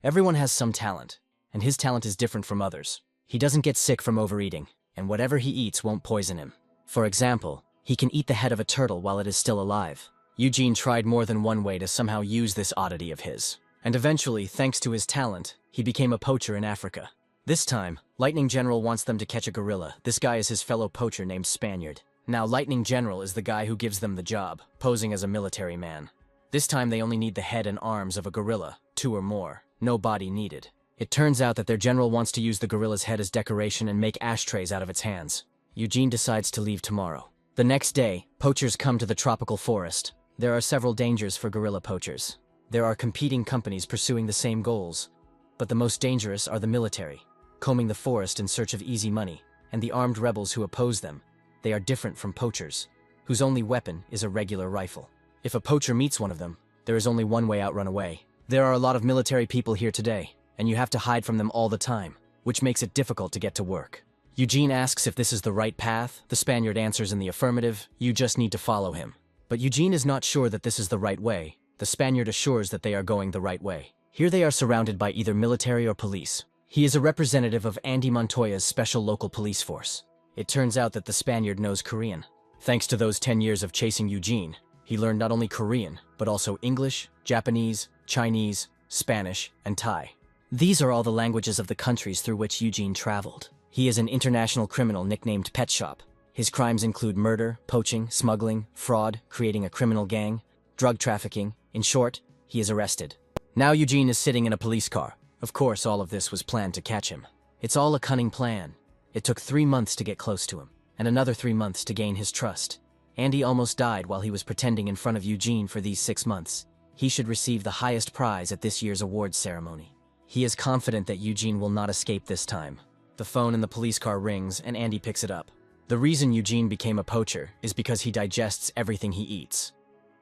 Everyone has some talent, and his talent is different from others. He doesn't get sick from overeating, and whatever he eats won't poison him. For example, he can eat the head of a turtle while it is still alive. Eugene tried more than one way to somehow use this oddity of his. And eventually, thanks to his talent, he became a poacher in Africa. This time, Lightning General wants them to catch a gorilla. This guy is his fellow poacher named Spaniard. Now, Lightning General is the guy who gives them the job, posing as a military man. This time they only need the head and arms of a gorilla, 2 or more, no body needed. It turns out that their general wants to use the gorilla's head as decoration and make ashtrays out of its hands. Eugene decides to leave tomorrow. The next day, poachers come to the tropical forest. There are several dangers for gorilla poachers. There are competing companies pursuing the same goals, but the most dangerous are the military, combing the forest in search of easy money, and the armed rebels who oppose them. They are different from poachers, whose only weapon is a regular rifle. If a poacher meets one of them, there is only one way out: run away. There are a lot of military people here today, and you have to hide from them all the time, which makes it difficult to get to work. Eugene asks if this is the right path. The Spaniard answers in the affirmative. You just need to follow him. But Eugene is not sure that this is the right way. The Spaniard assures that they are going the right way. Here they are surrounded by either military or police. He is a representative of Andy Montoya's special local police force. It turns out that the Spaniard knows Korean. Thanks to those 10 years of chasing Eugene, he learned not only Korean, but also English, Japanese, Chinese, Spanish, and Thai. These are all the languages of the countries through which Eugene traveled. He is an international criminal nicknamed Pet Shop. His crimes include murder, poaching, smuggling, fraud, creating a criminal gang, drug trafficking. In short, he is arrested. Now Eugene is sitting in a police car. Of course, all of this was planned to catch him. It's all a cunning plan. It took 3 months to get close to him, and another 3 months to gain his trust. Andy almost died while he was pretending in front of Eugene for these 6 months. He should receive the highest prize at this year's awards ceremony. He is confident that Eugene will not escape this time. The phone in the police car rings, and Andy picks it up. The reason Eugene became a poacher is because he digests everything he eats,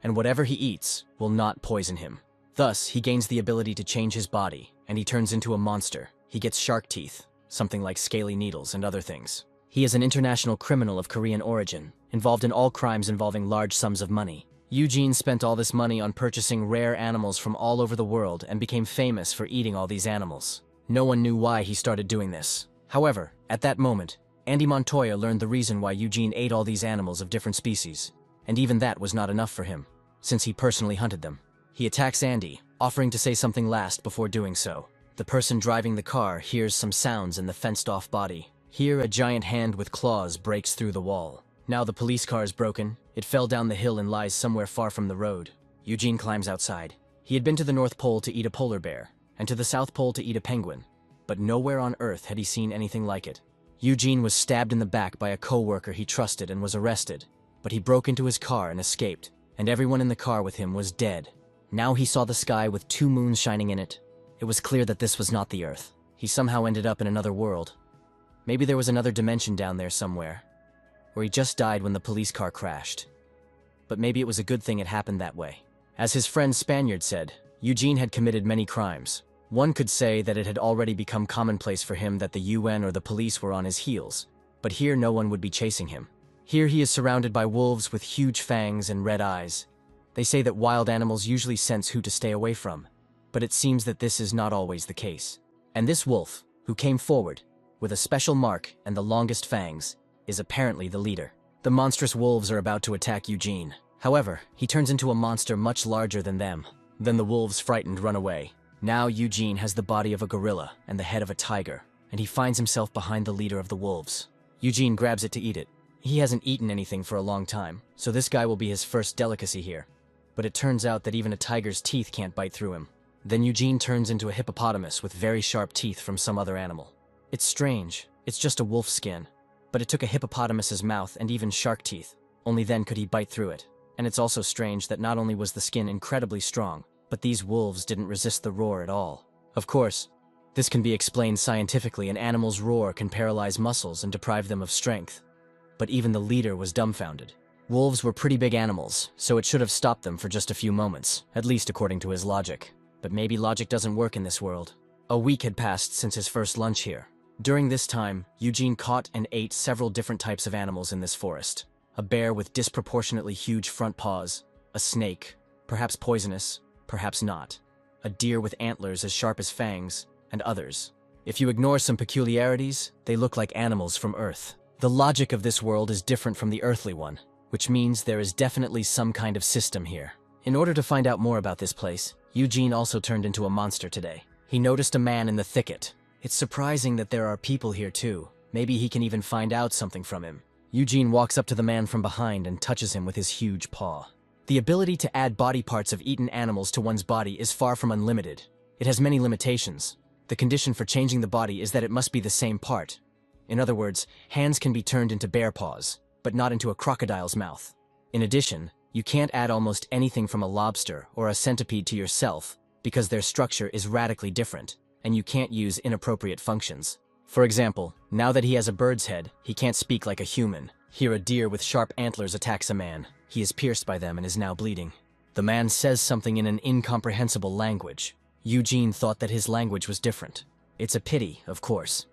and whatever he eats will not poison him. Thus, he gains the ability to change his body, and he turns into a monster. He gets shark teeth, something like scaly needles and other things. He is an international criminal of Korean origin, involved in all crimes involving large sums of money. Eugene spent all this money on purchasing rare animals from all over the world and became famous for eating all these animals. No one knew why he started doing this. However, at that moment, Andy Montoya learned the reason why Eugene ate all these animals of different species, and even that was not enough for him, since he personally hunted them. He attacks Andy, offering to say something last before doing so. The person driving the car hears some sounds in the fenced-off body. Here, a giant hand with claws breaks through the wall. Now the police car is broken. It fell down the hill and lies somewhere far from the road. Eugene climbs outside. He had been to the North Pole to eat a polar bear, and to the South Pole to eat a penguin, but nowhere on Earth had he seen anything like it. Eugene was stabbed in the back by a co-worker he trusted and was arrested, but he broke into his car and escaped, and everyone in the car with him was dead. Now he saw the sky with 2 moons shining in it. It was clear that this was not the Earth. He somehow ended up in another world. Maybe there was another dimension down there somewhere, or he just died when the police car crashed. But maybe it was a good thing it happened that way. As his friend Spaniard said, Eugene had committed many crimes. One could say that it had already become commonplace for him that the UN or the police were on his heels, but here no one would be chasing him. Here he is surrounded by wolves with huge fangs and red eyes. They say that wild animals usually sense who to stay away from, but it seems that this is not always the case. And this wolf, who came forward, with a special mark and the longest fangs, is apparently the leader. The monstrous wolves are about to attack Eugene. However, he turns into a monster much larger than them. Then the wolves, frightened, run away. Now Eugene has the body of a gorilla and the head of a tiger, and he finds himself behind the leader of the wolves. Eugene grabs it to eat it. He hasn't eaten anything for a long time, so this guy will be his first delicacy here. But it turns out that even a tiger's teeth can't bite through him. Then Eugene turns into a hippopotamus with very sharp teeth from some other animal. It's strange. It's just a wolf's skin. But it took a hippopotamus's mouth and even shark teeth. Only then could he bite through it. And it's also strange that not only was the skin incredibly strong, but these wolves didn't resist the roar at all. Of course, this can be explained scientifically. An animal's roar can paralyze muscles and deprive them of strength. But even the leader was dumbfounded. Wolves were pretty big animals, so it should have stopped them for just a few moments, at least according to his logic. But maybe logic doesn't work in this world. A week had passed since his first lunch here. During this time, Eugene caught and ate several different types of animals in this forest. A bear with disproportionately huge front paws, a snake, perhaps poisonous, perhaps not. a deer with antlers as sharp as fangs, and others. If you ignore some peculiarities, they look like animals from Earth. The logic of this world is different from the earthly one, which means there is definitely some kind of system here. In order to find out more about this place, Eugene also turned into a monster today. He noticed a man in the thicket. It's surprising that there are people here too. Maybe he can even find out something from him. Eugene walks up to the man from behind and touches him with his huge paw. The ability to add body parts of eaten animals to one's body is far from unlimited. It has many limitations. The condition for changing the body is that it must be the same part. In other words, hands can be turned into bear paws, but not into a crocodile's mouth. In addition, you can't add almost anything from a lobster or a centipede to yourself because their structure is radically different, and you can't use inappropriate functions. For example, now that he has a bird's head, he can't speak like a human. Here a deer with sharp antlers attacks a man. He is pierced by them and is now bleeding. The man says something in an incomprehensible language. Eugene thought that his language was different. It's a pity, of course.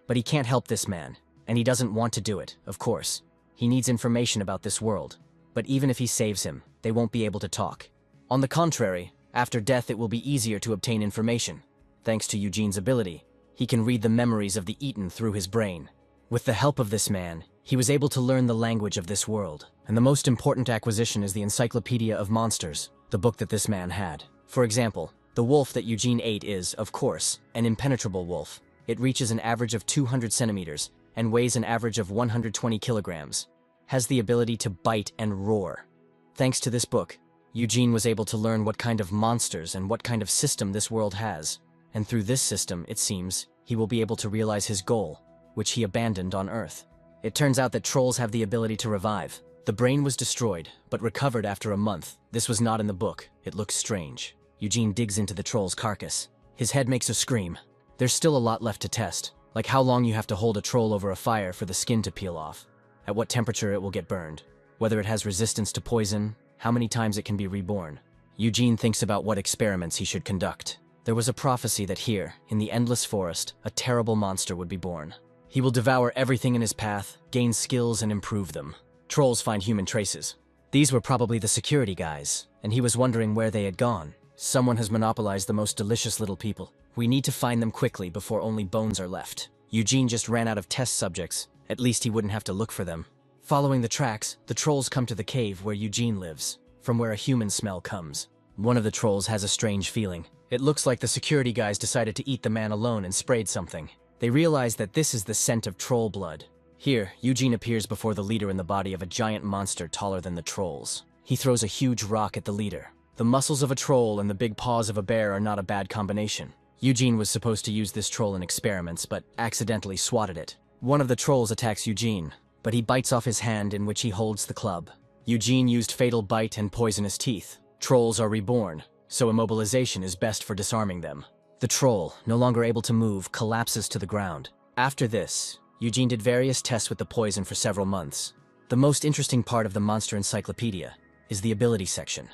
But he can't help this man, and he doesn't want to do it, of course. He needs information about this world. But even if he saves him, they won't be able to talk. On the contrary, after death it will be easier to obtain information. Thanks to Eugene's ability, he can read the memories of the eaten through his brain. With the help of this man, he was able to learn the language of this world. And the most important acquisition is the Encyclopedia of Monsters, the book that this man had. For example, the wolf that Eugene ate is, of course, an impenetrable wolf. It reaches an average of 200 centimeters and weighs an average of 120 kilograms. Has the ability to bite and roar. Thanks to this book, Eugene was able to learn what kind of monsters and what kind of system this world has. And through this system, it seems, he will be able to realize his goal, which he abandoned on Earth. It turns out that trolls have the ability to revive. The brain was destroyed, but recovered after a month. This was not in the book. It looks strange. Eugene digs into the troll's carcass. His head makes a scream. There's still a lot left to test, like how long you have to hold a troll over a fire for the skin to peel off, at what temperature it will get burned, whether it has resistance to poison, how many times it can be reborn. Eugene thinks about what experiments he should conduct. There was a prophecy that here, in the endless forest, a terrible monster would be born. He will devour everything in his path, gain skills, and improve them. Trolls find human traces. These were probably the security guys, and he was wondering where they had gone. Someone has monopolized the most delicious little people. We need to find them quickly before only bones are left. Eugene just ran out of test subjects. At least he wouldn't have to look for them. Following the tracks, the trolls come to the cave where Eugene lives, from where a human smell comes. One of the trolls has a strange feeling. It looks like the security guys decided to eat the man alone and sprayed something. They realize that this is the scent of troll blood. Here, Eugene appears before the leader in the body of a giant monster taller than the trolls. He throws a huge rock at the leader. The muscles of a troll and the big paws of a bear are not a bad combination. Eugene was supposed to use this troll in experiments, but accidentally swatted it. One of the trolls attacks Eugene, but he bites off his hand in which he holds the club. Eugene used fatal bite and poisonous teeth. Trolls are reborn, so immobilization is best for disarming them. The troll, no longer able to move, collapses to the ground. After this, Eugene did various tests with the poison for several months. The most interesting part of the Monster Encyclopedia is the ability section.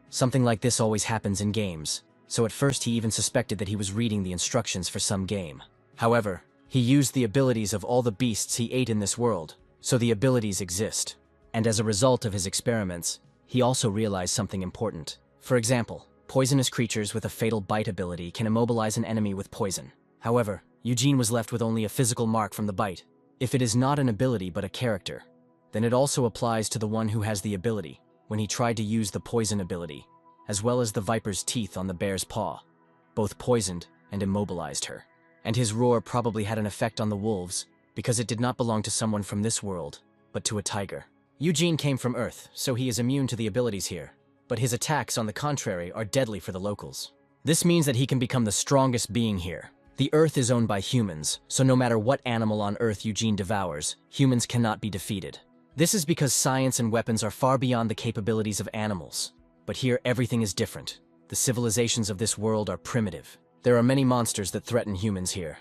Something like this always happens in games, so at first he even suspected that he was reading the instructions for some game. However, he used the abilities of all the beasts he ate in this world, so the abilities exist. And as a result of his experiments, he also realized something important. For example, poisonous creatures with a fatal bite ability can immobilize an enemy with poison. However, Eugene was left with only a physical mark from the bite. If it is not an ability but a character, then it also applies to the one who has the ability, when he tried to use the poison ability, as well as the viper's teeth on the bear's paw. Both poisoned and immobilized her. And his roar probably had an effect on the wolves, because it did not belong to someone from this world, but to a tiger. Eugene came from Earth, so he is immune to the abilities here, but his attacks, on the contrary, are deadly for the locals. This means that he can become the strongest being here. The Earth is owned by humans, so no matter what animal on Earth Eugene devours, humans cannot be defeated. This is because science and weapons are far beyond the capabilities of animals. But here everything is different. The civilizations of this world are primitive. There are many monsters that threaten humans here,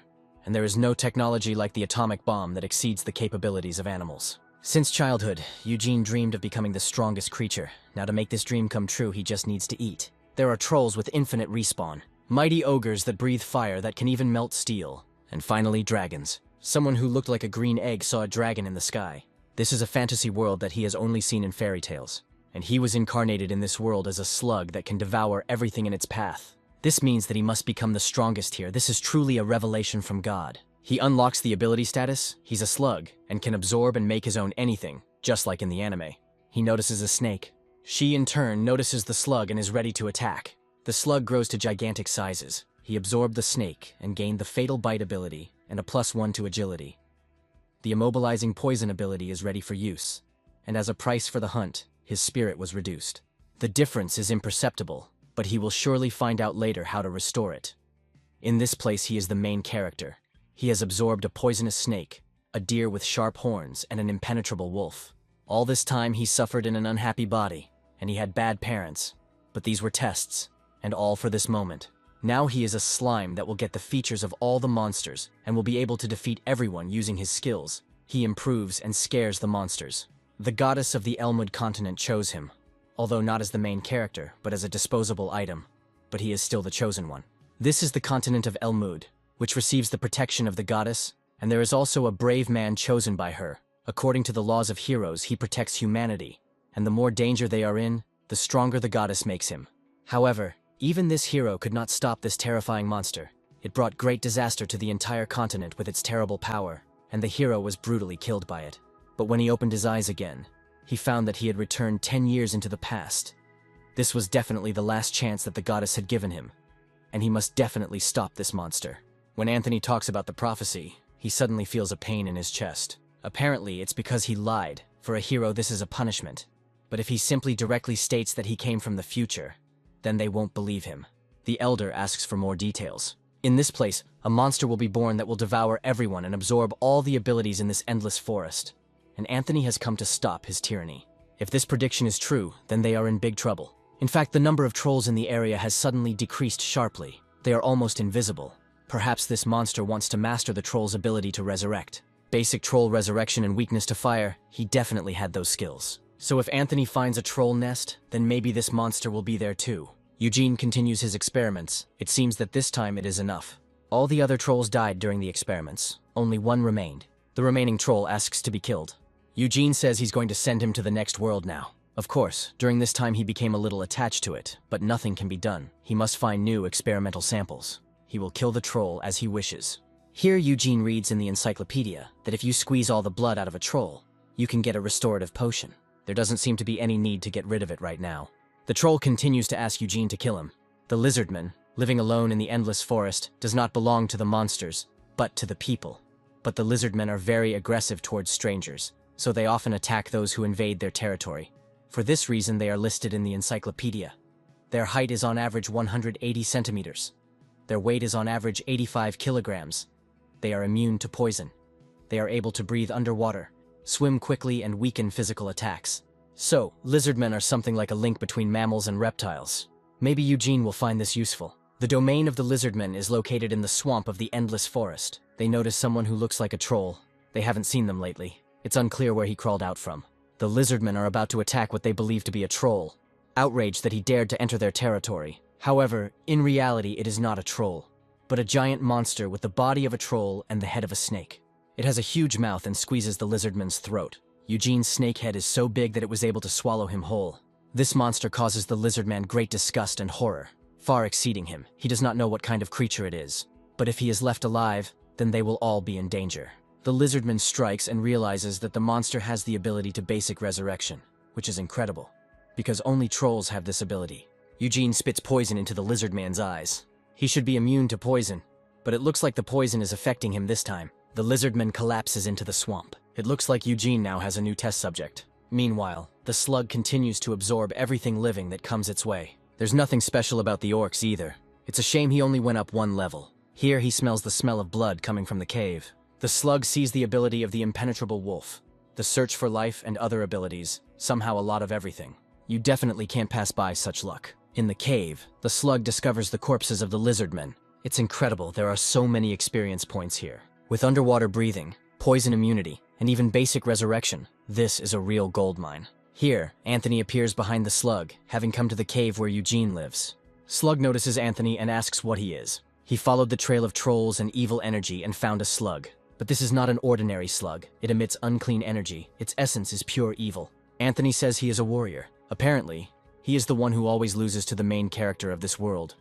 and there is no technology like the atomic bomb that exceeds the capabilities of animals. Since childhood, Eugene dreamed of becoming the strongest creature. Now to make this dream come true, he just needs to eat. There are trolls with infinite respawn, mighty ogres that breathe fire that can even melt steel, and finally dragons. Someone who looked like a green egg saw a dragon in the sky. This is a fantasy world that he has only seen in fairy tales, and he was incarnated in this world as a slug that can devour everything in its path. This means that he must become the strongest here. This is truly a revelation from God. He unlocks the ability status, he's a slug, and can absorb and make his own anything, just like in the anime. He notices a snake. She, in turn, notices the slug and is ready to attack. The slug grows to gigantic sizes. He absorbed the snake and gained the fatal bite ability and a +1 to agility. The immobilizing poison ability is ready for use, and as a price for the hunt, his spirit was reduced. The difference is imperceptible, but he will surely find out later how to restore it. In this place, he is the main character. He has absorbed a poisonous snake, a deer with sharp horns, and an impenetrable wolf. All this time he suffered in an unhappy body, and he had bad parents, but these were tests, and all for this moment. Now he is a slime that will get the features of all the monsters and will be able to defeat everyone using his skills. He improves and scares the monsters. The goddess of the Elmwood continent chose him, although not as the main character, but as a disposable item. But he is still the chosen one. This is the continent of Elmwood, which receives the protection of the goddess, and there is also a brave man chosen by her. According to the laws of heroes, he protects humanity, and the more danger they are in, the stronger the goddess makes him. However, even this hero could not stop this terrifying monster. It brought great disaster to the entire continent with its terrible power, and the hero was brutally killed by it. But when he opened his eyes again, he found that he had returned 10 years into the past. This was definitely the last chance that the goddess had given him, and he must definitely stop this monster. When Anthony talks about the prophecy, he suddenly feels a pain in his chest. Apparently, it's because he lied. For a hero, this is a punishment. But if he simply directly states that he came from the future, then they won't believe him. The elder asks for more details. In this place, a monster will be born that will devour everyone and absorb all the abilities in this endless forest. And Anthony has come to stop his tyranny. If this prediction is true, then they are in big trouble. In fact, the number of trolls in the area has suddenly decreased sharply. They are almost invisible. Perhaps this monster wants to master the troll's ability to resurrect. Basic troll resurrection and weakness to fire, he definitely had those skills. So if Anthony finds a troll nest, then maybe this monster will be there too. Eugene continues his experiments. It seems that this time it is enough. All the other trolls died during the experiments. Only one remained. The remaining troll asks to be killed. Eugene says he's going to send him to the next world now. Of course, during this time he became a little attached to it, but nothing can be done. He must find new experimental samples. He will kill the troll as he wishes. Here Eugene reads in the encyclopedia that if you squeeze all the blood out of a troll, you can get a restorative potion. There doesn't seem to be any need to get rid of it right now. The troll continues to ask Eugene to kill him. The Lizardmen, living alone in the endless forest, does not belong to the monsters, but to the people. But the Lizardmen are very aggressive towards strangers, so they often attack those who invade their territory. For this reason, they are listed in the encyclopedia. Their height is on average 180 centimeters. Their weight is on average 85 kilograms. They are immune to poison. They are able to breathe underwater, swim quickly, and weaken physical attacks. So, lizardmen are something like a link between mammals and reptiles. Maybe Eugene will find this useful. The domain of the lizardmen is located in the swamp of the endless forest. They notice someone who looks like a troll. They haven't seen them lately. It's unclear where he crawled out from. The lizardmen are about to attack what they believe to be a troll, outraged that he dared to enter their territory. However, in reality, it is not a troll, but a giant monster with the body of a troll and the head of a snake. It has a huge mouth and squeezes the lizardman's throat. Eugene's snake head is so big that it was able to swallow him whole. This monster causes the lizardman great disgust and horror, far exceeding him. He does not know what kind of creature it is, but if he is left alive, then they will all be in danger. The lizardman strikes and realizes that the monster has the ability to basic resurrection, which is incredible, because only trolls have this ability. Eugene spits poison into the lizardman's eyes. He should be immune to poison, but it looks like the poison is affecting him this time. The lizardman collapses into the swamp. It looks like Eugene now has a new test subject. Meanwhile, the slug continues to absorb everything living that comes its way. There's nothing special about the orcs either. It's a shame he only went up one level. Here he smells the smell of blood coming from the cave. The slug sees the ability of the impenetrable wolf, the search for life and other abilities, somehow a lot of everything. You definitely can't pass by such luck. In the cave, the slug discovers the corpses of the lizardmen. It's incredible, there are so many experience points here. With underwater breathing, poison immunity, and even basic resurrection, this is a real goldmine. Here, Anthony appears behind the slug, having come to the cave where Eugene lives. Slug notices Anthony and asks what he is. He followed the trail of trolls and evil energy and found a slug. But this is not an ordinary slug. It emits unclean energy. Its essence is pure evil. Anthony says he is a warrior. Apparently, he is the one who always loses to the main character of this world.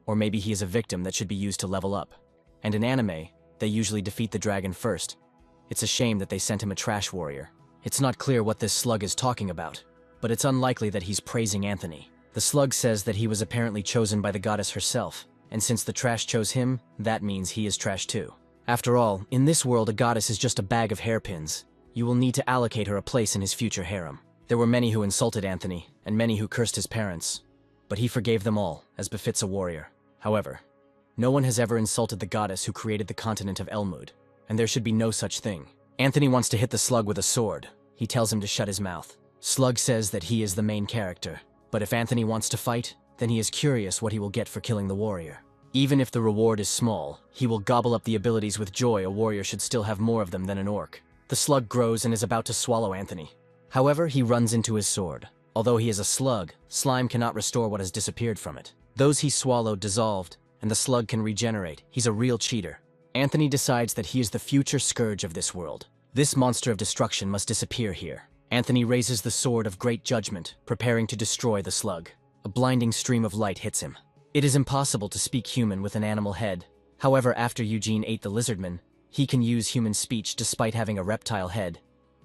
Or maybe he is a victim that should be used to level up. And in anime, they usually defeat the dragon first. It's a shame that they sent him a trash warrior. It's not clear what this slug is talking about, but it's unlikely that he's praising Anthony. The slug says that he was apparently chosen by the goddess herself, and since the trash chose him, that means he is trash too. After all, in this world a goddess is just a bag of hairpins. You will need to allocate her a place in his future harem. There were many who insulted Anthony, and many who cursed his parents, but he forgave them all, as befits a warrior. However, no one has ever insulted the goddess who created the continent of Elmud, and there should be no such thing. Anthony wants to hit the slug with a sword. He tells him to shut his mouth. Slug says that he is the main character, but if Anthony wants to fight, then he is curious what he will get for killing the warrior. Even if the reward is small, he will gobble up the abilities with joy. A warrior should still have more of them than an orc. The slug grows and is about to swallow Anthony. However, he runs into his sword. Although he is a slug, slime cannot restore what has disappeared from it. Those he swallowed dissolved, and the slug can regenerate. He's a real cheater. Anthony decides that he is the future scourge of this world. This monster of destruction must disappear here. Anthony raises the sword of great judgment, preparing to destroy the slug. A blinding stream of light hits him. It is impossible to speak human with an animal head. However, after Eugene ate the Lizardmen, he can use human speech despite having a reptile head.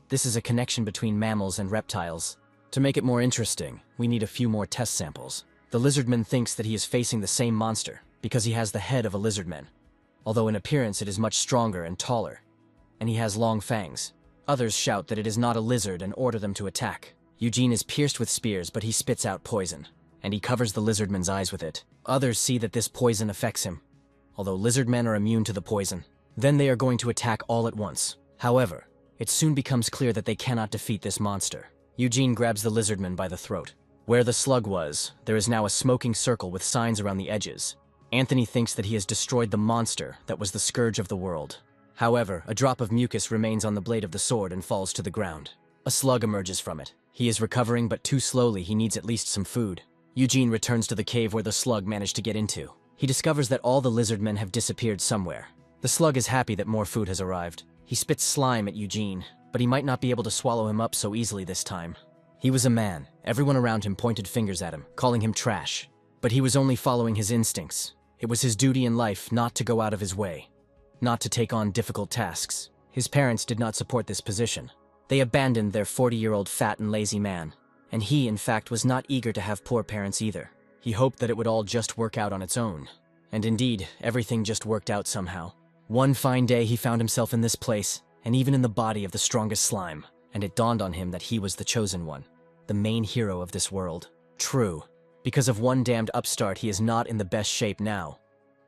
This is a connection between mammals and reptiles. To make it more interesting, we need a few more test samples. The Lizardman thinks that he is facing the same monster because he has the head of a Lizardman, although in appearance it is much stronger and taller, and he has long fangs. Others shout that it is not a lizard and order them to attack. Eugene is pierced with spears, but he spits out poison, and he covers the Lizardman's eyes with it. Others see that this poison affects him, although Lizardmen are immune to the poison. Then they are going to attack all at once. However, it soon becomes clear that they cannot defeat this monster. Eugene grabs the Lizardman by the throat. Where the slug was, there is now a smoking circle with signs around the edges. Anthony thinks that he has destroyed the monster that was the scourge of the world. However, a drop of mucus remains on the blade of the sword and falls to the ground. A slug emerges from it. He is recovering, but too slowly. He needs at least some food. Eugene returns to the cave where the slug managed to get into. He discovers that all the Lizardmen have disappeared somewhere. The slug is happy that more food has arrived. He spits slime at Eugene, but he might not be able to swallow him up so easily this time. He was a man. Everyone around him pointed fingers at him, calling him trash. But he was only following his instincts. It was his duty in life not to go out of his way, not to take on difficult tasks. His parents did not support this position. They abandoned their 40-year-old fat and lazy man, and he, in fact, was not eager to have poor parents either. He hoped that it would all just work out on its own. And indeed, everything just worked out somehow. One fine day, he found himself in this place, and even in the body of the strongest slime, and it dawned on him that he was the chosen one, the main hero of this world. True, because of one damned upstart, he is not in the best shape now.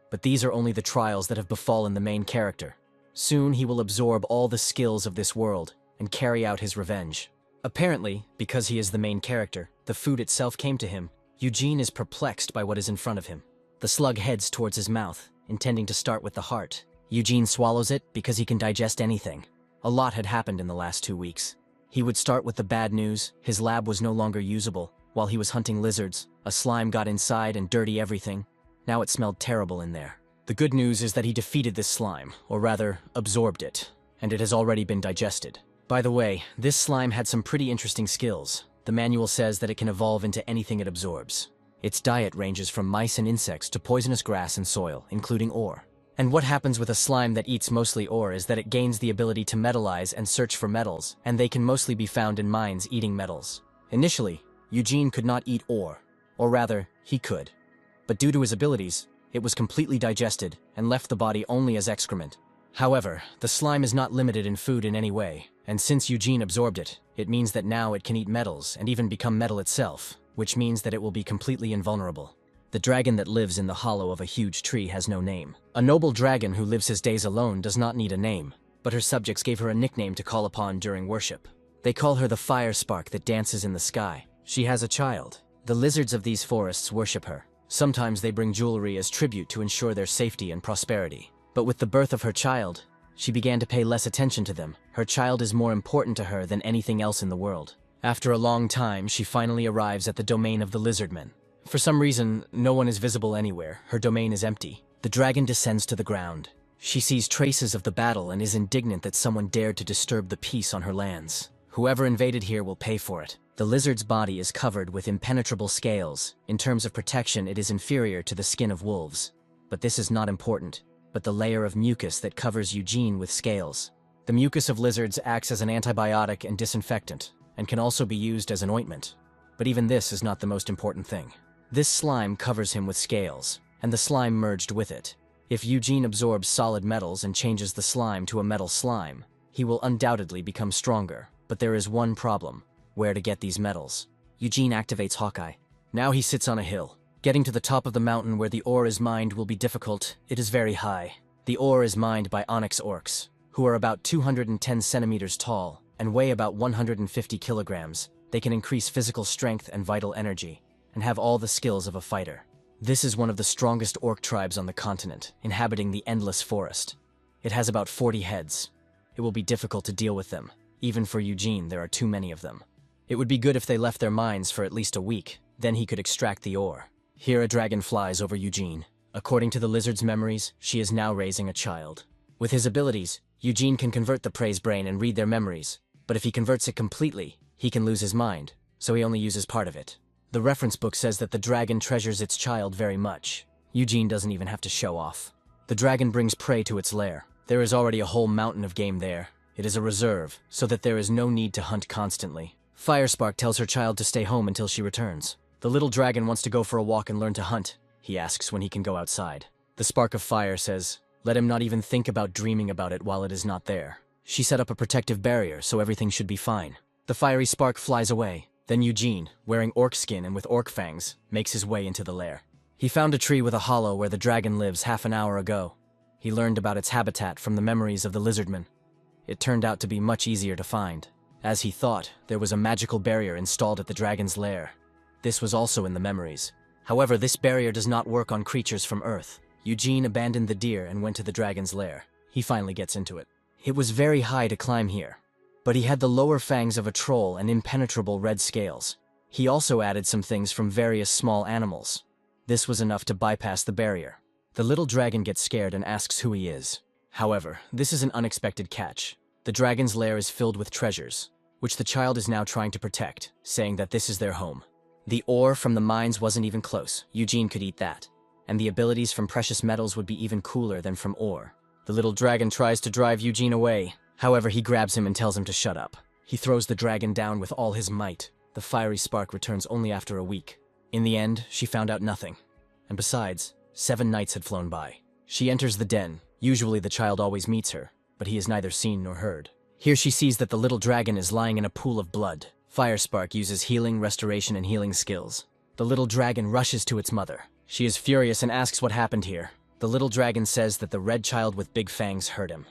But these are only the trials that have befallen the main character. Soon he will absorb all the skills of this world and carry out his revenge. Apparently, because he is the main character, the food itself came to him. Eugene is perplexed by what is in front of him. The slug heads towards his mouth, intending to start with the heart. Eugene swallows it because he can digest anything. A lot had happened in the last 2 weeks. He would start with the bad news. His lab was no longer usable. While he was hunting lizards, a slime got inside and dirty everything. Now it smelled terrible in there. The good news is that he defeated this slime, or rather, absorbed it, and it has already been digested. By the way, this slime had some pretty interesting skills. The manual says that it can evolve into anything it absorbs. Its diet ranges from mice and insects to poisonous grass and soil, including ore. And what happens with a slime that eats mostly ore is that it gains the ability to metallize and search for metals, and they can mostly be found in mines eating metals. Initially, Eugene could not eat ore, or rather, he could. But due to his abilities, it was completely digested and left the body only as excrement. However, the slime is not limited in food in any way, and since Eugene absorbed it, it means that now it can eat metals and even become metal itself, which means that it will be completely invulnerable. The dragon that lives in the hollow of a huge tree has no name. A noble dragon who lives his days alone does not need a name, but her subjects gave her a nickname to call upon during worship. They call her the fire spark that dances in the sky. She has a child. The lizards of these forests worship her. Sometimes they bring jewelry as tribute to ensure their safety and prosperity. But with the birth of her child, she began to pay less attention to them. Her child is more important to her than anything else in the world. After a long time, she finally arrives at the domain of the Lizardmen. For some reason, no one is visible anywhere. Her domain is empty. The dragon descends to the ground. She sees traces of the battle and is indignant that someone dared to disturb the peace on her lands. Whoever invaded here will pay for it. The The lizard's body is covered with impenetrable scales. In terms of protection, it is inferior to the skin of wolves. But this is not important, but the layer of mucus that covers Eugene with scales. The mucus of lizards acts as an antibiotic and disinfectant, and can also be used as an ointment. But even this is not the most important thing. This slime covers him with scales, and the slime merged with it. If Eugene absorbs solid metals and changes the slime to a metal slime, he will undoubtedly become stronger. But there is one problem: where to get these metals. Eugene activates Hawkeye. Now he sits on a hill. Getting to the top of the mountain where the ore is mined will be difficult. It is very high. The ore is mined by onyx orcs, who are about 210 centimeters tall and weigh about 150 kilograms. They can increase physical strength and vital energy, and have all the skills of a fighter. This is one of the strongest orc tribes on the continent, inhabiting the endless forest. It has about 40 heads. It will be difficult to deal with them. Even for Eugene, there are too many of them. It would be good if they left their mines for at least a week, then he could extract the ore. Here a dragon flies over Eugene. According to the lizard's memories, she is now raising a child. With his abilities, Eugene can convert the prey's brain and read their memories, but if he converts it completely, he can lose his mind, so he only uses part of it. The reference book says that the dragon treasures its child very much. Eugene doesn't even have to show off. The dragon brings prey to its lair. There is already a whole mountain of game there. It is a reserve, so that there is no need to hunt constantly. Firespark tells her child to stay home until she returns. The little dragon wants to go for a walk and learn to hunt. He asks when he can go outside. The spark of fire says, let him not even think about dreaming about it while it is not there. She set up a protective barrier, so everything should be fine. The fiery spark flies away. Then Eugene, wearing orc skin and with orc fangs, makes his way into the lair. He found a tree with a hollow where the dragon lives half an hour ago. He learned about its habitat from the memories of the Lizardmen. It turned out to be much easier to find. As he thought, there was a magical barrier installed at the dragon's lair. This was also in the memories. However, this barrier does not work on creatures from Earth. Eugene abandoned the deer and went to the dragon's lair. He finally gets into it. It was very high to climb here, but he had the lower fangs of a troll and impenetrable red scales. He also added some things from various small animals. This was enough to bypass the barrier. The little dragon gets scared and asks who he is. However, this is an unexpected catch. The dragon's lair is filled with treasures, which the child is now trying to protect, saying that this is their home. The ore from the mines wasn't even close. Eugene could eat that. And the abilities from precious metals would be even cooler than from ore. The little dragon tries to drive Eugene away. However, he grabs him and tells him to shut up. He throws the dragon down with all his might. The fiery spark returns only after a week. In the end, she found out nothing. And besides, 7 nights had flown by. She enters the den. Usually the child always meets her, but he is neither seen nor heard. Here she sees that the little dragon is lying in a pool of blood. Firespark uses healing, restoration, and healing skills. The little dragon rushes to its mother. She is furious and asks what happened here. The little dragon says that the red child with big fangs hurt him.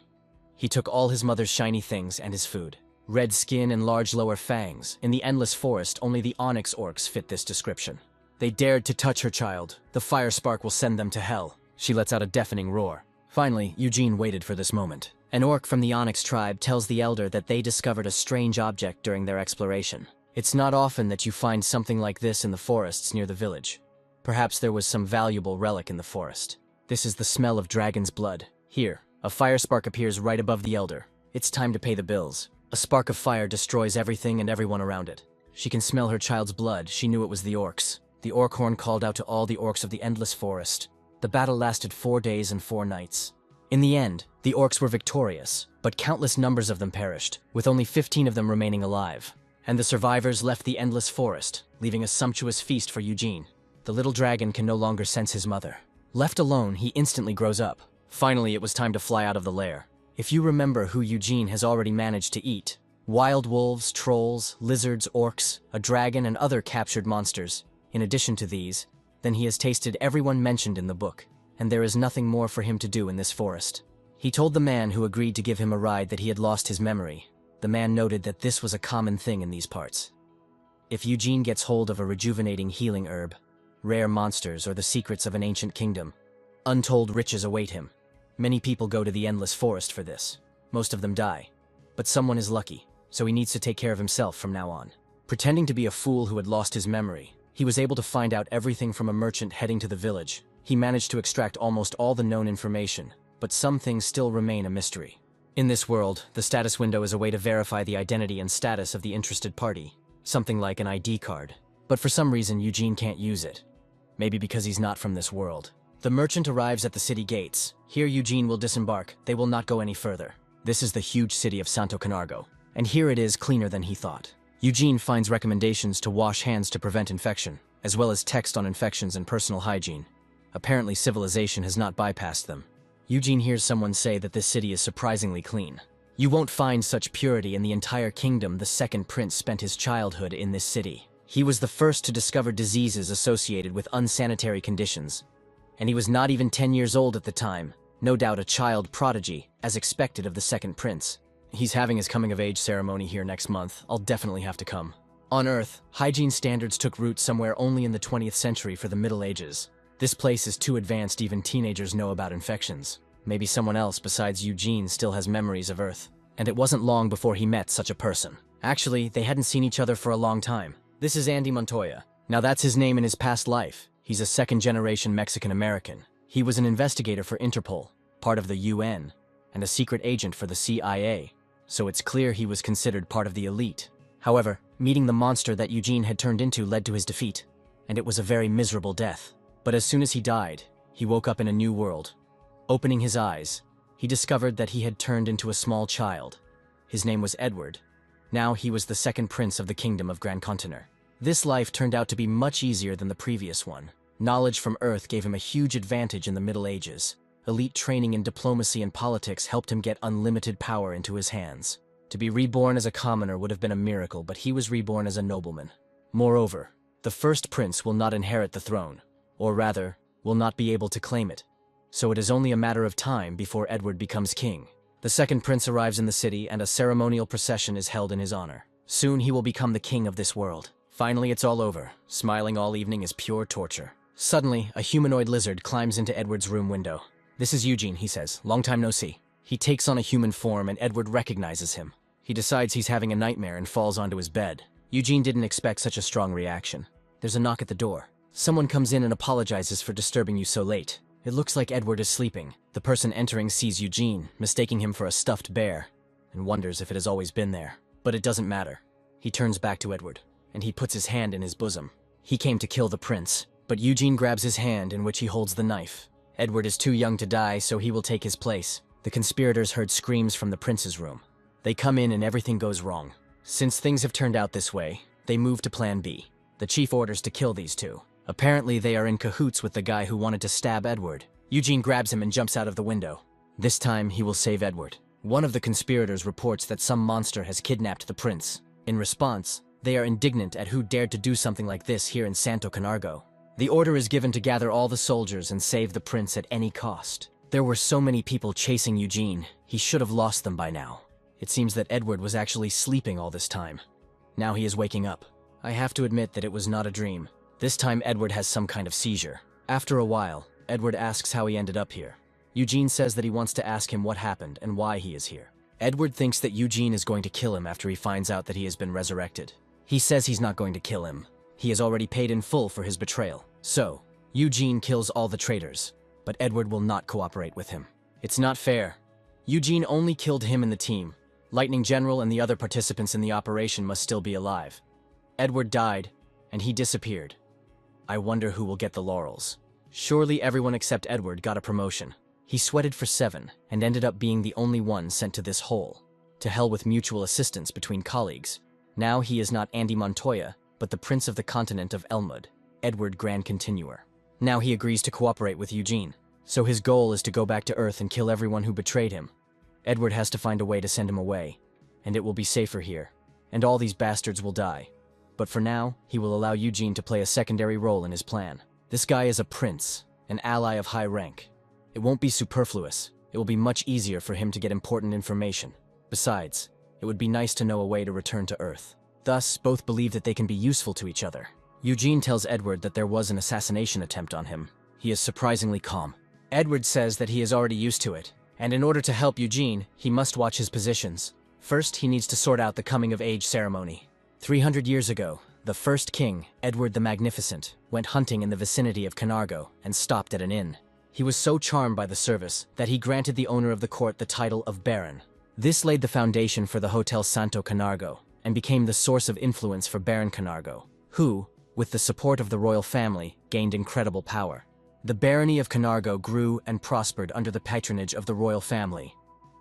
He took all his mother's shiny things and his food. Red skin and large lower fangs. In the endless forest, only the onyx orcs fit this description. They dared to touch her child. The firespark will send them to hell. She lets out a deafening roar. Finally, Eugene waited for this moment. An orc from the Onyx tribe tells the elder that they discovered a strange object during their exploration. It's not often that you find something like this in the forests near the village. Perhaps there was some valuable relic in the forest. This is the smell of dragon's blood. Here, a firespark appears right above the elder. It's time to pay the bills. A spark of fire destroys everything and everyone around it. She can smell her child's blood. She knew it was the orcs. The orc horn called out to all the orcs of the endless forest. The battle lasted 4 days and 4 nights. In the end, the orcs were victorious, but countless numbers of them perished, with only 15 of them remaining alive. And the survivors left the endless forest, leaving a sumptuous feast for Eugene. The little dragon can no longer sense his mother. Left alone, he instantly grows up. Finally, it was time to fly out of the lair. If you remember who Eugene has already managed to eat: wild wolves, trolls, lizards, orcs, a dragon, and other captured monsters. In addition to these, then he has tasted everyone mentioned in the book, and there is nothing more for him to do in this forest. He told the man who agreed to give him a ride that he had lost his memory. The man noted that this was a common thing in these parts. If Eugene gets hold of a rejuvenating healing herb, rare monsters, or the secrets of an ancient kingdom, untold riches await him. Many people go to the endless forest for this. Most of them die. But someone is lucky, so he needs to take care of himself from now on. Pretending to be a fool who had lost his memory, he was able to find out everything from a merchant heading to the village. He managed to extract almost all the known information, but some things still remain a mystery. In this world, the status window is a way to verify the identity and status of the interested party. something like an ID card. But for some reason, Eugene can't use it. Maybe because he's not from this world. The merchant arrives at the city gates. Here Eugene will disembark. They will not go any further. This is the huge city of Santo Camargo, and here it is cleaner than he thought. Eugene finds recommendations to wash hands to prevent infection, as well as text on infections and personal hygiene. Apparently civilization has not bypassed them. Eugene hears someone say that this city is surprisingly clean. You won't find such purity in the entire kingdom. The second prince spent his childhood in this city. He was the first to discover diseases associated with unsanitary conditions. And he was not even 10 years old at the time, no doubt a child prodigy, as expected of the second prince. He's having his coming-of-age ceremony here next month. I'll definitely have to come. On Earth, hygiene standards took root somewhere only in the 20th century for the Middle Ages. This place is too advanced even teenagers know about infections. Maybe someone else besides Eugene still has memories of Earth. And it wasn't long before he met such a person. Actually, they hadn't seen each other for a long time. This is Andy Montoya. Now that's his name in his past life. He's a second-generation Mexican-American. He was an investigator for Interpol, part of the UN, and a secret agent for the CIA. So it's clear he was considered part of the elite. However, meeting the monster that Eugene had turned into led to his defeat, and it was a very miserable death. But as soon as he died, he woke up in a new world. Opening his eyes, he discovered that he had turned into a small child. His name was Edward. Now he was the second prince of the kingdom of Grand Continer. This life turned out to be much easier than the previous one. Knowledge from Earth gave him a huge advantage in the Middle Ages. Elite training in diplomacy and politics helped him get unlimited power into his hands. To be reborn as a commoner would have been a miracle, but he was reborn as a nobleman. Moreover, the first prince will not inherit the throne, or rather, will not be able to claim it. So it is only a matter of time before Edward becomes king. The second prince arrives in the city and a ceremonial procession is held in his honor. Soon he will become the king of this world. Finally, it's all over. Smiling all evening is pure torture. Suddenly, a humanoid lizard climbs into Edward's room window. "This is Eugene," he says. "Long time no see." He takes on a human form and Edward recognizes him. He decides he's having a nightmare and falls onto his bed. Eugene didn't expect such a strong reaction. There's a knock at the door. Someone comes in and apologizes for disturbing you so late. It looks like Edward is sleeping. The person entering sees Eugene, mistaking him for a stuffed bear, and wonders if it has always been there. But it doesn't matter. He turns back to Edward, and he puts his hand in his bosom. He came to kill the prince, but Eugene grabs his hand in which he holds the knife. Edward is too young to die, so he will take his place. The conspirators heard screams from the prince's room. They come in and everything goes wrong. Since things have turned out this way, they move to Plan B. The chief orders to kill these two. Apparently they are in cahoots with the guy who wanted to stab Edward. Eugene grabs him and jumps out of the window. This time he will save Edward. One of the conspirators reports that some monster has kidnapped the prince. In response, they are indignant at who dared to do something like this here in Santo Camargo. The order is given to gather all the soldiers and save the prince at any cost. There were so many people chasing Eugene, he should have lost them by now. It seems that Edward was actually sleeping all this time. Now he is waking up. I have to admit that it was not a dream. This time Edward has some kind of seizure. After a while, Edward asks how he ended up here. Eugene says that he wants to ask him what happened and why he is here. Edward thinks that Eugene is going to kill him after he finds out that he has been resurrected. He says he's not going to kill him. He has already paid in full for his betrayal. So, Eugene kills all the traitors, but Edward will not cooperate with him. It's not fair. Eugene only killed him and the team. Lightning General and the other participants in the operation must still be alive. Edward died, and he disappeared. I wonder who will get the laurels. Surely everyone except Edward got a promotion. He sweated for 7 and ended up being the only one sent to this hole. To hell with mutual assistance between colleagues. Now he is not Andy Montoya, but the Prince of the Continent of Elmwood, Edward Grand Continuer. Now he agrees to cooperate with Eugene. So his goal is to go back to Earth and kill everyone who betrayed him. Edward has to find a way to send him away, and it will be safer here, and all these bastards will die. But for now, he will allow Eugene to play a secondary role in his plan. This guy is a prince, an ally of high rank. It won't be superfluous. It will be much easier for him to get important information. Besides, it would be nice to know a way to return to Earth. Thus, both believe that they can be useful to each other. Eugene tells Edward that there was an assassination attempt on him. He is surprisingly calm. Edward says that he is already used to it, and in order to help Eugene, he must watch his positions. First, he needs to sort out the coming-of-age ceremony. 300 years ago, the first king, Edward the Magnificent, went hunting in the vicinity of Camargo and stopped at an inn. He was so charmed by the service that he granted the owner of the court the title of Baron. This laid the foundation for the Hotel Santo Camargo. and became the source of influence for Baron Camargo, who, with the support of the royal family, gained incredible power. The barony of Camargo grew and prospered under the patronage of the royal family,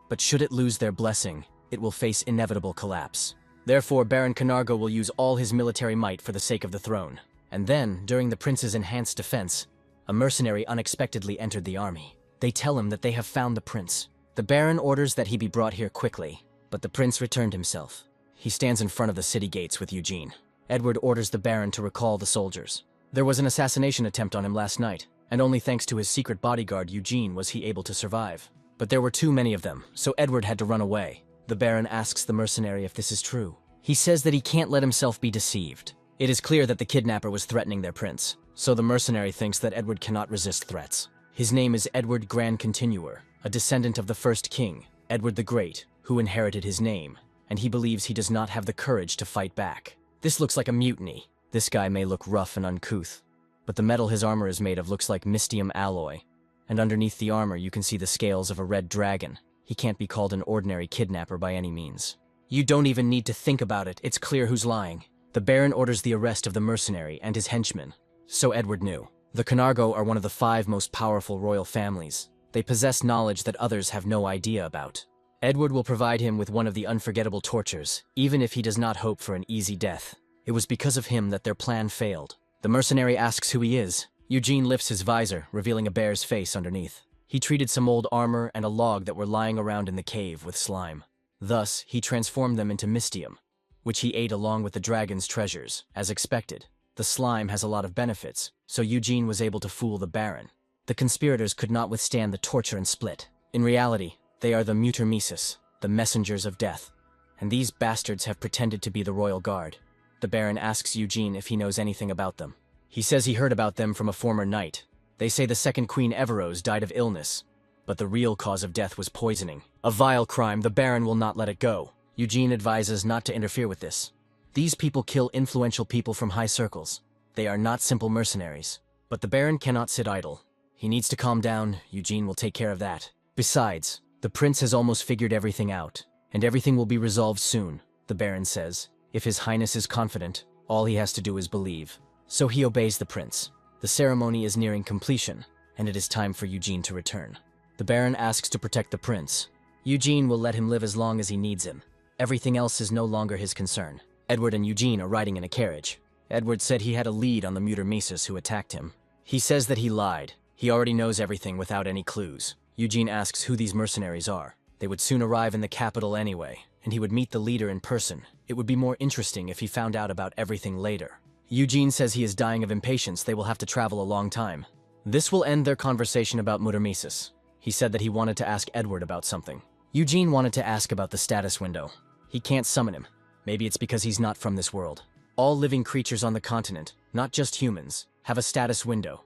but should it lose their blessing, it will face inevitable collapse. Therefore, Baron Camargo will use all his military might for the sake of the throne. And then, during the prince's enhanced defense, a mercenary unexpectedly entered the army. They tell him that they have found the prince. The Baron orders that he be brought here quickly, but the prince returned himself. He stands in front of the city gates with Eugene. Edward orders the Baron to recall the soldiers. There was an assassination attempt on him last night, and only thanks to his secret bodyguard Eugene was he able to survive. But there were too many of them, so Edward had to run away. The Baron asks the mercenary if this is true. He says that he can't let himself be deceived. It is clear that the kidnapper was threatening their prince, so the mercenary thinks that Edward cannot resist threats. His name is Edward Grand Continuer, a descendant of the first king, Edward the Great, who inherited his name, and he believes he does not have the courage to fight back. This looks like a mutiny. This guy may look rough and uncouth, but the metal his armor is made of looks like mystium alloy, and underneath the armor you can see the scales of a red dragon. He can't be called an ordinary kidnapper by any means. You don't even need to think about it, it's clear who's lying. The Baron orders the arrest of the mercenary and his henchmen. So Edward knew. The Camargo are one of the 5 most powerful royal families. They possess knowledge that others have no idea about. Edward will provide him with one of the unforgettable tortures, even if he does not hope for an easy death. It was because of him that their plan failed. The mercenary asks who he is. Eugene lifts his visor, revealing a bear's face underneath. He treated some old armor and a log that were lying around in the cave with slime. Thus, he transformed them into mystium, which he ate along with the dragon's treasures, as expected. The slime has a lot of benefits, so Eugene was able to fool the Baron. The conspirators could not withstand the torture and split. In reality, they are the Mutermesis, the messengers of death, and these bastards have pretended to be the royal guard. The Baron asks Eugene if he knows anything about them. He says he heard about them from a former knight. They say the second Queen Everose died of illness, but the real cause of death was poisoning. A vile crime, the Baron will not let it go. Eugene advises not to interfere with this. These people kill influential people from high circles. They are not simple mercenaries. But the Baron cannot sit idle. He needs to calm down. Eugene will take care of that. Besides, the prince has almost figured everything out, and everything will be resolved soon, the Baron says. If His Highness is confident, all he has to do is believe. So he obeys the prince. The ceremony is nearing completion, and it is time for Eugene to return. The Baron asks to protect the prince. Eugene will let him live as long as he needs him. Everything else is no longer his concern. Edward and Eugene are riding in a carriage. Edward said he had a lead on the Mutermesis who attacked him. He says that he lied. He already knows everything without any clues. Eugene asks who these mercenaries are. They would soon arrive in the capital anyway, and he would meet the leader in person. It would be more interesting if he found out about everything later. Eugene says he is dying of impatience. They will have to travel a long time. This will end their conversation about Mutermesis. He said that he wanted to ask Edward about something. Eugene wanted to ask about the status window. He can't summon him. Maybe it's because he's not from this world. All living creatures on the continent, not just humans, have a status window.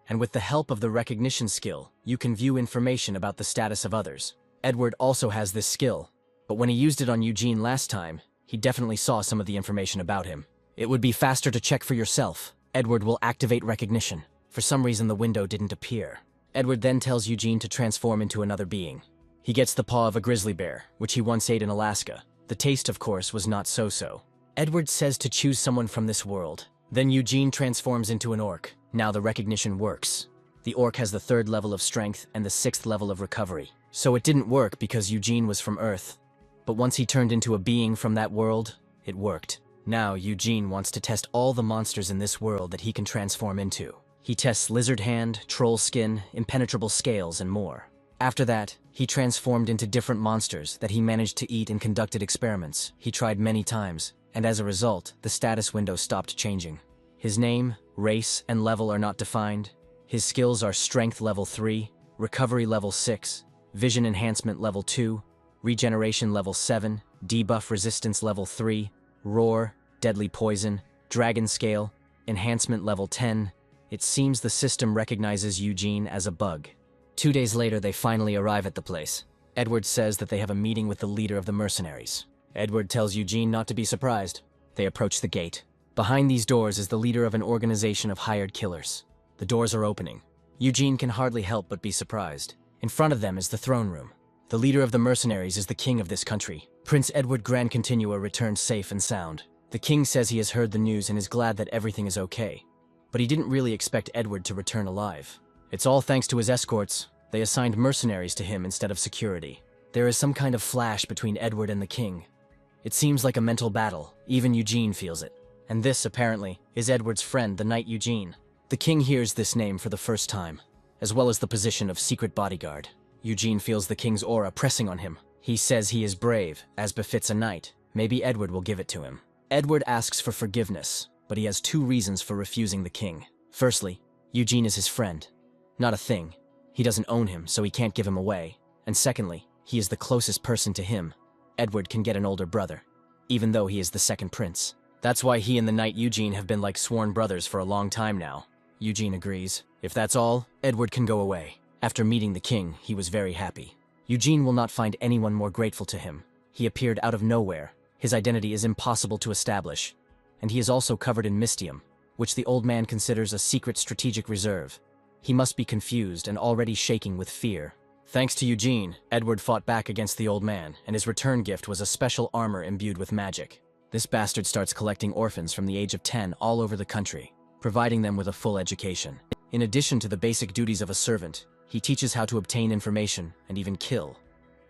And with the help of the recognition skill, you can view information about the status of others. Edward also has this skill, but when he used it on Eugene last time, he definitely saw some of the information about him. It would be faster to check for yourself. Edward will activate recognition. For some reason, the window didn't appear. Edward then tells Eugene to transform into another being. He gets the paw of a grizzly bear, which he once ate in Alaska. The taste, of course, was not so-so. Edward says to choose someone from this world. Then Eugene transforms into an orc. Now the recognition works. The orc has the 3rd level of strength and the 6th level of recovery. So it didn't work because Eugene was from Earth. But once he turned into a being from that world, it worked. Now Eugene wants to test all the monsters in this world that he can transform into. He tests lizard hand, troll skin, impenetrable scales, and more. After that, he transformed into different monsters that he managed to eat and conducted experiments. He tried many times, and as a result, the status window stopped changing. His name, race, and level are not defined. His skills are Strength level 3, Recovery level 6, Vision Enhancement level 2, Regeneration level 7, Debuff Resistance level 3, Roar, Deadly Poison, Dragon Scale, Enhancement level 10. It seems the system recognizes Eugene as a bug. 2 days later, they finally arrive at the place. Edward says that they have a meeting with the leader of the mercenaries. Edward tells Eugene not to be surprised. They approach the gate. Behind these doors is the leader of an organization of hired killers. The doors are opening. Eugene can hardly help but be surprised. In front of them is the throne room. The leader of the mercenaries is the king of this country, Prince Edward Grand Continua returned safe and sound. The king says he has heard the news and is glad that everything is okay. But he didn't really expect Edward to return alive. It's all thanks to his escorts. They assigned mercenaries to him instead of security. There is some kind of flash between Edward and the king. It seems like a mental battle. Even Eugene feels it. And this, apparently, is Edward's friend, the knight Eugene. The king hears this name for the first time, as well as the position of secret bodyguard. Eugene feels the king's aura pressing on him. He says he is brave, as befits a knight. Maybe Edward will give it to him. Edward asks for forgiveness, but he has 2 reasons for refusing the king. Firstly, Eugene is his friend. Not a thing. He doesn't own him, so he can't give him away. And secondly, he is the closest person to him. Edward can get an older brother, even though he is the second prince. That's why he and the knight Eugene have been like sworn brothers for a long time now. Eugene agrees. If that's all, Edward can go away. After meeting the king, he was very happy. Eugene will not find anyone more grateful to him. He appeared out of nowhere. His identity is impossible to establish. And he is also covered in mystium, which the old man considers a secret strategic reserve. He must be confused and already shaking with fear. Thanks to Eugene, Edward fought back against the old man, and his return gift was a special armor imbued with magic. This bastard starts collecting orphans from the age of 10 all over the country, providing them with a full education. In addition to the basic duties of a servant, he teaches how to obtain information and even kill,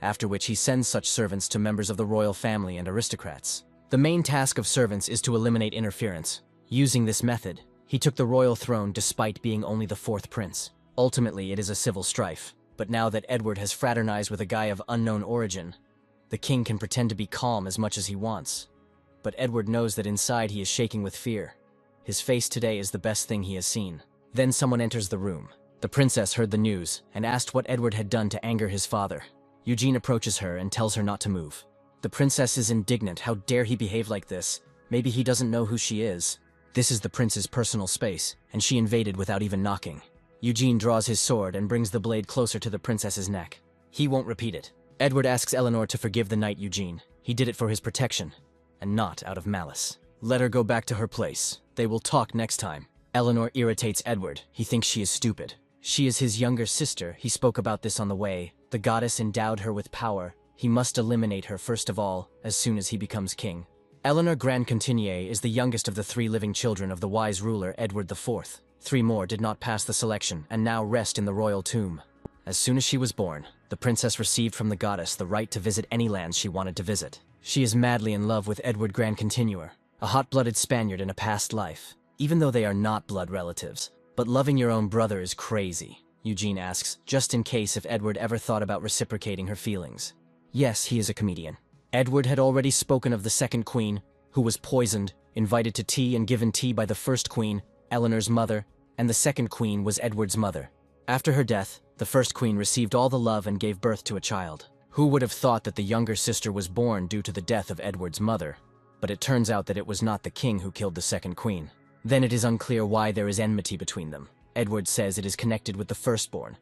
after which he sends such servants to members of the royal family and aristocrats. The main task of servants is to eliminate interference. Using this method, he took the royal throne despite being only the 4th prince. Ultimately, it is a civil strife, but now that Edward has fraternized with a guy of unknown origin, the king can pretend to be calm as much as he wants. But Edward knows that inside he is shaking with fear. His face today is the best thing he has seen. Then someone enters the room. The princess heard the news and asked what Edward had done to anger his father. Eugene approaches her and tells her not to move. The princess is indignant. How dare he behave like this? Maybe he doesn't know who she is. This is the prince's personal space, and she invaded without even knocking. Eugene draws his sword and brings the blade closer to the princess's neck. He won't repeat it. Edward asks Eleanor to forgive the knight Eugene. He did it for his protection, and not out of malice. Let her go back to her place. They will talk next time. Eleanor irritates Edward. He thinks she is stupid. She is his younger sister. He spoke about this on the way. The goddess endowed her with power. He must eliminate her first of all, as soon as he becomes king. Eleanor Grand Continue is the youngest of the 3 living children of the wise ruler Edward IV. 3 more did not pass the selection and now rest in the royal tomb. As soon as she was born, the princess received from the goddess the right to visit any lands she wanted to visit. She is madly in love with Edward Grand Continua, a hot-blooded Spaniard in a past life, even though they are not blood relatives. But loving your own brother is crazy, Eugene asks, just in case if Edward ever thought about reciprocating her feelings. Yes, he is a comedian. Edward had already spoken of the second queen, who was poisoned, invited to tea and given tea by the first queen, Eleanor's mother, and the second queen was Edward's mother. After her death, the first queen received all the love and gave birth to a child. Who would have thought that the younger sister was born due to the death of Edward's mother? But it turns out that it was not the king who killed the second queen. Then it is unclear why there is enmity between them. Edward says it is connected with the firstborn,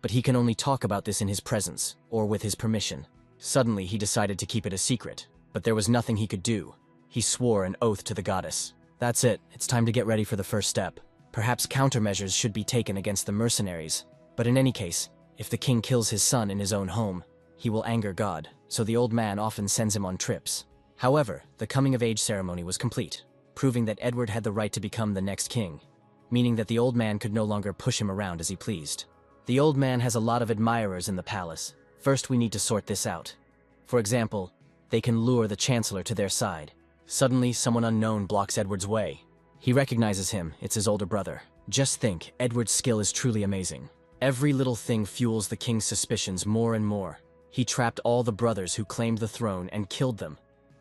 but he can only talk about this in his presence, or with his permission. Suddenly, he decided to keep it a secret, but there was nothing he could do. He swore an oath to the goddess. That's it, it's time to get ready for the first step. Perhaps countermeasures should be taken against the mercenaries, but in any case, if the king kills his son in his own home, he will anger God, so the old man often sends him on trips. However, the coming-of-age ceremony was complete, proving that Edward had the right to become the next king, meaning that the old man could no longer push him around as he pleased. The old man has a lot of admirers in the palace. First, we need to sort this out. For example, they can lure the chancellor to their side. Suddenly, someone unknown blocks Edward's way. He recognizes him. It's his older brother. Just think, Edward's skill is truly amazing. Every little thing fuels the king's suspicions more and more. He trapped all the brothers who claimed the throne and killed them.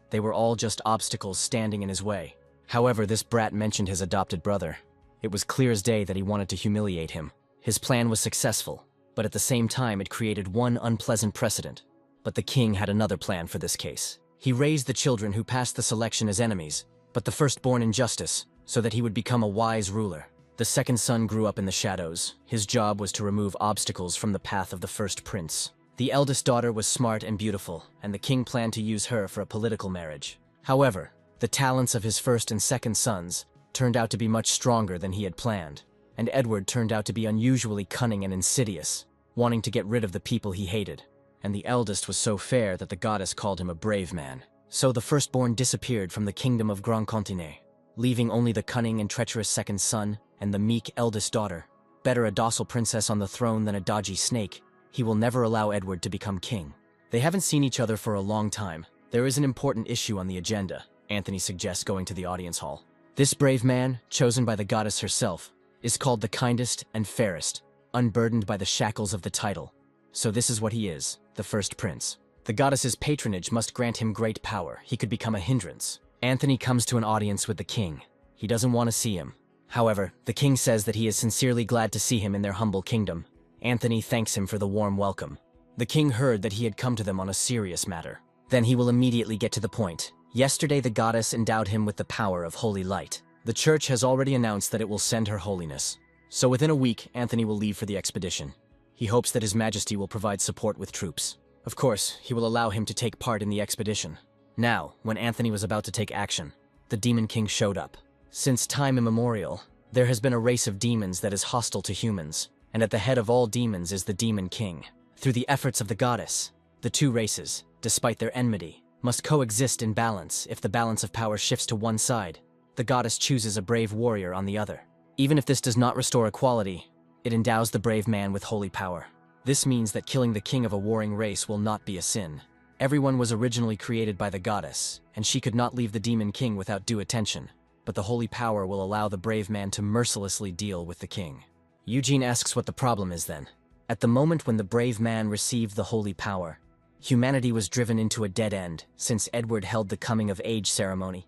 They were all just obstacles standing in his way. However, this brat mentioned his adopted brother. It was clear as day that he wanted to humiliate him. His plan was successful, but at the same time it created one unpleasant precedent. But the king had another plan for this case. He raised the children who passed the selection as enemies, but the firstborn in justice, so that he would become a wise ruler. The second son grew up in the shadows. His job was to remove obstacles from the path of the first prince. The eldest daughter was smart and beautiful, and the king planned to use her for a political marriage. However, the talents of his first and second sons turned out to be much stronger than he had planned, and Edward turned out to be unusually cunning and insidious, wanting to get rid of the people he hated, and the eldest was so fair that the goddess called him a brave man. So the firstborn disappeared from the kingdom of Grand Continent, leaving only the cunning and treacherous second son and the meek eldest daughter. Better a docile princess on the throne than a dodgy snake. He will never allow Edward to become king. They haven't seen each other for a long time. There is an important issue on the agenda, Anthony suggests going to the audience hall. This brave man, chosen by the goddess herself, is called the kindest and fairest, unburdened by the shackles of the title. So this is what he is, the first prince. The goddess's patronage must grant him great power. He could become a hindrance. Anthony comes to an audience with the king. He doesn't want to see him. However, the king says that he is sincerely glad to see him in their humble kingdom. Anthony thanks him for the warm welcome. The king heard that he had come to them on a serious matter. Then he will immediately get to the point. Yesterday the goddess endowed him with the power of holy light. The church has already announced that it will send her holiness. So within a week, Anthony will leave for the expedition. He hopes that His Majesty will provide support with troops. Of course, he will allow him to take part in the expedition. Now, when Anthony was about to take action, the Demon King showed up. Since time immemorial, there has been a race of demons that is hostile to humans, and at the head of all demons is the Demon King. Through the efforts of the goddess, the two races, despite their enmity, must coexist in balance. If the balance of power shifts to one side, the goddess chooses a brave warrior on the other. Even if this does not restore equality, it endows the brave man with holy power. This means that killing the king of a warring race will not be a sin. Everyone was originally created by the goddess, and she could not leave the Demon King without due attention. But the holy power will allow the brave man to mercilessly deal with the king. Eugene asks what the problem is then. At the moment when the brave man received the holy power, humanity was driven into a dead end. Since Edward held the coming of age ceremony,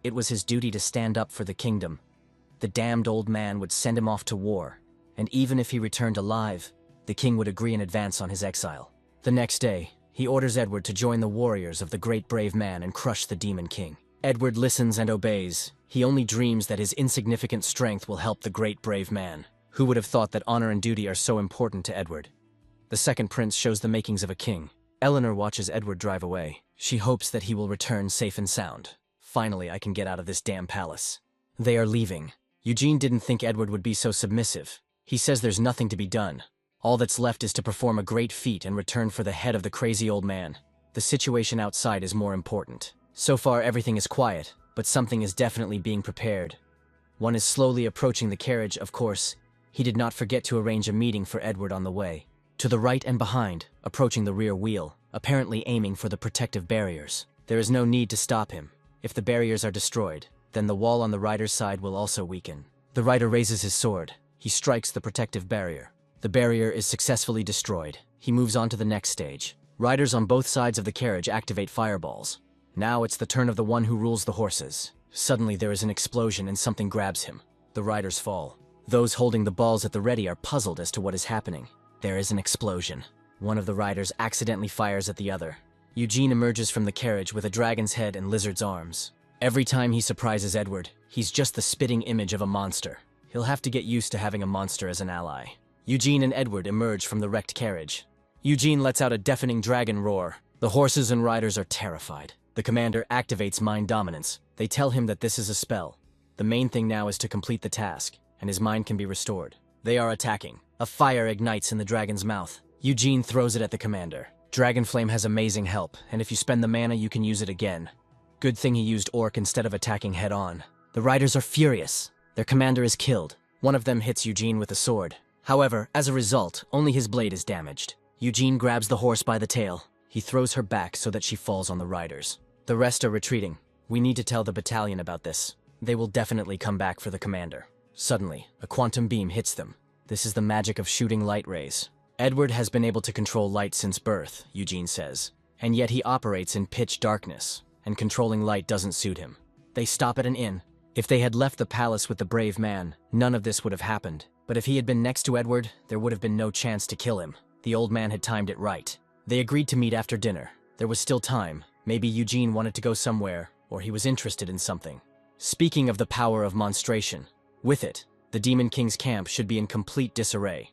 it was his duty to stand up for the kingdom. The damned old man would send him off to war, and even if he returned alive, the king would agree in advance on his exile. The next day, he orders Edward to join the warriors of the great brave man and crush the Demon King. Edward listens and obeys. He only dreams that his insignificant strength will help the great brave man. Who would have thought that honor and duty are so important to Edward? The second prince shows the makings of a king. Eleanor watches Edward drive away. She hopes that he will return safe and sound. Finally, I can get out of this damn palace. They are leaving. Eugene didn't think Edward would be so submissive. He says there's nothing to be done. All that's left is to perform a great feat and return for the head of the crazy old man. The situation outside is more important. So far, everything is quiet, but something is definitely being prepared. One is slowly approaching the carriage. Of course, he did not forget to arrange a meeting for Edward on the way. To the right and behind, approaching the rear wheel, apparently aiming for the protective barriers. There is no need to stop him. If the barriers are destroyed, then the wall on the rider's side will also weaken. The rider raises his sword. He strikes the protective barrier. The barrier is successfully destroyed. He moves on to the next stage. Riders on both sides of the carriage activate fireballs. Now it's the turn of the one who rules the horses. Suddenly there is an explosion and something grabs him. The riders fall. Those holding the balls at the ready are puzzled as to what is happening. There is an explosion. One of the riders accidentally fires at the other. Eugene emerges from the carriage with a dragon's head and lizard's arms. Every time he surprises Edward, he's just the spitting image of a monster. He'll have to get used to having a monster as an ally. Eugene and Edward emerge from the wrecked carriage. Eugene lets out a deafening dragon roar. The horses and riders are terrified. The commander activates mind dominance. They tell him that this is a spell. The main thing now is to complete the task, and his mind can be restored. They are attacking. A fire ignites in the dragon's mouth. Eugene throws it at the commander. Dragon Flame has amazing help, and if you spend the mana, you can use it again. Good thing he used Orc instead of attacking head-on. The riders are furious. Their commander is killed. One of them hits Eugene with a sword. However, as a result, only his blade is damaged. Eugene grabs the horse by the tail. He throws her back so that she falls on the riders. The rest are retreating. We need to tell the battalion about this. They will definitely come back for the commander. Suddenly, a quantum beam hits them. This is the magic of shooting light rays. Edward has been able to control light since birth, Eugene says, and yet he operates in pitch darkness, and controlling light doesn't suit him. They stop at an inn. If they had left the palace with the brave man, none of this would have happened. But if he had been next to Edward, there would have been no chance to kill him. The old man had timed it right. They agreed to meet after dinner. There was still time. Maybe Eugene wanted to go somewhere, or he was interested in something. Speaking of the power of monstration, with it, the Demon King's camp should be in complete disarray.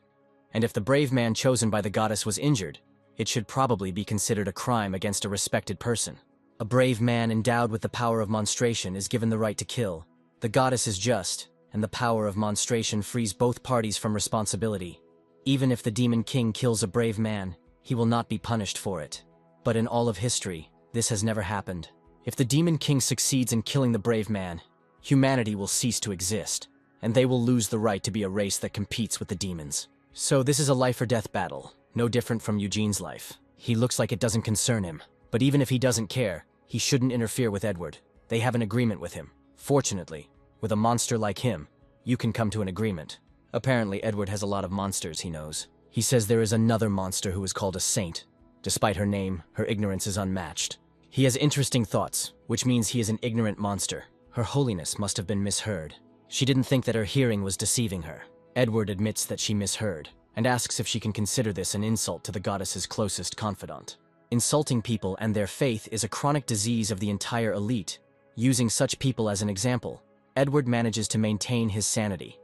And if the brave man chosen by the goddess was injured, it should probably be considered a crime against a respected person. A brave man endowed with the power of monstration is given the right to kill. The goddess is just, and the power of monstration frees both parties from responsibility. Even if the Demon King kills a brave man, he will not be punished for it. But in all of history, this has never happened. If the Demon King succeeds in killing the brave man, humanity will cease to exist, and they will lose the right to be a race that competes with the demons. So this is a life-or-death battle, no different from Eugene's life. He looks like it doesn't concern him, but even if he doesn't care, he shouldn't interfere with Edward. They have an agreement with him. Fortunately, with a monster like him, you can come to an agreement. Apparently, Edward has a lot of monsters he knows. He says there is another monster who is called a saint. Despite her name, her ignorance is unmatched. He has interesting thoughts, which means he is an ignorant monster. Her holiness must have been misheard. She didn't think that her hearing was deceiving her. Edward admits that she misheard, and asks if she can consider this an insult to the goddess's closest confidant. Insulting people and their faith is a chronic disease of the entire elite. Using such people as an example, Edward manages to maintain his sanity.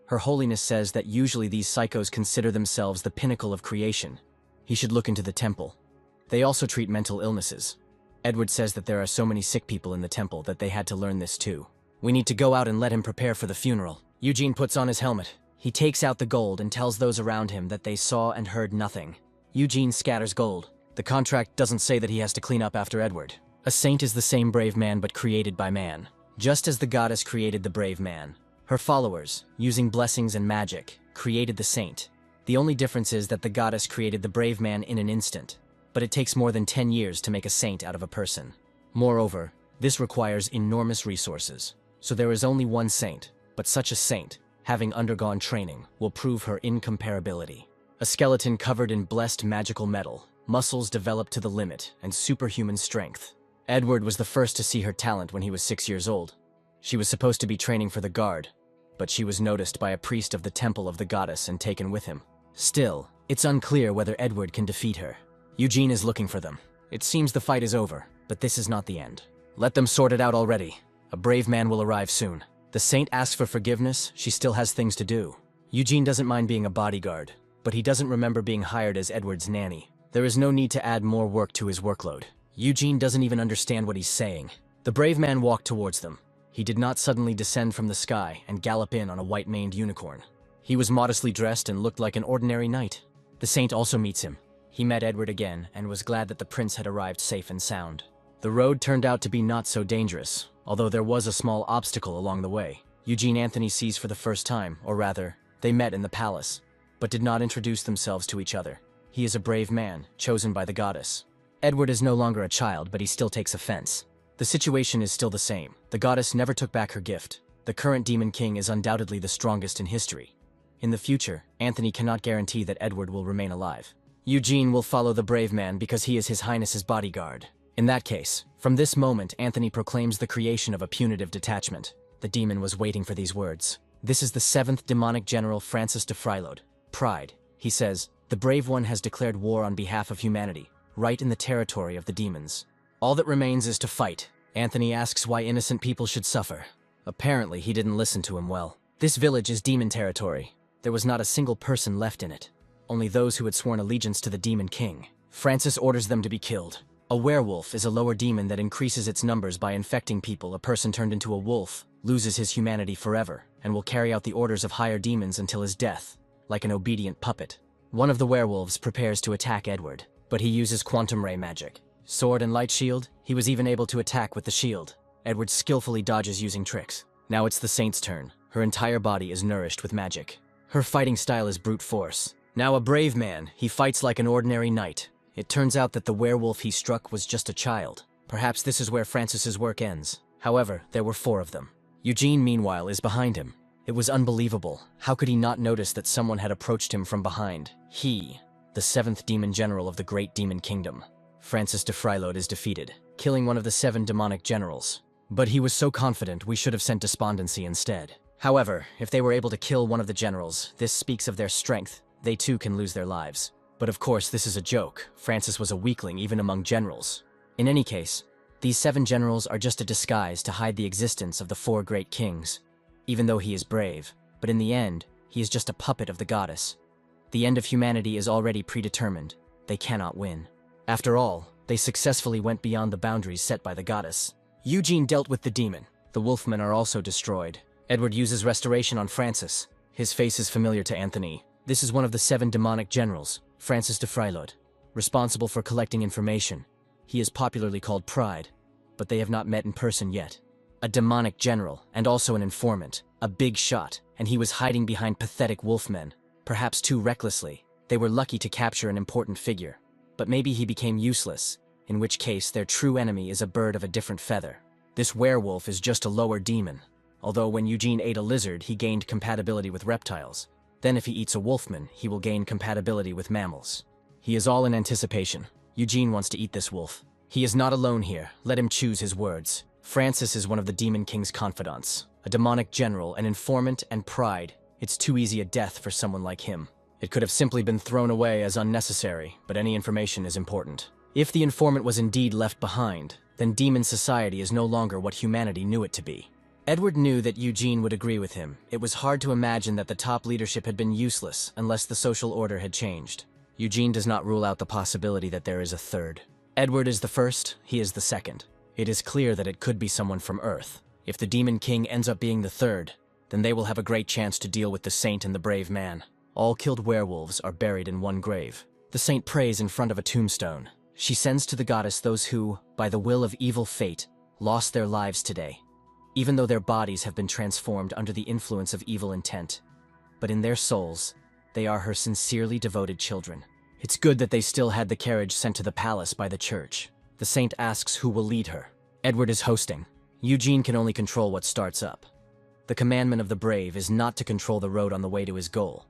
Her holiness says that usually these psychos consider themselves the pinnacle of creation. He should look into the temple. They also treat mental illnesses. Edward says that there are so many sick people in the temple that they had to learn this too. We need to go out and let him prepare for the funeral. Eugene puts on his helmet. He takes out the gold and tells those around him that they saw and heard nothing. Eugene scatters gold. The contract doesn't say that he has to clean up after Edward. A saint is the same brave man but created by man. Just as the goddess created the brave man, her followers, using blessings and magic, created the saint. The only difference is that the goddess created the brave man in an instant, but it takes more than 10 years to make a saint out of a person. Moreover, this requires enormous resources. So there is only one saint, but such a saint, having undergone training, will prove her incomparability. A skeleton covered in blessed magical metal, muscles developed to the limit, and superhuman strength. Edward was the first to see her talent when he was 6 years old. She was supposed to be training for the guard, but she was noticed by a priest of the temple of the goddess and taken with him. Still, it's unclear whether Edward can defeat her. Eugene is looking for them. It seems the fight is over, but this is not the end. Let them sort it out already. A brave man will arrive soon. The saint asks for forgiveness, she still has things to do. Eugene doesn't mind being a bodyguard, but he doesn't remember being hired as Edward's nanny. There is no need to add more work to his workload. Eugene doesn't even understand what he's saying. The brave man walked towards them. He did not suddenly descend from the sky and gallop in on a white-maned unicorn. He was modestly dressed and looked like an ordinary knight. The saint also meets him. He met Edward again and was glad that the prince had arrived safe and sound. The road turned out to be not so dangerous, although there was a small obstacle along the way. Eugene Anthony sees for the first time, or rather, they met in the palace, but did not introduce themselves to each other. He is a brave man, chosen by the goddess. Edward is no longer a child, but he still takes offense. The situation is still the same. The goddess never took back her gift. The current Demon King is undoubtedly the strongest in history. In the future, Anthony cannot guarantee that Edward will remain alive. Eugene will follow the brave man because he is His Highness's bodyguard. In that case, from this moment, Anthony proclaims the creation of a punitive detachment. The demon was waiting for these words. This is the 7th demonic general Francis de Frylode. Pride. He says, the brave one has declared war on behalf of humanity, right in the territory of the demons. All that remains is to fight. Anthony asks why innocent people should suffer. Apparently, he didn't listen to him well. This village is demon territory. There was not a single person left in it. Only those who had sworn allegiance to the Demon King. Francis orders them to be killed. A werewolf is a lower demon that increases its numbers by infecting people. A person turned into a wolf loses his humanity forever and will carry out the orders of higher demons until his death, like an obedient puppet. One of the werewolves prepares to attack Edward, but he uses quantum ray magic. Sword and light shield, he was even able to attack with the shield. Edward skillfully dodges using tricks. Now it's the saint's turn. Her entire body is nourished with magic. Her fighting style is brute force. Now a brave man, he fights like an ordinary knight. It turns out that the werewolf he struck was just a child. Perhaps this is where Francis's work ends. However, there were 4 of them. Eugene, meanwhile, is behind him. It was unbelievable. How could he not notice that someone had approached him from behind? He, the 7th demon general of the Great Demon Kingdom. Francis de Frylode is defeated, killing one of the 7 demonic generals. But he was so confident we should have sent despondency instead. However, if they were able to kill one of the generals, this speaks of their strength. They too can lose their lives. But of course, this is a joke. Francis was a weakling even among generals. In any case, these 7 generals are just a disguise to hide the existence of the 4 great kings. Even though he is brave, but in the end, he is just a puppet of the goddess. The end of humanity is already predetermined. They cannot win. After all, they successfully went beyond the boundaries set by the goddess. Eugene dealt with the demon. The wolfmen are also destroyed. Edward uses restoration on Francis. His face is familiar to Anthony. This is one of the 7 demonic generals, Francis de Frylode. responsible for collecting information. He is popularly called Pride, but they have not met in person yet. A demonic general, and also an informant, a big shot, and he was hiding behind pathetic wolfmen, perhaps too recklessly. They were lucky to capture an important figure. But maybe he became useless, in which case their true enemy is a bird of a different feather. This werewolf is just a lower demon, although when Eugene ate a lizard, he gained compatibility with reptiles. Then if he eats a wolfman, he will gain compatibility with mammals. He is all in anticipation. Eugene wants to eat this wolf. He is not alone here. Let him choose his words. Francis is one of the Demon King's confidants, a demonic general, an informant, and Pride. It's too easy a death for someone like him. It could have simply been thrown away as unnecessary, but any information is important. If the informant was indeed left behind, then demon society is no longer what humanity knew it to be. Edward knew that Eugene would agree with him. It was hard to imagine that the top leadership had been useless unless the social order had changed. Eugene does not rule out the possibility that there is a third. Edward is the first, he is the second. It is clear that it could be someone from Earth. If the Demon King ends up being the third, then they will have a great chance to deal with the Saint and the Brave Man. All killed werewolves are buried in one grave. The saint prays in front of a tombstone. She sends to the goddess those who, by the will of evil fate, lost their lives today, even though their bodies have been transformed under the influence of evil intent. But in their souls, they are her sincerely devoted children. It's good that they still had the carriage sent to the palace by the church. The saint asks who will lead her. Edward is hosting. Eugene can only control what starts up. The commandment of the brave is not to control the road on the way to his goal.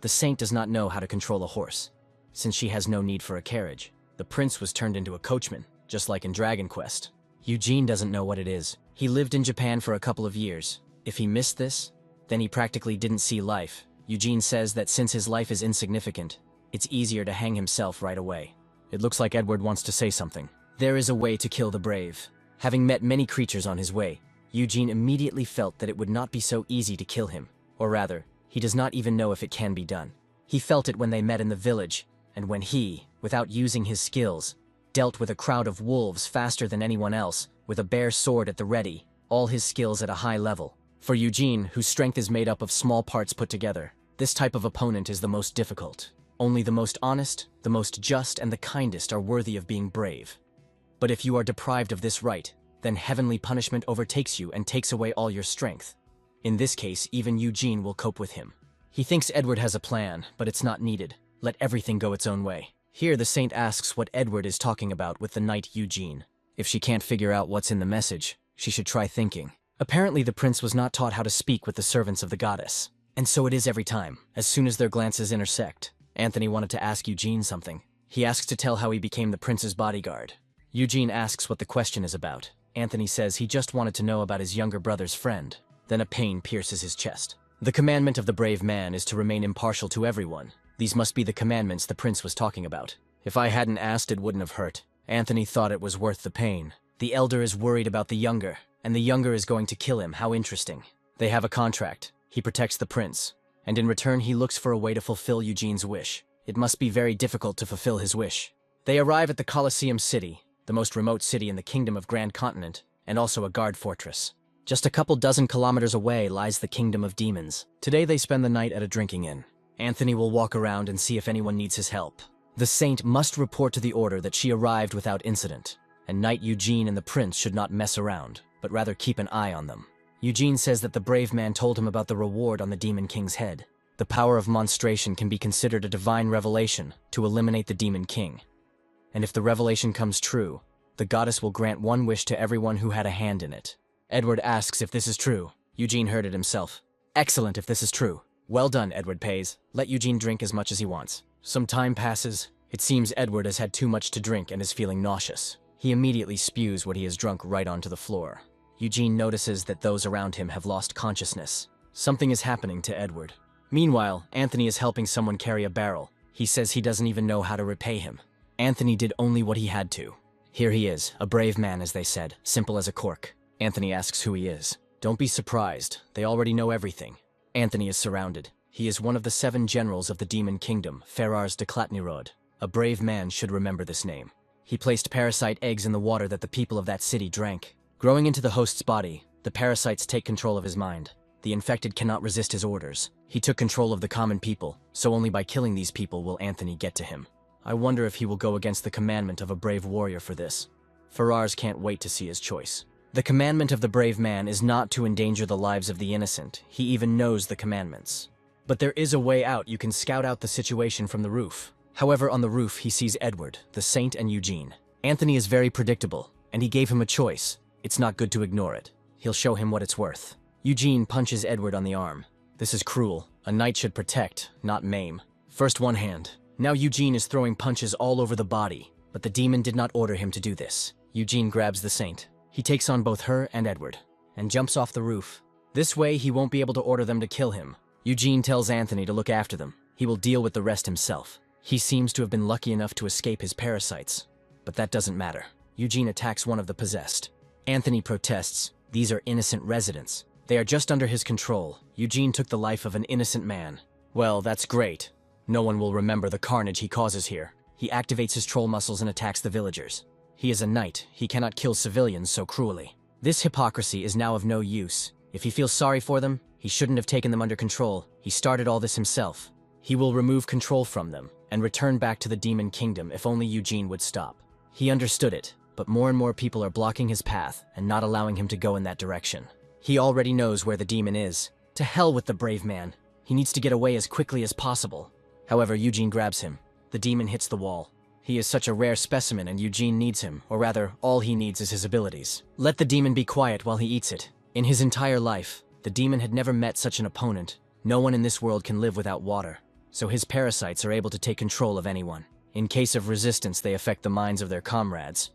The saint does not know how to control a horse, since she has no need for a carriage. The prince was turned into a coachman, just like in Dragon Quest. Eugene doesn't know what it is. He lived in Japan for a couple of years. If he missed this, then he practically didn't see life. Eugene says that since his life is insignificant, it's easier to hang himself right away. It looks like Edward wants to say something. There is a way to kill the brave. Having met many creatures on his way, Eugene immediately felt that it would not be so easy to kill him. Or rather, he does not even know if it can be done. He felt it when they met in the village, and when he, without using his skills, dealt with a crowd of wolves faster than anyone else, with a bare sword at the ready, all his skills at a high level. For Eugene, whose strength is made up of small parts put together, this type of opponent is the most difficult. Only the most honest, the most just, and the kindest are worthy of being brave. But if you are deprived of this right, then heavenly punishment overtakes you and takes away all your strength. In this case, even Eugene will cope with him. He thinks Edward has a plan, but it's not needed. Let everything go its own way. Here the saint asks what Edward is talking about with the knight Eugene. If she can't figure out what's in the message, she should try thinking. Apparently the prince was not taught how to speak with the servants of the goddess. And so it is every time, as soon as their glances intersect. Anthony wanted to ask Eugene something. He asks to tell how he became the prince's bodyguard. Eugene asks what the question is about. Anthony says he just wanted to know about his younger brother's friend. Then a pain pierces his chest. The commandment of the brave man is to remain impartial to everyone. These must be the commandments the prince was talking about. If I hadn't asked, it wouldn't have hurt. Anthony thought it was worth the pain. The elder is worried about the younger, and the younger is going to kill him. How interesting. They have a contract. He protects the prince, and in return he looks for a way to fulfill Eugene's wish. It must be very difficult to fulfill his wish. They arrive at the Colosseum City, the most remote city in the Kingdom of Grand Continent, and also a guard fortress. Just a couple dozen kilometers away lies the Kingdom of Demons. Today they spend the night at a drinking inn. Anthony will walk around and see if anyone needs his help. The saint must report to the order that she arrived without incident, and Knight Eugene and the prince should not mess around, but rather keep an eye on them. Eugene says that the brave man told him about the reward on the Demon King's head. The power of monstration can be considered a divine revelation to eliminate the Demon King. And if the revelation comes true, the goddess will grant one wish to everyone who had a hand in it. Edward asks if this is true. Eugene heard it himself. Excellent if this is true. Well done, Edward pays. Let Eugene drink as much as he wants. Some time passes. It seems Edward has had too much to drink and is feeling nauseous. He immediately spews what he has drunk right onto the floor. Eugene notices that those around him have lost consciousness. Something is happening to Edward. Meanwhile, Anthony is helping someone carry a barrel. He says he doesn't even know how to repay him. Anthony did only what he had to. Here he is, a brave man, as they said, simple as a cork. Anthony asks who he is. Don't be surprised, they already know everything. Anthony is surrounded. He is one of the 7 generals of the Demon Kingdom, Ferrars de Clatnirod. A brave man should remember this name. He placed parasite eggs in the water that the people of that city drank. Growing into the host's body, the parasites take control of his mind. The infected cannot resist his orders. He took control of the common people, so only by killing these people will Anthony get to him. I wonder if he will go against the commandment of a brave warrior for this. Ferrars can't wait to see his choice. The commandment of the brave man is not to endanger the lives of the innocent. He even knows the commandments. But there is a way out. You can scout out the situation from the roof. However, on the roof, he sees Edward, the saint, and Eugene. Anthony is very predictable, and he gave him a choice. It's not good to ignore it. He'll show him what it's worth. Eugene punches Edward on the arm. This is cruel. A knight should protect, not maim. First one hand. Now Eugene is throwing punches all over the body, but the demon did not order him to do this. Eugene grabs the saint. He takes on both her and Edward, and jumps off the roof. This way, he won't be able to order them to kill him. Eugene tells Anthony to look after them. He will deal with the rest himself. He seems to have been lucky enough to escape his parasites. But that doesn't matter. Eugene attacks one of the possessed. Anthony protests. These are innocent residents. They are just under his control. Eugene took the life of an innocent man. Well, that's great. No one will remember the carnage he causes here. He activates his troll muscles and attacks the villagers. He is a knight. He cannot kill civilians so cruelly. This hypocrisy is now of no use. If he feels sorry for them, he shouldn't have taken them under control. He started all this himself. He will remove control from them and return back to the demon kingdom if only Eugene would stop. He understood it, but more and more people are blocking his path and not allowing him to go in that direction. He already knows where the demon is. To hell with the brave man. He needs to get away as quickly as possible. However, Eugene grabs him. The demon hits the wall. He is such a rare specimen and Eugene needs him, or rather, all he needs is his abilities. Let the demon be quiet while he eats it. In his entire life, the demon had never met such an opponent. No one in this world can live without water, so his parasites are able to take control of anyone. In case of resistance, they affect the minds of their comrades.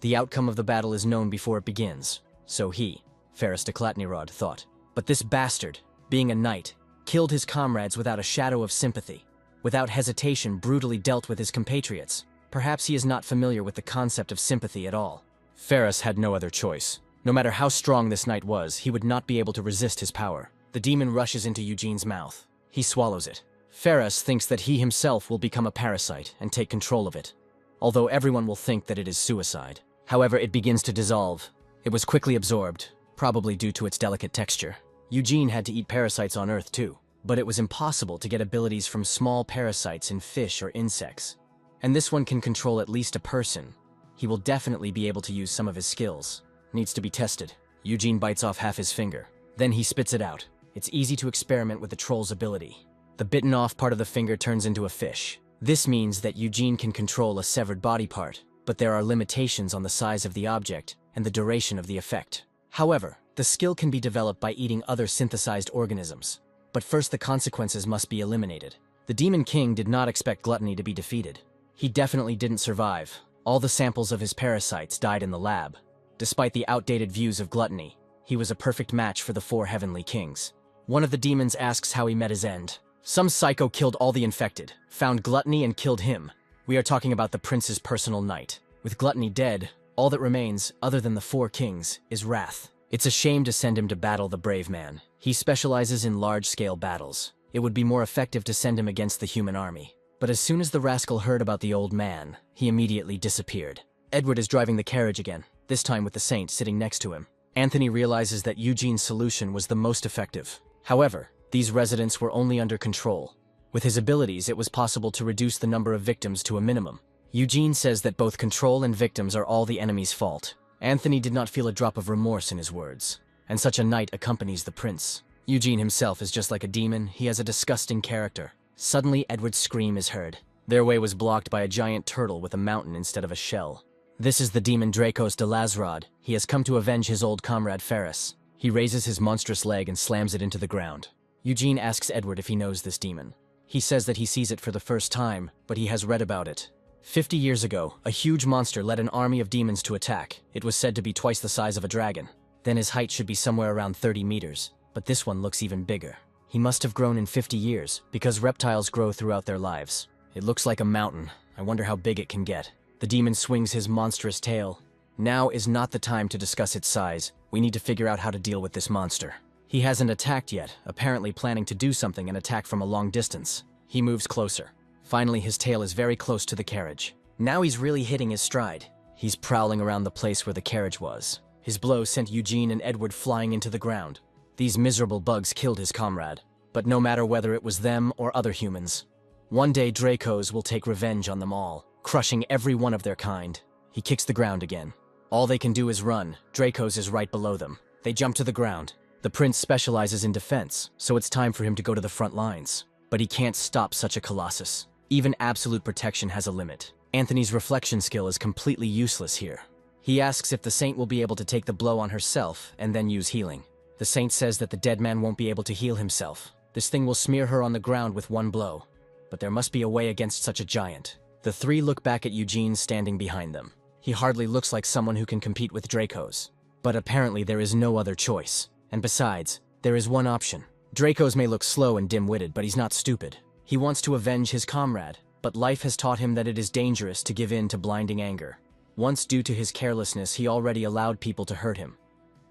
The outcome of the battle is known before it begins, so he, Ferris de Clatnirod, thought. But this bastard, being a knight, killed his comrades without a shadow of sympathy. Without hesitation, brutally dealt with his compatriots. Perhaps he is not familiar with the concept of sympathy at all. Ferris had no other choice. No matter how strong this knight was, he would not be able to resist his power. The demon rushes into Eugene's mouth. He swallows it. Ferris thinks that he himself will become a parasite and take control of it, although everyone will think that it is suicide. However, it begins to dissolve. It was quickly absorbed, probably due to its delicate texture. Eugene had to eat parasites on Earth too, but it was impossible to get abilities from small parasites in fish or insects. And this one can control at least a person. He will definitely be able to use some of his skills. Needs to be tested. Eugene bites off half his finger. Then he spits it out. It's easy to experiment with the troll's ability. The bitten off part of the finger turns into a fish. This means that Eugene can control a severed body part, but there are limitations on the size of the object and the duration of the effect. However, the skill can be developed by eating other synthesized organisms. But first the consequences must be eliminated. The Demon King did not expect gluttony to be defeated. He definitely didn't survive. All the samples of his parasites died in the lab. Despite the outdated views of gluttony, he was a perfect match for the 4 heavenly kings. One of the demons asks how he met his end. Some psycho killed all the infected, found gluttony and killed him. We are talking about the prince's personal knight. With gluttony dead, all that remains, other than the 4 kings, is wrath. It's a shame to send him to battle the brave man. He specializes in large-scale battles. It would be more effective to send him against the human army. But as soon as the rascal heard about the old man, he immediately disappeared. Edward is driving the carriage again, this time with the saint sitting next to him. Anthony realizes that Eugene's solution was the most effective. However, these residents were only under control. With his abilities, it was possible to reduce the number of victims to a minimum. Eugene says that both control and victims are all the enemy's fault. Anthony did not feel a drop of remorse in his words. And such a knight accompanies the prince. Eugene himself is just like a demon. He has a disgusting character. Suddenly, Edward's scream is heard. Their way was blocked by a giant turtle with a mountain instead of a shell. This is the demon Dracos de Lazrod. He has come to avenge his old comrade Ferris. He raises his monstrous leg and slams it into the ground. Eugene asks Edward if he knows this demon. He says that he sees it for the first time, but he has read about it. 50 years ago, a huge monster led an army of demons to attack. It was said to be twice the size of a dragon. Then his height should be somewhere around 30 meters, but this one looks even bigger. He must have grown in 50 years, because reptiles grow throughout their lives. It looks like a mountain. I wonder how big it can get. The demon swings his monstrous tail. Now is not the time to discuss its size. We need to figure out how to deal with this monster. He hasn't attacked yet, apparently planning to do something and attack from a long distance. He moves closer. Finally, his tail is very close to the carriage. Now he's really hitting his stride. He's prowling around the place where the carriage was. His blow sent Eugene and Edward flying into the ground. These miserable bugs killed his comrade. But no matter whether it was them or other humans, One day Draos will take revenge on them all, crushing every one of their kind. He kicks the ground again. All they can do is run. Draos is right below them. They jump to the ground. The prince specializes in defense, so it's time for him to go to the front lines. But he can't stop such a colossus. Even absolute protection has a limit. Anthony's reflection skill is completely useless here. He asks if the saint will be able to take the blow on herself and then use healing. The saint says that the dead man won't be able to heal himself. This thing will smear her on the ground with one blow. But there must be a way against such a giant. The three look back at Eugene standing behind them. He hardly looks like someone who can compete with Draos. But apparently there is no other choice. And besides, there is one option. Draos may look slow and dim-witted, but he's not stupid. He wants to avenge his comrade, but life has taught him that it is dangerous to give in to blinding anger. Once, due to his carelessness, he already allowed people to hurt him.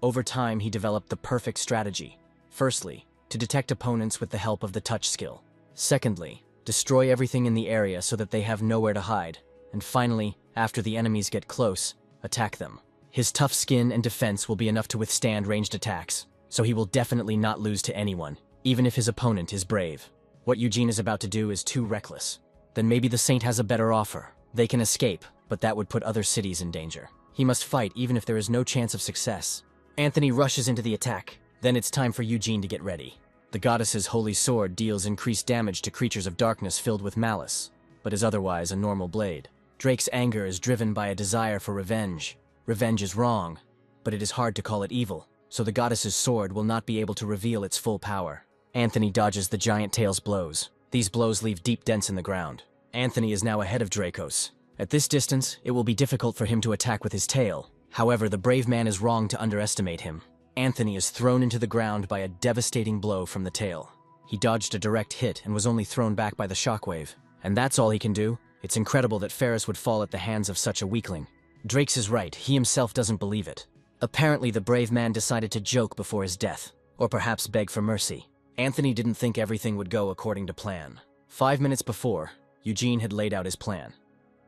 Over time, he developed the perfect strategy. Firstly, to detect opponents with the help of the touch skill. Secondly, destroy everything in the area so that they have nowhere to hide. And finally, after the enemies get close, attack them. His tough skin and defense will be enough to withstand ranged attacks, so he will definitely not lose to anyone, even if his opponent is brave. What Eugene is about to do is too reckless. Then maybe the saint has a better offer. They can escape, but that would put other cities in danger. He must fight even if there is no chance of success. Anthony rushes into the attack. Then it's time for Eugene to get ready. The goddess's holy sword deals increased damage to creatures of darkness filled with malice, but is otherwise a normal blade. Drake's anger is driven by a desire for revenge. Revenge is wrong, but it is hard to call it evil, so the goddess's sword will not be able to reveal its full power. Anthony dodges the giant tail's blows. These blows leave deep dents in the ground. Anthony is now ahead of Draos. At this distance, it will be difficult for him to attack with his tail. However, the brave man is wrong to underestimate him. Anthony is thrown into the ground by a devastating blow from the tail. He dodged a direct hit and was only thrown back by the shockwave. And that's all he can do? It's incredible that Ferris would fall at the hands of such a weakling. Draos is right, he himself doesn't believe it. Apparently the brave man decided to joke before his death, or perhaps beg for mercy. Anthony didn't think everything would go according to plan. 5 minutes before, Eugene had laid out his plan.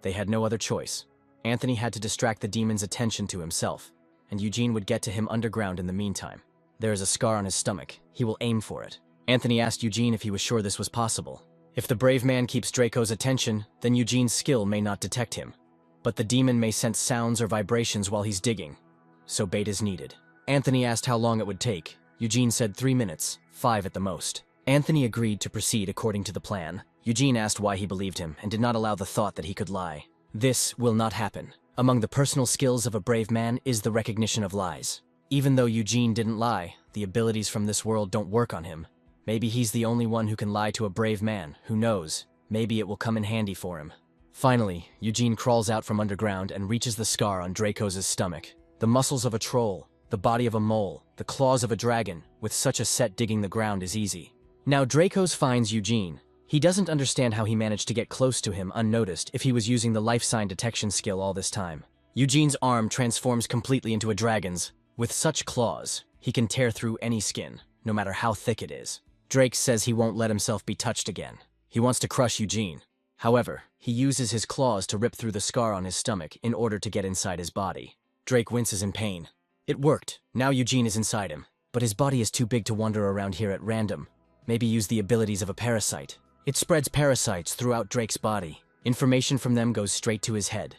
They had no other choice. Anthony had to distract the demon's attention to himself, and Eugene would get to him underground in the meantime. There is a scar on his stomach. He will aim for it. Anthony asked Eugene if he was sure this was possible. If the brave man keeps Draco's attention, then Eugene's skill may not detect him. But the demon may sense sounds or vibrations while he's digging, so bait is needed. Anthony asked how long it would take. Eugene said 3 minutes, 5 at the most. Anthony agreed to proceed according to the plan. Eugene asked why he believed him and did not allow the thought that he could lie. This will not happen. Among the personal skills of a brave man is the recognition of lies. Even though Eugene didn't lie, the abilities from this world don't work on him. Maybe he's the only one who can lie to a brave man. Who knows? Maybe it will come in handy for him. Finally, Eugene crawls out from underground and reaches the scar on Draco's stomach. The muscles of a troll, the body of a mole, the claws of a dragon. With such a set, digging the ground is easy. Now Draco's finds Eugene. He doesn't understand how he managed to get close to him unnoticed if he was using the life sign detection skill all this time. Eugene's arm transforms completely into a dragon's. With such claws, he can tear through any skin, no matter how thick it is. Drake says he won't let himself be touched again. He wants to crush Eugene. However, he uses his claws to rip through the scar on his stomach in order to get inside his body. Drake winces in pain. It worked. Now Eugene is inside him. But his body is too big to wander around here at random. Maybe use the abilities of a parasite. It spreads parasites throughout Drake's body. Information from them goes straight to his head.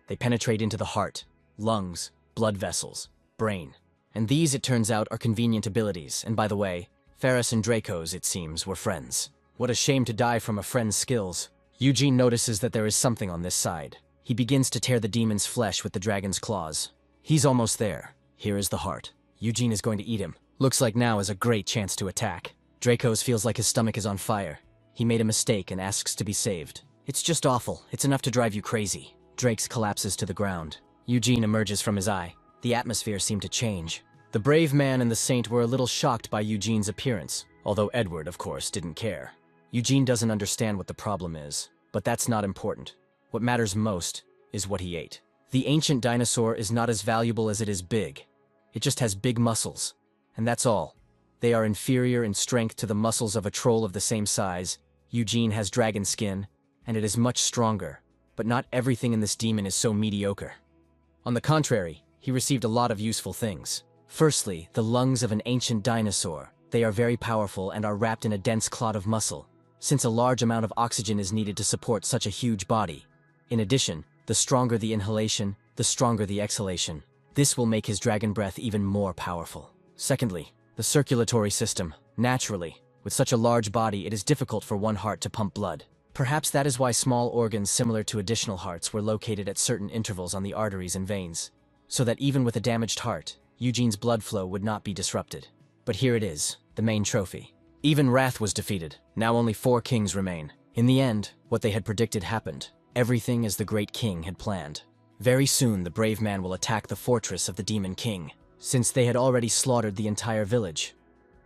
They penetrate into the heart, lungs, blood vessels, brain. And these, it turns out, are convenient abilities. And by the way, Ferris and Draco's, it seems, were friends. What a shame to die from a friend's skills. Eugene notices that there is something on this side. He begins to tear the demon's flesh with the dragon's claws. He's almost there. Here is the heart. Eugene is going to eat him. Looks like now is a great chance to attack. Draco's feels like his stomach is on fire. He made a mistake and asks to be saved. It's just awful. It's enough to drive you crazy. Drake's collapses to the ground. Eugene emerges from his eye. The atmosphere seemed to change. The brave man and the saint were a little shocked by Eugene's appearance, although Edward, of course, didn't care. Eugene doesn't understand what the problem is, but that's not important. What matters most is what he ate. The ancient dinosaur is not as valuable as it is big. It just has big muscles, and that's all. They are inferior in strength to the muscles of a troll of the same size. Eugene has dragon skin, and it is much stronger, but not everything in this demon is so mediocre. On the contrary, he received a lot of useful things. Firstly, the lungs of an ancient dinosaur. They are very powerful and are wrapped in a dense clot of muscle. since a large amount of oxygen is needed to support such a huge body. In addition, the stronger the inhalation, the stronger the exhalation. This will make his dragon breath even more powerful. Secondly, the circulatory system. Naturally, with such a large body, it is difficult for one heart to pump blood. Perhaps that is why small organs similar to additional hearts were located at certain intervals on the arteries and veins, so that even with a damaged heart, Eugene's blood flow would not be disrupted. But here it is, the main trophy. Even Wrath was defeated. Now only 4 kings remain. In the end, what they had predicted happened. Everything as the great king had planned. Very soon, the brave man will attack the fortress of the Demon King. Since they had already slaughtered the entire village,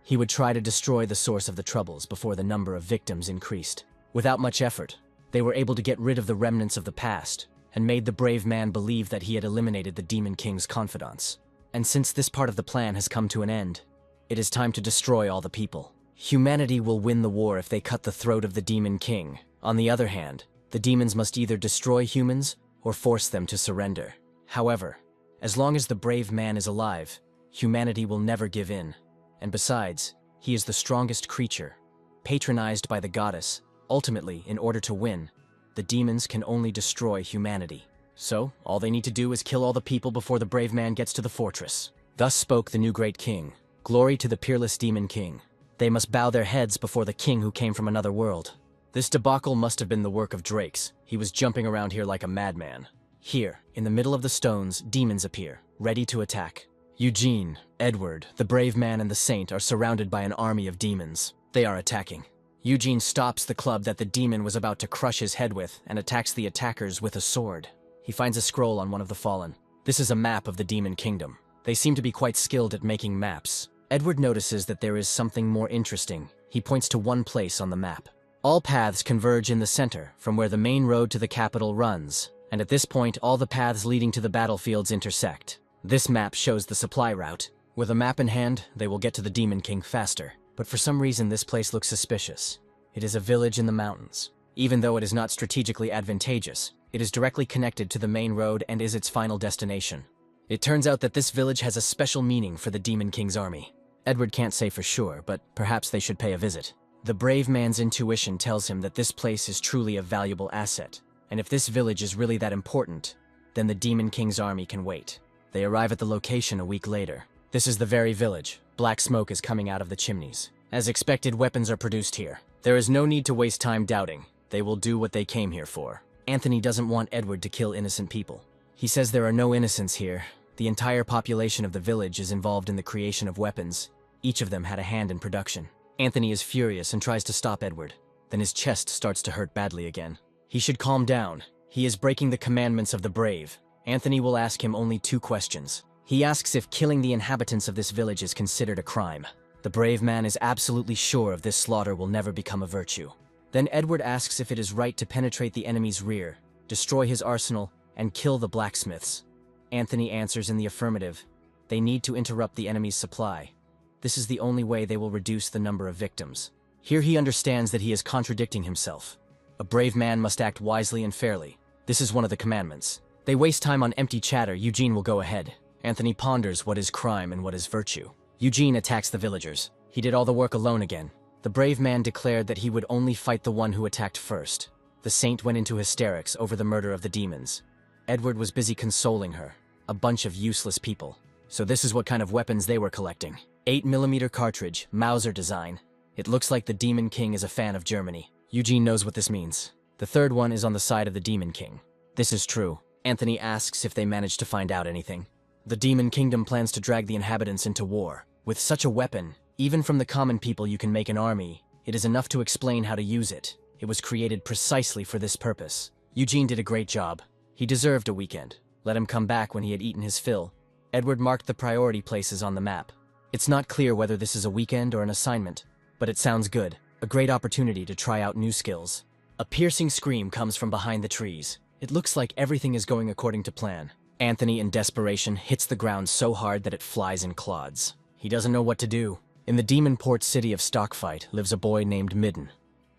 he would try to destroy the source of the troubles before the number of victims increased. Without much effort, they were able to get rid of the remnants of the past and made the brave man believe that he had eliminated the Demon King's confidants. And since this part of the plan has come to an end, it is time to destroy all the people. Humanity will win the war if they cut the throat of the Demon King. On the other hand, the demons must either destroy humans or force them to surrender. However, as long as the brave man is alive, humanity will never give in. And besides, he is the strongest creature, patronized by the goddess. Ultimately, in order to win, the demons can only destroy humanity. So, all they need to do is kill all the people before the brave man gets to the fortress. Thus spoke the new great king. Glory to the peerless Demon King. They must bow their heads before the king who came from another world. This debacle must have been the work of Drake's. He was jumping around here like a madman. Here, in the middle of the stones, demons appear, ready to attack. Eugene, Edward, the brave man and the saint are surrounded by an army of demons. They are attacking. Eugene stops the club that the demon was about to crush his head with and attacks the attackers with a sword. He finds a scroll on one of the fallen. This is a map of the Demon Kingdom. They seem to be quite skilled at making maps. Edward notices that there is something more interesting. He points to one place on the map. All paths converge in the center, from where the main road to the capital runs, and at this point all the paths leading to the battlefields intersect. This map shows the supply route. With a map in hand, they will get to the Demon King faster. But for some reason this place looks suspicious. It is a village in the mountains. Even though it is not strategically advantageous, it is directly connected to the main road and is its final destination. It turns out that this village has a special meaning for the Demon King's army. Edward can't say for sure, but perhaps they should pay a visit. The brave man's intuition tells him that this place is truly a valuable asset, and if this village is really that important, then the Demon King's army can wait. They arrive at the location a week later. This is the very village. Black smoke is coming out of the chimneys. As expected, weapons are produced here. There is no need to waste time doubting. They will do what they came here for. Anthony doesn't want Edward to kill innocent people. He says there are no innocents here. The entire population of the village is involved in the creation of weapons. Each of them had a hand in production. Anthony is furious and tries to stop Edward. Then his chest starts to hurt badly again. He should calm down. He is breaking the commandments of the brave. Anthony will ask him only 2 questions. He asks if killing the inhabitants of this village is considered a crime. The brave man is absolutely sure of this slaughter will never become a virtue. Then Edward asks if it is right to penetrate the enemy's rear, destroy his arsenal, and kill the blacksmiths. Anthony answers in the affirmative. They need to interrupt the enemy's supply. This is the only way they will reduce the number of victims. Here he understands that he is contradicting himself. A brave man must act wisely and fairly. This is one of the commandments. They waste time on empty chatter. Eugene will go ahead. Anthony ponders what is crime and what is virtue. Eugene attacks the villagers. He did all the work alone again. The brave man declared that he would only fight the one who attacked first. The saint went into hysterics over the murder of the demons. Edward was busy consoling her. A bunch of useless people. So this is what kind of weapons they were collecting. 8mm cartridge, Mauser design. It looks like the Demon King is a fan of Germany. Eugene knows what this means. The third one is on the side of the Demon King. This is true. Anthony asks if they managed to find out anything. The Demon Kingdom plans to drag the inhabitants into war. With such a weapon, even from the common people you can make an army. It is enough to explain how to use it. It was created precisely for this purpose. Eugene did a great job. He deserved a weekend. Let him come back when he had eaten his fill. Edward marked the priority places on the map. It's not clear whether this is a weekend or an assignment, but it sounds good. A great opportunity to try out new skills. A piercing scream comes from behind the trees. It looks like everything is going according to plan. Anthony, in desperation, hits the ground so hard that it flies in clods. He doesn't know what to do. In the demon port city of Stockfight lives a boy named Midden,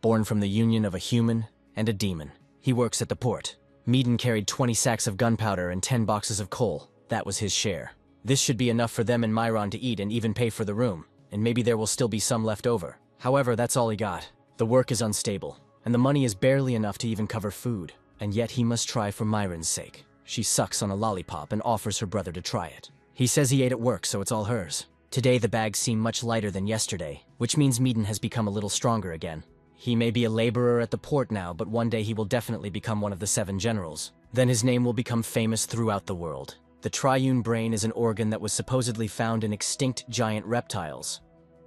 born from the union of a human and a demon. He works at the port. Midden carried 20 sacks of gunpowder and 10 boxes of coal. That was his share. This should be enough for them and Myron to eat and even pay for the room, and maybe there will still be some left over. However, that's all he got. The work is unstable, and the money is barely enough to even cover food. And yet he must try for Myron's sake. She sucks on a lollipop and offers her brother to try it. He says he ate at work, so it's all hers. Today the bags seem much lighter than yesterday, which means Meaden has become a little stronger again. He may be a laborer at the port now, but one day he will definitely become one of the 7 generals. Then his name will become famous throughout the world. The triune brain is an organ that was supposedly found in extinct giant reptiles.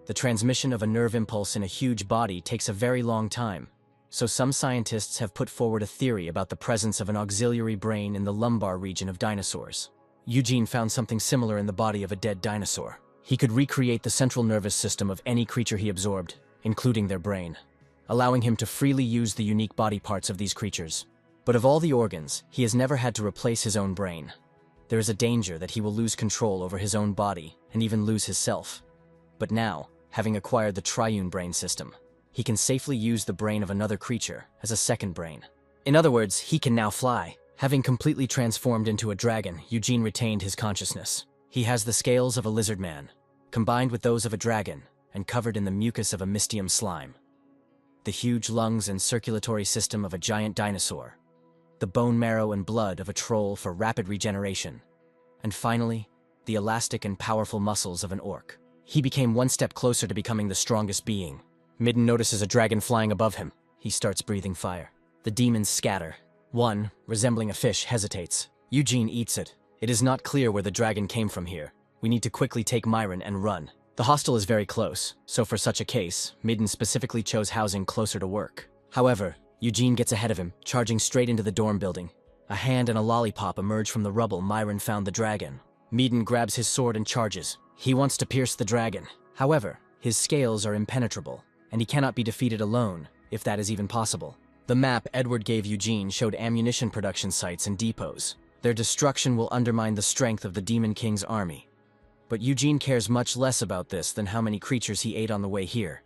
The transmission of a nerve impulse in a huge body takes a very long time, so some scientists have put forward a theory about the presence of an auxiliary brain in the lumbar region of dinosaurs. Eugene found something similar in the body of a dead dinosaur. He could recreate the central nervous system of any creature he absorbed, including their brain, allowing him to freely use the unique body parts of these creatures. But of all the organs, he has never had to replace his own brain. There is a danger that he will lose control over his own body and even lose his self. But now, having acquired the triune brain system, he can safely use the brain of another creature as a second brain. In other words, he can now fly. Having completely transformed into a dragon, Eugene retained his consciousness. He has the scales of a lizardman, combined with those of a dragon, and covered in the mucus of a mystium slime. The huge lungs and circulatory system of a giant dinosaur. The bone marrow and blood of a troll for rapid regeneration. And finally, the elastic and powerful muscles of an orc. He became one step closer to becoming the strongest being. Midden notices a dragon flying above him. He starts breathing fire. The demons scatter. One, resembling a fish, hesitates. Eugene eats it. It is not clear where the dragon came from here. We need to quickly take Myron and run. The hostel is very close, so for such a case, Midden specifically chose housing closer to work. However, Eugene gets ahead of him, charging straight into the dorm building. A hand and a lollipop emerge from the rubble. Myron found the dragon. Midden grabs his sword and charges. He wants to pierce the dragon. However, his scales are impenetrable, and he cannot be defeated alone, if that is even possible. The map Edward gave Eugene showed ammunition production sites and depots. Their destruction will undermine the strength of the Demon King's army. But Eugene cares much less about this than how many creatures he ate on the way here.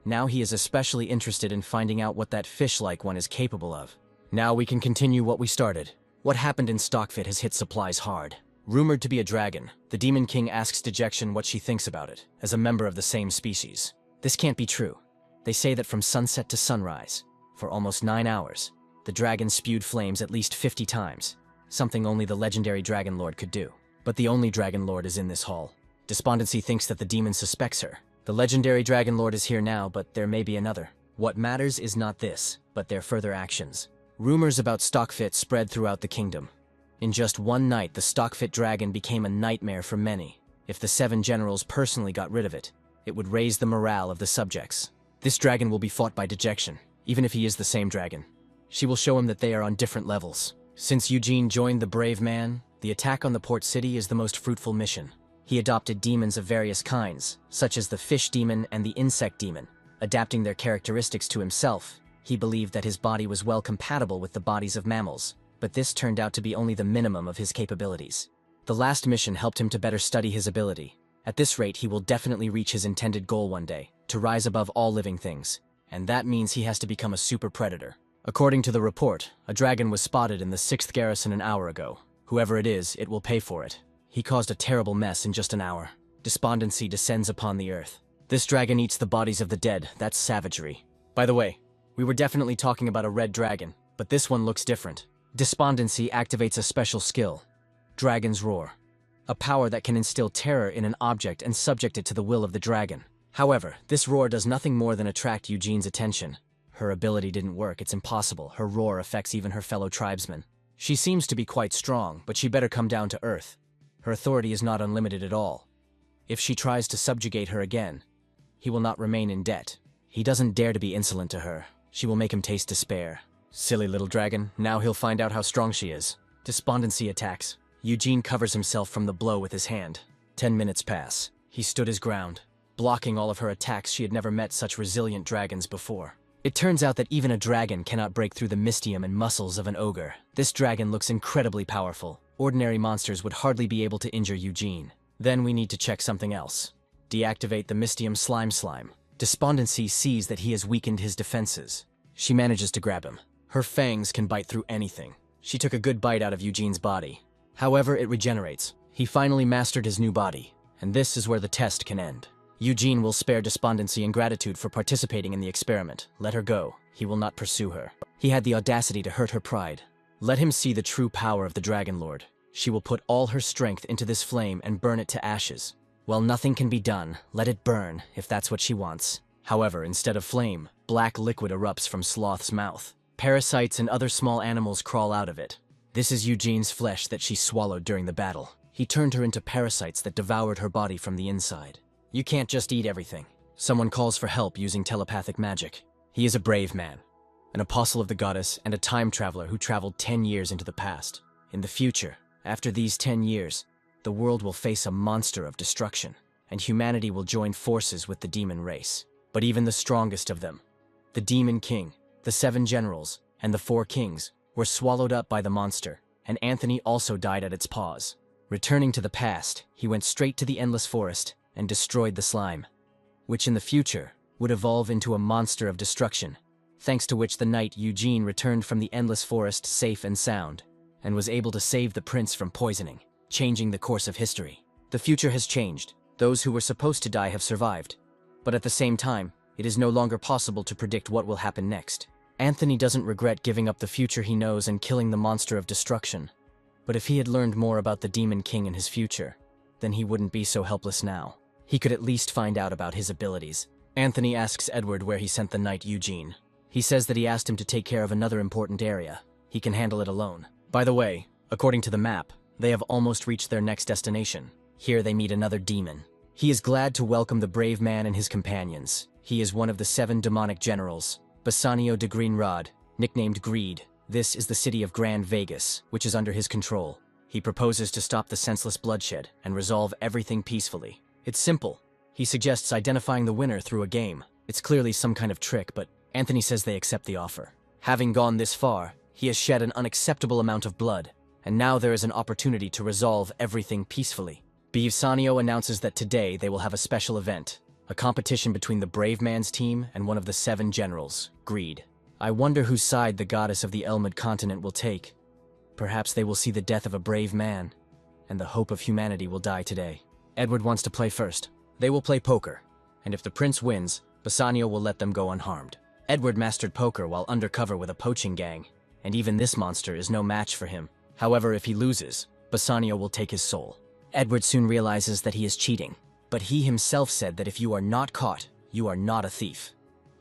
Now he is especially interested in finding out what that fish-like one is capable of. Now we can continue what we started. What happened in Stockfit has hit supplies hard. Rumored to be a dragon, the Demon King asks Dejection what she thinks about it, as a member of the same species. This can't be true. They say that from sunset to sunrise, for almost 9 hours, the dragon spewed flames at least 50 times, something only the legendary Dragon Lord could do. But the only Dragon Lord is in this hall. Despondency thinks that the demon suspects her. The legendary Dragon Lord is here now, but there may be another. What matters is not this, but their further actions. Rumors about Stockfit spread throughout the kingdom. In just one night, the Stockfit dragon became a nightmare for many. If the 7 generals personally got rid of it, it would raise the morale of the subjects. This dragon will be fought by Dejection, even if he is the same dragon. She will show him that they are on different levels. Since Eugene joined the Brave Man, the attack on the port city is the most fruitful mission. He adopted demons of various kinds, such as the fish demon and the insect demon. Adapting their characteristics to himself, he believed that his body was well compatible with the bodies of mammals, but this turned out to be only the minimum of his capabilities. The last mission helped him to better study his ability. At this rate, he will definitely reach his intended goal one day, to rise above all living things. And that means he has to become a super predator. According to the report, a dragon was spotted in the 6th garrison an hour ago. Whoever it is, it will pay for it. He caused a terrible mess in just an hour. Despondency descends upon the earth. This dragon eats the bodies of the dead. That's savagery. By the way, we were definitely talking about a red dragon, but this one looks different. Despondency activates a special skill, Dragon's Roar, a power that can instill terror in an object and subject it to the will of the dragon. However, this roar does nothing more than attract Eugene's attention. Her ability didn't work, it's impossible. Her roar affects even her fellow tribesmen. She seems to be quite strong, but she better come down to earth. Her authority is not unlimited at all. If she tries to subjugate her again, he will not remain in debt. He doesn't dare to be insolent to her. She will make him taste despair. Silly little dragon, now he'll find out how strong she is. Despondency attacks. Eugene covers himself from the blow with his hand. 10 minutes pass. He stood his ground. Blocking all of her attacks, she had never met such resilient dragons before. It turns out that even a dragon cannot break through the mystium and muscles of an ogre. This dragon looks incredibly powerful. Ordinary monsters would hardly be able to injure Eugene. Then we need to check something else. Deactivate the mystium slime. Despondency sees that he has weakened his defenses. She manages to grab him. Her fangs can bite through anything. She took a good bite out of Eugene's body. However, it regenerates. He finally mastered his new body, and this is where the test can end. Eugene will spare despondency and gratitude for participating in the experiment. Let her go. He will not pursue her. He had the audacity to hurt her pride. Let him see the true power of the Dragon Lord. She will put all her strength into this flame and burn it to ashes. Well, nothing can be done. Let it burn, if that's what she wants. However, instead of flame, black liquid erupts from Sloth's mouth. Parasites and other small animals crawl out of it. This is Eugene's flesh that she swallowed during the battle. He turned her into parasites that devoured her body from the inside. You can't just eat everything. Someone calls for help using telepathic magic. He is a brave man, an apostle of the goddess and a time traveler who traveled 10 years into the past. In the future, after these 10 years, the world will face a monster of destruction, and humanity will join forces with the demon race. But even the strongest of them, the Demon King, the 7 generals, and the 4 kings, were swallowed up by the monster, and Anthony also died at its paws. Returning to the past, he went straight to the Endless Forest and destroyed the slime, which in the future would evolve into a monster of destruction, thanks to which the knight Eugene returned from the Endless Forest safe and sound, and was able to save the prince from poisoning, changing the course of history. The future has changed. Those who were supposed to die have survived. But at the same time, it is no longer possible to predict what will happen next. Anthony doesn't regret giving up the future he knows and killing the monster of destruction. But if he had learned more about the Demon King in his future, then he wouldn't be so helpless now. He could at least find out about his abilities. Anthony asks Edward where he sent the knight Eugene. He says that he asked him to take care of another important area. He can handle it alone. By the way, according to the map, they have almost reached their next destination. Here they meet another demon. He is glad to welcome the brave man and his companions. He is one of the 7 demonic generals, Bassanio de Greenrod, nicknamed Greed. This is the city of Grand Vegas, which is under his control. He proposes to stop the senseless bloodshed and resolve everything peacefully. It's simple. He suggests identifying the winner through a game. It's clearly some kind of trick, but Anthony says they accept the offer. Having gone this far, he has shed an unacceptable amount of blood, and now there is an opportunity to resolve everything peacefully. Bassanio announces that today they will have a special event, a competition between the brave man's team and one of the 7 generals, Greed. I wonder whose side the goddess of the Elmid continent will take. Perhaps they will see the death of a brave man, and the hope of humanity will die today. Edward wants to play first. They will play poker, and if the prince wins, Bassanio will let them go unharmed. Edward mastered poker while undercover with a poaching gang, and even this monster is no match for him. However, if he loses, Bassanio will take his soul. Edward soon realizes that he is cheating, but he himself said that if you are not caught, you are not a thief.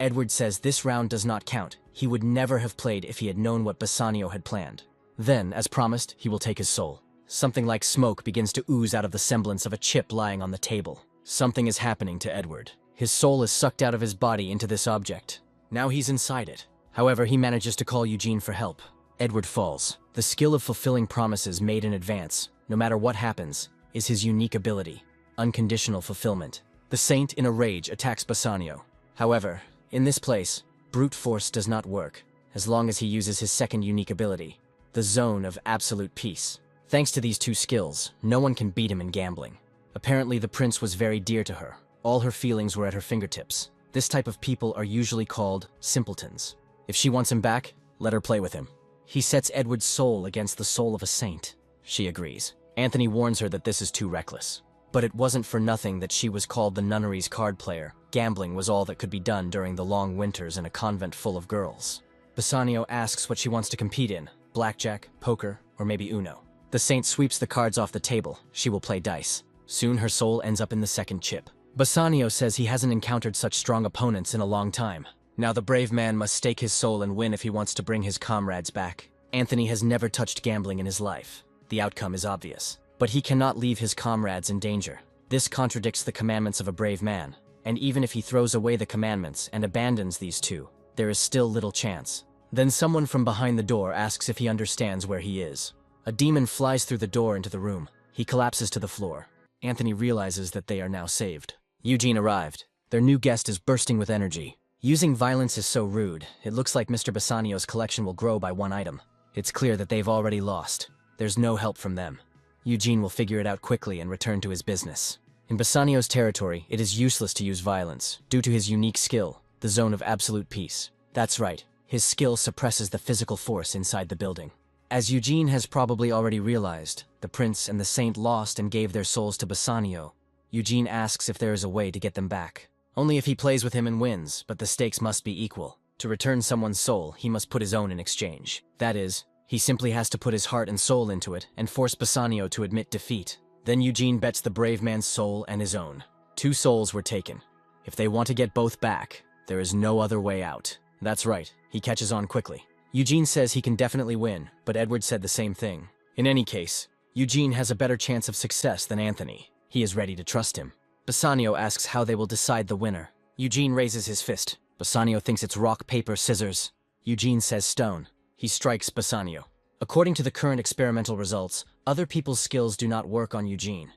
Edward says this round does not count. He would never have played if he had known what Bassanio had planned. Then, as promised, he will take his soul. Something like smoke begins to ooze out of the semblance of a chip lying on the table. Something is happening to Edward. His soul is sucked out of his body into this object. Now he's inside it. However, he manages to call Eugene for help. Edward falls. The skill of fulfilling promises made in advance, no matter what happens, is his unique ability. Unconditional fulfillment. The saint in a rage attacks Bassanio. However, in this place, brute force does not work, as long as he uses his second unique ability, the zone of absolute peace. Thanks to these 2 skills, no one can beat him in gambling. Apparently the prince was very dear to her. All her feelings were at her fingertips. This type of people are usually called simpletons. If she wants him back, let her play with him. He sets Edward's soul against the soul of a saint. She agrees. Anthony warns her that this is too reckless. But it wasn't for nothing that she was called the nunnery's card player. Gambling was all that could be done during the long winters in a convent full of girls. Bassanio asks what she wants to compete in, blackjack, poker, or maybe Uno. The saint sweeps the cards off the table. She will play dice. Soon her soul ends up in the second chip. Bassanio says he hasn't encountered such strong opponents in a long time. Now the brave man must stake his soul and win if he wants to bring his comrades back. Anthony has never touched gambling in his life. The outcome is obvious. But he cannot leave his comrades in danger. This contradicts the commandments of a brave man. And even if he throws away the commandments and abandons these 2, there is still little chance. Then someone from behind the door asks if he understands where he is. A demon flies through the door into the room. He collapses to the floor. Anthony realizes that they are now saved. Eugene arrived. Their new guest is bursting with energy. Using violence is so rude, it looks like Mr. Bassanio's collection will grow by 1 item. It's clear that they've already lost. There's no help from them. Eugene will figure it out quickly and return to his business. In Bassanio's territory, it is useless to use violence, due to his unique skill, the zone of absolute peace. That's right, his skill suppresses the physical force inside the building. As Eugene has probably already realized, the prince and the saint lost and gave their souls to Bassanio, Eugene asks if there is a way to get them back. Only if he plays with him and wins, but the stakes must be equal. To return someone's soul, he must put his own in exchange. That is, he simply has to put his heart and soul into it and force Bassanio to admit defeat. Then Eugene bets the brave man's soul and his own. 2 souls were taken. If they want to get both back, there is no other way out. That's right, he catches on quickly. Eugene says he can definitely win, but Edward said the same thing. In any case, Eugene has a better chance of success than Anthony. He is ready to trust him. Bassanio asks how they will decide the winner. Eugene raises his fist. Bassanio thinks it's rock, paper, scissors. Eugene says stone. He strikes Bassanio. According to the current experimental results, other people's skills do not work on Eugene.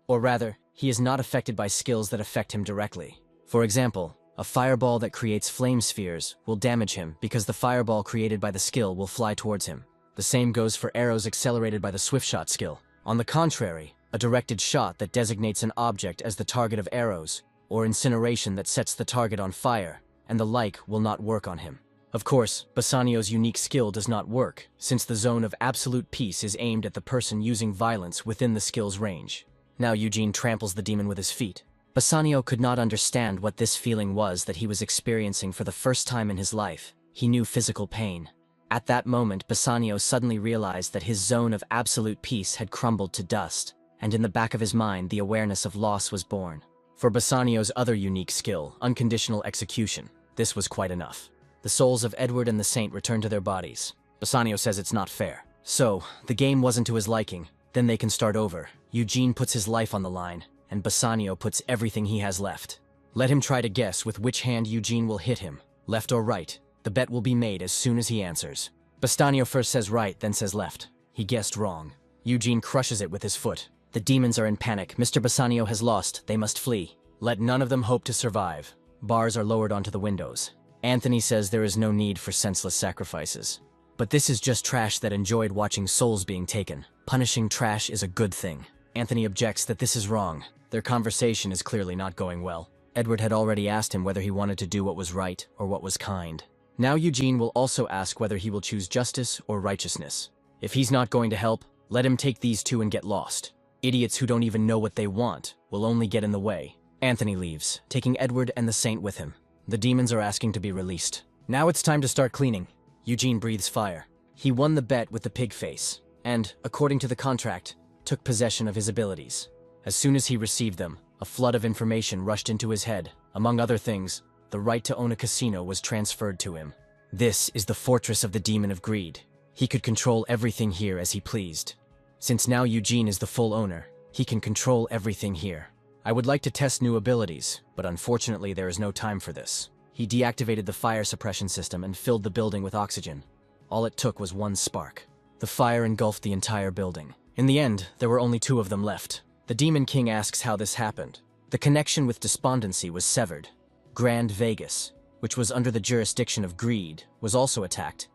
Or rather, he is not affected by skills that affect him directly. For example, a fireball that creates flame spheres will damage him because the fireball created by the skill will fly towards him. The same goes for arrows accelerated by the swift shot skill. On the contrary, a directed shot that designates an object as the target of arrows, or incineration that sets the target on fire, and the like will not work on him. Of course, Bassanio's unique skill does not work, since the zone of absolute peace is aimed at the person using violence within the skill's range. Now Eugene tramples the demon with his feet. Bassanio could not understand what this feeling was that he was experiencing for the first time in his life. He knew physical pain. At that moment, Bassanio suddenly realized that his zone of absolute peace had crumbled to dust, and in the back of his mind the awareness of loss was born. For Bassanio's other unique skill, unconditional execution, this was quite enough. The souls of Edward and the Saint returned to their bodies. Bassanio says it's not fair. So, the game wasn't to his liking. Then they can start over. Eugene puts his life on the line, and Bassanio puts everything he has left. Let him try to guess with which hand Eugene will hit him, left or right. The bet will be made as soon as he answers. Bassanio first says right, then says left. He guessed wrong. Eugene crushes it with his foot. The demons are in panic. Mr. Bassanio has lost. They must flee. Let none of them hope to survive. Bars are lowered onto the windows. Anthony says there is no need for senseless sacrifices. But this is just trash that enjoyed watching souls being taken. Punishing trash is a good thing. Anthony objects that this is wrong. Their conversation is clearly not going well. Edward had already asked him whether he wanted to do what was right or what was kind. Now Eugene will also ask whether he will choose justice or righteousness. If he's not going to help, let him take these 2 and get lost. Idiots who don't even know what they want will only get in the way. Anthony leaves, taking Edward and the Saint with him. The demons are asking to be released. Now it's time to start cleaning. Eugene breathes fire. He won the bet with the pig face, and, according to the contract, took possession of his abilities. As soon as he received them, a flood of information rushed into his head. Among other things, the right to own a casino was transferred to him. This is the fortress of the demon of greed. He could control everything here as he pleased. Since now Eugene is the full owner, he can control everything here. I would like to test new abilities, but unfortunately there is no time for this. He deactivated the fire suppression system and filled the building with oxygen. All it took was one spark. The fire engulfed the entire building. In the end, there were only 2 of them left. The Demon King asks how this happened. The connection with despondency was severed. Grand Vegas, which was under the jurisdiction of greed, was also attacked,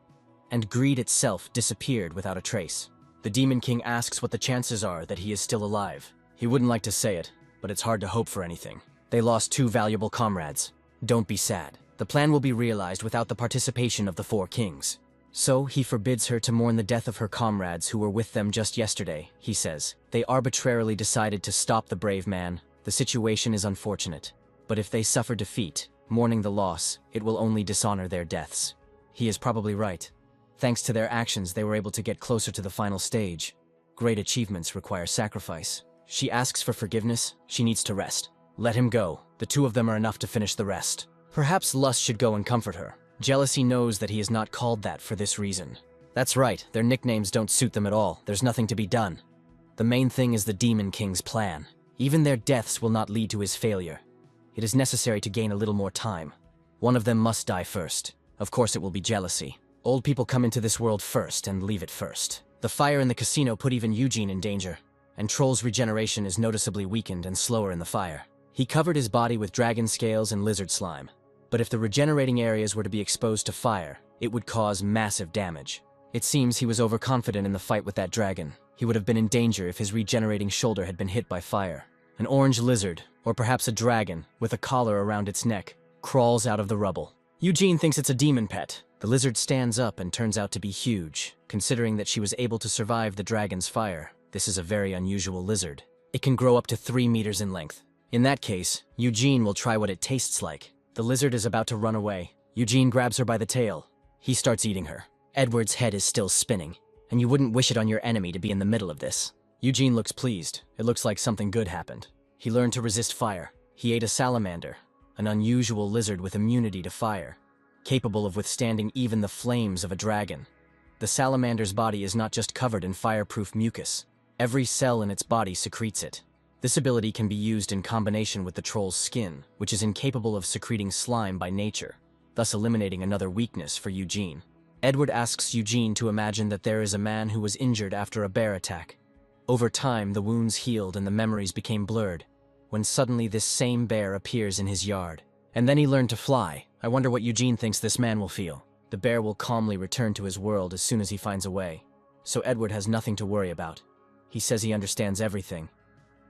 and greed itself disappeared without a trace. The Demon King asks what the chances are that he is still alive. He wouldn't like to say it, but it's hard to hope for anything. They lost 2 valuable comrades. Don't be sad. The plan will be realized without the participation of the 4 kings. So he forbids her to mourn the death of her comrades who were with them just yesterday, he says. They arbitrarily decided to stop the brave man. The situation is unfortunate. But if they suffer defeat, mourning the loss, it will only dishonor their deaths. He is probably right. Thanks to their actions, they were able to get closer to the final stage. Great achievements require sacrifice. She asks for forgiveness. She needs to rest. Let him go. The 2 of them are enough to finish the rest. Perhaps Lust should go and comfort her. Jealousy knows that he is not called that for this reason. That's right, their nicknames don't suit them at all. There's nothing to be done. The main thing is the Demon King's plan. Even their deaths will not lead to his failure. It is necessary to gain a little more time. One of them must die first. Of course it will be jealousy. Old people come into this world first and leave it first. The fire in the casino put even Eugene in danger, and Troll's regeneration is noticeably weakened and slower in the fire. He covered his body with dragon scales and lizard slime. But if the regenerating areas were to be exposed to fire, it would cause massive damage. It seems he was overconfident in the fight with that dragon. He would have been in danger if his regenerating shoulder had been hit by fire. An orange lizard, or perhaps a dragon, with a collar around its neck, crawls out of the rubble. Eugene thinks it's a demon pet. The lizard stands up and turns out to be huge. Considering that she was able to survive the dragon's fire, this is a very unusual lizard. It can grow up to 3 meters in length. In that case, Eugene will try what it tastes like. The lizard is about to run away. Eugene grabs her by the tail. He starts eating her. Edward's head is still spinning, and you wouldn't wish it on your enemy to be in the middle of this. Eugene looks pleased. It looks like something good happened. He learned to resist fire. He ate a salamander, an unusual lizard with immunity to fire, capable of withstanding even the flames of a dragon. The salamander's body is not just covered in fireproof mucus. Every cell in its body secretes it. This ability can be used in combination with the troll's skin, which is incapable of secreting slime by nature, thus eliminating another weakness for Eugene. Edward asks Eugene to imagine that there is a man who was injured after a bear attack. Over time, the wounds healed and the memories became blurred, when suddenly this same bear appears in his yard. And then he learned to fly. I wonder what Eugene thinks this man will feel. The bear will calmly return to his world as soon as he finds a way. So Edward has nothing to worry about. He says he understands everything,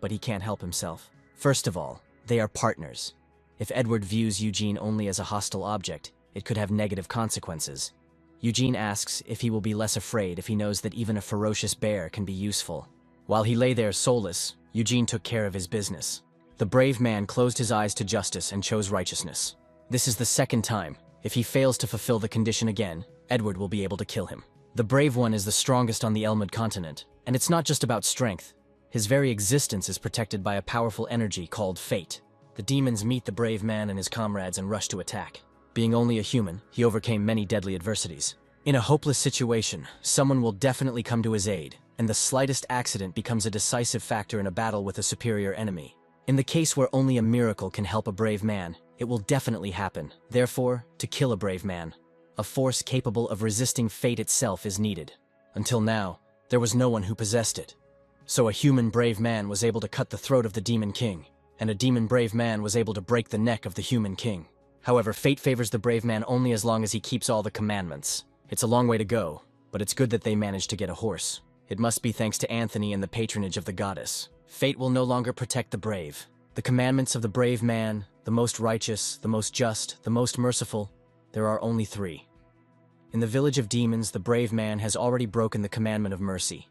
but he can't help himself. First of all, they are partners. If Edward views Eugene only as a hostile object, it could have negative consequences. Eugene asks if he will be less afraid if he knows that even a ferocious bear can be useful. While he lay there soulless, Eugene took care of his business. The brave man closed his eyes to justice and chose righteousness. This is the second time. If he fails to fulfill the condition again, Edward will be able to kill him. The brave one is the strongest on the Elmid continent, and it's not just about strength. His very existence is protected by a powerful energy called fate. The demons meet the brave man and his comrades and rush to attack. Being only a human, he overcame many deadly adversities. In a hopeless situation, someone will definitely come to his aid, and the slightest accident becomes a decisive factor in a battle with a superior enemy. In the case where only a miracle can help a brave man, it will definitely happen. Therefore, to kill a brave man, a force capable of resisting fate itself is needed. Until now, there was no one who possessed it. So a human brave man was able to cut the throat of the demon king, and a demon brave man was able to break the neck of the human king. However, fate favors the brave man only as long as he keeps all the commandments. It's a long way to go, but it's good that they managed to get a horse. It must be thanks to Anthony and the patronage of the goddess. Fate will no longer protect the brave. The commandments of the brave man, the most righteous, the most just, the most merciful, there are only 3. In the village of demons, the brave man has already broken the commandment of mercy.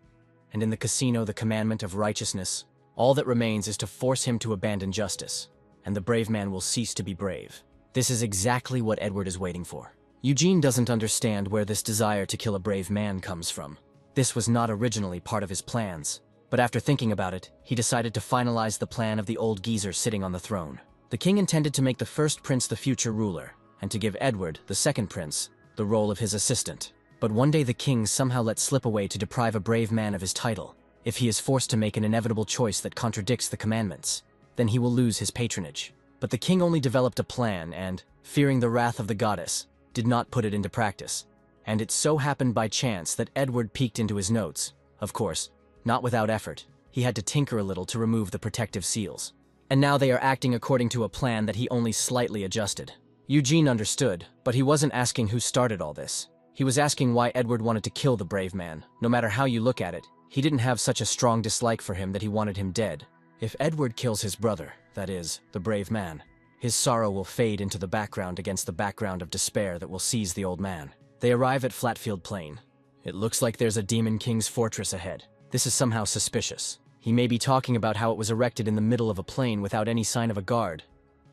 And in the casino, the commandment of righteousness. All that remains is to force him to abandon justice, and the brave man will cease to be brave. This is exactly what Edward is waiting for. Eugene doesn't understand where this desire to kill a brave man comes from. This was not originally part of his plans, but after thinking about it, he decided to finalize the plan of the old geezer sitting on the throne. The king intended to make the first prince the future ruler, and to give Edward, the second prince, the role of his assistant. But one day the king somehow let slip away to deprive a brave man of his title. If he is forced to make an inevitable choice that contradicts the commandments, then he will lose his patronage. But the king only developed a plan and, fearing the wrath of the goddess, did not put it into practice. And it so happened by chance that Edward peeked into his notes. Of course, not without effort. He had to tinker a little to remove the protective seals. And now they are acting according to a plan that he only slightly adjusted. Eugene understood, but he wasn't asking who started all this. He was asking why Edward wanted to kill the brave man. No matter how you look at it, he didn't have such a strong dislike for him that he wanted him dead. If Edward kills his brother, that is, the brave man, his sorrow will fade into the background against the background of despair that will seize the old man. They arrive at Flatfield Plain. It looks like there's a Demon King's fortress ahead. This is somehow suspicious. He may be talking about how it was erected in the middle of a plain without any sign of a guard.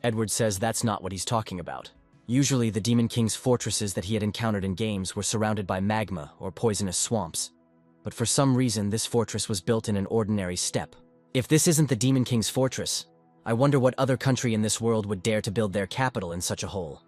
Edward says that's not what he's talking about. Usually, the Demon King's fortresses that he had encountered in games were surrounded by magma or poisonous swamps. But for some reason, this fortress was built in an ordinary steppe. If this isn't the Demon King's fortress, I wonder what other country in this world would dare to build their capital in such a hole.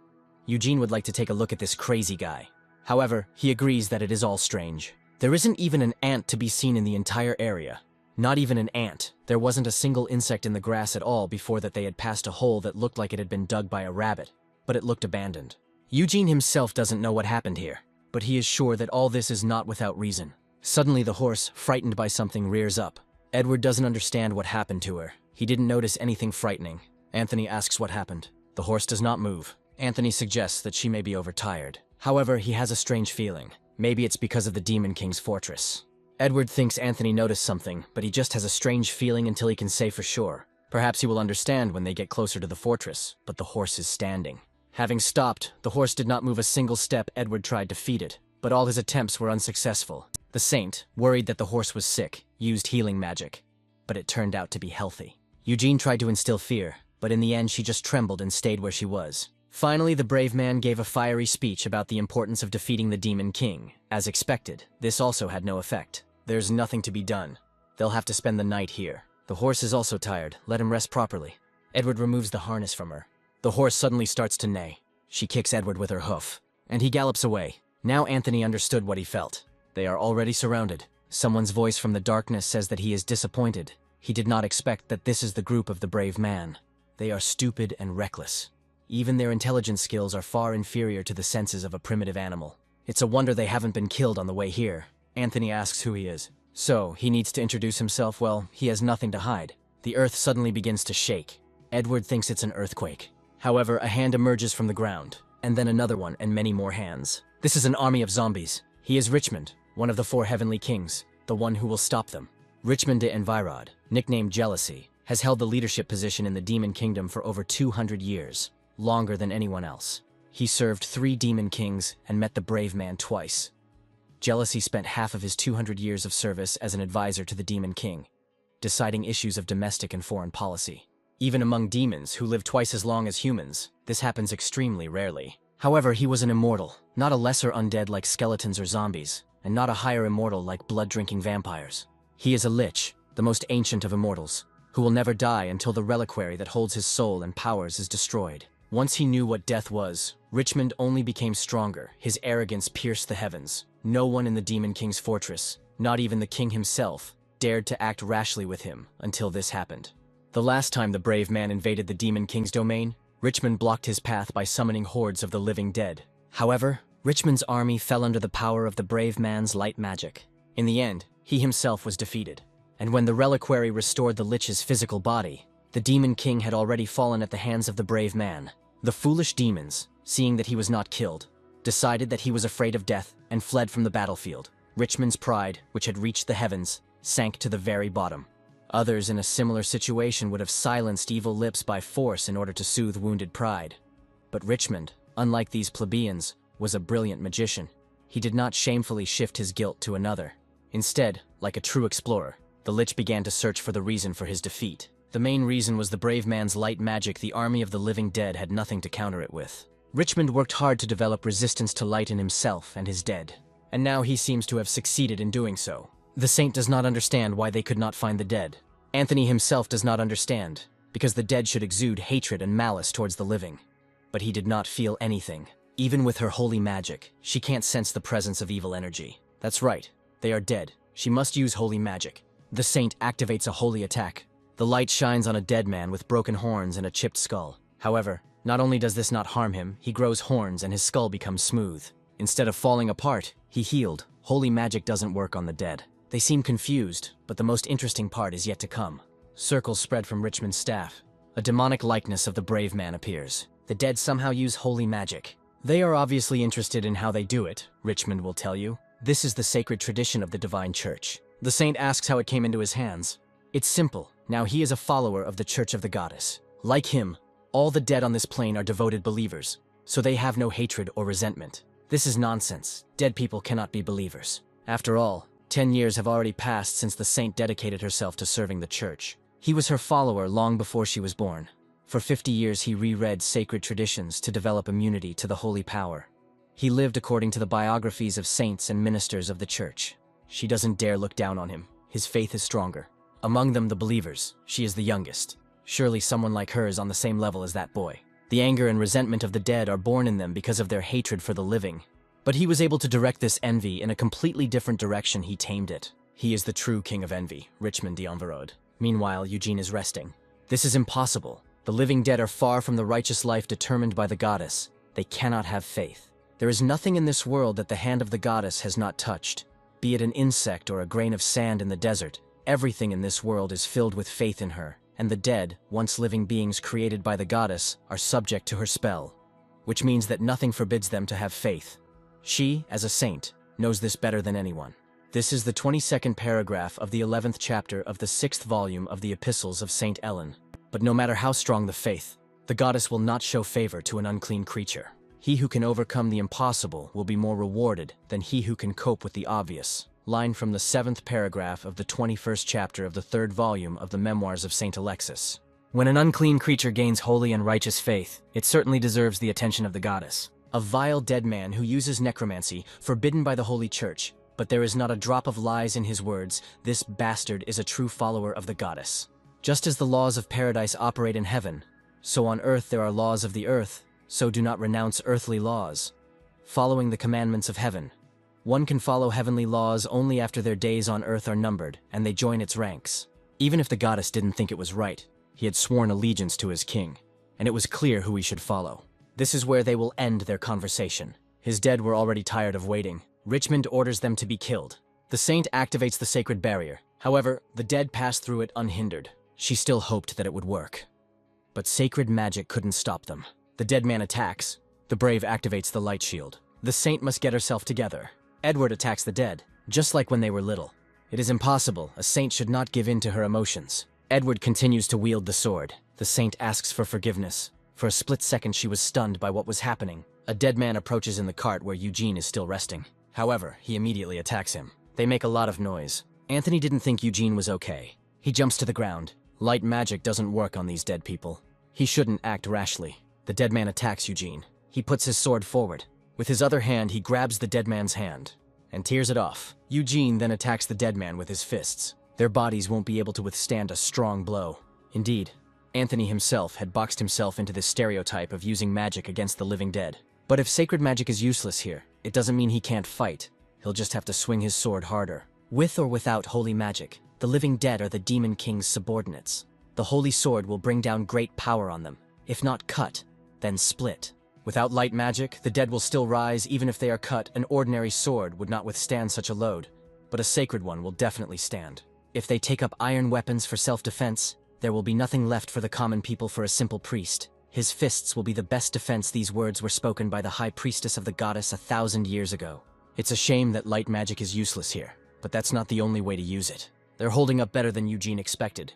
Eugene would like to take a look at this crazy guy. However, he agrees that it is all strange. There isn't even an ant to be seen in the entire area. Not even an ant. There wasn't a single insect in the grass at all before that they had passed a hole that looked like it had been dug by a rabbit. But it looked abandoned. Eugene himself doesn't know what happened here, but he is sure that all this is not without reason. Suddenly the horse, frightened by something, rears up. Edward doesn't understand what happened to her. He didn't notice anything frightening. Anthony asks what happened. The horse does not move. Anthony suggests that she may be overtired. However, he has a strange feeling. Maybe it's because of the Demon King's fortress. Edward thinks Anthony noticed something, but he just has a strange feeling until he can say for sure. Perhaps he will understand when they get closer to the fortress, but the horse is standing. Having stopped, the horse did not move a single step. Edward tried to feed it, but all his attempts were unsuccessful. The saint, worried that the horse was sick, used healing magic. but it turned out to be healthy. Eugene tried to instill fear, but in the end she just trembled and stayed where she was. Finally, the brave man gave a fiery speech about the importance of defeating the Demon King. As expected, this also had no effect. There's nothing to be done. They'll have to spend the night here. The horse is also tired. Let him rest properly. Edward removes the harness from her. The horse suddenly starts to neigh. She kicks Edward with her hoof, and he gallops away. Now Anthony understood what he felt. They are already surrounded. Someone's voice from the darkness says that he is disappointed. He did not expect that this is the group of the brave man. They are stupid and reckless. Even their intelligence skills are far inferior to the senses of a primitive animal. It's a wonder they haven't been killed on the way here. Anthony asks who he is. So, he needs to introduce himself. Well, he has nothing to hide. The earth suddenly begins to shake. Edward thinks it's an earthquake. However, a hand emerges from the ground, and then another one and many more hands. This is an army of zombies. He is Richmond, one of the 4 heavenly kings, the one who will stop them. Richmond de Envirod, nicknamed Jealousy, has held the leadership position in the Demon Kingdom for over 200 years, longer than anyone else. He served 3 demon kings and met the brave man twice. Jealousy spent half of his 200 years of service as an advisor to the Demon King, deciding issues of domestic and foreign policy. Even among demons, who live twice as long as humans, this happens extremely rarely. However, he was an immortal, not a lesser undead like skeletons or zombies, and not a higher immortal like blood-drinking vampires. He is a lich, the most ancient of immortals, who will never die until the reliquary that holds his soul and powers is destroyed. Once he knew what death was, Richmond only became stronger. His arrogance pierced the heavens. No one in the Demon King's fortress, not even the king himself, dared to act rashly with him until this happened. The last time the brave man invaded the Demon King's domain, Richmond blocked his path by summoning hordes of the living dead. However, Richmond's army fell under the power of the brave man's light magic. In the end, he himself was defeated. And when the reliquary restored the lich's physical body, the Demon King had already fallen at the hands of the brave man. The foolish demons, seeing that he was not killed, decided that he was afraid of death and fled from the battlefield. Richmond's pride, which had reached the heavens, sank to the very bottom. Others in a similar situation would have silenced evil lips by force in order to soothe wounded pride. But Richmond, unlike these plebeians, was a brilliant magician. He did not shamefully shift his guilt to another. Instead, like a true explorer, the lich began to search for the reason for his defeat. The main reason was the brave man's light magic. The army of the living dead had nothing to counter it with. Richmond worked hard to develop resistance to light in himself and his dead, and now he seems to have succeeded in doing so. The saint does not understand why they could not find the dead. Anthony himself does not understand, because the dead should exude hatred and malice towards the living. But he did not feel anything. Even with her holy magic, she can't sense the presence of evil energy. That's right, they are dead. She must use holy magic. The saint activates a holy attack. The light shines on a dead man with broken horns and a chipped skull. However, not only does this not harm him, he grows horns and his skull becomes smooth. Instead of falling apart, he healed. Holy magic doesn't work on the dead. They seem confused, but the most interesting part is yet to come. Circles spread from Richmond's staff. A demonic likeness of the brave man appears. The dead somehow use holy magic. They are obviously interested in how they do it, Richmond will tell you. This is the sacred tradition of the divine church. The saint asks how it came into his hands. It's simple. Now he is a follower of the Church of the Goddess. Like him, all the dead on this plane are devoted believers, so they have no hatred or resentment. This is nonsense. Dead people cannot be believers. After all, 10 years have already passed since the saint dedicated herself to serving the church. He was her follower long before she was born. For 50 years he reread sacred traditions to develop immunity to the holy power. He lived according to the biographies of saints and ministers of the church. She doesn't dare look down on him. His faith is stronger. Among them, the believers, she is the youngest. Surely someone like her is on the same level as that boy. The anger and resentment of the dead are born in them because of their hatred for the living. But he was able to direct this envy in a completely different direction. He tamed it. He is the true king of envy, Richmond de Enverode. Meanwhile, Eugene is resting. This is impossible. The living dead are far from the righteous life determined by the goddess. They cannot have faith. There is nothing in this world that the hand of the goddess has not touched. Be it an insect or a grain of sand in the desert, everything in this world is filled with faith in her, and the dead, once living beings created by the goddess, are subject to her spell, which means that nothing forbids them to have faith. She, as a saint, knows this better than anyone. This is the 22nd paragraph of the 11th chapter of the 6th volume of the Epistles of Saint Ellen. But no matter how strong the faith, the goddess will not show favor to an unclean creature. He who can overcome the impossible will be more rewarded than he who can cope with the obvious. line from the 7th paragraph of the 21st chapter of the 3rd volume of the Memoirs of Saint Alexis. When an unclean creature gains holy and righteous faith, it certainly deserves the attention of the goddess. A vile dead man who uses necromancy, forbidden by the Holy Church, but there is not a drop of lies in his words, this bastard is a true follower of the goddess. Just as the laws of paradise operate in heaven, so on earth there are laws of the earth, so do not renounce earthly laws. Following the commandments of heaven. One can follow heavenly laws only after their days on earth are numbered, and they join its ranks. Even if the goddess didn't think it was right, he had sworn allegiance to his king, and it was clear who he should follow. This is where they will end their conversation. His dead were already tired of waiting. Richmond orders them to be killed. The saint activates the sacred barrier. However, the dead pass through it unhindered. She still hoped that it would work. But sacred magic couldn't stop them. The dead man attacks. The brave activates the light shield. The saint must get herself together. Edward attacks the dead, just like when they were little. It is impossible. A saint should not give in to her emotions. Edward continues to wield the sword. The saint asks for forgiveness. For a split second she was stunned by what was happening. A dead man approaches in the cart where Eugene is still resting. However, he immediately attacks him. They make a lot of noise. Anthony didn't think Eugene was okay. He jumps to the ground. Light magic doesn't work on these dead people. He shouldn't act rashly. The dead man attacks Eugene. He puts his sword forward. With his other hand, he grabs the dead man's hand and tears it off. Eugene then attacks the dead man with his fists. Their bodies won't be able to withstand a strong blow. Indeed, Anthony himself had boxed himself into this stereotype of using magic against the living dead. But if sacred magic is useless here, it doesn't mean he can't fight. He'll just have to swing his sword harder. With or without holy magic, the living dead are the Demon King's subordinates. The holy sword will bring down great power on them. If not cut, then split. Without light magic, the dead will still rise even if they are cut. An ordinary sword would not withstand such a load, but a sacred one will definitely stand. If they take up iron weapons for self-defense, there will be nothing left for the common people for a simple priest. His fists will be the best defense. These words were spoken by the high priestess of the goddess 1,000 years ago. It's a shame that light magic is useless here, but that's not the only way to use it. They're holding up better than Eugene expected,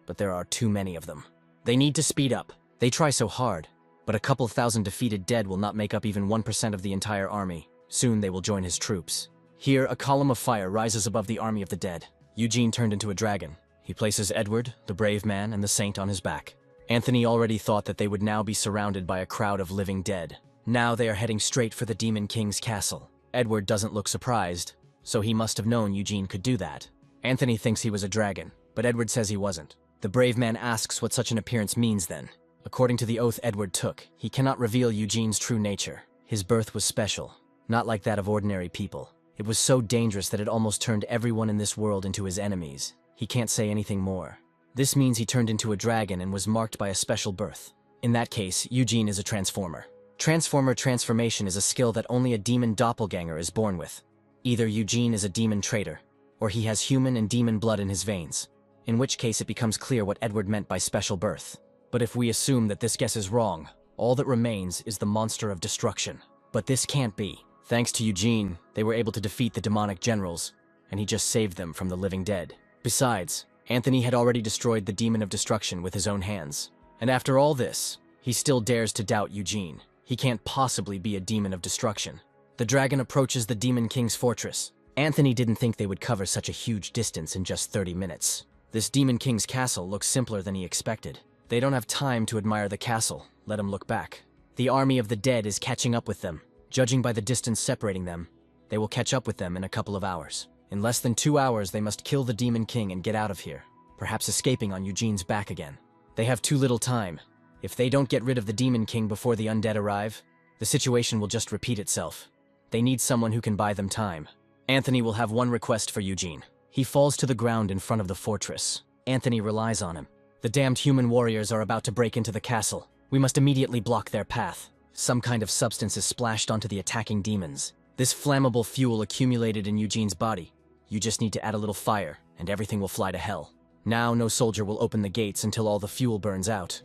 but there are too many of them. They need to speed up. They try so hard, but a couple thousand defeated dead will not make up even 1% of the entire army. Soon they will join his troops. Here, a column of fire rises above the army of the dead. Eugene turned into a dragon. He places Edward, the brave man, and the saint on his back. Anthony already thought that they would now be surrounded by a crowd of living dead. Now they are heading straight for the Demon King's castle. Edward doesn't look surprised, so he must have known Eugene could do that. Anthony thinks he was a dragon, but Edward says he wasn't. The brave man asks what such an appearance means then. According to the oath Edward took, he cannot reveal Eugene's true nature. His birth was special, not like that of ordinary people. It was so dangerous that it almost turned everyone in this world into his enemies. He can't say anything more. This means he turned into a dragon and was marked by a special birth. In that case, Eugene is a transformer. Transformer transformation is a skill that only a demon doppelganger is born with. Either Eugene is a demon traitor, or he has human and demon blood in his veins, in which case it becomes clear what Edward meant by special birth. But if we assume that this guess is wrong, all that remains is the monster of destruction. But this can't be. Thanks to Eugene, they were able to defeat the demonic generals, and he just saved them from the living dead. Besides, Anthony had already destroyed the demon of destruction with his own hands. And after all this, he still dares to doubt Eugene. He can't possibly be a demon of destruction. The dragon approaches the Demon King's fortress. Anthony didn't think they would cover such a huge distance in just 30 minutes. This Demon King's castle looks simpler than he expected. They don't have time to admire the castle, let him look back. The army of the dead is catching up with them. Judging by the distance separating them, they will catch up with them in a couple of hours. In less than 2 hours, they must kill the Demon King and get out of here, perhaps escaping on Eugene's back again. They have too little time. If they don't get rid of the Demon King before the undead arrive, the situation will just repeat itself. They need someone who can buy them time. Anthony will have one request for Eugene. He falls to the ground in front of the fortress. Anthony relies on him. The damned human warriors are about to break into the castle. We must immediately block their path. Some kind of substance is splashed onto the attacking demons. This flammable fuel accumulated in Eugene's body. You just need to add a little fire, and everything will fly to hell. Now no soldier will open the gates until all the fuel burns out.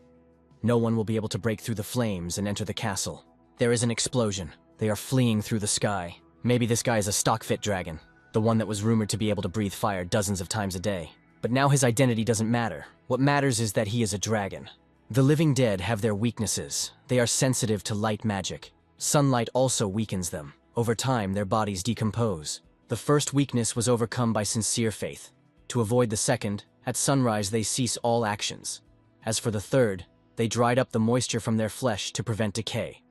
No one will be able to break through the flames and enter the castle. There is an explosion. They are fleeing through the sky. Maybe this guy is a stock-fit dragon, the one that was rumored to be able to breathe fire dozens of times a day. But now his identity doesn't matter. What matters is that he is a dragon. The living dead have their weaknesses. They are sensitive to light magic. Sunlight also weakens them. Over time, their bodies decompose. The first weakness was overcome by sincere faith. To avoid the second, at sunrise they cease all actions. As for the third, they dried up the moisture from their flesh to prevent decay.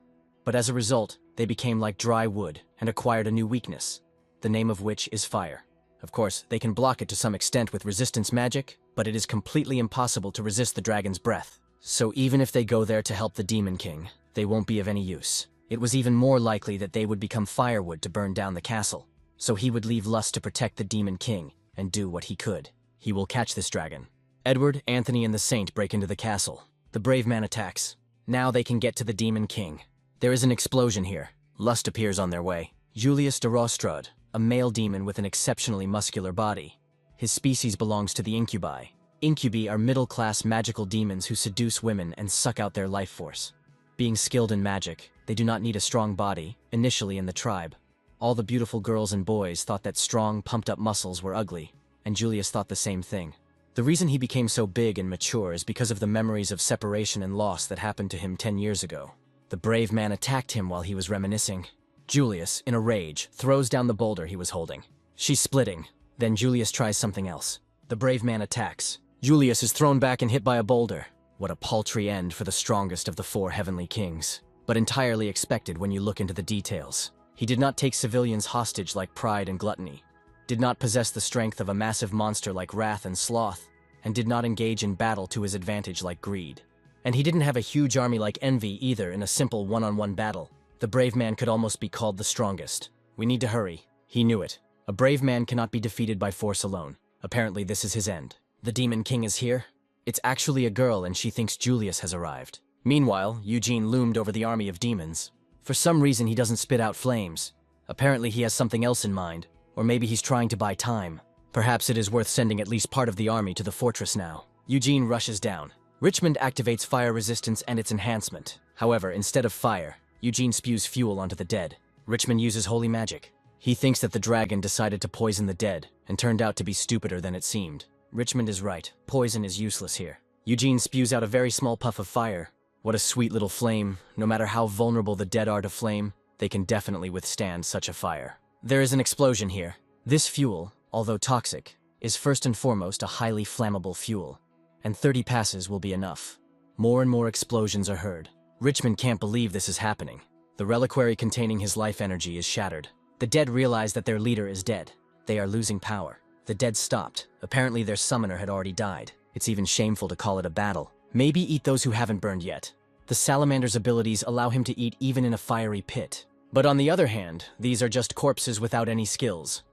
But as a result, they became like dry wood and acquired a new weakness, the name of which is fire. Of course, they can block it to some extent with resistance magic, but it is completely impossible to resist the dragon's breath. So even if they go there to help the Demon King, they won't be of any use. It was even more likely that they would become firewood to burn down the castle. So he would leave Lust to protect the Demon King and do what he could. He will catch this dragon. Edward, Anthony, and the Saint break into the castle. The brave man attacks. Now they can get to the Demon King. There is an explosion here. Lust appears on their way. Julius de Rostrud, a male demon with an exceptionally muscular body. His species belongs to the incubi. Incubi are middle-class magical demons who seduce women and suck out their life force. Being skilled in magic, they do not need a strong body, initially in the tribe. All the beautiful girls and boys thought that strong, pumped-up muscles were ugly, and Julius thought the same thing. The reason he became so big and mature is because of the memories of separation and loss that happened to him 10 years ago. The brave man attacked him while he was reminiscing. Julius, in a rage, throws down the boulder he was holding. She's splitting. Then Julius tries something else. The brave man attacks. Julius is thrown back and hit by a boulder. What a paltry end for the strongest of the 4 heavenly kings. But entirely expected when you look into the details. He did not take civilians hostage like pride and gluttony, did not possess the strength of a massive monster like wrath and sloth, and did not engage in battle to his advantage like greed. And he didn't have a huge army like envy either in a simple one-on-one battle. The brave man could almost be called the strongest. We need to hurry. He knew it. A brave man cannot be defeated by force alone. Apparently this is his end. The Demon King is here. It's actually a girl and she thinks Julius has arrived. Meanwhile, Eugene loomed over the army of demons. For some reason he doesn't spit out flames. Apparently he has something else in mind. Or maybe he's trying to buy time. Perhaps it is worth sending at least part of the army to the fortress now. Eugene rushes down. Richmond activates fire resistance and its enhancement. However, instead of fire, Eugene spews fuel onto the dead. Richmond uses holy magic. He thinks that the dragon decided to poison the dead, and turned out to be stupider than it seemed. Richmond is right. Poison is useless here. Eugene spews out a very small puff of fire. What a sweet little flame. No matter how vulnerable the dead are to flame, they can definitely withstand such a fire. There is an explosion here. This fuel, although toxic, is first and foremost a highly flammable fuel. And 30 passes will be enough. More and more explosions are heard. Richmond can't believe this is happening. The reliquary containing his life energy is shattered. The dead realize that their leader is dead. They are losing power. The dead stopped. Apparently their summoner had already died. It's even shameful to call it a battle. Maybe eat those who haven't burned yet. The salamander's abilities allow him to eat even in a fiery pit. But on the other hand, these are just corpses without any skills.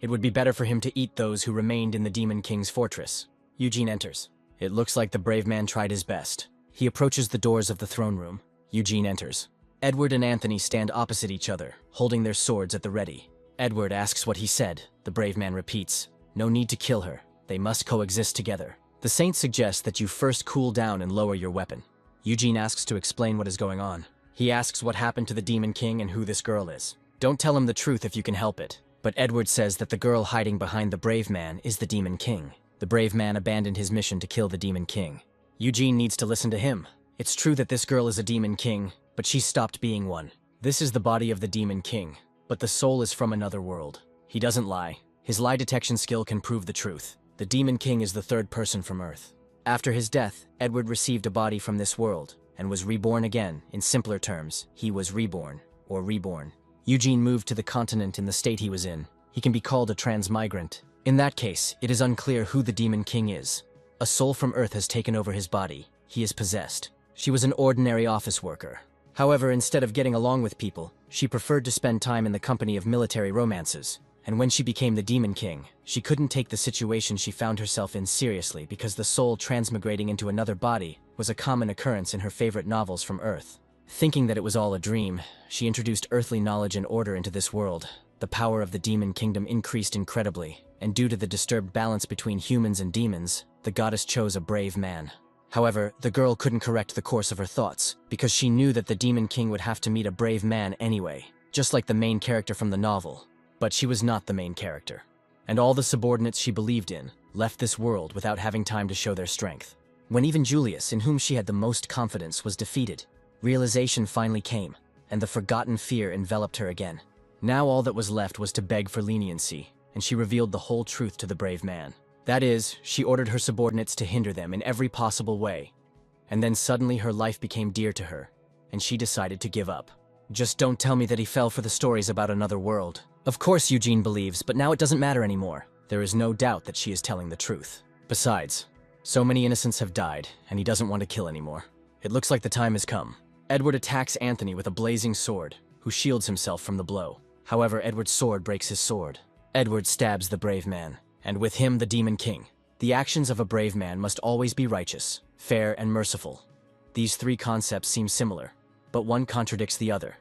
It would be better for him to eat those who remained in the Demon King's fortress. Eugene enters. It looks like the brave man tried his best. He approaches the doors of the throne room. Eugene enters. Edward and Anthony stand opposite each other, holding their swords at the ready. Edward asks what he said. The brave man repeats, "No need to kill her. They must coexist together." The Saint suggests that you first cool down and lower your weapon. Eugene asks to explain what is going on. He asks what happened to the Demon King and who this girl is. Don't tell him the truth if you can help it. But Edward says that the girl hiding behind the brave man is the Demon King. The brave man abandoned his mission to kill the Demon King. Eugene needs to listen to him. It's true that this girl is a Demon King, but she stopped being one. This is the body of the Demon King, but the soul is from another world. He doesn't lie. His lie detection skill can prove the truth. The Demon King is the third person from Earth. After his death, Edward received a body from this world, and was reborn again. In simpler terms, he was reborn, or reborn. Eugene moved to the continent in the state he was in. He can be called a transmigrant. In that case, it is unclear who the Demon King is. A soul from Earth has taken over his body. He is possessed. She was an ordinary office worker. However, instead of getting along with people, she preferred to spend time in the company of military romances. And when she became the Demon King, she couldn't take the situation she found herself in seriously because the soul transmigrating into another body was a common occurrence in her favorite novels from Earth. Thinking that it was all a dream, she introduced earthly knowledge and order into this world. The power of the Demon Kingdom increased incredibly, and due to the disturbed balance between humans and demons, the goddess chose a brave man. However, the girl couldn't correct the course of her thoughts, because she knew that the Demon King would have to meet a brave man anyway, just like the main character from the novel. But she was not the main character. And all the subordinates she believed in left this world without having time to show their strength. When even Julius, in whom she had the most confidence, was defeated, realization finally came, and the forgotten fear enveloped her again. Now all that was left was to beg for leniency, and she revealed the whole truth to the brave man. That is, she ordered her subordinates to hinder them in every possible way. And then suddenly her life became dear to her, and she decided to give up. Just don't tell me that he fell for the stories about another world. Of course Eugene believes, but now it doesn't matter anymore. There is no doubt that she is telling the truth. Besides, so many innocents have died, and he doesn't want to kill anymore. It looks like the time has come. Edward attacks Anthony with a blazing sword, who shields himself from the blow. However, Edward's sword breaks his sword. Edward stabs the brave man, and with him the Demon King. The actions of a brave man must always be righteous, fair, and merciful. These three concepts seem similar, but one contradicts the other.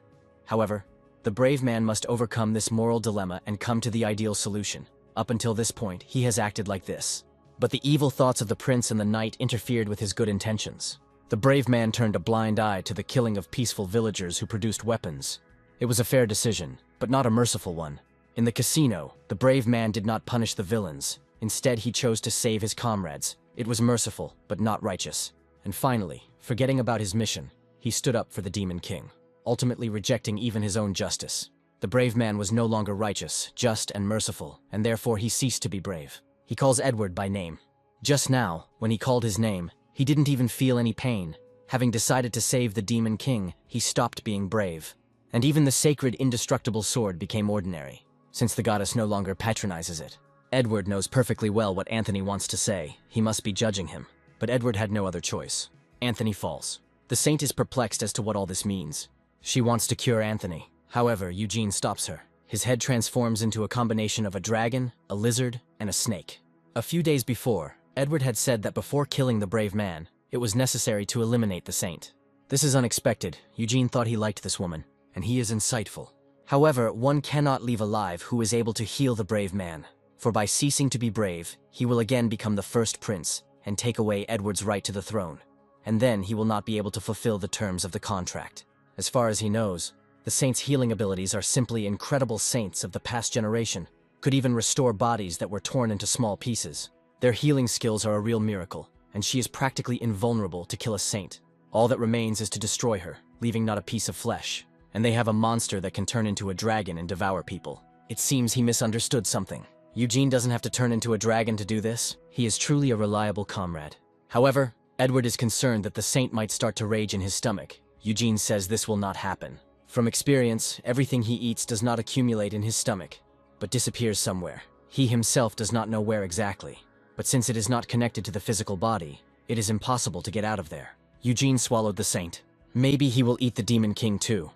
However, the brave man must overcome this moral dilemma and come to the ideal solution. Up until this point, he has acted like this. But the evil thoughts of the prince and the knight interfered with his good intentions. The brave man turned a blind eye to the killing of peaceful villagers who produced weapons. It was a fair decision, but not a merciful one. In the casino, the brave man did not punish the villains. Instead, he chose to save his comrades. It was merciful, but not righteous. And finally, forgetting about his mission, he stood up for the Demon King, ultimately rejecting even his own justice. The brave man was no longer righteous, just, and merciful, and therefore he ceased to be brave. He calls Edward by name. Just now, when he called his name, he didn't even feel any pain. Having decided to save the Demon King, he stopped being brave. And even the sacred, indestructible sword became ordinary, since the goddess no longer patronizes it. Edward knows perfectly well what Anthony wants to say. He must be judging him. But Edward had no other choice. Anthony falls. The saint is perplexed as to what all this means. She wants to cure Anthony. However, Eugene stops her. His head transforms into a combination of a dragon, a lizard, and a snake. A few days before, Edward had said that before killing the brave man, it was necessary to eliminate the saint. This is unexpected. Eugene thought he liked this woman, and he is insightful. However, one cannot leave alive who is able to heal the brave man, for by ceasing to be brave, he will again become the first prince and take away Edward's right to the throne, and then he will not be able to fulfill the terms of the contract. As far as he knows, the saint's healing abilities are simply incredible. Saints of the past generation could even restore bodies that were torn into small pieces. Their healing skills are a real miracle, and she is practically invulnerable to kill a saint. All that remains is to destroy her, leaving not a piece of flesh. And they have a monster that can turn into a dragon and devour people. It seems he misunderstood something. Eugene doesn't have to turn into a dragon to do this. He is truly a reliable comrade. However, Edward is concerned that the saint might start to rage in his stomach. Eugene says this will not happen. From experience, everything he eats does not accumulate in his stomach, but disappears somewhere. He himself does not know where exactly. But since it is not connected to the physical body, it is impossible to get out of there. Eugene swallowed the saint. Maybe he will eat the Demon King too.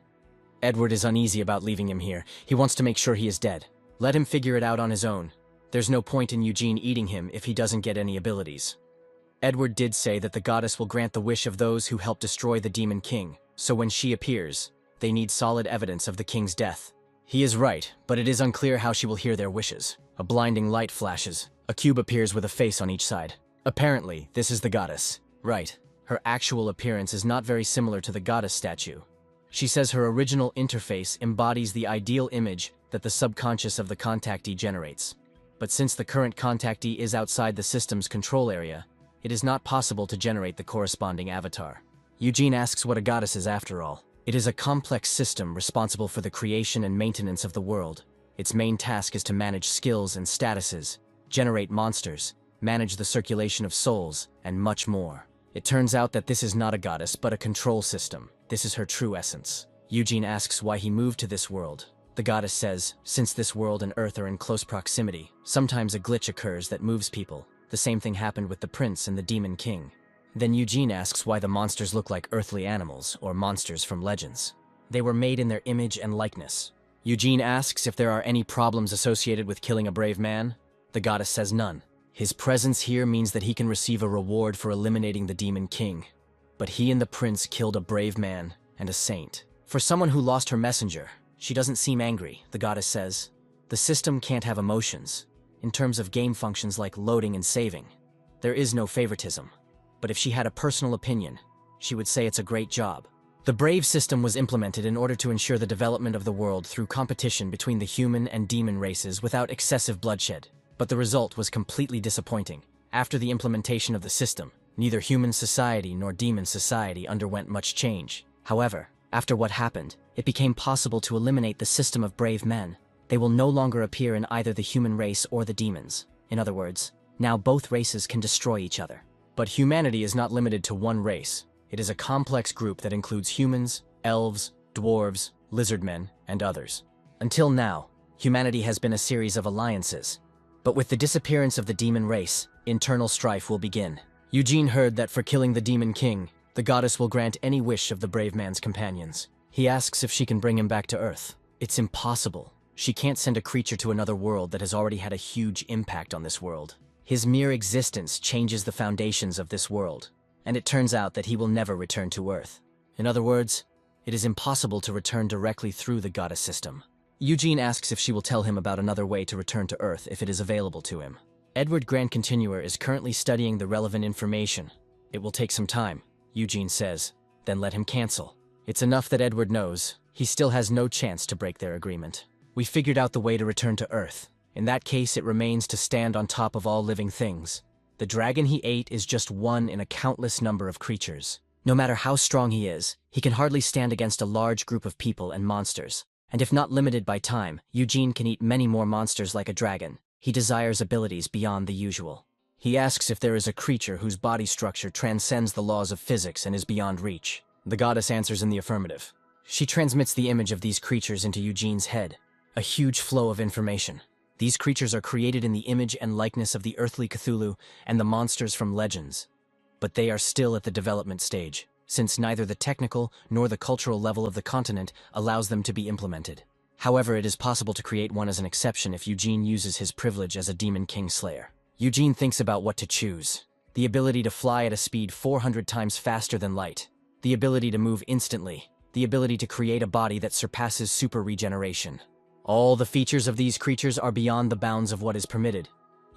Edward is uneasy about leaving him here. He wants to make sure he is dead. Let him figure it out on his own. There's no point in Eugene eating him if he doesn't get any abilities. Edward did say that the goddess will grant the wish of those who help destroy the Demon King, so when she appears, they need solid evidence of the king's death. He is right, but it is unclear how she will hear their wishes. A blinding light flashes. A cube appears with a face on each side. Apparently, this is the goddess. Right. Her actual appearance is not very similar to the goddess statue. She says her original interface embodies the ideal image that the subconscious of the contactee generates. But since the current contactee is outside the system's control area, it is not possible to generate the corresponding avatar. Eugene asks what a goddess is after all. It is a complex system responsible for the creation and maintenance of the world. Its main task is to manage skills and statuses, generate monsters, manage the circulation of souls, and much more. It turns out that this is not a goddess, but a control system. This is her true essence. Eugene asks why he moved to this world. The goddess says, since this world and Earth are in close proximity, sometimes a glitch occurs that moves people. The same thing happened with the prince and the Demon King. Then Eugene asks why the monsters look like earthly animals or monsters from legends. They were made in their image and likeness. Eugene asks if there are any problems associated with killing a brave man. The goddess says none. His presence here means that he can receive a reward for eliminating the Demon King. But he and the prince killed a brave man and a saint. For someone who lost her messenger, she doesn't seem angry, the goddess says. The system can't have emotions. In terms of game functions like loading and saving, there is no favoritism. But if she had a personal opinion, she would say it's a great job. The Brave system was implemented in order to ensure the development of the world through competition between the human and demon races without excessive bloodshed. But the result was completely disappointing. After the implementation of the system, neither human society nor demon society underwent much change. However, After what happened, it became possible to eliminate the system of brave men. They will no longer appear in either the human race or the demons. In other words, now both races can destroy each other. But humanity is not limited to one race. It is a complex group that includes humans, elves, dwarves, lizardmen, and others. Until now, humanity has been a series of alliances. But with the disappearance of the demon race, internal strife will begin. Eugene heard that for killing the demon king, the goddess will grant any wish of the brave man's companions. He asks if she can bring him back to Earth. It's impossible. She can't send a creature to another world that has already had a huge impact on this world. His mere existence changes the foundations of this world, and it turns out that he will never return to Earth. In other words, it is impossible to return directly through the goddess system. Eugene asks if she will tell him about another way to return to Earth if it is available to him. Edward Grand Continuer is currently studying the relevant information. It will take some time, Eugene says. Then let him cancel. It's enough that Edward knows. He still has no chance to break their agreement. We figured out the way to return to Earth. In that case, it remains to stand on top of all living things. The dragon he ate is just one in a countless number of creatures. No matter how strong he is, he can hardly stand against a large group of people and monsters. And if not limited by time, Eugene can eat many more monsters like a dragon. He desires abilities beyond the usual. He asks if there is a creature whose body structure transcends the laws of physics and is beyond reach. The goddess answers in the affirmative. She transmits the image of these creatures into Eugene's head. A huge flow of information. These creatures are created in the image and likeness of the earthly Cthulhu and the monsters from legends. But they are still at the development stage, since neither the technical nor the cultural level of the continent allows them to be implemented. However, it is possible to create one as an exception if Eugene uses his privilege as a demon king slayer. Eugene thinks about what to choose. The ability to fly at a speed 400 times faster than light. The ability to move instantly. The ability to create a body that surpasses super regeneration. All the features of these creatures are beyond the bounds of what is permitted.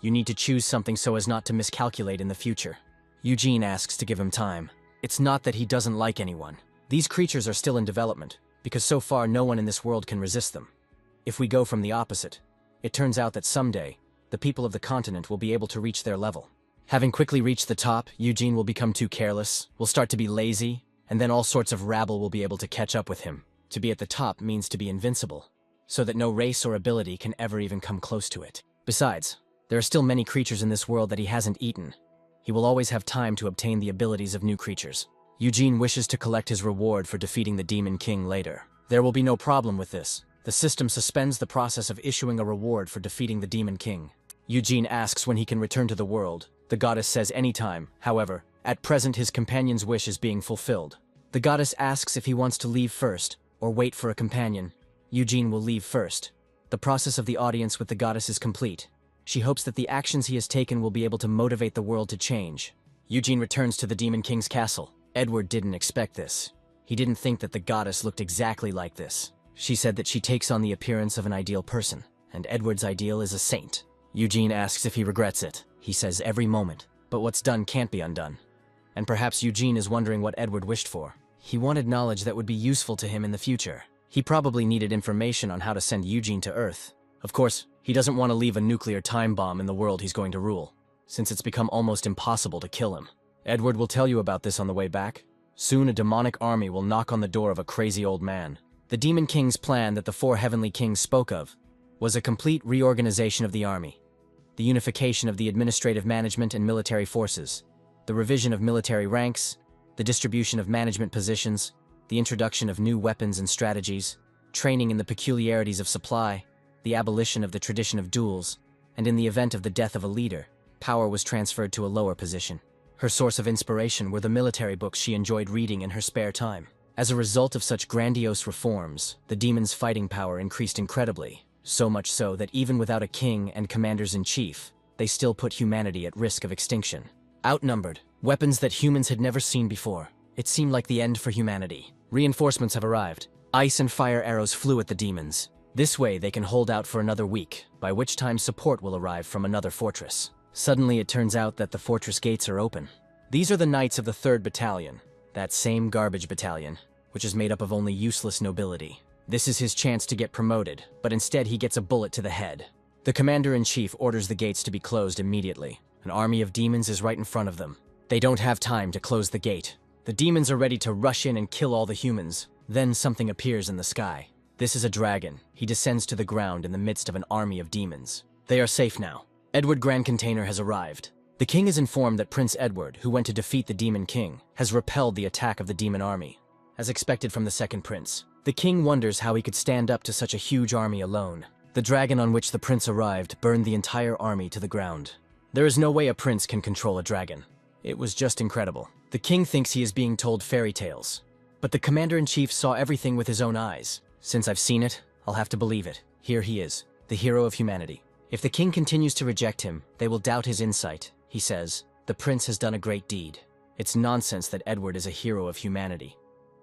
You need to choose something so as not to miscalculate in the future. Eugene asks to give him time. It's not that he doesn't like anyone. These creatures are still in development, because so far no one in this world can resist them. If we go from the opposite, it turns out that someday, the people of the continent will be able to reach their level. Having quickly reached the top, Eugene will become too careless, will start to be lazy, and then all sorts of rabble will be able to catch up with him. To be at the top means to be invincible, so that no race or ability can ever even come close to it. Besides, there are still many creatures in this world that he hasn't eaten. He will always have time to obtain the abilities of new creatures. Eugene wishes to collect his reward for defeating the Demon King later. There will be no problem with this. The system suspends the process of issuing a reward for defeating the Demon King. Eugene asks when he can return to the world. The goddess says anytime. However, at present his companion's wish is being fulfilled. The goddess asks if he wants to leave first, or wait for a companion. Eugene will leave first. The process of the audience with the goddess is complete. She hopes that the actions he has taken will be able to motivate the world to change. Eugene returns to the Demon King's castle. Edward didn't expect this. He didn't think that the goddess looked exactly like this. She said that she takes on the appearance of an ideal person, and Edward's ideal is a saint. Eugene asks if he regrets it. He says every moment, but what's done can't be undone. And perhaps Eugene is wondering what Edward wished for. He wanted knowledge that would be useful to him in the future. He probably needed information on how to send Eugene to Earth. Of course, he doesn't want to leave a nuclear time bomb in the world he's going to rule, since it's become almost impossible to kill him. Edward will tell you about this on the way back. Soon a demonic army will knock on the door of a crazy old man. The Demon King's plan that the four heavenly kings spoke of was a complete reorganization of the army, the unification of the administrative management and military forces, the revision of military ranks, the distribution of management positions, the introduction of new weapons and strategies, training in the peculiarities of supply, the abolition of the tradition of duels, and in the event of the death of a leader, power was transferred to a lower position. Her source of inspiration were the military books she enjoyed reading in her spare time. As a result of such grandiose reforms, the demons' fighting power increased incredibly, so much so that even without a king and commanders-in-chief, they still put humanity at risk of extinction. Outnumbered, weapons that humans had never seen before, it seemed like the end for humanity. Reinforcements have arrived. Ice and fire arrows flew at the demons. This way they can hold out for another week, by which time support will arrive from another fortress. Suddenly it turns out that the fortress gates are open. These are the knights of the 3rd Battalion, that same garbage battalion, which is made up of only useless nobility. This is his chance to get promoted, but instead he gets a bullet to the head. The commander-in-chief orders the gates to be closed immediately. An army of demons is right in front of them. They don't have time to close the gate. The demons are ready to rush in and kill all the humans. Then something appears in the sky. This is a dragon. He descends to the ground in the midst of an army of demons. They are safe now. Edward Grand Container has arrived. The king is informed that Prince Edward, who went to defeat the Demon King, has repelled the attack of the demon army. As expected from the second prince, the king wonders how he could stand up to such a huge army alone. The dragon on which the prince arrived burned the entire army to the ground. There is no way a prince can control a dragon. It was just incredible. The king thinks he is being told fairy tales. But the commander-in-chief saw everything with his own eyes. Since I've seen it, I'll have to believe it. Here he is, the hero of humanity. If the king continues to reject him, they will doubt his insight. He says, the prince has done a great deed. It's nonsense that Edward is a hero of humanity.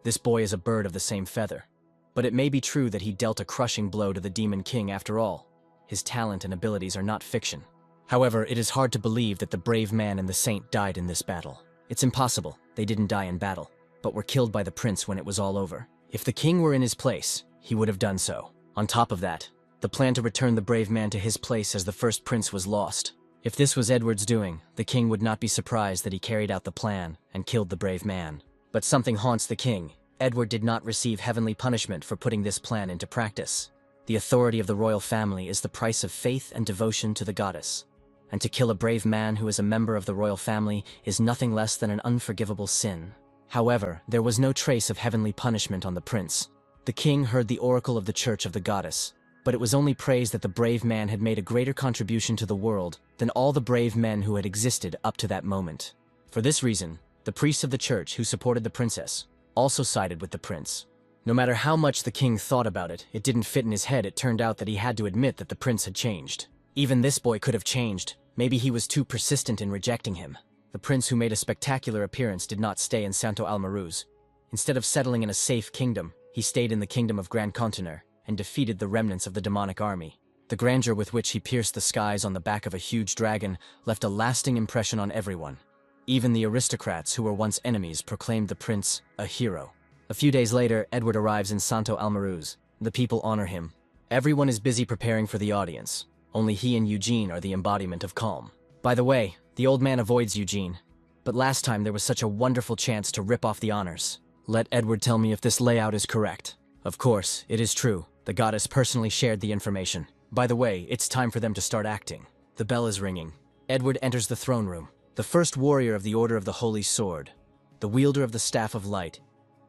This boy is a bird of the same feather. But it may be true that he dealt a crushing blow to the Demon King after all. His talent and abilities are not fiction. However, it is hard to believe that the brave man and the saint died in this battle. It's impossible. They didn't die in battle, but were killed by the prince when it was all over. If the king were in his place, he would have done so. On top of that, the plan to return the brave man to his place as the first prince was lost. If this was Edward's doing, the king would not be surprised that he carried out the plan and killed the brave man. But something haunts the king. Edward did not receive heavenly punishment for putting this plan into practice. The authority of the royal family is the price of faith and devotion to the goddess. And to kill a brave man who is a member of the royal family is nothing less than an unforgivable sin. However, there was no trace of heavenly punishment on the prince. The king heard the oracle of the Church of the Goddess, but it was only praised that the brave man had made a greater contribution to the world than all the brave men who had existed up to that moment. For this reason, the priests of the church who supported the princess also sided with the prince. No matter how much the king thought about it, it didn't fit in his head. It turned out that he had to admit that the prince had changed. Even this boy could have changed. Maybe he was too persistent in rejecting him. The prince who made a spectacular appearance did not stay in Santo Almaruz. Instead of settling in a safe kingdom, he stayed in the kingdom of Grand Container and defeated the remnants of the demonic army. The grandeur with which he pierced the skies on the back of a huge dragon left a lasting impression on everyone. Even the aristocrats who were once enemies proclaimed the prince a hero. A few days later, Edward arrives in Santo Almaruz. The people honor him. Everyone is busy preparing for the audience. Only he and Eugene are the embodiment of calm. By the way, the old man avoids Eugene. But last time there was such a wonderful chance to rip off the honors. Let Edward tell me if this layout is correct. Of course, it is true. The goddess personally shared the information. By the way, it's time for them to start acting. The bell is ringing. Edward enters the throne room. The first warrior of the Order of the Holy Sword, the wielder of the Staff of Light,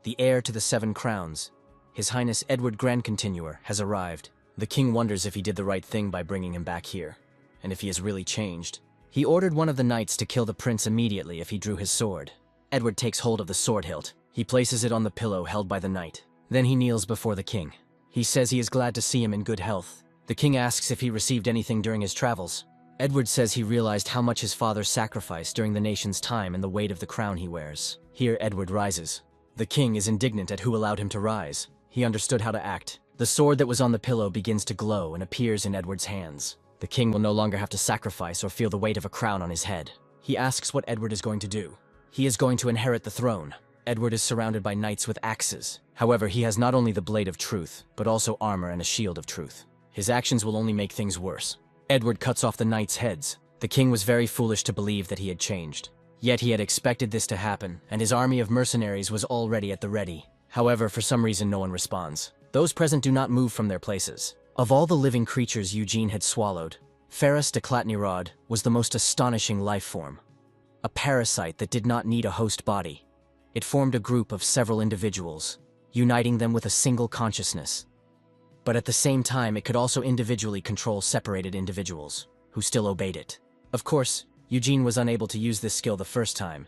the heir to the 7 crowns, His Highness Edward Grand Continuer, has arrived. The king wonders if he did the right thing by bringing him back here, and if he has really changed. He ordered one of the knights to kill the prince immediately if he drew his sword. Edward takes hold of the sword hilt. He places it on the pillow held by the knight. Then he kneels before the king. He says he is glad to see him in good health. The king asks if he received anything during his travels. Edward says he realized how much his father sacrificed during the nation's time and the weight of the crown he wears. Here Edward rises. The king is indignant at who allowed him to rise. He understood how to act. The sword that was on the pillow begins to glow and appears in Edward's hands. The king will no longer have to sacrifice or feel the weight of a crown on his head. He asks what Edward is going to do. He is going to inherit the throne. Edward is surrounded by knights with axes. However, he has not only the blade of truth, but also armor and a shield of truth. His actions will only make things worse. Edward cuts off the knights' heads. The king was very foolish to believe that he had changed. Yet he had expected this to happen, and his army of mercenaries was already at the ready. However, for some reason no one responds. Those present do not move from their places. Of all the living creatures Eugene had swallowed, Ferus de Clatnirod was the most astonishing life form. A parasite that did not need a host body. It formed a group of several individuals, uniting them with a single consciousness. But at the same time, it could also individually control separated individuals, who still obeyed it. Of course, Eugene was unable to use this skill the first time,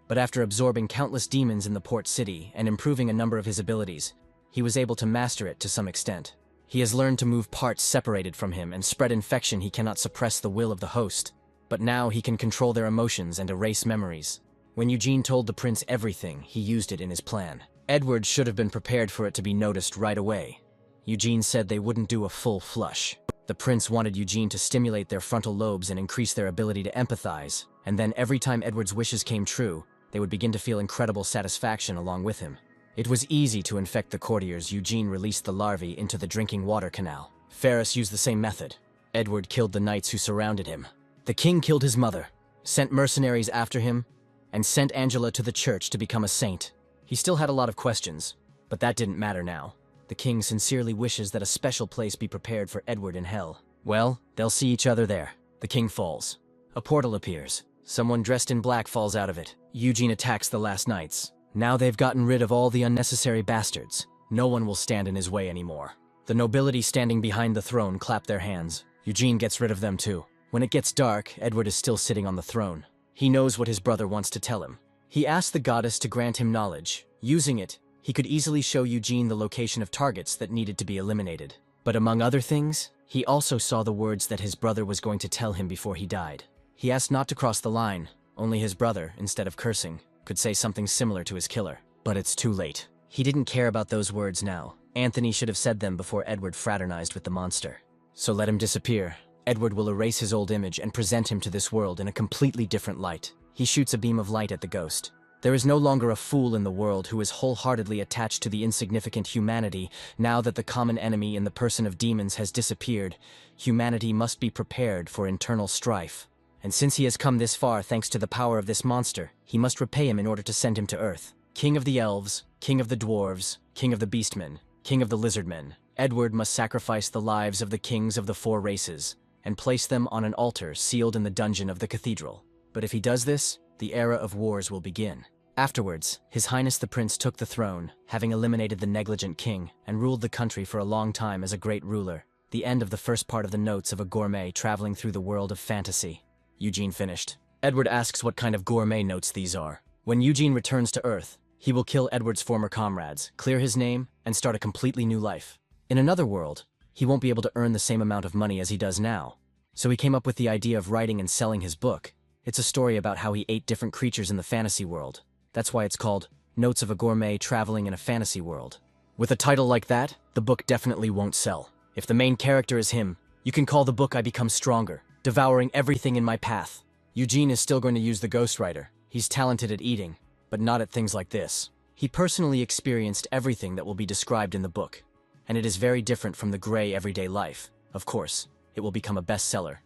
but after absorbing countless demons in the port city and improving a number of his abilities, he was able to master it to some extent. He has learned to move parts separated from him and spread infection. He cannot suppress the will of the host, but now he can control their emotions and erase memories. When Eugene told the prince everything, he used it in his plan. Edward should have been prepared for it to be noticed right away. Eugene said they wouldn't do a full flush. The prince wanted Eugene to stimulate their frontal lobes and increase their ability to empathize, and then every time Edward's wishes came true, they would begin to feel incredible satisfaction along with him. It was easy to infect the courtiers. Eugene released the larvae into the drinking water canal. Ferus used the same method. Edward killed the knights who surrounded him. The king killed his mother, sent mercenaries after him, and sent Angela to the church to become a saint. He still had a lot of questions, But that didn't matter now. The king sincerely wishes that a special place be prepared for Edward in hell. Well, they'll see each other there. The king falls. A portal appears. Someone dressed in black falls out of it. Eugene attacks the last knights. Now they've gotten rid of all the unnecessary bastards. No one will stand in his way anymore. The nobility standing behind the throne clap their hands. Eugene gets rid of them too. When it gets dark, Edward is still sitting on the throne. He knows what his brother wants to tell him. He asks the goddess to grant him knowledge. Using it, he could easily show Eugene the location of targets that needed to be eliminated. But among other things, he also saw the words that his brother was going to tell him before he died. He asked not to cross the line. Only his brother, instead of cursing, could say something similar to his killer. But it's too late. He didn't care about those words now. Anthony should have said them before Edward fraternized with the monster. So let him disappear. Edward will erase his old image and present him to this world in a completely different light. He shoots a beam of light at the ghost. There is no longer a fool in the world who is wholeheartedly attached to the insignificant humanity. Now that the common enemy in the person of demons has disappeared, humanity must be prepared for internal strife. And since he has come this far thanks to the power of this monster, he must repay him in order to send him to Earth. King of the elves, king of the dwarves, king of the beastmen, king of the lizardmen, Edward must sacrifice the lives of the kings of the 4 races and place them on an altar sealed in the dungeon of the cathedral. But if he does this, the era of wars will begin. Afterwards, His Highness the Prince took the throne, having eliminated the negligent king, and ruled the country for a long time as a great ruler. The end of the first part of the notes of a gourmet traveling through the world of fantasy. Eugene finished. Edward asks what kind of gourmet notes these are. When Eugene returns to Earth, he will kill Edward's former comrades, clear his name, and start a completely new life. In another world, he won't be able to earn the same amount of money as he does now. So he came up with the idea of writing and selling his book. It's a story about how he ate different creatures in the fantasy world. That's why it's called Notes of a Gourmet Traveling in a Fantasy World. With a title like that, the book definitely won't sell. If the main character is him, you can call the book I Become Stronger, devouring everything in my path. Eugene is still going to use the ghostwriter. He's talented at eating, but not at things like this. He personally experienced everything that will be described in the book, and it is very different from the gray everyday life. Of course, it will become a bestseller.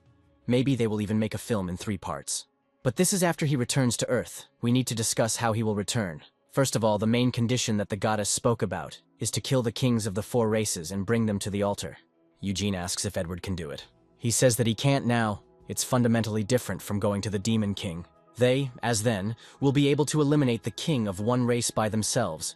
Maybe they will even make a film in 3 parts. But this is after he returns to Earth. We need to discuss how he will return. First of all, the main condition that the goddess spoke about is to kill the kings of the 4 races and bring them to the altar. Eugene asks if Edward can do it. He says that he can't now. It's fundamentally different from going to the Demon King. They, as then, will be able to eliminate the king of one race by themselves.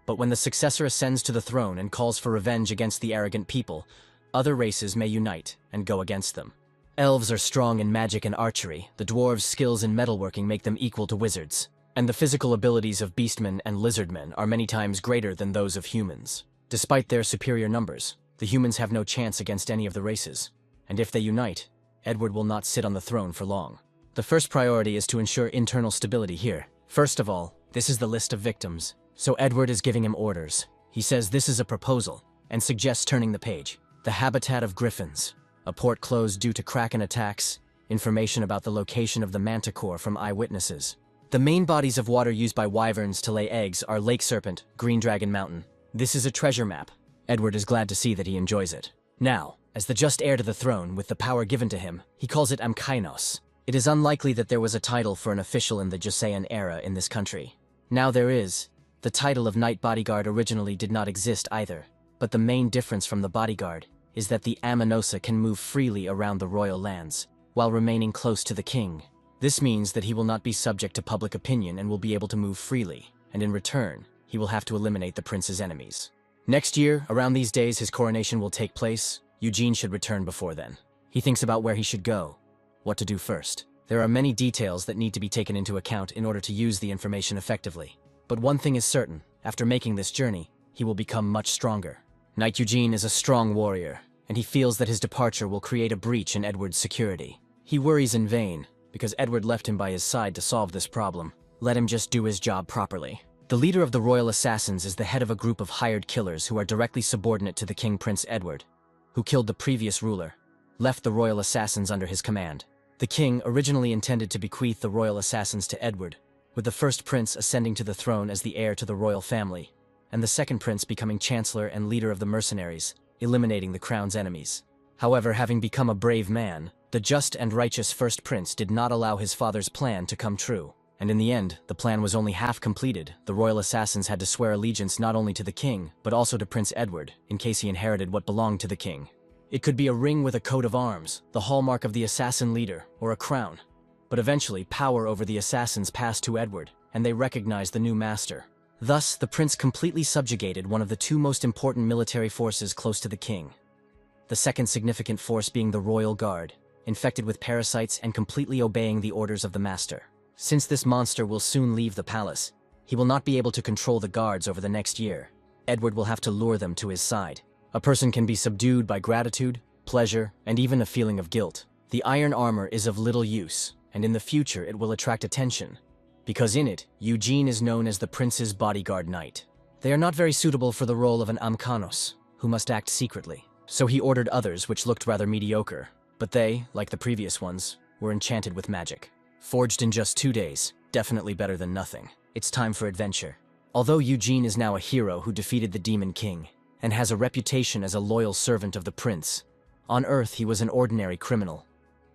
But when the successor ascends to the throne and calls for revenge against the arrogant people, other races may unite and go against them. Elves are strong in magic and archery. The dwarves' skills in metalworking make them equal to wizards. And the physical abilities of beastmen and lizardmen are many times greater than those of humans. Despite their superior numbers, the humans have no chance against any of the races. And if they unite, Edward will not sit on the throne for long. The first priority is to ensure internal stability here. First of all, this is the list of victims. So Edward is giving him orders. He says this is a proposal, and suggests turning the page. The habitat of griffins. A port closed due to kraken attacks. Information about the location of the manticore from eyewitnesses. The main bodies of water used by wyverns to lay eggs are Lake Serpent, Green Dragon Mountain. This is a treasure map. Edward is glad to see that he enjoys it. Now, as the just heir to the throne with the power given to him, he calls it Amkainos. It is unlikely that there was a title for an official in the Joseon era in this country. Now there is. The title of Knight Bodyguard originally did not exist either, but the main difference from the bodyguard is that the Amanosa can move freely around the royal lands, while remaining close to the king. This means that he will not be subject to public opinion and will be able to move freely, and in return, he will have to eliminate the prince's enemies. Next year, around these days, his coronation will take place. Eugene should return before then. He thinks about where he should go, what to do first. There are many details that need to be taken into account in order to use the information effectively. But one thing is certain, after making this journey, he will become much stronger. Knight Eugene is a strong warrior, and he feels that his departure will create a breach in Edward's security. He worries in vain, because Edward left him by his side to solve this problem. Let him just do his job properly. The leader of the royal assassins is the head of a group of hired killers who are directly subordinate to the king Prince Edward, who killed the previous ruler, left the royal assassins under his command. The king originally intended to bequeath the royal assassins to Edward, with the first prince ascending to the throne as the heir to the royal family, and the second prince becoming chancellor and leader of the mercenaries, eliminating the crown's enemies. However, having become a brave man, the just and righteous first prince did not allow his father's plan to come true, And in the end, the plan was only half completed. The royal assassins had to swear allegiance not only to the king, but also to Prince Edward, in case he inherited what belonged to the king. It could be a ring with a coat of arms, the hallmark of the assassin leader, or a crown. But eventually, power over the assassins passed to Edward, and they recognized the new master. Thus, the prince completely subjugated one of the two most important military forces close to the king. The second significant force being the royal guard, infected with parasites and completely obeying the orders of the master. Since this monster will soon leave the palace, he will not be able to control the guards over the next year. Edward will have to lure them to his side. A person can be subdued by gratitude, pleasure, and even a feeling of guilt. The iron armor is of little use, and in the future it will attract attention, because in it, Eugene is known as the prince's bodyguard knight. They are not very suitable for the role of an amkanos, who must act secretly. So he ordered others which looked rather mediocre, but they, like the previous ones, were enchanted with magic. Forged in just 2 days, definitely better than nothing. It's time for adventure. Although Eugene is now a hero who defeated the Demon King, and has a reputation as a loyal servant of the prince, on Earth he was an ordinary criminal.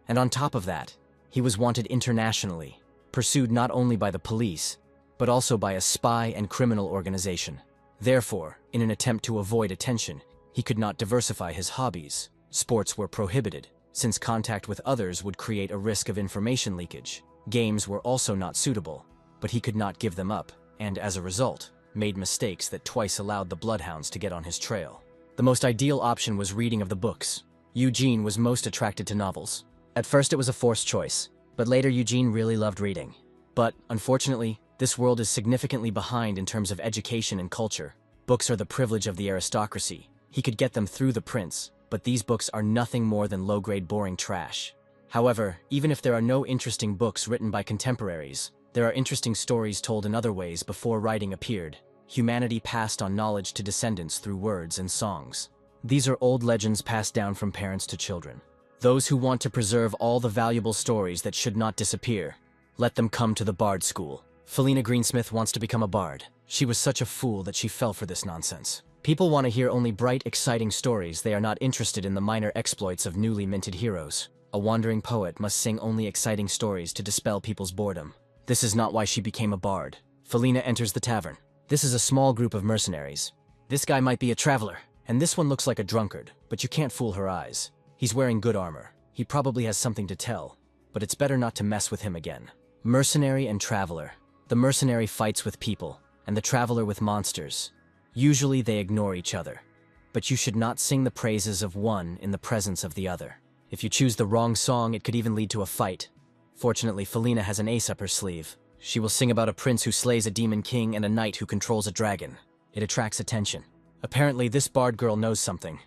And on top of that, he was wanted internationally, pursued not only by the police, but also by a spy and criminal organization. Therefore, in an attempt to avoid attention, he could not diversify his hobbies. Sports were prohibited, since contact with others would create a risk of information leakage. Games were also not suitable, but he could not give them up, and as a result, made mistakes that twice allowed the bloodhounds to get on his trail. The most ideal option was reading of the books. Eugene was most attracted to novels. At first it was a forced choice, but later Eugene really loved reading. But, unfortunately, this world is significantly behind in terms of education and culture. Books are the privilege of the aristocracy. He could get them through the prince, but these books are nothing more than low-grade boring trash. However, even if there are no interesting books written by contemporaries, there are interesting stories told in other ways before writing appeared. Humanity passed on knowledge to descendants through words and songs. These are old legends passed down from parents to children. Those who want to preserve all the valuable stories that should not disappear, let them come to the Bard School. Felina Greensmith wants to become a bard. She was such a fool that she fell for this nonsense. People want to hear only bright, exciting stories. They are not interested in the minor exploits of newly minted heroes. A wandering poet must sing only exciting stories to dispel people's boredom. This is not why she became a bard. Felina enters the tavern. This is a small group of mercenaries. This guy might be a traveler, and this one looks like a drunkard, but you can't fool her eyes. He's wearing good armor. He probably has something to tell, but it's better not to mess with him again. Mercenary and traveler. The mercenary fights with people, and the traveler with monsters. Usually they ignore each other, but you should not sing the praises of one in the presence of the other. If you choose the wrong song, it could even lead to a fight. Fortunately, Felina has an ace up her sleeve. She will sing about a prince who slays a demon king and a knight who controls a dragon. It attracts attention. Apparently, this bard girl knows something.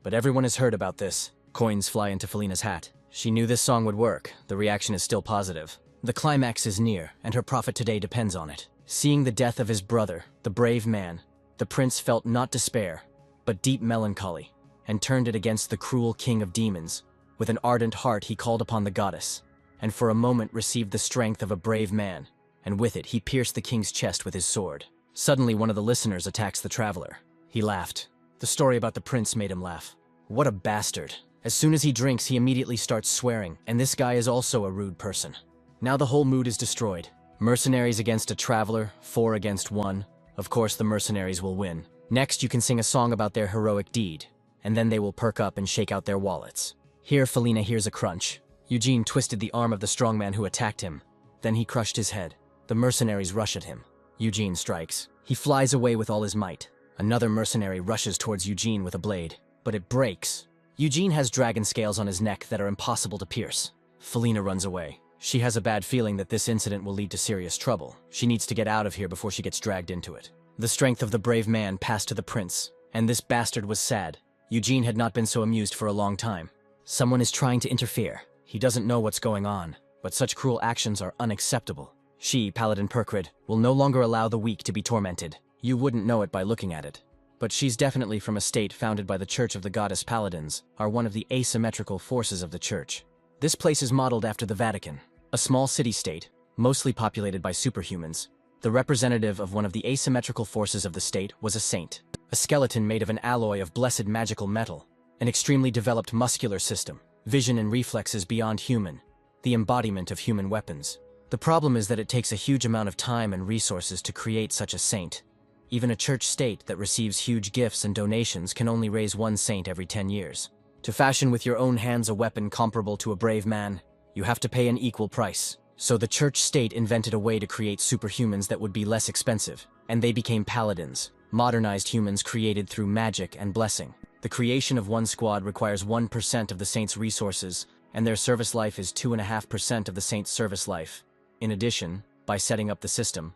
But everyone has heard about this. Coins fly into Felina's hat. She knew this song would work. The reaction is still positive. The climax is near, and her profit today depends on it. Seeing the death of his brother, the brave man, the prince felt not despair, but deep melancholy, and turned it against the cruel king of demons. With an ardent heart he called upon the goddess, and for a moment received the strength of a brave man, and with it he pierced the king's chest with his sword. Suddenly one of the listeners attacks the traveler. He laughed. The story about the prince made him laugh. What a bastard. As soon as he drinks, he immediately starts swearing, and this guy is also a rude person. Now the whole mood is destroyed. Mercenaries against a traveler, 4 against 1. Of course the mercenaries will win. Next you can sing a song about their heroic deed, and then they will perk up and shake out their wallets. Here Felina hears a crunch. Eugene twisted the arm of the strong man who attacked him. Then he crushed his head. The mercenaries rush at him. Eugene strikes. He flies away with all his might. Another mercenary rushes towards Eugene with a blade, but it breaks. Eugene has dragon scales on his neck that are impossible to pierce. Felina runs away. She has a bad feeling that this incident will lead to serious trouble. She needs to get out of here before she gets dragged into it. The strength of the brave man passed to the prince, and this bastard was sad. Eugene had not been so amused for a long time. Someone is trying to interfere. He doesn't know what's going on, but such cruel actions are unacceptable. She, Paladin Perkrid, will no longer allow the weak to be tormented. You wouldn't know it by looking at it. But she's definitely from a state founded by the Church of the Goddess Paladins, are one of the asymmetrical forces of the Church. This place is modeled after the Vatican, a small city-state, mostly populated by superhumans. The representative of one of the asymmetrical forces of the state was a saint, a skeleton made of an alloy of blessed magical metal, an extremely developed muscular system, vision and reflexes beyond human, the embodiment of human weapons. The problem is that it takes a huge amount of time and resources to create such a saint. Even a church state that receives huge gifts and donations can only raise one saint every 10 years. To fashion with your own hands a weapon comparable to a brave man, you have to pay an equal price. So the church state invented a way to create superhumans that would be less expensive, and they became paladins, modernized humans created through magic and blessing. The creation of one squad requires 1% of the saint's resources, and their service life is 2.5% of the saint's service life. In addition, by setting up the system,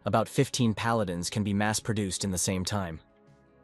about 15 paladins can be mass-produced in the same time.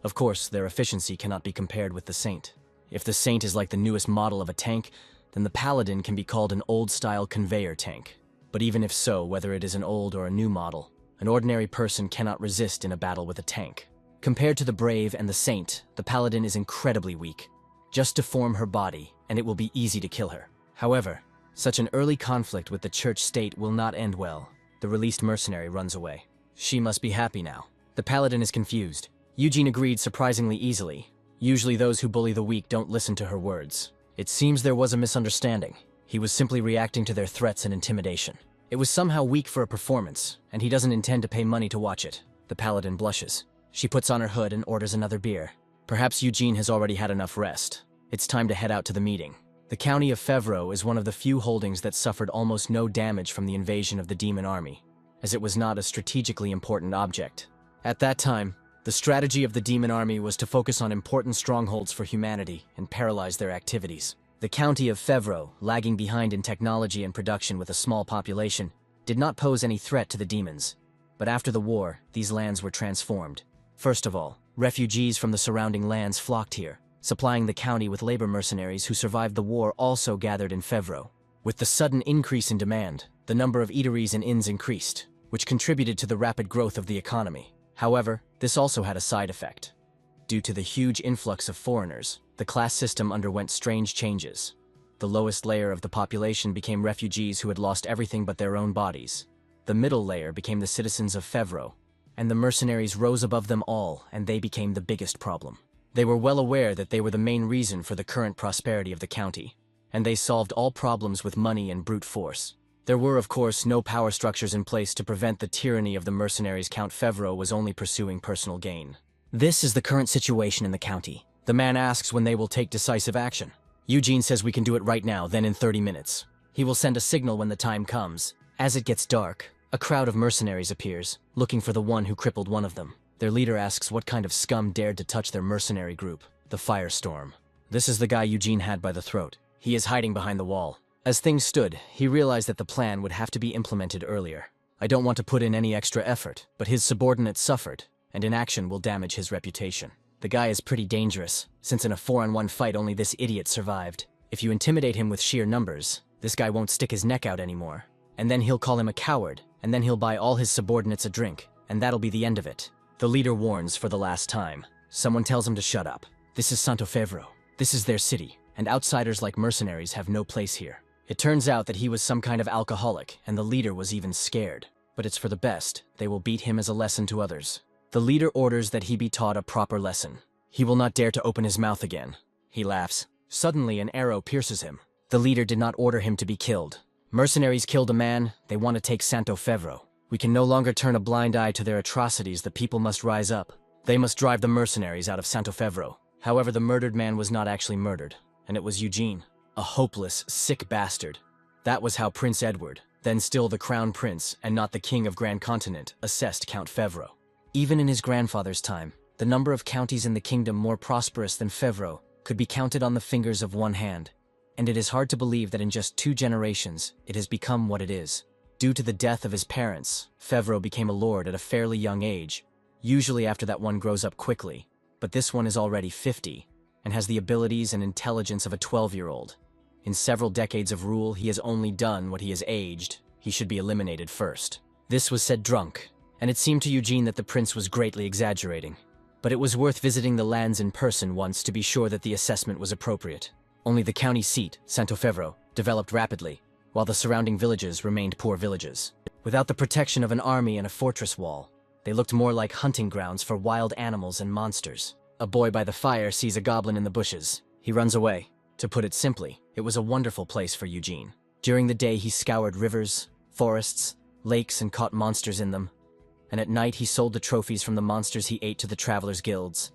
Of course, their efficiency cannot be compared with the saint. If the saint is like the newest model of a tank, then the paladin can be called an old-style conveyor tank. But even if so, whether it is an old or a new model, an ordinary person cannot resist in a battle with a tank. Compared to the brave and the saint, the paladin is incredibly weak. Just deform her body, and it will be easy to kill her. However, such an early conflict with the church state will not end well. The released mercenary runs away. She must be happy now. The paladin is confused. Eugene agreed surprisingly easily. Usually those who bully the weak don't listen to her words. It seems there was a misunderstanding. He was simply reacting to their threats and intimidation. It was somehow weak for a performance, and he doesn't intend to pay money to watch it. The paladin blushes. She puts on her hood and orders another beer. Perhaps Eugene has already had enough rest. It's time to head out to the meeting. The county of Fevro is one of the few holdings that suffered almost no damage from the invasion of the demon army, as it was not a strategically important object. At that time, the strategy of the demon army was to focus on important strongholds for humanity and paralyze their activities. The county of Fevro, lagging behind in technology and production with a small population, did not pose any threat to the demons. But after the war, these lands were transformed. First of all, refugees from the surrounding lands flocked here, supplying the county with labor mercenaries who survived the war also gathered in Fevro. With the sudden increase in demand, the number of eateries and inns increased, which contributed to the rapid growth of the economy. However, this also had a side effect. Due to the huge influx of foreigners, the class system underwent strange changes. The lowest layer of the population became refugees who had lost everything but their own bodies. The middle layer became the citizens of Fevro, and the mercenaries rose above them all, and they became the biggest problem. They were well aware that they were the main reason for the current prosperity of the county, and they solved all problems with money and brute force. There were, of course, no power structures in place to prevent the tyranny of the mercenaries. Count Fevro was only pursuing personal gain. This is the current situation in the county. The man asks when they will take decisive action. Eugene says we can do it right now, then in 30 minutes. He will send a signal when the time comes. As it gets dark, a crowd of mercenaries appears, looking for the one who crippled one of them. Their leader asks what kind of scum dared to touch their mercenary group, the Firestorm. This is the guy Eugene had by the throat. He is hiding behind the wall. As things stood, he realized that the plan would have to be implemented earlier. I don't want to put in any extra effort, but his subordinate suffered, and inaction will damage his reputation. The guy is pretty dangerous, since in a 4-on-1 fight only this idiot survived. If you intimidate him with sheer numbers, this guy won't stick his neck out anymore. And then he'll call him a coward, and then he'll buy all his subordinates a drink, and that'll be the end of it. The leader warns for the last time. Someone tells him to shut up. This is Santo Fevro. This is their city, and outsiders like mercenaries have no place here. It turns out that he was some kind of alcoholic, and the leader was even scared. But it's for the best. They will beat him as a lesson to others. The leader orders that he be taught a proper lesson. He will not dare to open his mouth again. He laughs. Suddenly, an arrow pierces him. The leader did not order him to be killed. Mercenaries killed a man. They want to take Santo Fevro. We can no longer turn a blind eye to their atrocities. The people must rise up. They must drive the mercenaries out of Santo Fevro. However, the murdered man was not actually murdered, and it was Eugene. A hopeless, sick bastard. That was how Prince Edward, then still the Crown Prince and not the King of Grand Continent, assessed Count Fevro. Even in his grandfather's time, the number of counties in the kingdom more prosperous than Fevro could be counted on the fingers of one hand, and it is hard to believe that in just 2 generations it has become what it is. Due to the death of his parents, Fevro became a lord at a fairly young age. Usually after that one grows up quickly, but this one is already 50, and has the abilities and intelligence of a 12-year-old. In several decades of rule, he has only done what he has aged. He should be eliminated first. This was said drunk, and it seemed to Eugene that the prince was greatly exaggerating. But it was worth visiting the lands in person once to be sure that the assessment was appropriate. Only the county seat, Santo Fevro, developed rapidly, while the surrounding villages remained poor villages. Without the protection of an army and a fortress wall, they looked more like hunting grounds for wild animals and monsters. A boy by the fire sees a goblin in the bushes. He runs away. To put it simply, it was a wonderful place for Eugene. During the day he scoured rivers, forests, lakes, and caught monsters in them. And at night he sold the trophies from the monsters he ate to the travelers' guilds.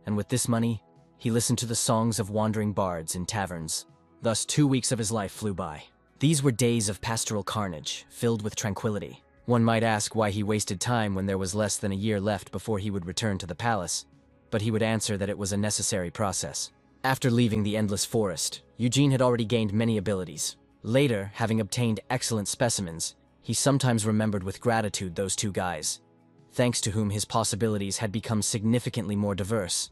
And with this money, he listened to the songs of wandering bards in taverns. Thus 2 weeks of his life flew by. These were days of pastoral carnage, filled with tranquility. One might ask why he wasted time when there was less than a year left before he would return to the palace, but he would answer that it was a necessary process. After leaving the endless forest, Eugene had already gained many abilities. Later, having obtained excellent specimens, he sometimes remembered with gratitude those 2 guys, thanks to whom his possibilities had become significantly more diverse.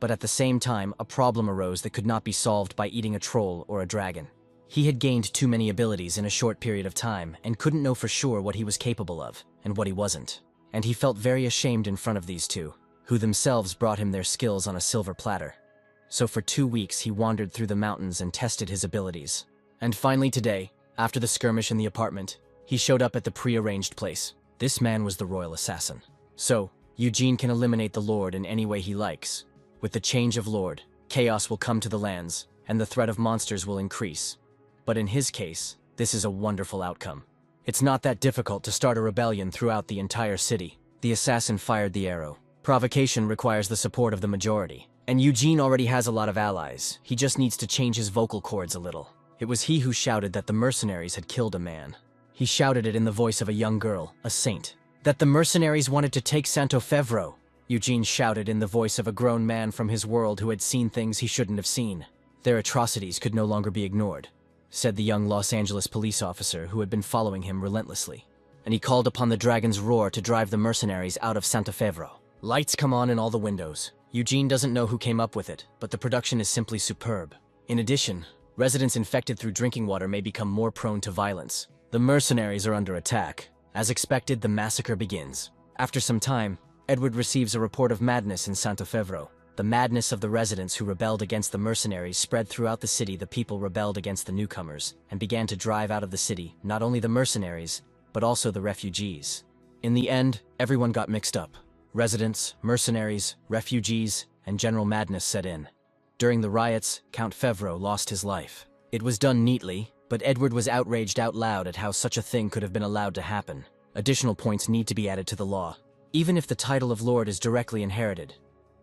But at the same time, a problem arose that could not be solved by eating a troll or a dragon. He had gained too many abilities in a short period of time and couldn't know for sure what he was capable of and what he wasn't. And he felt very ashamed in front of these 2, who themselves brought him their skills on a silver platter. So for 2 weeks he wandered through the mountains and tested his abilities. And finally today, after the skirmish in the apartment, he showed up at the pre-arranged place. This man was the royal assassin. So, Eugene can eliminate the Lord in any way he likes. With the change of Lord, chaos will come to the lands, and the threat of monsters will increase. But in his case, this is a wonderful outcome. It's not that difficult to start a rebellion throughout the entire city. The assassin fired the arrow. Provocation requires the support of the majority. And Eugene already has a lot of allies. He just needs to change his vocal cords a little. It was he who shouted that the mercenaries had killed a man. He shouted it in the voice of a young girl, a saint. That the mercenaries wanted to take Santo Fevro. Eugene shouted in the voice of a grown man from his world who had seen things he shouldn't have seen. Their atrocities could no longer be ignored, said the young Los Angeles police officer who had been following him relentlessly. And he called upon the dragon's roar to drive the mercenaries out of Santo Fevro. Lights come on in all the windows. Eugene doesn't know who came up with it, but the production is simply superb. In addition, residents infected through drinking water may become more prone to violence. The mercenaries are under attack. As expected, the massacre begins. After some time, Edward receives a report of madness in Santo Fevro. The madness of the residents who rebelled against the mercenaries spread throughout the city. The people rebelled against the newcomers and began to drive out of the city not only the mercenaries, but also the refugees. In the end, everyone got mixed up. Residents, mercenaries, refugees, and general madness set in. During the riots, Count Fevro lost his life. It was done neatly, but Edward was outraged out loud at how such a thing could have been allowed to happen. Additional points need to be added to the law. Even if the title of Lord is directly inherited,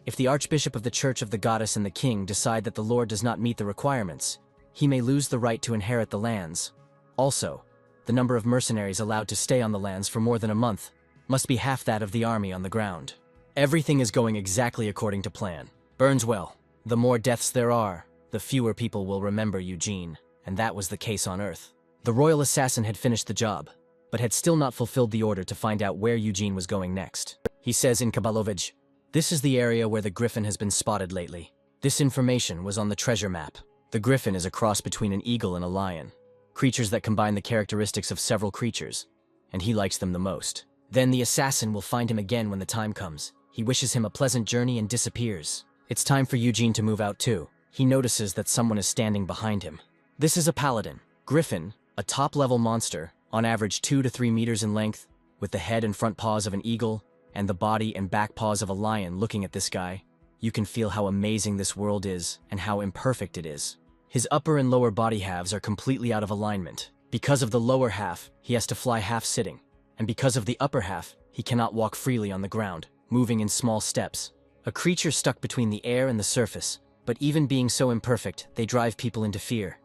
if the Archbishop of the Church of the Goddess and the King decide that the Lord does not meet the requirements, he may lose the right to inherit the lands. Also, the number of mercenaries allowed to stay on the lands for more than a month must be half that of the army on the ground. Everything is going exactly according to plan. Burns well. The more deaths there are, the fewer people will remember Eugene, and that was the case on Earth. The royal assassin had finished the job, but had still not fulfilled the order to find out where Eugene was going next. He says in Kabalovich, "This is the area where the griffin has been spotted lately. This information was on the treasure map. The griffin is a cross between an eagle and a lion, creatures that combine the characteristics of several creatures, and he likes them the most. Then the assassin will find him again when the time comes. He wishes him a pleasant journey and disappears. It's time for Eugene to move out too. He notices that someone is standing behind him. This is a paladin. Griffin, a top-level monster, on average 2 to 3 meters in length, with the head and front paws of an eagle, and the body and back paws of a lion. Looking at this guy, you can feel how amazing this world is and how imperfect it is. His upper and lower body halves are completely out of alignment. Because of the lower half, he has to fly half sitting, and because of the upper half, he cannot walk freely on the ground, moving in small steps. A creature stuck between the air and the surface, but even being so imperfect, they drive people into fear.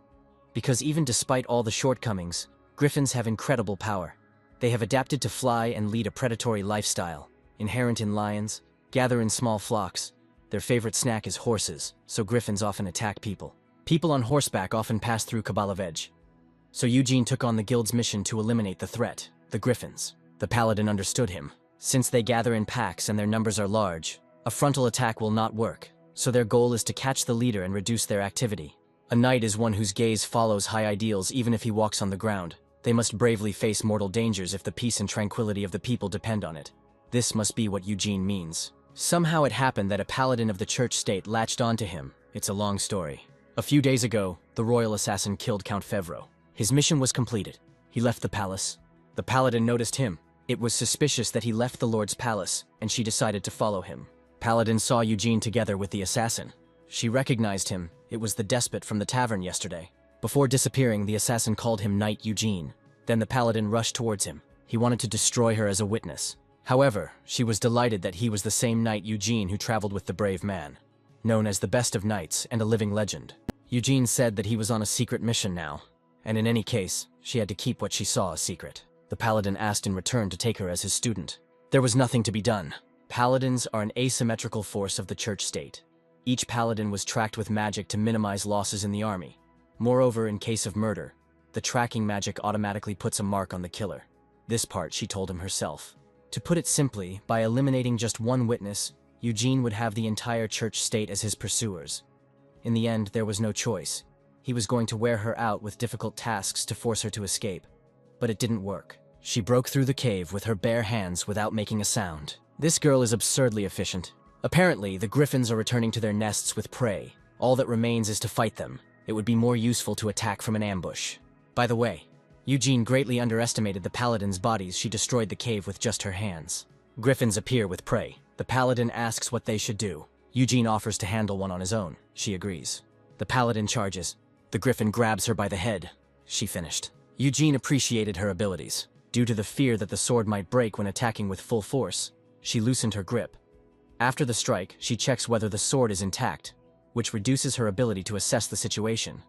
Because even despite all the shortcomings, griffins have incredible power. They have adapted to fly and lead a predatory lifestyle, inherent in lions, gather in small flocks. Their favorite snack is horses, so griffins often attack people. People on horseback often pass through Kabalovej. So Eugene took on the guild's mission to eliminate the threat, the griffins. The paladin understood him. Since they gather in packs and their numbers are large, a frontal attack will not work, so their goal is to catch the leader and reduce their activity. A knight is one whose gaze follows high ideals even if he walks on the ground. They must bravely face mortal dangers if the peace and tranquility of the people depend on it. This must be what Eugene means. Somehow it happened that a paladin of the church state latched onto him. It's a long story. A few days ago, the royal assassin killed Count Fevro. His mission was completed. He left the palace. The paladin noticed him. It was suspicious that he left the lord's palace, and she decided to follow him. Paladin saw Eugene together with the assassin. She recognized him. It was the despot from the tavern yesterday. Before disappearing, the assassin called him Knight Eugene. Then the paladin rushed towards him. He wanted to destroy her as a witness. However, she was delighted that he was the same knight Eugene who traveled with the brave man, known as the best of knights and a living legend. Eugene said that he was on a secret mission now, and in any case, she had to keep what she saw a secret. The paladin asked in return to take her as his student. There was nothing to be done. Paladins are an asymmetrical force of the church state. Each paladin was tracked with magic to minimize losses in the army. Moreover, in case of murder, the tracking magic automatically puts a mark on the killer. This part she told him herself. To put it simply, by eliminating just one witness, Eugene would have the entire church state as his pursuers. In the end, there was no choice. He was going to wear her out with difficult tasks to force her to escape. But it didn't work. She broke through the cave with her bare hands without making a sound. This girl is absurdly efficient. Apparently, the griffins are returning to their nests with prey. All that remains is to fight them. It would be more useful to attack from an ambush. By the way, Eugene greatly underestimated the paladin's bodies she destroyed the cave with just her hands. Griffins appear with prey. The paladin asks what they should do. Eugene offers to handle one on his own. She agrees. The paladin charges. The griffin grabs her by the head. She finished. Eugene appreciated her abilities. Due to the fear that the sword might break when attacking with full force, she loosened her grip. After the strike, she checks whether the sword is intact, which reduces her ability to assess the situation.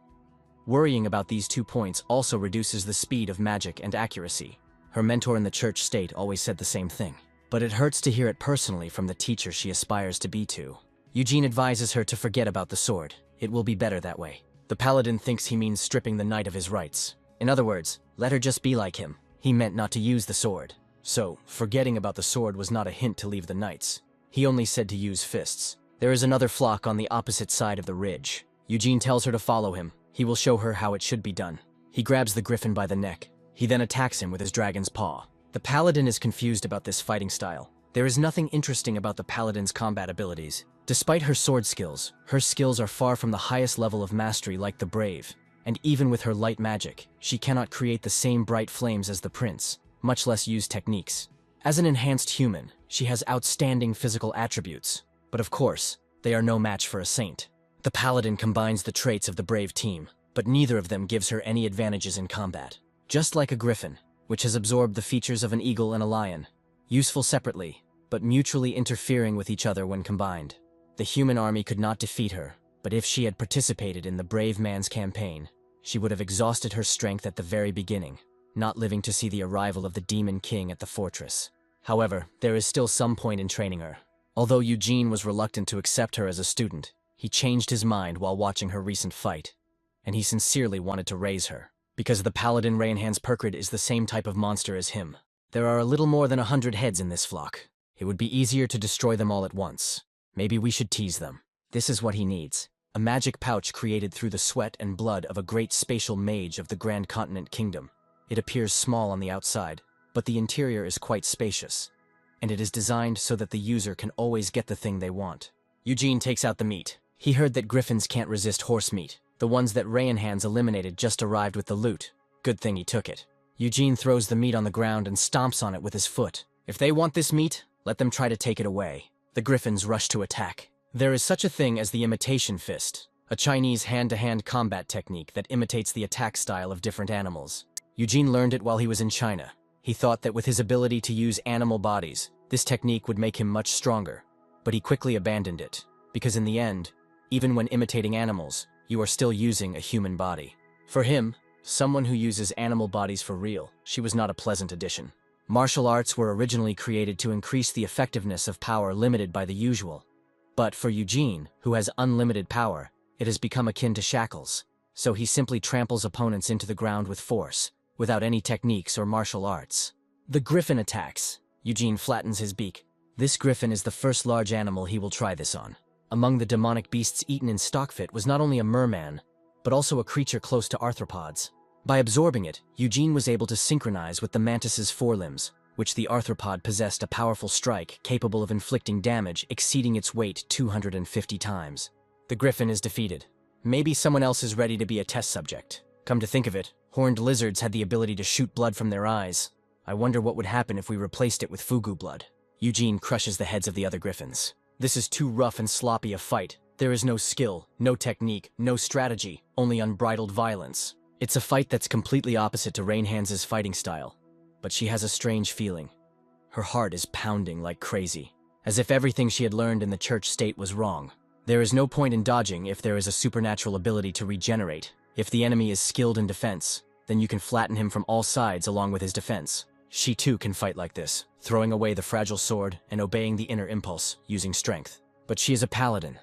Worrying about these 2 points also reduces the speed of magic and accuracy. Her mentor in the church state always said the same thing. But it hurts to hear it personally from the teacher she aspires to be to. Eugene advises her to forget about the sword. It will be better that way. The paladin thinks he means stripping the knight of his rights. In other words, let her just be like him. He meant not to use the sword. So, forgetting about the sword was not a hint to leave the knights. He only said to use fists. There is another flock on the opposite side of the ridge. Eugene tells her to follow him. He will show her how it should be done. He grabs the griffin by the neck. He then attacks him with his dragon's paw. The paladin is confused about this fighting style. There is nothing interesting about the paladin's combat abilities. Despite her sword skills, her skills are far from the highest level of mastery like the brave. And even with her light magic, she cannot create the same bright flames as the prince, much less use techniques. As an enhanced human, she has outstanding physical attributes. But of course, they are no match for a saint. The paladin combines the traits of the brave team, but neither of them gives her any advantages in combat. Just like a griffin, which has absorbed the features of an eagle and a lion, useful separately, but mutually interfering with each other when combined. The human army could not defeat her, but if she had participated in the brave man's campaign, she would have exhausted her strength at the very beginning, not living to see the arrival of the demon king at the fortress. However, there is still some point in training her. Although Eugene was reluctant to accept her as a student, he changed his mind while watching her recent fight, and he sincerely wanted to raise her. Because the paladin Rainhands Perkrid is the same type of monster as him. There are a little more than 100 heads in this flock. It would be easier to destroy them all at once. Maybe we should tease them. This is what he needs. A magic pouch created through the sweat and blood of a great spatial mage of the Grand Continent Kingdom. It appears small on the outside, but the interior is quite spacious. And it is designed so that the user can always get the thing they want. Eugene takes out the meat. He heard that griffins can't resist horse meat. The ones that Rainhands eliminated just arrived with the loot. Good thing he took it. Eugene throws the meat on the ground and stomps on it with his foot. If they want this meat, let them try to take it away. The griffins rush to attack. There is such a thing as the imitation fist, a Chinese hand-to-hand combat technique that imitates the attack style of different animals. Eugene learned it while he was in China. He thought that with his ability to use animal bodies, this technique would make him much stronger. But he quickly abandoned it, because in the end, even when imitating animals, you are still using a human body. For him, someone who uses animal bodies for real, she was not a pleasant addition. Martial arts were originally created to increase the effectiveness of power limited by the usual. But for Eugene, who has unlimited power, it has become akin to shackles. So he simply tramples opponents into the ground with force, without any techniques or martial arts. The griffin attacks. Eugene flattens his beak. This griffin is the first large animal he will try this on. Among the demonic beasts eaten in Stockfit was not only a merman, but also a creature close to arthropods. By absorbing it, Eugene was able to synchronize with the mantis's forelimbs, which the arthropod possessed a powerful strike capable of inflicting damage exceeding its weight 250 times. The griffin is defeated. Maybe someone else is ready to be a test subject. Come to think of it, horned lizards had the ability to shoot blood from their eyes. I wonder what would happen if we replaced it with fugu blood. Eugene crushes the heads of the other griffins. This is too rough and sloppy a fight. There is no skill, no technique, no strategy, only unbridled violence. It's a fight that's completely opposite to Rainhands' fighting style, but she has a strange feeling. Her heart is pounding like crazy, as if everything she had learned in the church state was wrong. There is no point in dodging if there is a supernatural ability to regenerate. If the enemy is skilled in defense, then you can flatten him from all sides along with his defense. She too can fight like this, throwing away the fragile sword and obeying the inner impulse, using strength. But she is a paladin,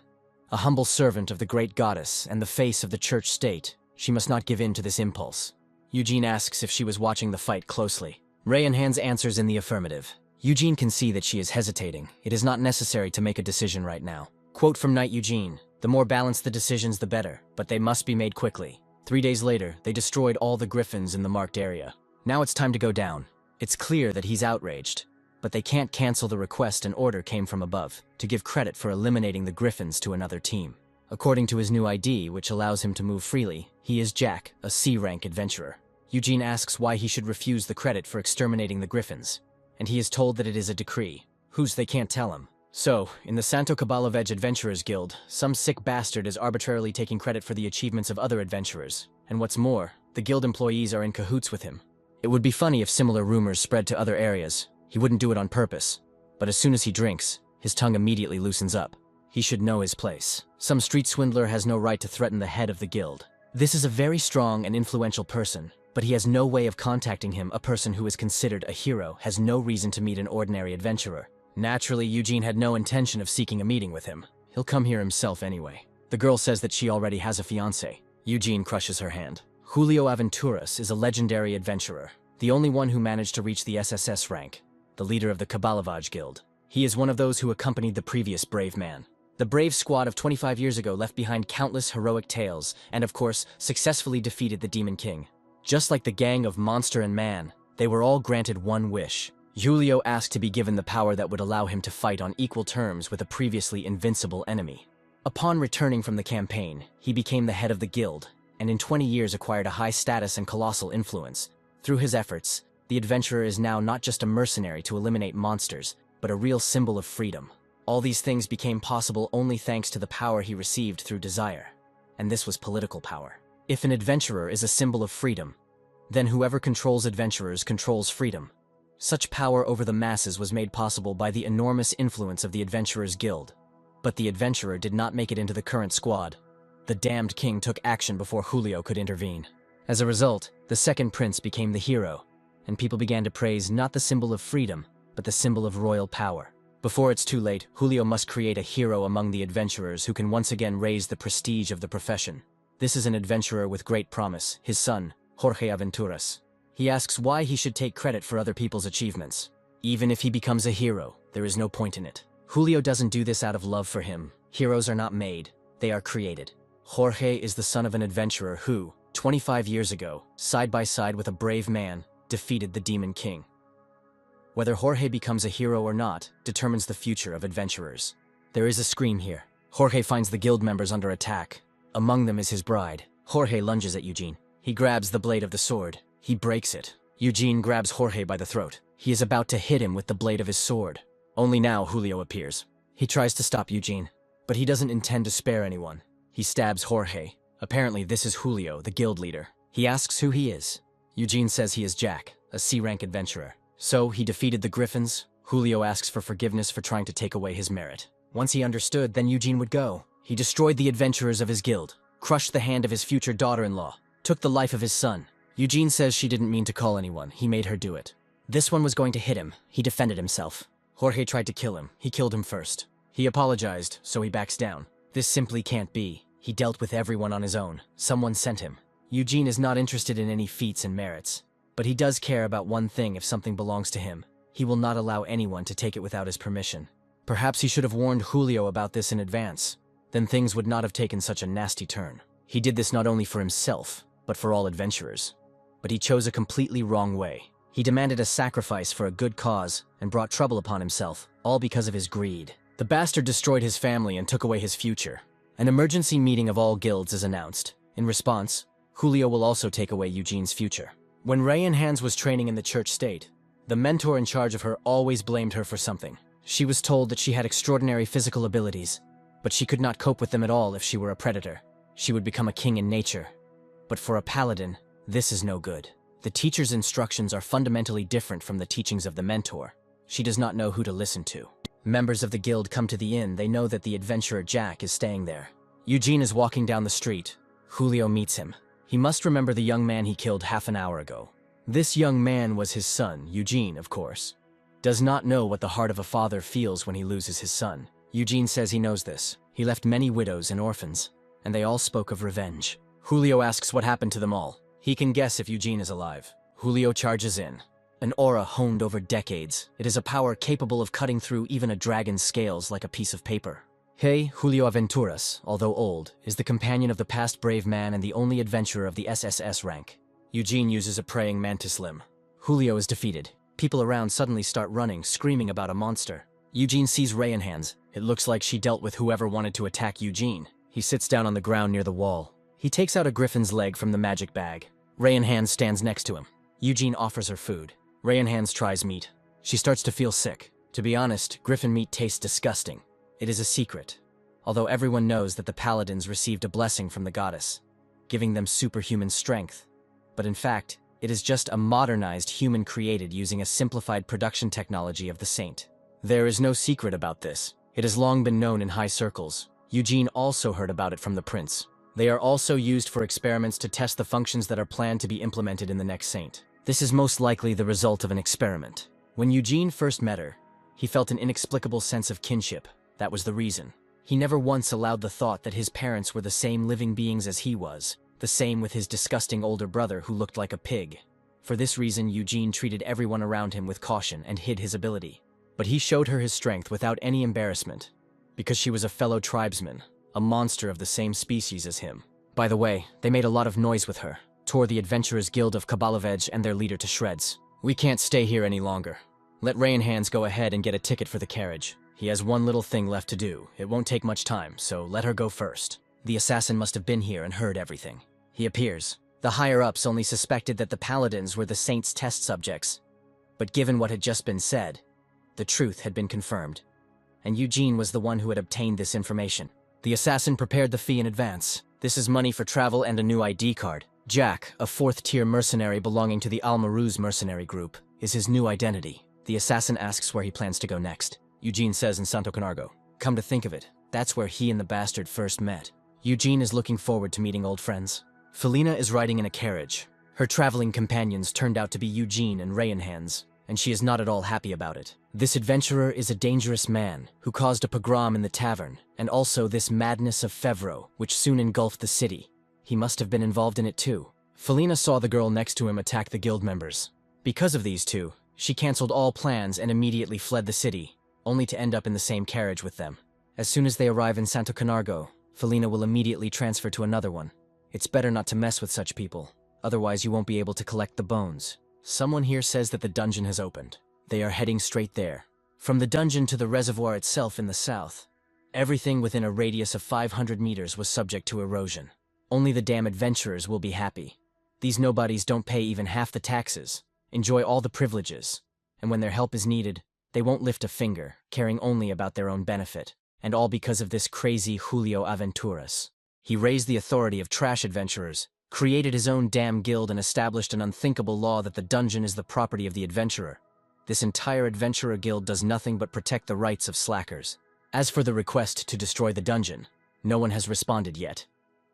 a humble servant of the great goddess and the face of the church state. She must not give in to this impulse. Eugene asks if she was watching the fight closely. Rainhands answers in the affirmative. Eugene can see that she is hesitating. It is not necessary to make a decision right now. Quote from Knight Eugene, "The more balanced the decisions, the better, but they must be made quickly." 3 days later, they destroyed all the griffins in the marked area. Now it's time to go down. It's clear that he's outraged, but they can't cancel the request. An order came from above to give credit for eliminating the griffins to another team. According to his new ID, which allows him to move freely, he is Jack, a C-rank adventurer. Eugene asks why he should refuse the credit for exterminating the griffins, and he is told that it is a decree. Whose they can't tell him. So, in the Santo Caballovej Adventurers Guild, some sick bastard is arbitrarily taking credit for the achievements of other adventurers, and what's more, the guild employees are in cahoots with him. It would be funny if similar rumors spread to other areas. He wouldn't do it on purpose, but as soon as he drinks, his tongue immediately loosens up. He should know his place. Some street swindler has no right to threaten the head of the guild. This is a very strong and influential person, but he has no way of contacting him. A person who is considered a hero has no reason to meet an ordinary adventurer. Naturally, Eugene had no intention of seeking a meeting with him. He'll come here himself anyway. The girl says that she already has a fiancé. Eugene crushes her hand. Julio Aventuras is a legendary adventurer, the only one who managed to reach the SSS rank, the leader of the Caballovej Guild. He is one of those who accompanied the previous brave man. The brave squad of 25 years ago left behind countless heroic tales and, of course, successfully defeated the Demon King. Just like the gang of Monster and Man, they were all granted one wish. Julio asked to be given the power that would allow him to fight on equal terms with a previously invincible enemy. Upon returning from the campaign, he became the head of the guild, and in 20 years acquired a high status and colossal influence. Through his efforts, the adventurer is now not just a mercenary to eliminate monsters, but a real symbol of freedom. All these things became possible only thanks to the power he received through desire. And this was political power. If an adventurer is a symbol of freedom, then whoever controls adventurers controls freedom. Such power over the masses was made possible by the enormous influence of the Adventurers Guild. But the adventurer did not make it into the current squad. The damned king took action before Julio could intervene. As a result, the second prince became the hero, and people began to praise not the symbol of freedom, but the symbol of royal power. Before it's too late, Julio must create a hero among the adventurers who can once again raise the prestige of the profession. This is an adventurer with great promise, his son, Jorge Aventuras. He asks why he should take credit for other people's achievements. Even if he becomes a hero, there is no point in it. Julio doesn't do this out of love for him. Heroes are not made, they are created. Jorge is the son of an adventurer who, 25 years ago, side by side with a brave man, defeated the Demon King. Whether Jorge becomes a hero or not determines the future of adventurers. There is a scream here. Jorge finds the guild members under attack. Among them is his bride. Jorge lunges at Eugene. He grabs the blade of the sword. He breaks it. Eugene grabs Jorge by the throat. He is about to hit him with the blade of his sword. Only now Julio appears. He tries to stop Eugene, but he doesn't intend to spare anyone. He stabs Jorge. Apparently this is Julio, the guild leader. He asks who he is. Eugene says he is Jack, a C-rank adventurer. So he defeated the Griffins. Julio asks for forgiveness for trying to take away his merit. Once he understood, then Eugene would go. He destroyed the adventurers of his guild, crushed the hand of his future daughter-in-law, took the life of his son. Eugene says she didn't mean to call anyone, he made her do it. This one was going to hit him, he defended himself. Jorge tried to kill him, he killed him first. He apologized, so he backs down. This simply can't be. He dealt with everyone on his own. Someone sent him. Eugene is not interested in any feats and merits, but he does care about one thing: if something belongs to him, he will not allow anyone to take it without his permission. Perhaps he should have warned Julio about this in advance. Then things would not have taken such a nasty turn. He did this not only for himself, but for all adventurers. But he chose a completely wrong way. He demanded a sacrifice for a good cause and brought trouble upon himself, all because of his greed. The bastard destroyed his family and took away his future. An emergency meeting of all guilds is announced. In response, Julio will also take away Eugene's future. When Rainhands was training in the church state, the mentor in charge of her always blamed her for something. She was told that she had extraordinary physical abilities, but she could not cope with them at all if she were a predator. She would become a king in nature. But for a paladin, This is no good. The teacher's instructions are fundamentally different from the teachings of the mentor. She does not know who to listen to. Members of the guild come to the inn. They know that the adventurer Jack is staying there. Eugene is walking down the street. Julio meets him. He must remember the young man he killed half an hour ago. This young man was his son, Eugene, of course. Does not know what the heart of a father feels when he loses his son. Eugene says he knows this. He left many widows and orphans, and they all spoke of revenge. Julio asks what happened to them all. He can guess if Eugene is alive. Julio charges in. An aura honed over decades. It is a power capable of cutting through even a dragon's scales like a piece of paper. Julio Aventuras, although old, is the companion of the past brave man and the only adventurer of the SSS rank. Eugene uses a praying mantis limb. Julio is defeated. People around suddenly start running, screaming about a monster. Eugene sees Rayanhands. It looks like she dealt with whoever wanted to attack Eugene. He sits down on the ground near the wall. He takes out a griffin's leg from the magic bag. Rayanhands stands next to him. Eugene offers her food. Rayanhands tries meat. She starts to feel sick. To be honest, griffin meat tastes disgusting. It is a secret, although everyone knows that the paladins received a blessing from the goddess, giving them superhuman strength. But in fact, it is just a modernized human created using a simplified production technology of the saint. There is no secret about this. It has long been known in high circles. Eugene also heard about it from the prince. They are also used for experiments to test the functions that are planned to be implemented in the next saint. This is most likely the result of an experiment. When Eugene first met her, he felt an inexplicable sense of kinship. That was the reason. He never once allowed the thought that his parents were the same living beings as he was, the same with his disgusting older brother who looked like a pig. For this reason, Eugene treated everyone around him with caution and hid his ability. But he showed her his strength without any embarrassment, because she was a fellow tribesman, a monster of the same species as him. By the way, they made a lot of noise with her, tore the Adventurers Guild of Kabalovej and their leader to shreds. We can't stay here any longer. Let Rayanhands go ahead and get a ticket for the carriage. He has one little thing left to do. It won't take much time, so let her go first. The assassin must have been here and heard everything. He appears. The higher-ups only suspected that the paladins were the saint's test subjects. But given what had just been said, the truth had been confirmed. And Eugene was the one who had obtained this information. The assassin prepared the fee in advance. This is money for travel and a new ID card. Jack, a fourth-tier mercenary belonging to the Almaruz mercenary group, is his new identity. The assassin asks where he plans to go next. Eugene says in Santo Camargo. Come to think of it, that's where he and the bastard first met. Eugene is looking forward to meeting old friends. Felina is riding in a carriage. Her traveling companions turned out to be Eugene and Rayanhands, and she is not at all happy about it. This adventurer is a dangerous man who caused a pogrom in the tavern, and also this madness of Fevro, which soon engulfed the city. He must have been involved in it too. Felina saw the girl next to him attack the guild members. Because of these two, she cancelled all plans and immediately fled the city, only to end up in the same carriage with them. As soon as they arrive in Santo Camargo, Felina will immediately transfer to another one. It's better not to mess with such people, otherwise you won't be able to collect the bones. Someone here says that the dungeon has opened. They are heading straight there. From the dungeon to the reservoir itself in the south, everything within a radius of 500 meters was subject to erosion. Only the damn adventurers will be happy. These nobodies don't pay even half the taxes, enjoy all the privileges, and when their help is needed, they won't lift a finger, caring only about their own benefit, and all because of this crazy Julio Aventuras. He raised the authority of trash adventurers, created his own damn guild and established an unthinkable law that the dungeon is the property of the adventurer. This entire adventurer guild does nothing but protect the rights of slackers. As for the request to destroy the dungeon, no one has responded yet.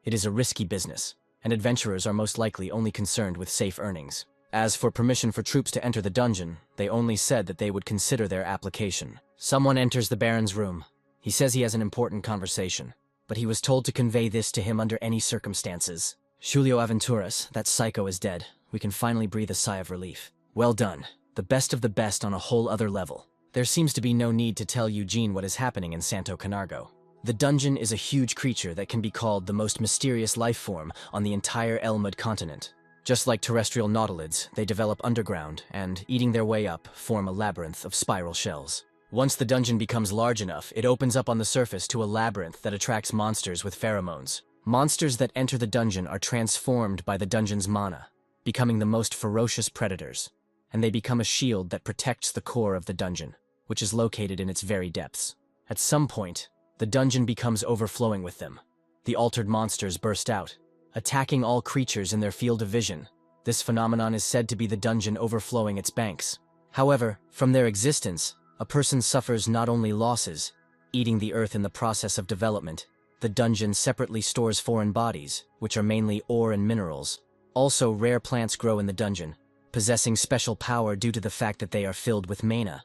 It is a risky business, and adventurers are most likely only concerned with safe earnings. As for permission for troops to enter the dungeon, they only said that they would consider their application. Someone enters the Baron's room. He says he has an important conversation, but he was told to convey this to him under any circumstances. Julio Aventuras, that psycho, is dead. We can finally breathe a sigh of relief. Well done. The best of the best on a whole other level. There seems to be no need to tell Eugene what is happening in Santo Camargo. The dungeon is a huge creature that can be called the most mysterious life form on the entire Elmud continent. Just like terrestrial nautilids, they develop underground and, eating their way up, form a labyrinth of spiral shells. Once the dungeon becomes large enough, it opens up on the surface to a labyrinth that attracts monsters with pheromones. Monsters that enter the dungeon are transformed by the dungeon's mana, becoming the most ferocious predators, and they become a shield that protects the core of the dungeon, which is located in its very depths. At some point, the dungeon becomes overflowing with them. The altered monsters burst out, attacking all creatures in their field of vision. This phenomenon is said to be the dungeon overflowing its banks. However, from their existence, a person suffers not only losses, eating the earth in the process of development. The dungeon separately stores foreign bodies, which are mainly ore and minerals. Also, rare plants grow in the dungeon, possessing special power due to the fact that they are filled with mana.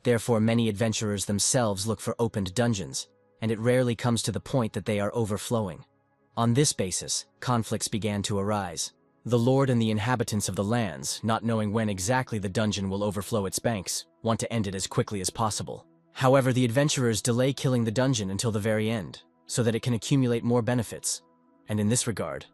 Therefore, many adventurers themselves look for opened dungeons, and it rarely comes to the point that they are overflowing. On this basis, conflicts began to arise. The lord and the inhabitants of the lands, not knowing when exactly the dungeon will overflow its banks, want to end it as quickly as possible. However, the adventurers delay killing the dungeon until the very end, so that it can accumulate more benefits. And in this regard,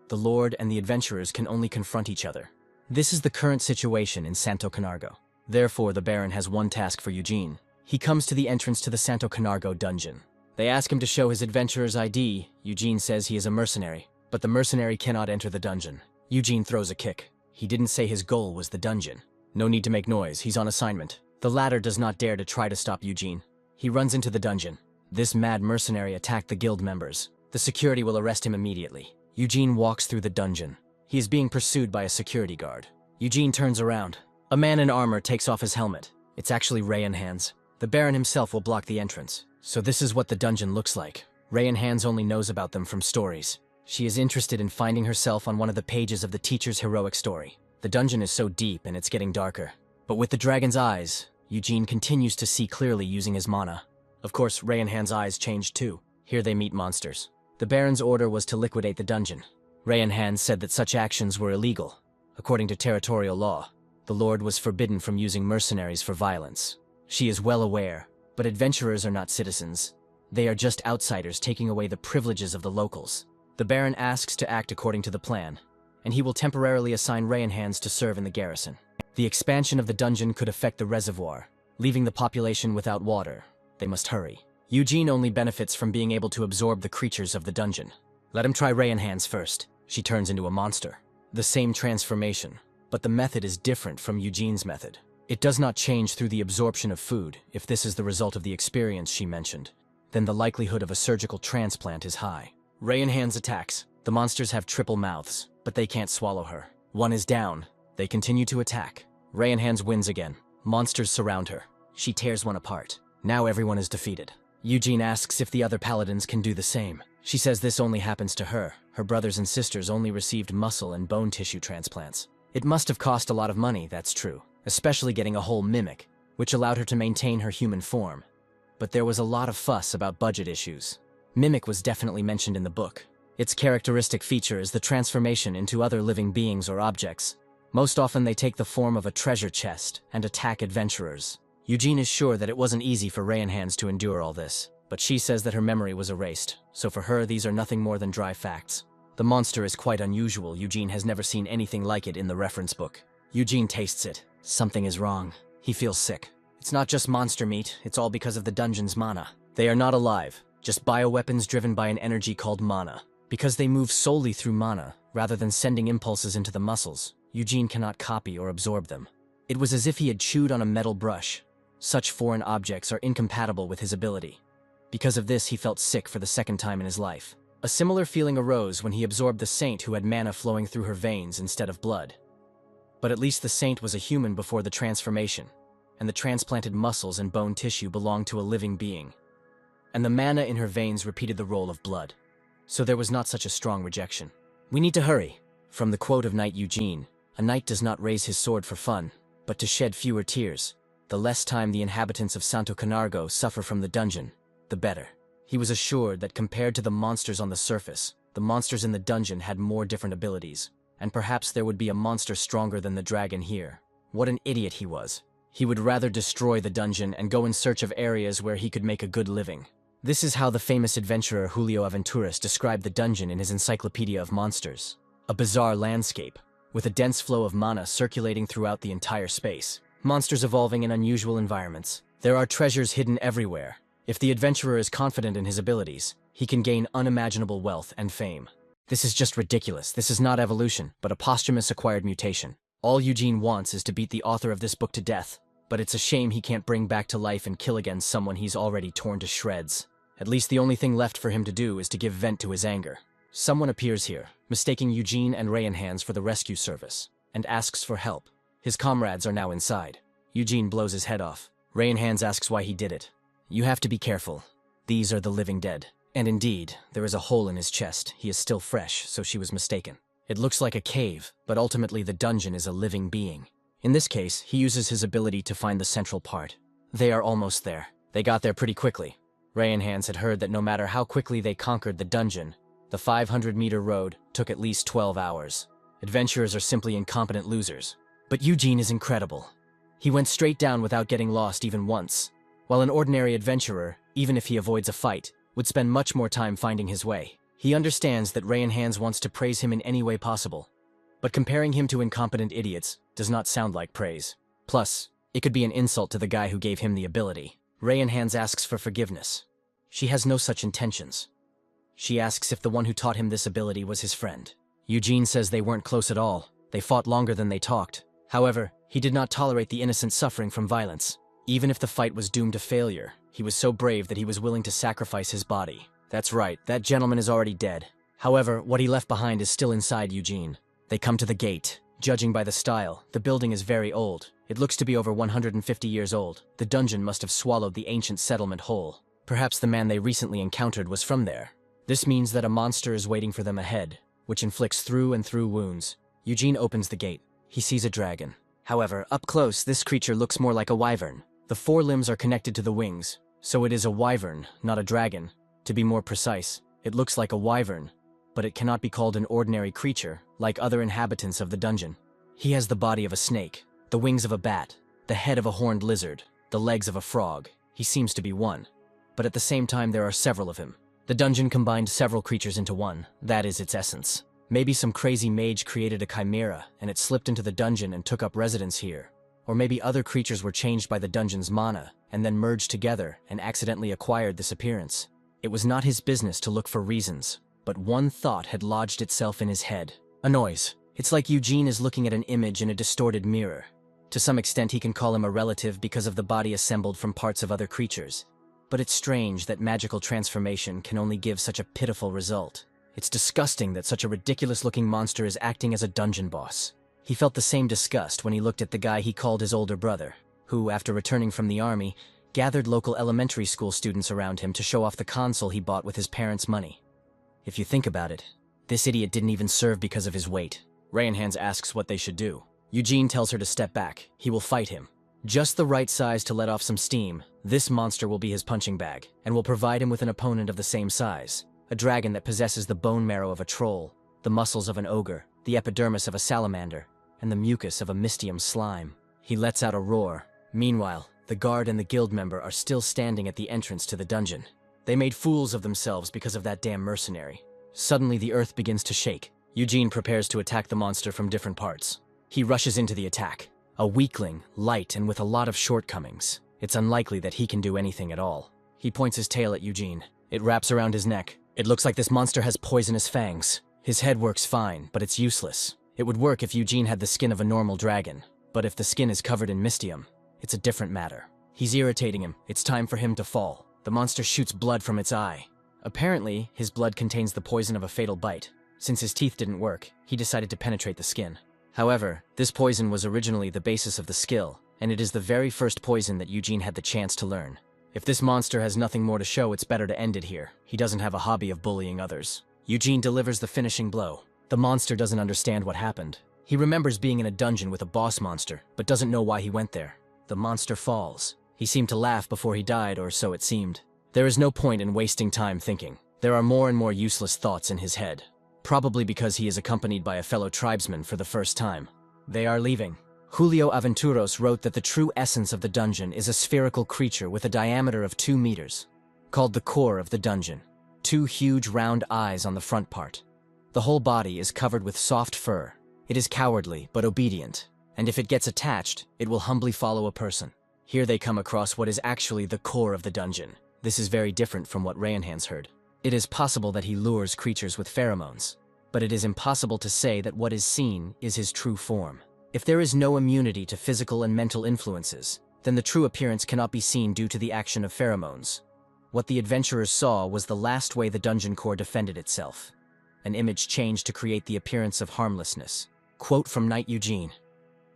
the lord and the adventurers can only confront each other. This is the current situation in Santo Canargo. Therefore, the Baron has one task for Eugene. He comes to the entrance to the Santo Canargo dungeon. They ask him to show his adventurer's ID. Eugene says he is a mercenary, but the mercenary cannot enter the dungeon. Eugene throws a kick. He didn't say his goal was the dungeon. No need to make noise, he's on assignment. The latter does not dare to try to stop Eugene. He runs into the dungeon. This mad mercenary attacked the guild members. The security will arrest him immediately. Eugene walks through the dungeon. He is being pursued by a security guard. Eugene turns around. A man in armor takes off his helmet. It's actually Rayan Hands. The Baron himself will block the entrance. So this is what the dungeon looks like. Rayan Hands only knows about them from stories. She is interested in finding herself on one of the pages of the teacher's heroic story. The dungeon is so deep and it's getting darker. But with the dragon's eyes, Eugene continues to see clearly using his mana. Of course, Rayan Hands' eyes change too. Here they meet monsters. The Baron's order was to liquidate the dungeon. Rayan Hands said that such actions were illegal. According to territorial law, the Lord was forbidden from using mercenaries for violence. She is well aware, but adventurers are not citizens. They are just outsiders taking away the privileges of the locals. The Baron asks to act according to the plan, and he will temporarily assign Rayan Hands to serve in the garrison. The expansion of the dungeon could affect the reservoir, leaving the population without water. They must hurry. Eugene only benefits from being able to absorb the creatures of the dungeon. Let him try Rayan Hands first. She turns into a monster. The same transformation, but the method is different from Eugene's method. It does not change through the absorption of food. If this is the result of the experience she mentioned, then the likelihood of a surgical transplant is high. Rayan Hands attacks. The monsters have triple mouths, but they can't swallow her. One is down. They continue to attack. Rayan Hands wins again. Monsters surround her. She tears one apart. Now everyone is defeated. Eugene asks if the other paladins can do the same. She says this only happens to her. Her brothers and sisters only received muscle and bone tissue transplants. It must have cost a lot of money, that's true, especially getting a whole mimic, which allowed her to maintain her human form. But there was a lot of fuss about budget issues. Mimic was definitely mentioned in the book. Its characteristic feature is the transformation into other living beings or objects. Most often they take the form of a treasure chest and attack adventurers. Eugene is sure that it wasn't easy for Rayan Hands to endure all this, but she says that her memory was erased, so for her these are nothing more than dry facts. The monster is quite unusual. Eugene has never seen anything like it in the reference book. Eugene tastes it. Something is wrong. He feels sick. It's not just monster meat, it's all because of the dungeon's mana. They are not alive, just bioweapons driven by an energy called mana. Because they move solely through mana, rather than sending impulses into the muscles, Eugene cannot copy or absorb them. It was as if he had chewed on a metal brush. Such foreign objects are incompatible with his ability. Because of this, he felt sick for the second time in his life. A similar feeling arose when he absorbed the saint who had mana flowing through her veins instead of blood. But at least the saint was a human before the transformation, and the transplanted muscles and bone tissue belonged to a living being. And the mana in her veins repeated the role of blood. So there was not such a strong rejection. We need to hurry. From the quote of Knight Eugene, a knight does not raise his sword for fun, but to shed fewer tears. The less time the inhabitants of Santo Canargo suffer from the dungeon, the better. He was assured that compared to the monsters on the surface, the monsters in the dungeon had more different abilities, and perhaps there would be a monster stronger than the dragon here. What an idiot he was. He would rather destroy the dungeon and go in search of areas where he could make a good living. This is how the famous adventurer Julio Aventuras described the dungeon in his Encyclopedia of Monsters. A bizarre landscape, with a dense flow of mana circulating throughout the entire space. Monsters evolving in unusual environments. There are treasures hidden everywhere. If the adventurer is confident in his abilities, he can gain unimaginable wealth and fame. This is just ridiculous. This is not evolution, but a posthumous acquired mutation. All Eugene wants is to beat the author of this book to death, but it's a shame he can't bring back to life and kill again someone he's already torn to shreds. At least the only thing left for him to do is to give vent to his anger. Someone appears here. mistaking Eugene and Rayanhands for the rescue service, and asks for help. His comrades are now inside. Eugene blows his head off. Rayanhands asks why he did it. "You have to be careful. These are the living dead." And indeed, there is a hole in his chest. He is still fresh, so she was mistaken. It looks like a cave, but ultimately the dungeon is a living being. In this case, he uses his ability to find the central part. They are almost there. They got there pretty quickly. Rayanhands had heard that no matter how quickly they conquered the dungeon, the 500-meter road took at least 12 hours. Adventurers are simply incompetent losers. But Eugene is incredible. He went straight down without getting lost even once, while an ordinary adventurer, even if he avoids a fight, would spend much more time finding his way. He understands that Rayanhands wants to praise him in any way possible, but comparing him to incompetent idiots does not sound like praise. Plus, it could be an insult to the guy who gave him the ability. Rayanhands asks for forgiveness. She has no such intentions. She asks if the one who taught him this ability was his friend. Eugene says they weren't close at all. They fought longer than they talked. However, he did not tolerate the innocent suffering from violence. Even if the fight was doomed to failure, he was so brave that he was willing to sacrifice his body. That's right, that gentleman is already dead. However, what he left behind is still inside Eugene. They come to the gate. Judging by the style, the building is very old. It looks to be over 150 years old. The dungeon must have swallowed the ancient settlement whole. Perhaps the man they recently encountered was from there. This means that a monster is waiting for them ahead, which inflicts through and through wounds. Eugene opens the gate. He sees a dragon. However, up close, this creature looks more like a wyvern. The four limbs are connected to the wings, so it is a wyvern, not a dragon. To be more precise, it looks like a wyvern, but it cannot be called an ordinary creature, like other inhabitants of the dungeon. He has the body of a snake, the wings of a bat, the head of a horned lizard, the legs of a frog. He seems to be one, but at the same time there are several of him. The dungeon combined several creatures into one. That is its essence. Maybe some crazy mage created a chimera, and it slipped into the dungeon and took up residence here. Or maybe other creatures were changed by the dungeon's mana, and then merged together and accidentally acquired this appearance. It was not his business to look for reasons, but one thought had lodged itself in his head. A noise. It's like Eugene is looking at an image in a distorted mirror. To some extent he can call him a relative because of the body assembled from parts of other creatures. But it's strange that magical transformation can only give such a pitiful result. It's disgusting that such a ridiculous-looking monster is acting as a dungeon boss. He felt the same disgust when he looked at the guy he called his older brother, who, after returning from the army, gathered local elementary school students around him to show off the console he bought with his parents' money. If you think about it, this idiot didn't even serve because of his weight. Rayanhands asks what they should do. Eugene tells her to step back. He will fight him. Just the right size to let off some steam, this monster will be his punching bag, and will provide him with an opponent of the same size. A dragon that possesses the bone marrow of a troll, the muscles of an ogre, the epidermis of a salamander, and the mucus of a mystium slime. He lets out a roar. Meanwhile, the guard and the guild member are still standing at the entrance to the dungeon. They made fools of themselves because of that damn mercenary. Suddenly the earth begins to shake. Eugene prepares to attack the monster from different parts. He rushes into the attack. A weakling, light, and with a lot of shortcomings. It's unlikely that he can do anything at all. He points his tail at Eugene. It wraps around his neck. It looks like this monster has poisonous fangs. His head works fine, but it's useless. It would work if Eugene had the skin of a normal dragon, but if the skin is covered in mystium, it's a different matter. He's irritating him. It's time for him to fall. The monster shoots blood from its eye. Apparently, his blood contains the poison of a fatal bite. Since his teeth didn't work, he decided to penetrate the skin. However, this poison was originally the basis of the skill, and it is the very first poison that Eugene had the chance to learn. If this monster has nothing more to show, it's better to end it here. He doesn't have a hobby of bullying others. Eugene delivers the finishing blow. The monster doesn't understand what happened. He remembers being in a dungeon with a boss monster, but doesn't know why he went there. The monster falls. He seemed to laugh before he died, or so it seemed. There is no point in wasting time thinking. There are more and more useless thoughts in his head. Probably because he is accompanied by a fellow tribesman for the first time. They are leaving. Julio Aventuros wrote that the true essence of the dungeon is a spherical creature with a diameter of 2 meters, called the core of the dungeon. 2 huge round eyes on the front part. The whole body is covered with soft fur. It is cowardly but obedient, and if it gets attached, it will humbly follow a person. Here they come across what is actually the core of the dungeon. This is very different from what Rayanhands heard. It is possible that he lures creatures with pheromones, but it is impossible to say that what is seen is his true form. If there is no immunity to physical and mental influences, then the true appearance cannot be seen due to the action of pheromones. What the adventurers saw was the last way the dungeon core defended itself. an image changed to create the appearance of harmlessness. Quote from Knight Eugene: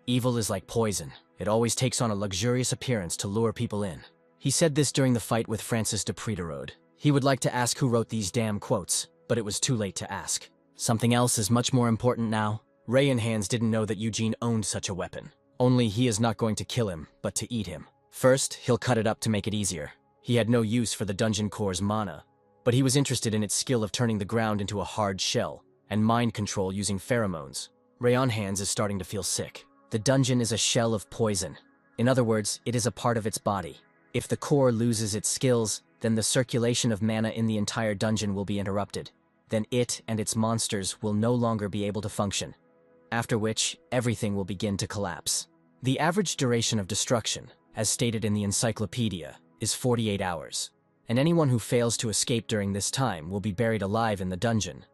"Evil is like poison. It always takes on a luxurious appearance to lure people in." He said this during the fight with Francis de Prederode. He would like to ask who wrote these damn quotes, but it was too late to ask. Something else is much more important now. Rayan Hands didn't know that Eugene owned such a weapon. Only he is not going to kill him, but to eat him. First, he'll cut it up to make it easier. He had no use for the dungeon core's mana, but he was interested in its skill of turning the ground into a hard shell, and mind control using pheromones. Rayan Hands is starting to feel sick. The dungeon is a shell of poison. In other words, it is a part of its body. If the core loses its skills, then the circulation of mana in the entire dungeon will be interrupted. Then it and its monsters will no longer be able to function, after which everything will begin to collapse. The average duration of destruction, as stated in the encyclopedia, is 48 hours, and anyone who fails to escape during this time will be buried alive in the dungeon.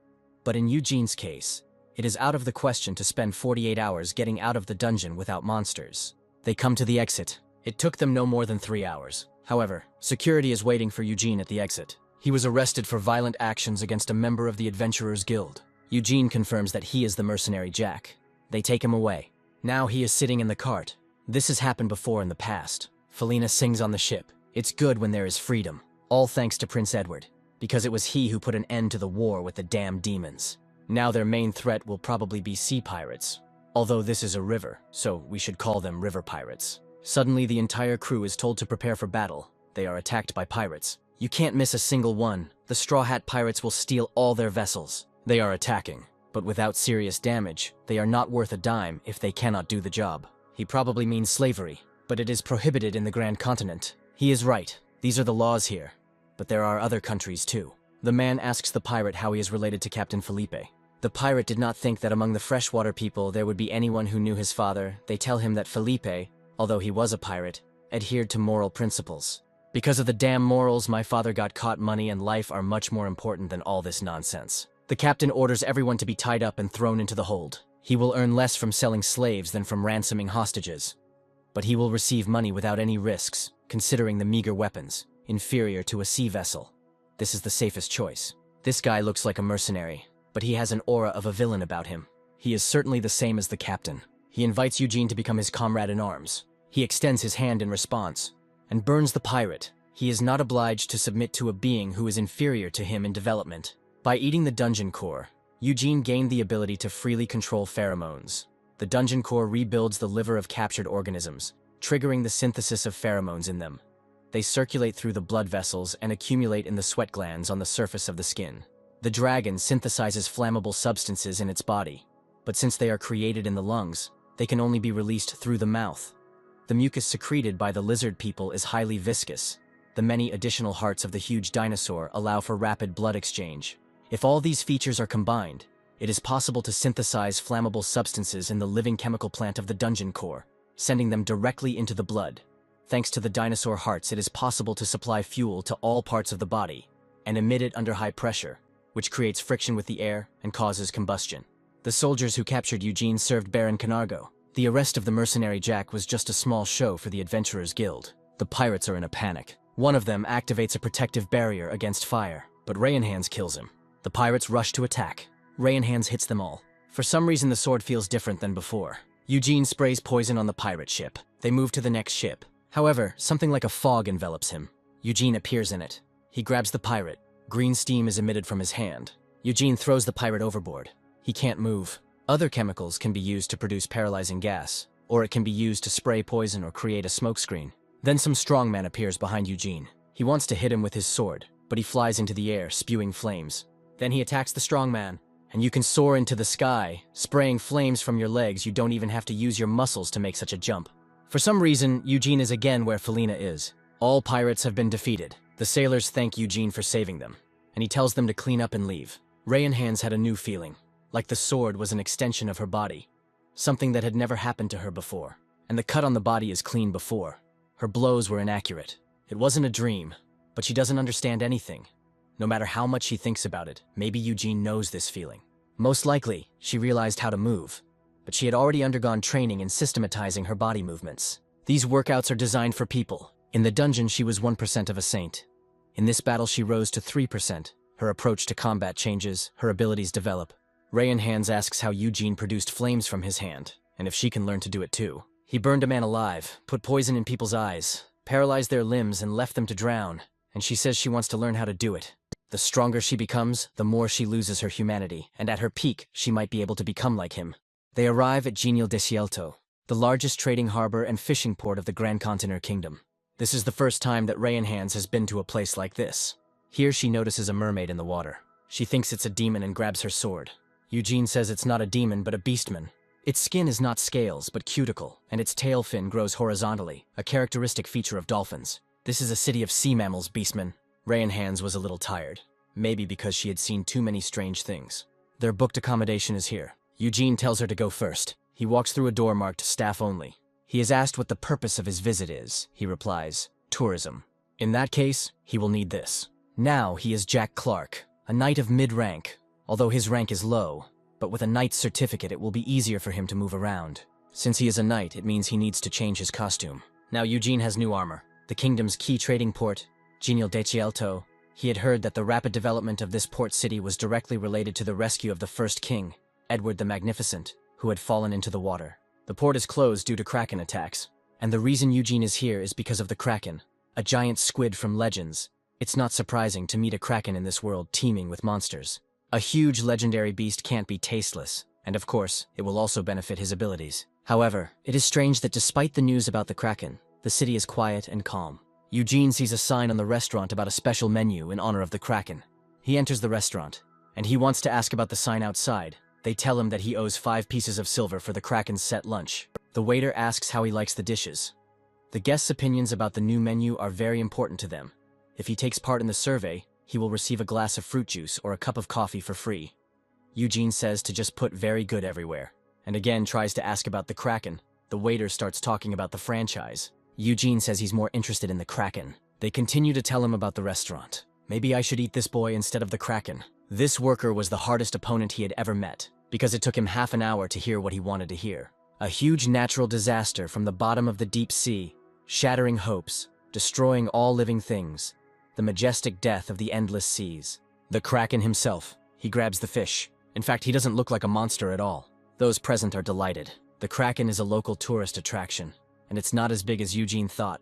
But in Eugene's case, it is out of the question to spend 48 hours getting out of the dungeon without monsters. They come to the exit. It took them no more than 3 hours. However, security is waiting for Eugene at the exit. He was arrested for violent actions against a member of the Adventurers Guild. Eugene confirms that he is the mercenary Jack. They take him away. Now he is sitting in the cart. This has happened before in the past. Felina sings on the ship. It's good when there is freedom. All thanks to Prince Edward, because it was he who put an end to the war with the damned demons. Now their main threat will probably be sea pirates. Although this is a river, so we should call them river pirates. Suddenly the entire crew is told to prepare for battle. They are attacked by pirates. You can't miss a single one. The Straw Hat Pirates will steal all their vessels. They are attacking, but without serious damage. They are not worth a dime if they cannot do the job. He probably means slavery, but it is prohibited in the Grand Continent. He is right. These are the laws here. But there are other countries too. The man asks the pirate how he is related to Captain Felipe. The pirate did not think that among the freshwater people there would be anyone who knew his father. They tell him that Felipe, although he was a pirate, adhered to moral principles. Because of the damn morals, my father got caught. Money and life are much more important than all this nonsense. The captain orders everyone to be tied up and thrown into the hold. He will earn less from selling slaves than from ransoming hostages. But he will receive money without any risks, considering the meager weapons, inferior to a sea vessel. This is the safest choice. This guy looks like a mercenary, but he has an aura of a villain about him. He is certainly the same as the captain. He invites Eugene to become his comrade in arms. He extends his hand in response, and burns the pirate. He is not obliged to submit to a being who is inferior to him in development. By eating the dungeon core, Eugene gained the ability to freely control pheromones. The dungeon core rebuilds the liver of captured organisms, triggering the synthesis of pheromones in them. They circulate through the blood vessels and accumulate in the sweat glands on the surface of the skin. The dragon synthesizes flammable substances in its body, but since they are created in the lungs, they can only be released through the mouth. The mucus secreted by the lizard people is highly viscous. The many additional hearts of the huge dinosaur allow for rapid blood exchange. If all these features are combined, it is possible to synthesize flammable substances in the living chemical plant of the dungeon core, sending them directly into the blood. Thanks to the dinosaur hearts, it is possible to supply fuel to all parts of the body and emit it under high pressure, which creates friction with the air and causes combustion. The soldiers who captured Eugene served Baron Canargo. The arrest of the mercenary Jack was just a small show for the Adventurers Guild. The pirates are in a panic. One of them activates a protective barrier against fire, but Rayan Hands kills him. The pirates rush to attack. Rayan Hands hits them all. For some reason the sword feels different than before. Eugene sprays poison on the pirate ship. They move to the next ship. However, something like a fog envelops him. Eugene appears in it. He grabs the pirate. Green steam is emitted from his hand. Eugene throws the pirate overboard. He can't move. Other chemicals can be used to produce paralyzing gas, or it can be used to spray poison or create a smokescreen. Then some strongman appears behind Eugene. He wants to hit him with his sword, but he flies into the air, spewing flames. Then he attacks the strongman, and you can soar into the sky, spraying flames from your legs. You don't even have to use your muscles to make such a jump. For some reason, Eugene is again where Felina is. All pirates have been defeated. The sailors thank Eugene for saving them, and he tells them to clean up and leave. Rayan Hands had a new feeling, like the sword was an extension of her body, something that had never happened to her before. And the cut on the body is clean before. Her blows were inaccurate. It wasn't a dream, but she doesn't understand anything. No matter how much she thinks about it, maybe Eugene knows this feeling. Most likely, she realized how to move, but she had already undergone training in systematizing her body movements. These workouts are designed for people. In the dungeon, she was 1% of a saint. In this battle, she rose to 3%, Her approach to combat changes, her abilities develop. Rayan Hands asks how Eugene produced flames from his hand, and if she can learn to do it too. He burned a man alive, put poison in people's eyes, paralyzed their limbs and left them to drown, and she says she wants to learn how to do it. The stronger she becomes, the more she loses her humanity, and at her peak, she might be able to become like him. They arrive at Genial Desierto, the largest trading harbor and fishing port of the Grand Container Kingdom. This is the first time that Rayan Hands has been to a place like this. Here she notices a mermaid in the water. She thinks it's a demon and grabs her sword. Eugene says it's not a demon but a beastman. Its skin is not scales but cuticle, and its tail fin grows horizontally, a characteristic feature of dolphins. This is a city of sea mammals, beastman. Rayan Hands was a little tired, maybe because she had seen too many strange things. Their booked accommodation is here. Eugene tells her to go first. He walks through a door marked staff only. He is asked what the purpose of his visit is. He replies, tourism. In that case, he will need this. Now he is Jack Clark, a knight of mid-rank, although his rank is low, but with a knight's certificate it will be easier for him to move around. Since he is a knight, it means he needs to change his costume. Now Eugene has new armor. The kingdom's key trading port, Genial Desierto. He had heard that the rapid development of this port city was directly related to the rescue of the first king, Edward the Magnificent, who had fallen into the water. The port is closed due to kraken attacks, and the reason Eugene is here is because of the kraken, a giant squid from Legends. It's not surprising to meet a kraken in this world teeming with monsters. A huge legendary beast can't be tasteless, and of course, it will also benefit his abilities. However, it is strange that despite the news about the kraken, the city is quiet and calm. Eugene sees a sign on the restaurant about a special menu in honor of the kraken. He enters the restaurant, and he wants to ask about the sign outside. They tell him that he owes 5 pieces of silver for the kraken's set lunch. The waiter asks how he likes the dishes. The guests' opinions about the new menu are very important to them. If he takes part in the survey, he will receive a glass of fruit juice or a cup of coffee for free. Eugene says to just put very good everywhere, and again tries to ask about the kraken. The waiter starts talking about the franchise. Eugene says he's more interested in the kraken. They continue to tell him about the restaurant. Maybe I should eat this boy instead of the kraken. This worker was the hardest opponent he had ever met, because it took him half an hour to hear what he wanted to hear. A huge natural disaster from the bottom of the deep sea, shattering hopes, destroying all living things. The majestic death of the endless seas. The kraken himself. He grabs the fish. In fact, he doesn't look like a monster at all. Those present are delighted. The kraken is a local tourist attraction, and it's not as big as Eugene thought,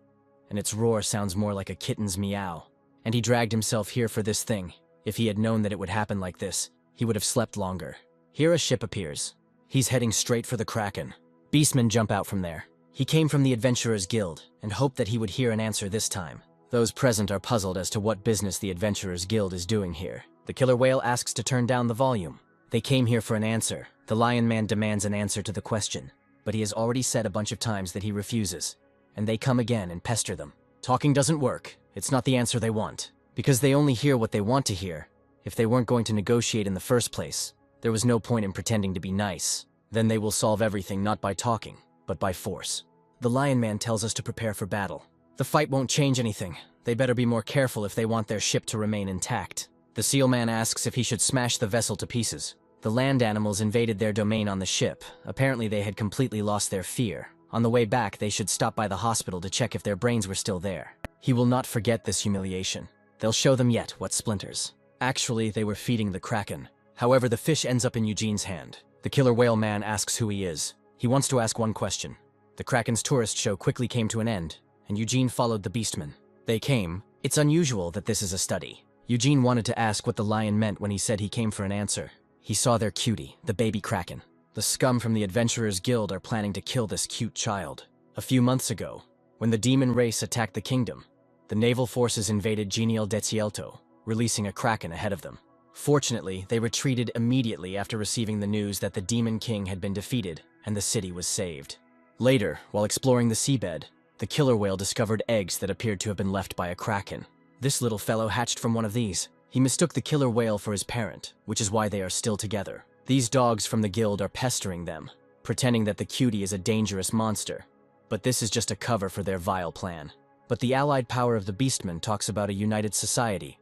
and its roar sounds more like a kitten's meow. And he dragged himself here for this thing. If he had known that it would happen like this, he would have slept longer. Here a ship appears. He's heading straight for the kraken. Beastmen jump out from there. He came from the Adventurers Guild, and hoped that he would hear an answer this time. Those present are puzzled as to what business the Adventurers Guild is doing here. The killer whale asks to turn down the volume. They came here for an answer. The Lion Man demands an answer to the question, but he has already said a bunch of times that he refuses. And they come again and pester them. Talking doesn't work. It's not the answer they want. Because they only hear what they want to hear. If they weren't going to negotiate in the first place, there was no point in pretending to be nice. Then they will solve everything not by talking, but by force. The Lion Man tells us to prepare for battle. The fight won't change anything. They better be more careful if they want their ship to remain intact. The Seal Man asks if he should smash the vessel to pieces. The land animals invaded their domain on the ship. Apparently they had completely lost their fear. On the way back, they should stop by the hospital to check if their brains were still there. He will not forget this humiliation. They'll show them yet what splinters. Actually, they were feeding the kraken. However, the fish ends up in Eugene's hand. The killer whale man asks who he is. He wants to ask one question. The kraken's tourist show quickly came to an end, and Eugene followed the beastmen. They came. It's unusual that this is a study. Eugene wanted to ask what the lion meant when he said he came for an answer. He saw their cutie, the baby kraken. The scum from the Adventurers Guild are planning to kill this cute child. A few months ago, when the demon race attacked the kingdom, the naval forces invaded Genial Desierto, releasing a kraken ahead of them. Fortunately, they retreated immediately after receiving the news that the demon king had been defeated and the city was saved. Later, while exploring the seabed, the killer whale discovered eggs that appeared to have been left by a kraken. This little fellow hatched from one of these. He mistook the killer whale for his parent, which is why they are still together. These dogs from the guild are pestering them, pretending that the cutie is a dangerous monster. But this is just a cover for their vile plan. But the allied power of the Beastmen talks about a united society,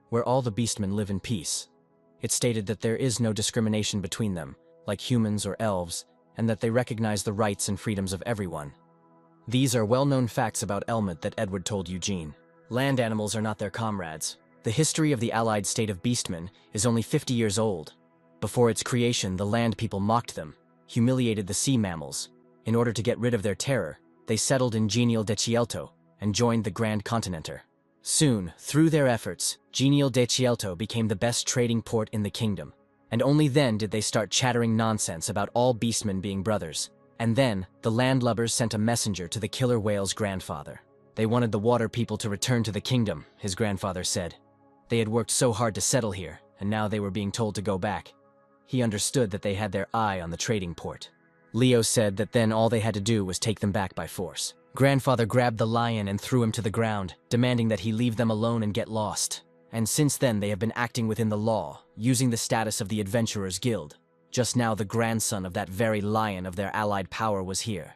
where all the Beastmen live in peace. It stated that there is no discrimination between them, like humans or elves, and that they recognize the rights and freedoms of everyone. These are well-known facts about Elmet that Edward told Eugene. Land animals are not their comrades. The history of the allied state of beastmen is only 50 years old. Before its creation, the land people mocked them, humiliated the sea mammals. In order to get rid of their terror, they settled in Genial de Cielto and joined the Grand Continenter. Soon, through their efforts, Genial de Cielto became the best trading port in the kingdom. And only then did they start chattering nonsense about all beastmen being brothers. And then, the landlubbers sent a messenger to the killer whale's grandfather. They wanted the water people to return to the kingdom, his grandfather said. They had worked so hard to settle here, and now they were being told to go back. He understood that they had their eye on the trading port. Leo said that then all they had to do was take them back by force. Grandfather grabbed the lion and threw him to the ground, demanding that he leave them alone and get lost. And since then they have been acting within the law, using the status of the Adventurers Guild. Just now the grandson of that very lion of their allied power was here.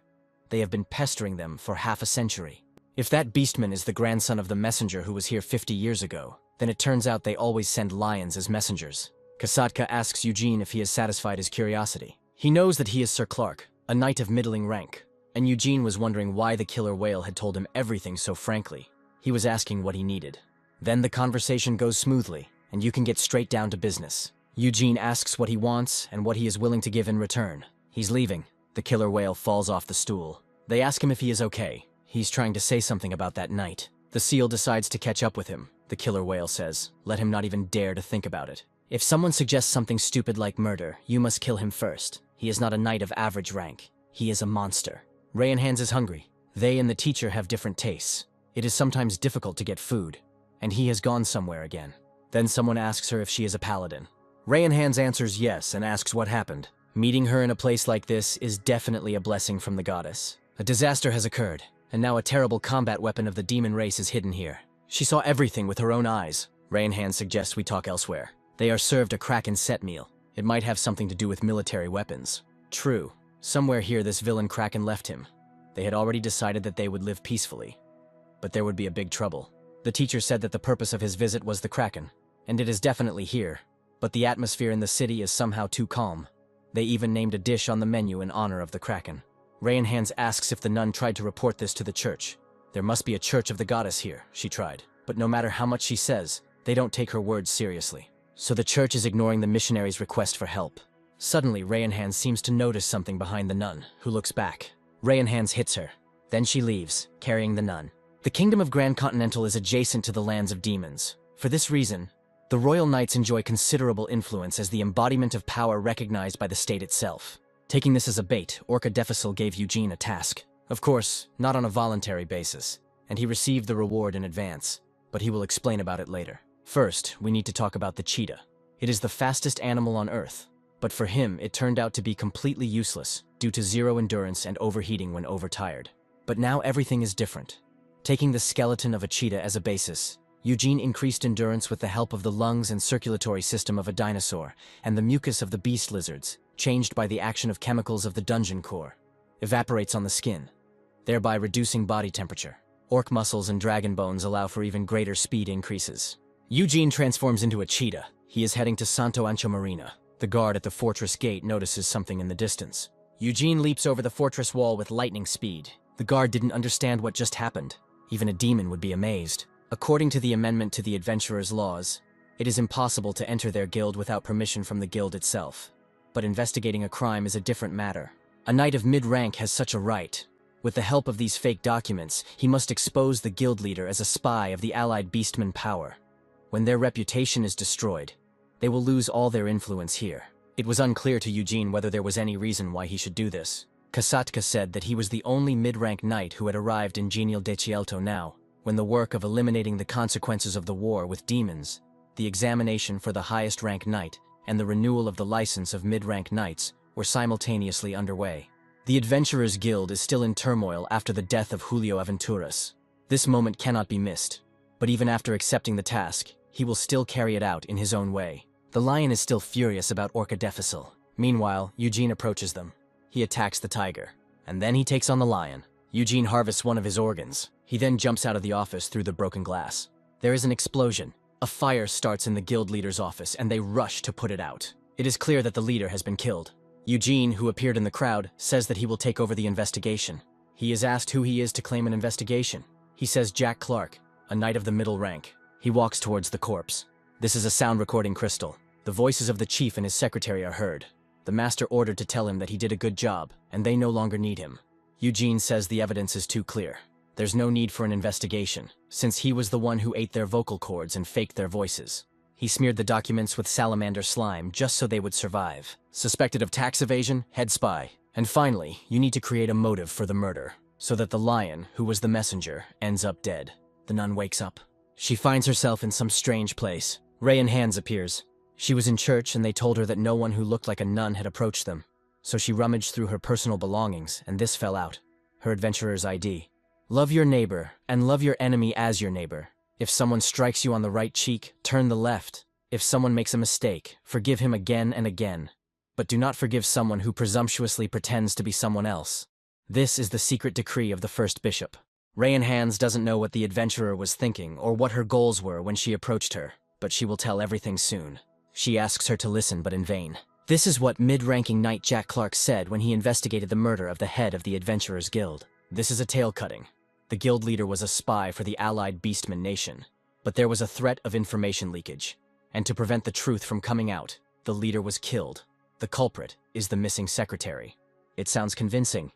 They have been pestering them for half a century. If that beastman is the grandson of the messenger who was here 50 years ago, then it turns out they always send lions as messengers. Kasatka asks Eugene if he has satisfied his curiosity. He knows that he is Sir Clark, a knight of middling rank, and Eugene was wondering why the killer whale had told him everything so frankly. He was asking what he needed. Then the conversation goes smoothly, and you can get straight down to business. Eugene asks what he wants and what he is willing to give in return. He's leaving. The killer whale falls off the stool. They ask him if he is okay. He's trying to say something about that night. The seal decides to catch up with him. The killer whale says, let him not even dare to think about it. If someone suggests something stupid like murder, you must kill him first. He is not a knight of average rank. He is a monster. Ray and Hans is hungry. They and the teacher have different tastes. It is sometimes difficult to get food, and he has gone somewhere again. Then someone asks her if she is a paladin. Ray and Hans answers yes and asks what happened. Meeting her in a place like this is definitely a blessing from the goddess. A disaster has occurred, and now a terrible combat weapon of the demon race is hidden here. She saw everything with her own eyes. Ray and Hans suggest we talk elsewhere. They are served a Kraken set meal. It might have something to do with military weapons. True. Somewhere here this villain Kraken left him. They had already decided that they would live peacefully. But there would be a big trouble. The teacher said that the purpose of his visit was the Kraken, and it is definitely here. But the atmosphere in the city is somehow too calm. They even named a dish on the menu in honor of the Kraken. Ray and Hans asks if the nun tried to report this to the church. There must be a church of the goddess here, she tried. But no matter how much she says, they don't take her words seriously. So the church is ignoring the missionary's request for help. Suddenly, Ray and Hans seems to notice something behind the nun, who looks back. Ray and Hans hits her. Then she leaves, carrying the nun. The kingdom of Grand Continental is adjacent to the lands of demons. For this reason, the royal knights enjoy considerable influence as the embodiment of power recognized by the state itself. Taking this as a bait, Orca Deficil gave Eugene a task. Of course, not on a voluntary basis, and he received the reward in advance, but he will explain about it later. First, we need to talk about the cheetah. It is the fastest animal on Earth, but for him it turned out to be completely useless due to zero endurance and overheating when overtired. But now everything is different. Taking the skeleton of a cheetah as a basis, Eugene increased endurance with the help of the lungs and circulatory system of a dinosaur and the mucus of the beast lizards, changed by the action of chemicals of the dungeon core, evaporates on the skin, thereby reducing body temperature. Orc muscles and dragon bones allow for even greater speed increases. Eugene transforms into a cheetah. He is heading to Santo Ancho Marina. The guard at the fortress gate notices something in the distance. Eugene leaps over the fortress wall with lightning speed. The guard didn't understand what just happened. Even a demon would be amazed. According to the amendment to the adventurers' laws, it is impossible to enter their guild without permission from the guild itself. But investigating a crime is a different matter. A knight of mid-rank has such a right. With the help of these fake documents, he must expose the guild leader as a spy of the allied beastman power. When their reputation is destroyed, they will lose all their influence here. It was unclear to Eugene whether there was any reason why he should do this. Kasatka said that he was the only mid-rank knight who had arrived in Genial de Cielto now, when the work of eliminating the consequences of the war with demons, the examination for the highest rank knight, and the renewal of the license of mid-rank knights were simultaneously underway. The Adventurers Guild is still in turmoil after the death of Julio Aventuras. This moment cannot be missed, but even after accepting the task, he will still carry it out in his own way. The lion is still furious about Orca Deficil. Meanwhile, Eugene approaches them. He attacks the tiger, and then he takes on the lion. Eugene harvests one of his organs. He then jumps out of the office through the broken glass. There is an explosion. A fire starts in the guild leader's office, and they rush to put it out. It is clear that the leader has been killed. Eugene, who appeared in the crowd, says that he will take over the investigation. He is asked who he is to claim an investigation. He says Jack Clark, a knight of the middle rank. He walks towards the corpse. This is a sound recording crystal. The voices of the chief and his secretary are heard. The master ordered to tell him that he did a good job, and they no longer need him. Eugene says the evidence is too clear. There's no need for an investigation, since he was the one who ate their vocal cords and faked their voices. He smeared the documents with salamander slime just so they would survive. Suspected of tax evasion, head spy. And finally, you need to create a motive for the murder, so that the lion, who was the messenger, ends up dead. The nun wakes up. She finds herself in some strange place. Rayan Hands appears. She was in church and they told her that no one who looked like a nun had approached them. So she rummaged through her personal belongings and this fell out. Her adventurer's ID. Love your neighbor and love your enemy as your neighbor. If someone strikes you on the right cheek, turn the left. If someone makes a mistake, forgive him again and again. But do not forgive someone who presumptuously pretends to be someone else. This is the secret decree of the first bishop. Rayan Hands doesn't know what the adventurer was thinking or what her goals were when she approached her, but she will tell everything soon. She asks her to listen, but in vain. This is what mid-ranking knight Jack Clark said when he investigated the murder of the head of the Adventurers Guild. This is a tale cutting. The guild leader was a spy for the allied Beastman nation, but there was a threat of information leakage. And to prevent the truth from coming out, the leader was killed. The culprit is the missing secretary. It sounds convincing.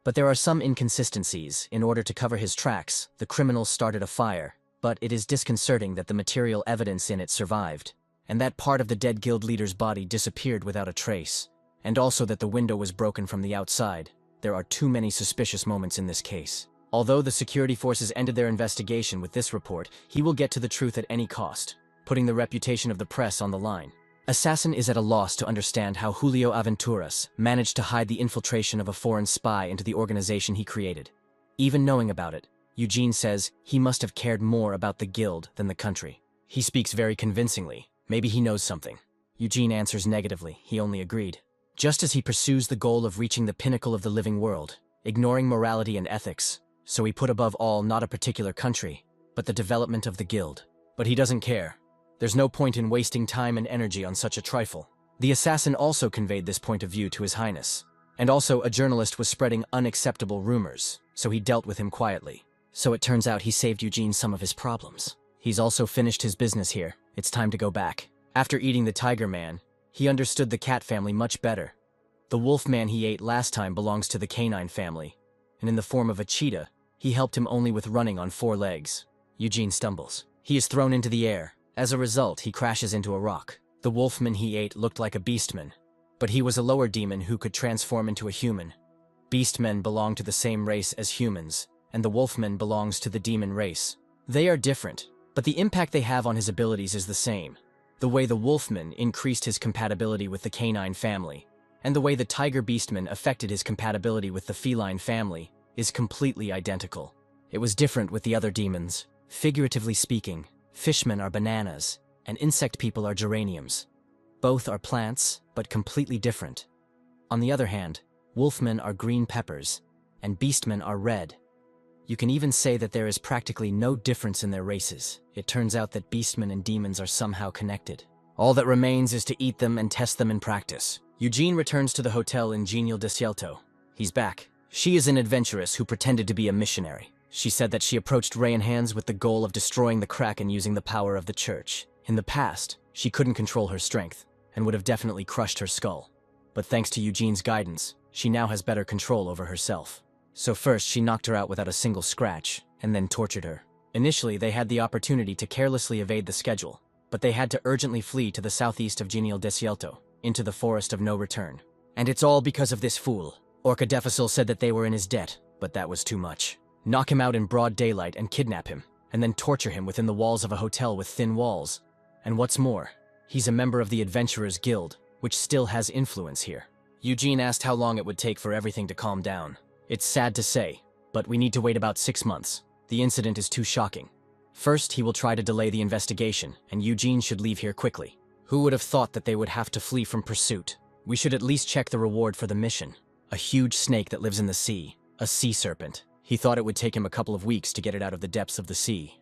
But there are some inconsistencies. In order to cover his tracks, the criminals started a fire, but it is disconcerting that the material evidence in it survived, and that part of the dead guild leader's body disappeared without a trace, and also that the window was broken from the outside. There are too many suspicious moments in this case. Although the security forces ended their investigation with this report, he will get to the truth at any cost, putting the reputation of the press on the line. Assassin is at a loss to understand how Julio Aventuras managed to hide the infiltration of a foreign spy into the organization he created. Even knowing about it, Eugene says he must have cared more about the guild than the country. He speaks very convincingly. Maybe he knows something. Eugene answers negatively. He only agreed. Just as he pursues the goal of reaching the pinnacle of the living world, ignoring morality and ethics, so he put above all not a particular country, but the development of the guild. But he doesn't care. There's no point in wasting time and energy on such a trifle. The assassin also conveyed this point of view to His Highness. And also a journalist was spreading unacceptable rumors, so he dealt with him quietly. So it turns out he saved Eugene some of his problems. He's also finished his business here. It's time to go back. After eating the tiger man, he understood the cat family much better. The wolf man he ate last time belongs to the canine family, and in the form of a cheetah, he helped him only with running on 4 legs. Eugene stumbles. He is thrown into the air. As a result, he crashes into a rock. The wolfman he ate looked like a beastman, but he was a lower demon who could transform into a human. Beastmen belong to the same race as humans, and the wolfman belongs to the demon race. They are different, but the impact they have on his abilities is the same. The way the wolfman increased his compatibility with the canine family, and the way the tiger beastman affected his compatibility with the feline family, is completely identical. It was different with the other demons. Figuratively speaking, fishmen are bananas, and insect people are geraniums. Both are plants, but completely different. On the other hand, wolfmen are green peppers, and beastmen are red. You can even say that there is practically no difference in their races. It turns out that beastmen and demons are somehow connected. All that remains is to eat them and test them in practice. Eugene returns to the hotel in Genial Desierto. He's back. She is an adventuress who pretended to be a missionary. She said that she approached Rayan Hands with the goal of destroying the Kraken using the power of the church. In the past, she couldn't control her strength, and would have definitely crushed her skull. But thanks to Eugene's guidance, she now has better control over herself. So first, she knocked her out without a single scratch, and then tortured her. Initially, they had the opportunity to carelessly evade the schedule, but they had to urgently flee to the southeast of Genial Desierto, into the forest of no return. And it's all because of this fool. Orca Deficil said that they were in his debt, but that was too much. Knock him out in broad daylight and kidnap him, and then torture him within the walls of a hotel with thin walls. And what's more, he's a member of the Adventurers Guild, which still has influence here. Eugene asked how long it would take for everything to calm down. It's sad to say, but we need to wait about 6 months. The incident is too shocking. First, he will try to delay the investigation, and Eugene should leave here quickly. Who would have thought that they would have to flee from pursuit? We should at least check the reward for the mission. A huge snake that lives in the sea. A sea serpent. He thought it would take him a couple of weeks to get it out of the depths of the sea.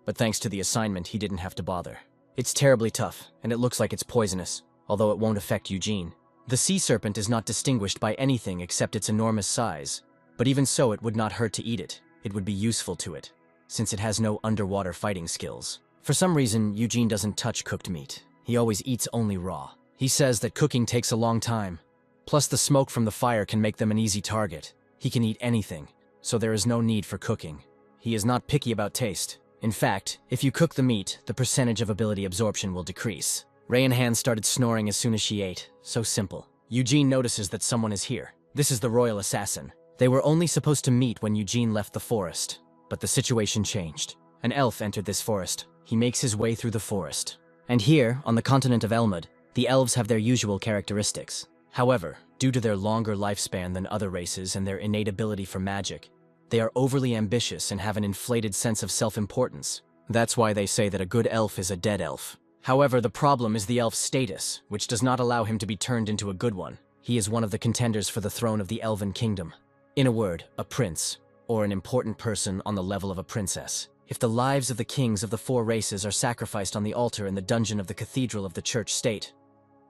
But thanks to the assignment, he didn't have to bother. It's terribly tough, and it looks like it's poisonous, although it won't affect Eugene. The sea serpent is not distinguished by anything except its enormous size. But even so, it would not hurt to eat it. It would be useful to it, since it has no underwater fighting skills. For some reason, Eugene doesn't touch cooked meat. He always eats only raw. He says that cooking takes a long time. Plus, the smoke from the fire can make them an easy target. He can eat anything, so there is no need for cooking. He is not picky about taste. In fact, if you cook the meat, the percentage of ability absorption will decrease. Rayanhan started snoring as soon as she ate. So simple. Eugene notices that someone is here. This is the royal assassin. They were only supposed to meet when Eugene left the forest. But the situation changed. An elf entered this forest. He makes his way through the forest. And here, on the continent of Elmud, the elves have their usual characteristics. However, due to their longer lifespan than other races and their innate ability for magic, they are overly ambitious and have an inflated sense of self-importance. That's why they say that a good elf is a dead elf. However, the problem is the elf's status, which does not allow him to be turned into a good one. He is one of the contenders for the throne of the Elven Kingdom. In a word, a prince, or an important person on the level of a princess. If the lives of the kings of the 4 races are sacrificed on the altar in the dungeon of the cathedral of the church state,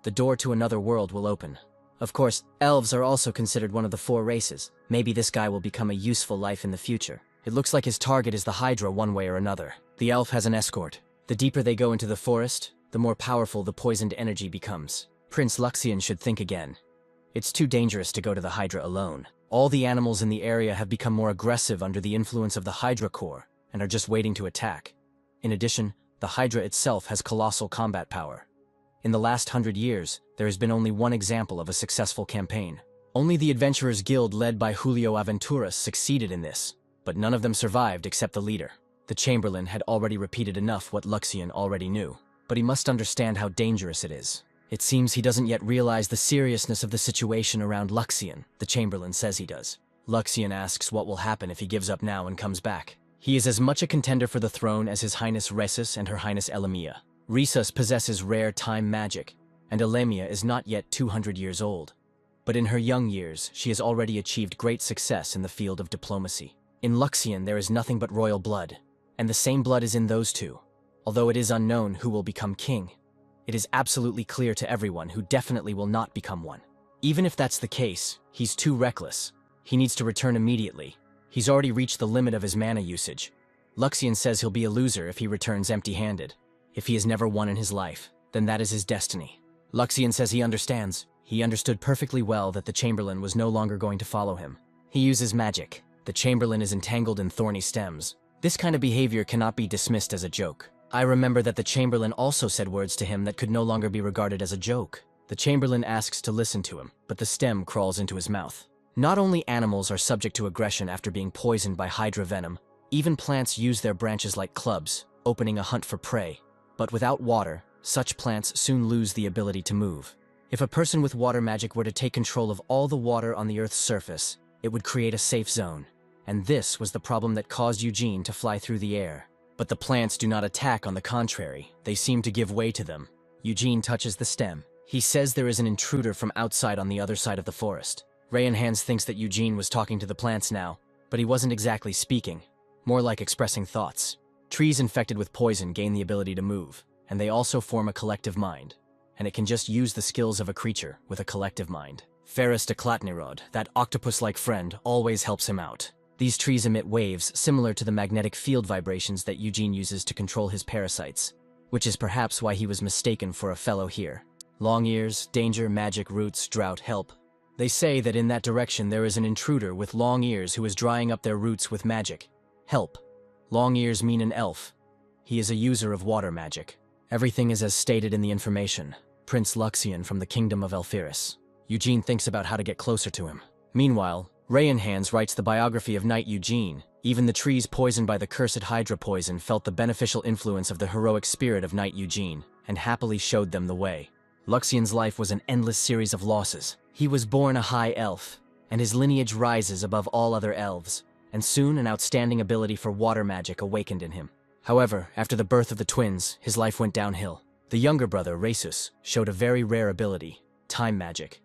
the door to another world will open. Of course, elves are also considered one of the 4 races. Maybe this guy will become a useful life in the future. It looks like his target is the Hydra one way or another. The elf has an escort. The deeper they go into the forest, the more powerful the poisoned energy becomes. Prince Luxian should think again. It's too dangerous to go to the Hydra alone. All the animals in the area have become more aggressive under the influence of the Hydra core and are just waiting to attack. In addition, the Hydra itself has colossal combat power. In the last 100 years, there has been only one example of a successful campaign. Only the Adventurers Guild led by Julio Aventuras succeeded in this, but none of them survived except the leader. The Chamberlain had already repeated enough what Luxian already knew, but he must understand how dangerous it is. It seems he doesn't yet realize the seriousness of the situation around Luxian. The Chamberlain says he does. Luxian asks what will happen if he gives up now and comes back. He is as much a contender for the throne as His Highness Resus and Her Highness Elamia. Resus possesses rare time magic, and Elamia is not yet 200 years old. But in her young years, she has already achieved great success in the field of diplomacy. In Luxian, there is nothing but royal blood, and the same blood is in those two. Although it is unknown who will become king, it is absolutely clear to everyone who definitely will not become one. Even if that's the case, he's too reckless. He needs to return immediately. He's already reached the limit of his mana usage. Luxian says he'll be a loser if he returns empty-handed. If he has never won in his life, then that is his destiny. Luxian says he understands. He understood perfectly well that the Chamberlain was no longer going to follow him. He uses magic. The Chamberlain is entangled in thorny stems. This kind of behavior cannot be dismissed as a joke. I remember that the Chamberlain also said words to him that could no longer be regarded as a joke. The Chamberlain asks to listen to him, but the stem crawls into his mouth. Not only animals are subject to aggression after being poisoned by Hydra venom, even plants use their branches like clubs, opening a hunt for prey. But without water, such plants soon lose the ability to move. If a person with water magic were to take control of all the water on the Earth's surface, it would create a safe zone. And this was the problem that caused Eugene to fly through the air. But the plants do not attack, on the contrary. They seem to give way to them. Eugene touches the stem. He says there is an intruder from outside on the other side of the forest. Rayanhans thinks that Eugene was talking to the plants now, but he wasn't exactly speaking, more like expressing thoughts. Trees infected with poison gain the ability to move, and they also form a collective mind, and it can just use the skills of a creature with a collective mind. Ferris de Klatnirod, that octopus-like friend, always helps him out. These trees emit waves similar to the magnetic field vibrations that Eugene uses to control his parasites, which is perhaps why he was mistaken for a fellow here. Long ears, danger, magic, roots, drought, help. They say that in that direction there is an intruder with long ears who is drying up their roots with magic. Help. Long ears mean an elf. He is a user of water magic. Everything is as stated in the information. Prince Luxian from the Kingdom of Elfiris. Eugene thinks about how to get closer to him. Meanwhile, Rayanhans writes the biography of Knight Eugene. Even the trees poisoned by the cursed Hydra poison felt the beneficial influence of the heroic spirit of Knight Eugene, and happily showed them the way. Luxian's life was an endless series of losses. He was born a high elf, and his lineage rises above all other elves, and soon an outstanding ability for water magic awakened in him. However, after the birth of the twins, his life went downhill. The younger brother, Resus, showed a very rare ability, time magic,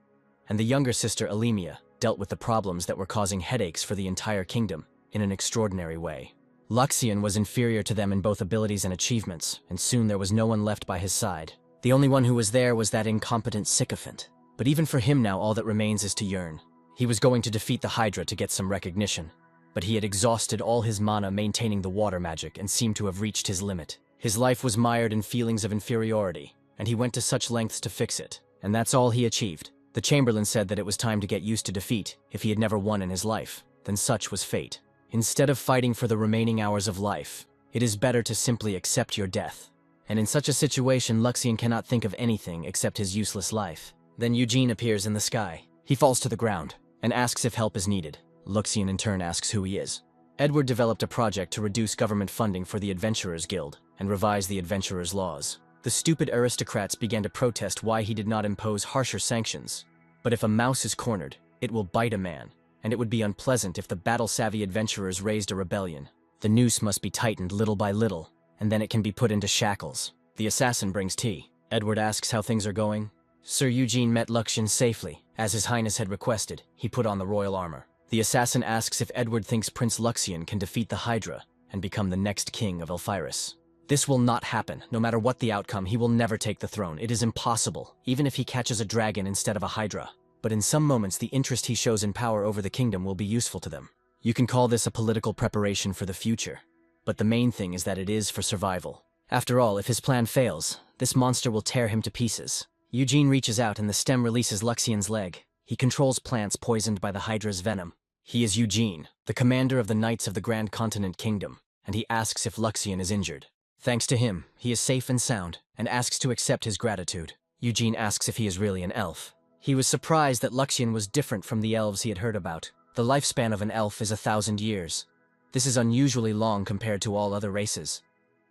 and the younger sister, Elamia, dealt with the problems that were causing headaches for the entire kingdom in an extraordinary way. Luxian was inferior to them in both abilities and achievements, and soon there was no one left by his side. The only one who was there was that incompetent sycophant. But even for him now, all that remains is to yearn. He was going to defeat the Hydra to get some recognition, but he had exhausted all his mana maintaining the water magic and seemed to have reached his limit. His life was mired in feelings of inferiority, and he went to such lengths to fix it, and that's all he achieved. The Chamberlain said that it was time to get used to defeat if he had never won in his life, then such was fate. Instead of fighting for the remaining hours of life, it is better to simply accept your death. And in such a situation, Luxian cannot think of anything except his useless life. Then Eugene appears in the sky. He falls to the ground and asks if help is needed. Luxian in turn asks who he is. Edward developed a project to reduce government funding for the Adventurers Guild and revise the Adventurers' laws. The stupid aristocrats began to protest why he did not impose harsher sanctions. But if a mouse is cornered, it will bite a man, and it would be unpleasant if the battle-savvy adventurers raised a rebellion. The noose must be tightened little by little, and then it can be put into shackles. The assassin brings tea. Edward asks how things are going. Sir Eugene met Luxian safely. As His Highness had requested, he put on the royal armor. The assassin asks if Edward thinks Prince Luxian can defeat the Hydra and become the next king of Elphyros. This will not happen. No matter what the outcome, he will never take the throne. It is impossible, even if he catches a dragon instead of a Hydra. But in some moments, the interest he shows in power over the kingdom will be useful to them. You can call this a political preparation for the future. But the main thing is that it is for survival. After all, if his plan fails, this monster will tear him to pieces. Eugene reaches out and the stem releases Luxian's leg. He controls plants poisoned by the Hydra's venom. He is Eugene, the commander of the Knights of the Grand Continent Kingdom, and he asks if Luxian is injured. Thanks to him, he is safe and sound, and asks to accept his gratitude. Eugene asks if he is really an elf. He was surprised that Luxian was different from the elves he had heard about. The lifespan of an elf is 1,000 years. This is unusually long compared to all other races.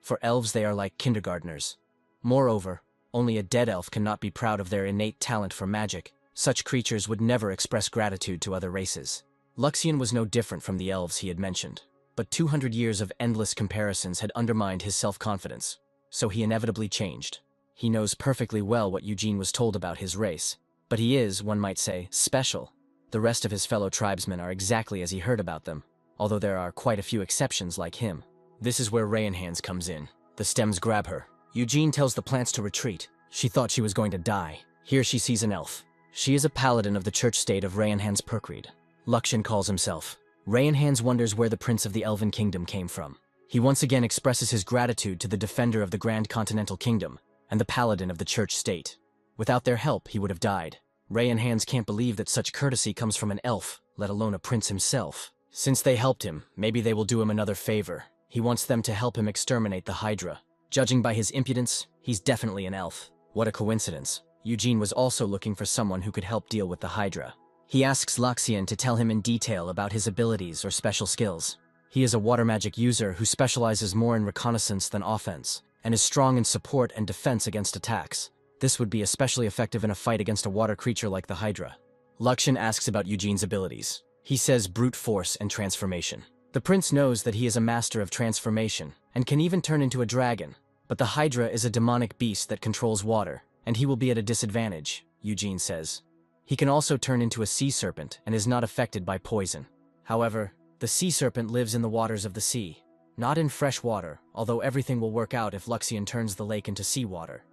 For elves, they are like kindergartners. Moreover, only a dead elf cannot be proud of their innate talent for magic. Such creatures would never express gratitude to other races. Luxian was no different from the elves he had mentioned. But 200 years of endless comparisons had undermined his self-confidence, so he inevitably changed. He knows perfectly well what Eugene was told about his race, but he is, one might say, special. The rest of his fellow tribesmen are exactly as he heard about them, although there are quite a few exceptions like him. This is where Rayanhan's comes in. The stems grab her. Eugene tells the plants to retreat. She thought she was going to die. Here she sees an elf. She is a paladin of the church state of Rayanhan's Perkreed. Luxian calls himself. Rayanhan's wonders where the prince of the Elven Kingdom came from. He once again expresses his gratitude to the defender of the Grand Continental Kingdom and the paladin of the church state. Without their help, he would have died. Rayanhan's can't believe that such courtesy comes from an elf, let alone a prince himself. Since they helped him, maybe they will do him another favor. He wants them to help him exterminate the Hydra. Judging by his impudence, he's definitely an elf. What a coincidence. Eugene was also looking for someone who could help deal with the Hydra. He asks Luxian to tell him in detail about his abilities or special skills. He is a water magic user who specializes more in reconnaissance than offense, and is strong in support and defense against attacks. This would be especially effective in a fight against a water creature like the Hydra. Luxian asks about Eugene's abilities. He says brute force and transformation. The prince knows that he is a master of transformation, and can even turn into a dragon. But the Hydra is a demonic beast that controls water, and he will be at a disadvantage, Eugene says. He can also turn into a sea serpent and is not affected by poison. However, the sea serpent lives in the waters of the sea, not in fresh water, although everything will work out if Luxian turns the lake into seawater.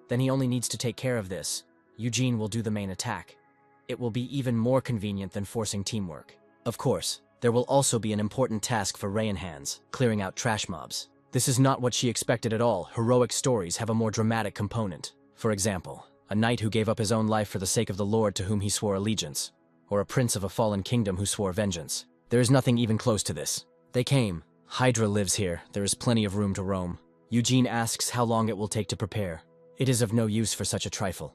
Then he only needs to take care of this. Eugene will do the main attack. It will be even more convenient than forcing teamwork. Of course, there will also be an important task for Rayanhan's, clearing out trash mobs. This is not what she expected at all. Heroic stories have a more dramatic component. For example, a knight who gave up his own life for the sake of the lord to whom he swore allegiance, or a prince of a fallen kingdom who swore vengeance. There is nothing even close to this. They came. Hydra lives here. There is plenty of room to roam. Eugene asks how long it will take to prepare. It is of no use for such a trifle.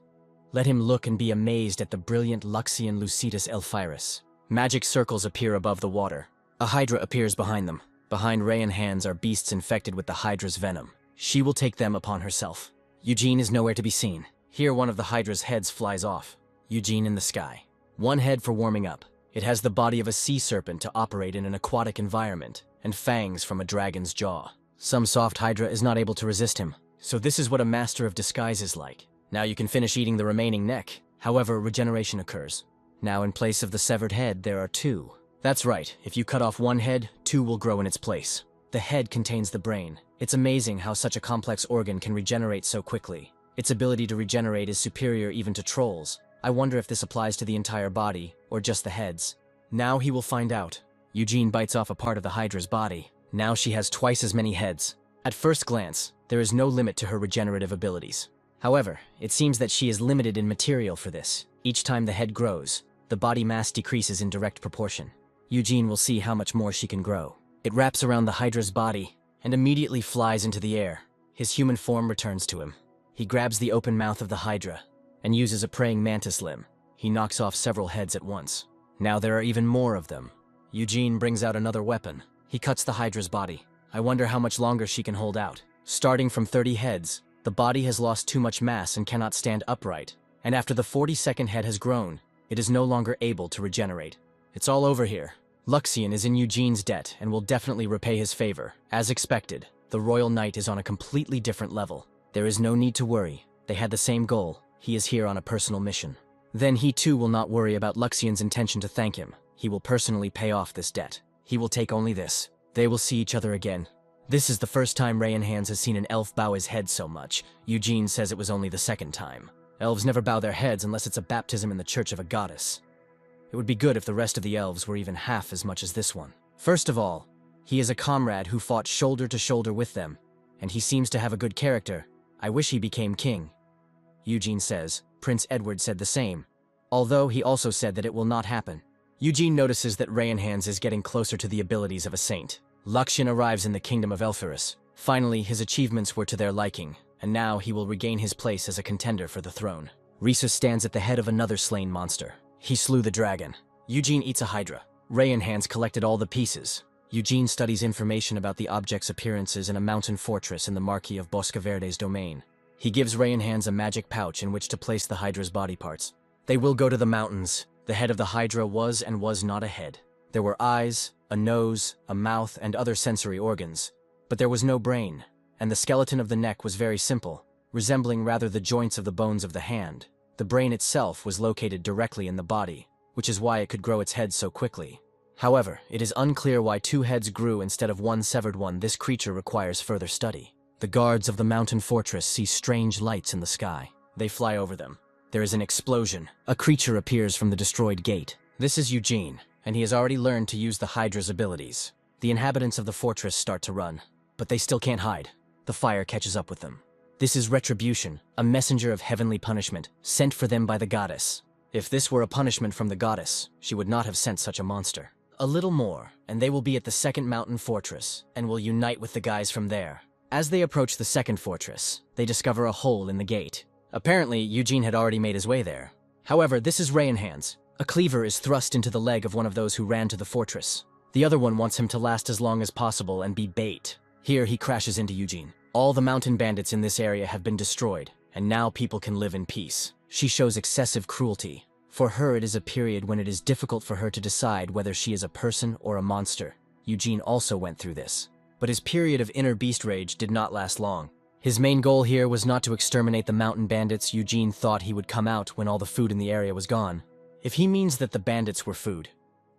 Let him look and be amazed at the brilliant Luxian Lucidus Elphyros. Magic circles appear above the water. A Hydra appears behind them. Behind Rayanhan's are beasts infected with the Hydra's venom. She will take them upon herself. Eugene is nowhere to be seen. Here one of the Hydra's heads flies off. Eugene in the sky. One head for warming up. It has the body of a sea serpent to operate in an aquatic environment, and fangs from a dragon's jaw. Some soft Hydra is not able to resist him. So this is what a master of disguise is like. Now you can finish eating the remaining neck. However, regeneration occurs. Now in place of the severed head, there are two. That's right, if you cut off one head, two will grow in its place. The head contains the brain. It's amazing how such a complex organ can regenerate so quickly. Its ability to regenerate is superior even to trolls. I wonder if this applies to the entire body, or just the heads. Now he will find out. Eugene bites off a part of the Hydra's body. Now she has twice as many heads. At first glance, there is no limit to her regenerative abilities. However, it seems that she is limited in material for this. Each time the head grows, the body mass decreases in direct proportion. Eugene will see how much more she can grow. It wraps around the Hydra's body and immediately flies into the air. His human form returns to him. He grabs the open mouth of the Hydra and uses a praying mantis limb. He knocks off several heads at once. Now there are even more of them. Eugene brings out another weapon. He cuts the Hydra's body. I wonder how much longer she can hold out. Starting from 30 heads, the body has lost too much mass and cannot stand upright. And after the 42nd head has grown, it is no longer able to regenerate. It's all over here. Luxian is in Eugene's debt and will definitely repay his favor. As expected, the Royal Knight is on a completely different level. There is no need to worry. They had the same goal. He is here on a personal mission. Then he too will not worry about Luxian's intention to thank him. He will personally pay off this debt. He will take only this. They will see each other again. This is the first time Rayanhans has seen an elf bow his head so much. Eugene says it was only the second time. Elves never bow their heads unless it's a baptism in the church of a goddess. It would be good if the rest of the elves were even half as much as this one. First of all, he is a comrade who fought shoulder to shoulder with them, and he seems to have a good character. I wish he became king. Eugene says. Prince Edward said the same, although he also said that it will not happen. Eugene notices that Rayanhans is getting closer to the abilities of a saint. Luxian arrives in the kingdom of Elferus. Finally, his achievements were to their liking, and now he will regain his place as a contender for the throne. Rhesus stands at the head of another slain monster. He slew the dragon. Eugene eats a hydra. Rayanhans collected all the pieces. Eugene studies information about the object's appearances in a mountain fortress in the Marquis of Boscaverde's domain. He gives Rayanhans a magic pouch in which to place the hydra's body parts. They will go to the mountains. The head of the hydra was and was not a head. There were eyes, a nose, a mouth, and other sensory organs. But there was no brain, and the skeleton of the neck was very simple, resembling rather the joints of the bones of the hand. The brain itself was located directly in the body, which is why it could grow its head so quickly. However, it is unclear why two heads grew instead of one severed one. This creature requires further study. The guards of the mountain fortress see strange lights in the sky. They fly over them. There is an explosion. A creature appears from the destroyed gate. This is Eugene, and he has already learned to use the Hydra's abilities. The inhabitants of the fortress start to run, but they still can't hide. The fire catches up with them. This is Retribution, a messenger of heavenly punishment, sent for them by the goddess. If this were a punishment from the goddess, she would not have sent such a monster. A little more, and they will be at the second mountain fortress, and will unite with the guys from there. As they approach the second fortress, they discover a hole in the gate. Apparently, Eugene had already made his way there. However, this is Rayanhans. A cleaver is thrust into the leg of one of those who ran to the fortress. The other one wants him to last as long as possible and be bait. Here, he crashes into Eugene. All the mountain bandits in this area have been destroyed, and now people can live in peace. She shows excessive cruelty. For her, it is a period when it is difficult for her to decide whether she is a person or a monster. Eugene also went through this. But his period of inner beast rage did not last long. His main goal here was not to exterminate the mountain bandits. Eugene thought he would come out when all the food in the area was gone. If he means that the bandits were food,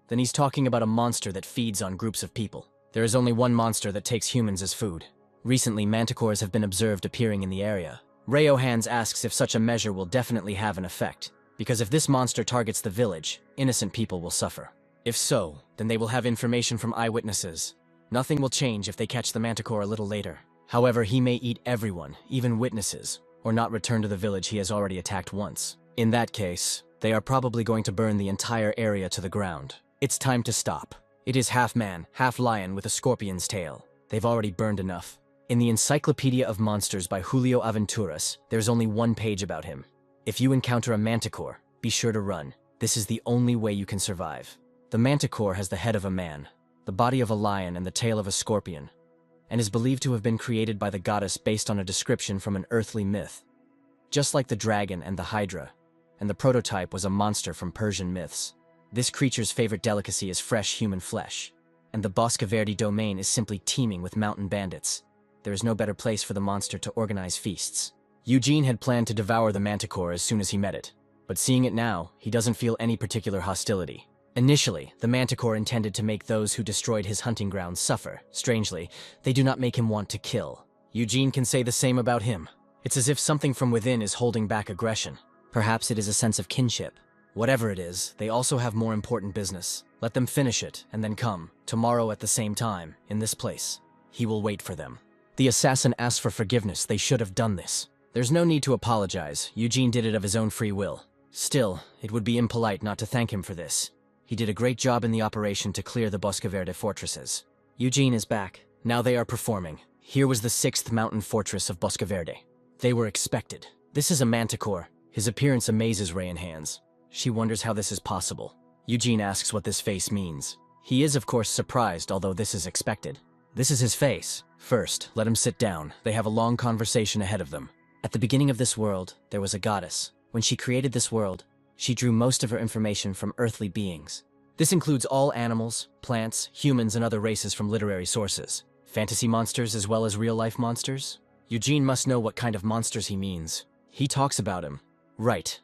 then he's talking about a monster that feeds on groups of people. There is only one monster that takes humans as food. Recently, manticores have been observed appearing in the area. Rayanhans asks if such a measure will definitely have an effect, because if this monster targets the village, innocent people will suffer. If so, then they will have information from eyewitnesses. Nothing will change if they catch the manticore a little later. However, he may eat everyone, even witnesses, or not return to the village he has already attacked once. In that case, they are probably going to burn the entire area to the ground. It's time to stop. It is half man, half lion with a scorpion's tail. They've already burned enough. In the Encyclopedia of Monsters by Julio Aventuras, there's only one page about him. If you encounter a manticore, be sure to run. This is the only way you can survive. The manticore has the head of a man, the body of a lion, and the tail of a scorpion, and is believed to have been created by the goddess based on a description from an earthly myth. Just like the dragon and the hydra, and the prototype was a monster from Persian myths. This creature's favorite delicacy is fresh human flesh, and the Boscaverdi domain is simply teeming with mountain bandits. There is no better place for the monster to organize feasts. Eugene had planned to devour the manticore as soon as he met it, but seeing it now, he doesn't feel any particular hostility. Initially, the manticore intended to make those who destroyed his hunting grounds suffer. Strangely, they do not make him want to kill. Eugene can say the same about him. It's as if something from within is holding back aggression. Perhaps it is a sense of kinship. Whatever it is, they also have more important business. Let them finish it, and then come, tomorrow at the same time, in this place. He will wait for them. The assassin asked for forgiveness. They should have done this. There's no need to apologize. Eugene did it of his own free will. Still, it would be impolite not to thank him for this. He did a great job in the operation to clear the Boscaverde fortresses. Eugene is back. Now they are performing. Here was the 6th mountain fortress of Boscaverde. They were expected. This is a manticore. His appearance amazes Reynhands. She wonders how this is possible. Eugene asks what this face means. He is, of course, surprised, although this is expected. This is his face. First, let him sit down. They have a long conversation ahead of them. At the beginning of this world, there was a goddess. When she created this world, she drew most of her information from earthly beings. This includes all animals, plants, humans, and other races from literary sources. Fantasy monsters as well as real-life monsters? Eugene must know what kind of monsters he means. He talks about him. Right.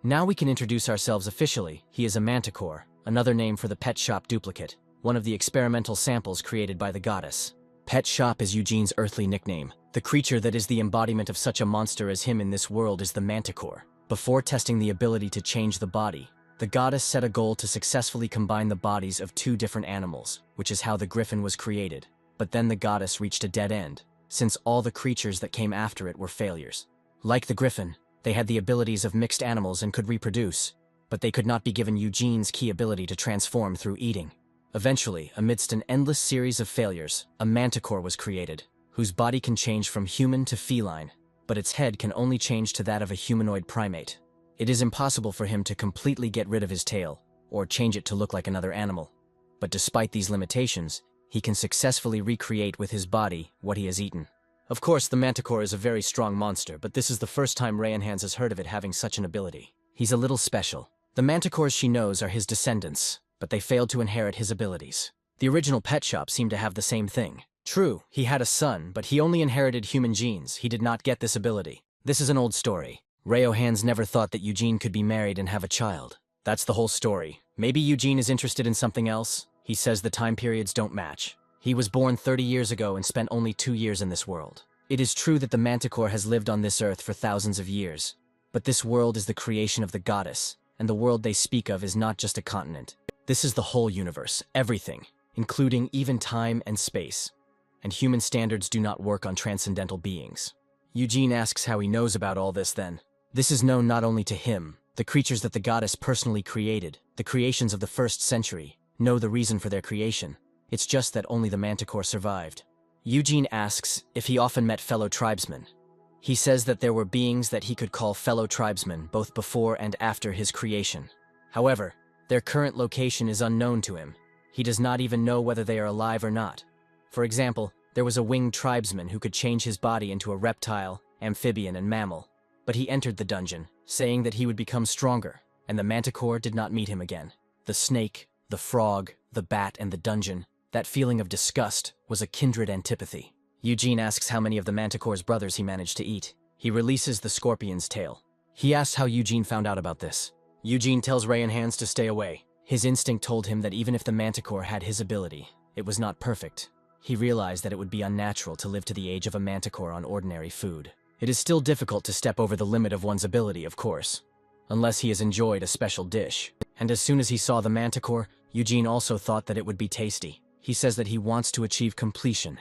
Now we can introduce ourselves officially. He is a manticore, another name for the pet shop duplicate, one of the experimental samples created by the goddess. Pet shop is Eugene's earthly nickname. The creature that is the embodiment of such a monster as him in this world is the manticore. Before testing the ability to change the body, the goddess set a goal to successfully combine the bodies of 2 different animals, which is how the griffin was created. But then the goddess reached a dead end, since all the creatures that came after it were failures. Like the griffin, they had the abilities of mixed animals and could reproduce, but they could not be given Eugene's key ability to transform through eating. Eventually, amidst an endless series of failures, a manticore was created, whose body can change from human to feline, but its head can only change to that of a humanoid primate. It is impossible for him to completely get rid of his tail, or change it to look like another animal. But despite these limitations, he can successfully recreate with his body what he has eaten. Of course, the manticore is a very strong monster, but this is the first time Reynhands has heard of it having such an ability. He's a little special. The manticores she knows are his descendants, but they failed to inherit his abilities. The original pet shop seemed to have the same thing. True, he had a son, but he only inherited human genes. He did not get this ability. This is an old story. Reynhands never thought that Eugene could be married and have a child. That's the whole story. Maybe Eugene is interested in something else. He says the time periods don't match. He was born 30 years ago and spent only 2 years in this world. It is true that the manticore has lived on this earth for thousands of years, but this world is the creation of the goddess, and the world they speak of is not just a continent. This is the whole universe, everything, including even time and space. And human standards do not work on transcendental beings. Eugene asks how he knows about all this then. This is known not only to him, the creatures that the goddess personally created, the creations of the 1st century, know the reason for their creation. It's just that only the manticore survived. Eugene asks if he often met fellow tribesmen. He says that there were beings that he could call fellow tribesmen both before and after his creation. However, their current location is unknown to him. He does not even know whether they are alive or not. For example, there was a winged tribesman who could change his body into a reptile, amphibian, and mammal. But he entered the dungeon, saying that he would become stronger, and the manticore did not meet him again. The snake, the frog, the bat, and the dungeon, that feeling of disgust was a kindred antipathy. Eugene asks how many of the manticore's brothers he managed to eat. He releases the scorpion's tail. He asks how Eugene found out about this. Eugene tells Reynhands to stay away. His instinct told him that even if the manticore had his ability, it was not perfect. He realized that it would be unnatural to live to the age of a manticore on ordinary food. It is still difficult to step over the limit of one's ability, of course, unless he has enjoyed a special dish. And as soon as he saw the manticore, Eugene also thought that it would be tasty. He says that he wants to achieve completion,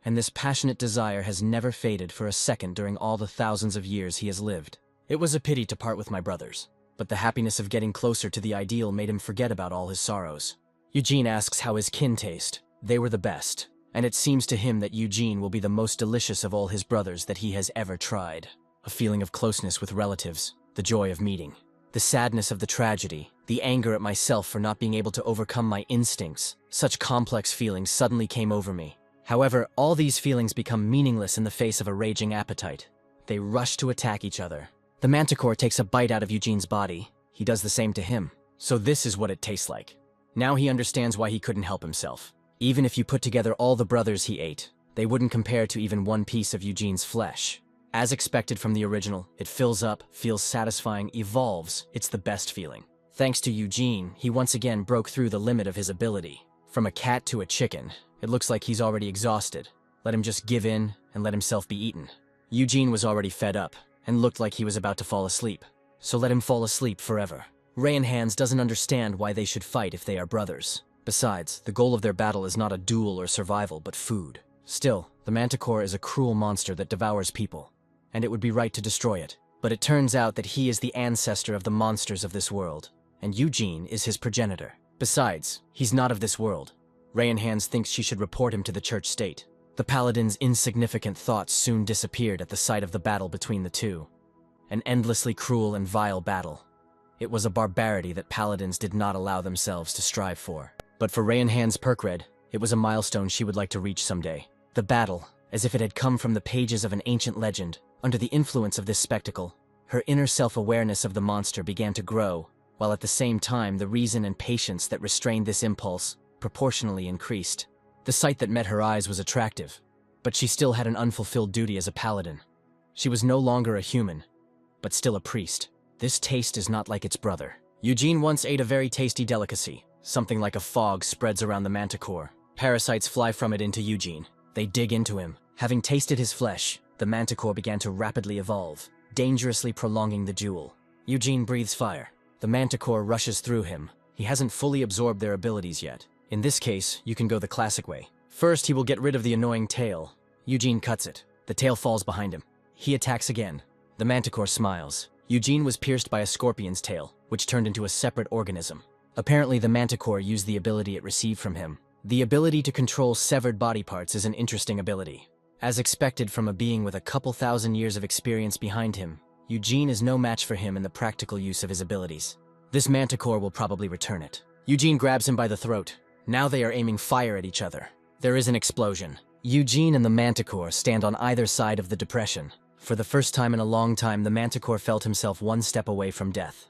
and this passionate desire has never faded for a second during all the thousands of years he has lived. It was a pity to part with my brothers, but the happiness of getting closer to the ideal made him forget about all his sorrows. Eugene asks how his kin taste. They were the best, and it seems to him that Eugene will be the most delicious of all his brothers that he has ever tried. A feeling of closeness with relatives, the joy of meeting, the sadness of the tragedy, the anger at myself for not being able to overcome my instincts. Such complex feelings suddenly came over me. However, all these feelings become meaningless in the face of a raging appetite. They rush to attack each other. The manticore takes a bite out of Eugene's body. He does the same to him. So this is what it tastes like. Now he understands why he couldn't help himself. Even if you put together all the brothers he ate, they wouldn't compare to even one piece of Eugene's flesh. As expected from the original, it fills up, feels satisfying, evolves. It's the best feeling. Thanks to Eugene, he once again broke through the limit of his ability. From a cat to a chicken, it looks like he's already exhausted. Let him just give in and let himself be eaten. Eugene was already fed up and looked like he was about to fall asleep. So let him fall asleep forever. Reynhands doesn't understand why they should fight if they are brothers. Besides, the goal of their battle is not a duel or survival, but food. Still, The manticore is a cruel monster that devours people, and it would be right to destroy it. But it turns out that he is the ancestor of the monsters of this world, and Eugene is his progenitor. Besides, he's not of this world. Rayanhands thinks she should report him to the church state. The paladin's insignificant thoughts soon disappeared at the sight of the battle between the two. An endlessly cruel and vile battle. It was a barbarity that paladins did not allow themselves to strive for. But for Rayanhands Perkred, it was a milestone she would like to reach someday. The battle, as if it had come from the pages of an ancient legend, under the influence of this spectacle, her inner self-awareness of the monster began to grow, while at the same time the reason and patience that restrained this impulse proportionally increased. The sight that met her eyes was attractive, but she still had an unfulfilled duty as a paladin. She was no longer a human, but still a priest. This taste is not like its brother. Eugene once ate a very tasty delicacy. Something like a fog spreads around the manticore. Parasites fly from it into Eugene. They dig into him. Having tasted his flesh, the manticore began to rapidly evolve, dangerously prolonging the duel. Eugene breathes fire. The manticore rushes through him. He hasn't fully absorbed their abilities yet. In this case, you can go the classic way. First, he will get rid of the annoying tail. Eugene cuts it. The tail falls behind him. He attacks again. The manticore smiles. Eugene was pierced by a scorpion's tail, which turned into a separate organism. Apparently, the manticore used the ability it received from him. The ability to control severed body parts is an interesting ability. As expected from a being with a couple thousand years of experience behind him, Eugene is no match for him in the practical use of his abilities. This manticore will probably return it. Eugene grabs him by the throat. Now they are aiming fire at each other. There is an explosion. Eugene and the manticore stand on either side of the depression. For the first time in a long time, the manticore felt himself one step away from death.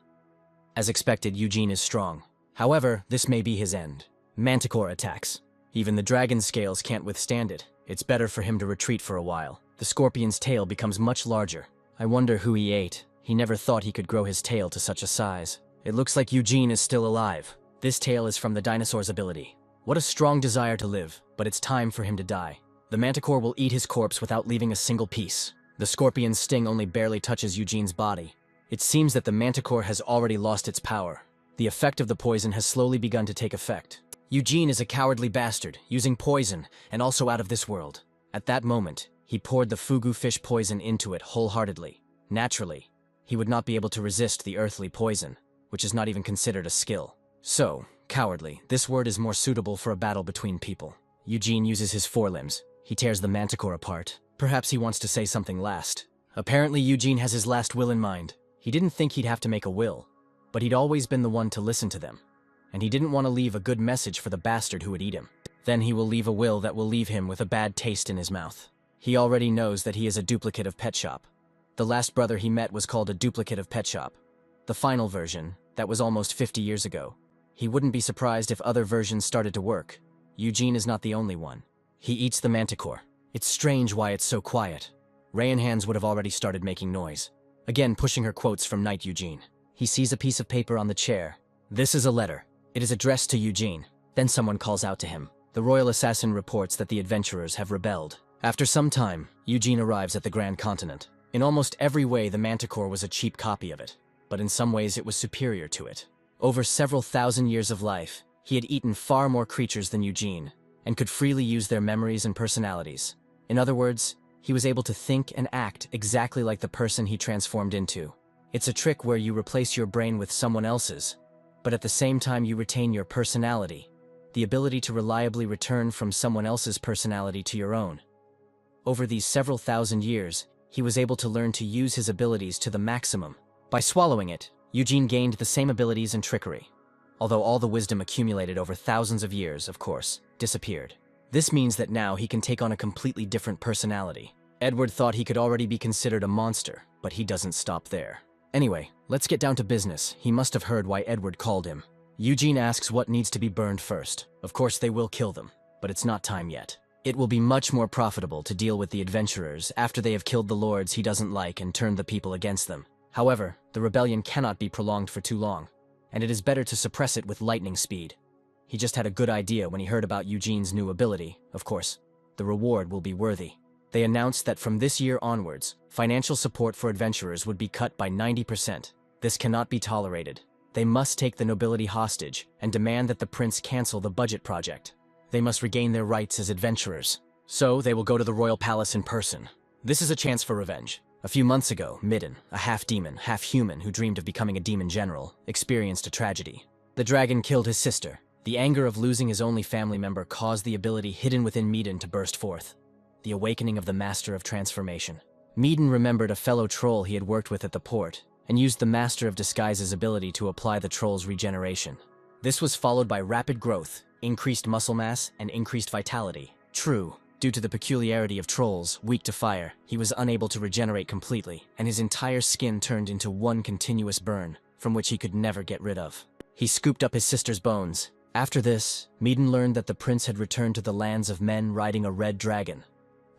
As expected, Eugene is strong. However, this may be his end. Manticore attacks. Even the dragon scales can't withstand it. It's better for him to retreat for a while. The scorpion's tail becomes much larger. I wonder who he ate. He never thought he could grow his tail to such a size. It looks like Eugene is still alive. This tail is from the dinosaur's ability. What a strong desire to live, but it's time for him to die. The manticore will eat his corpse without leaving a single piece. The scorpion's sting only barely touches Eugene's body. It seems that the manticore has already lost its power. The effect of the poison has slowly begun to take effect. Eugene is a cowardly bastard, using poison, and also out of this world. At that moment, he poured the fugu fish poison into it wholeheartedly. Naturally, he would not be able to resist the earthly poison, which is not even considered a skill. So, cowardly, this word is more suitable for a battle between people. Eugene uses his forelimbs. He tears the manticore apart. Perhaps he wants to say something last. Apparently, Eugene has his last will in mind. He didn't think he'd have to make a will, but he'd always been the one to listen to them. And he didn't want to leave a good message for the bastard who would eat him. Then he will leave a will that will leave him with a bad taste in his mouth. He already knows that he is a duplicate of Pet Shop. The last brother he met was called a duplicate of Pet Shop. The final version, that was almost 50 years ago. He wouldn't be surprised if other versions started to work. Eugene is not the only one. He eats the manticore. It's strange why it's so quiet. Rayanhands would have already started making noise. Again, pushing her quotes from Knight Eugene. He sees a piece of paper on the chair. This is a letter. It is addressed to Eugene. Then someone calls out to him. The royal assassin reports that the adventurers have rebelled. After some time, Eugene arrives at the Grand Continent. In almost every way, the manticore was a cheap copy of it, but in some ways it was superior to it. Over several thousand years of life, he had eaten far more creatures than Eugene, and could freely use their memories and personalities. In other words, he was able to think and act exactly like the person he transformed into. It's a trick where you replace your brain with someone else's, but at the same time you retain your personality, the ability to reliably return from someone else's personality to your own. Over these several thousand years, he was able to learn to use his abilities to the maximum. By swallowing it, Eugene gained the same abilities and trickery, although all the wisdom accumulated over thousands of years, of course, disappeared. This means that now he can take on a completely different personality. Edward thought he could already be considered a monster, but he doesn't stop there. Anyway, let's get down to business. He must have heard why Edward called him. Eugene asks what needs to be burned first. Of course they will kill them, but it's not time yet. It will be much more profitable to deal with the adventurers after they have killed the lords he doesn't like and turned the people against them. However, the rebellion cannot be prolonged for too long, and it is better to suppress it with lightning speed. He just had a good idea when he heard about Eugene's new ability. Of course, the reward will be worthy. They announced that from this year onwards, financial support for adventurers would be cut by 90%. This cannot be tolerated. They must take the nobility hostage and demand that the prince cancel the budget project. They must regain their rights as adventurers. So they will go to the royal palace in person. This is a chance for revenge. A few months ago, Midden, a half-demon, half-human who dreamed of becoming a demon general, experienced a tragedy. The dragon killed his sister. The anger of losing his only family member caused the ability hidden within Midden to burst forth. The awakening of the Master of Transformation. Midden remembered a fellow troll he had worked with at the port, and used the Master of Disguise's ability to apply the troll's regeneration. This was followed by rapid growth, increased muscle mass, and increased vitality. True, due to the peculiarity of trolls, weak to fire, he was unable to regenerate completely, and his entire skin turned into one continuous burn, from which he could never get rid of. He scooped up his sister's bones. After this, Midden learned that the prince had returned to the lands of men riding a red dragon,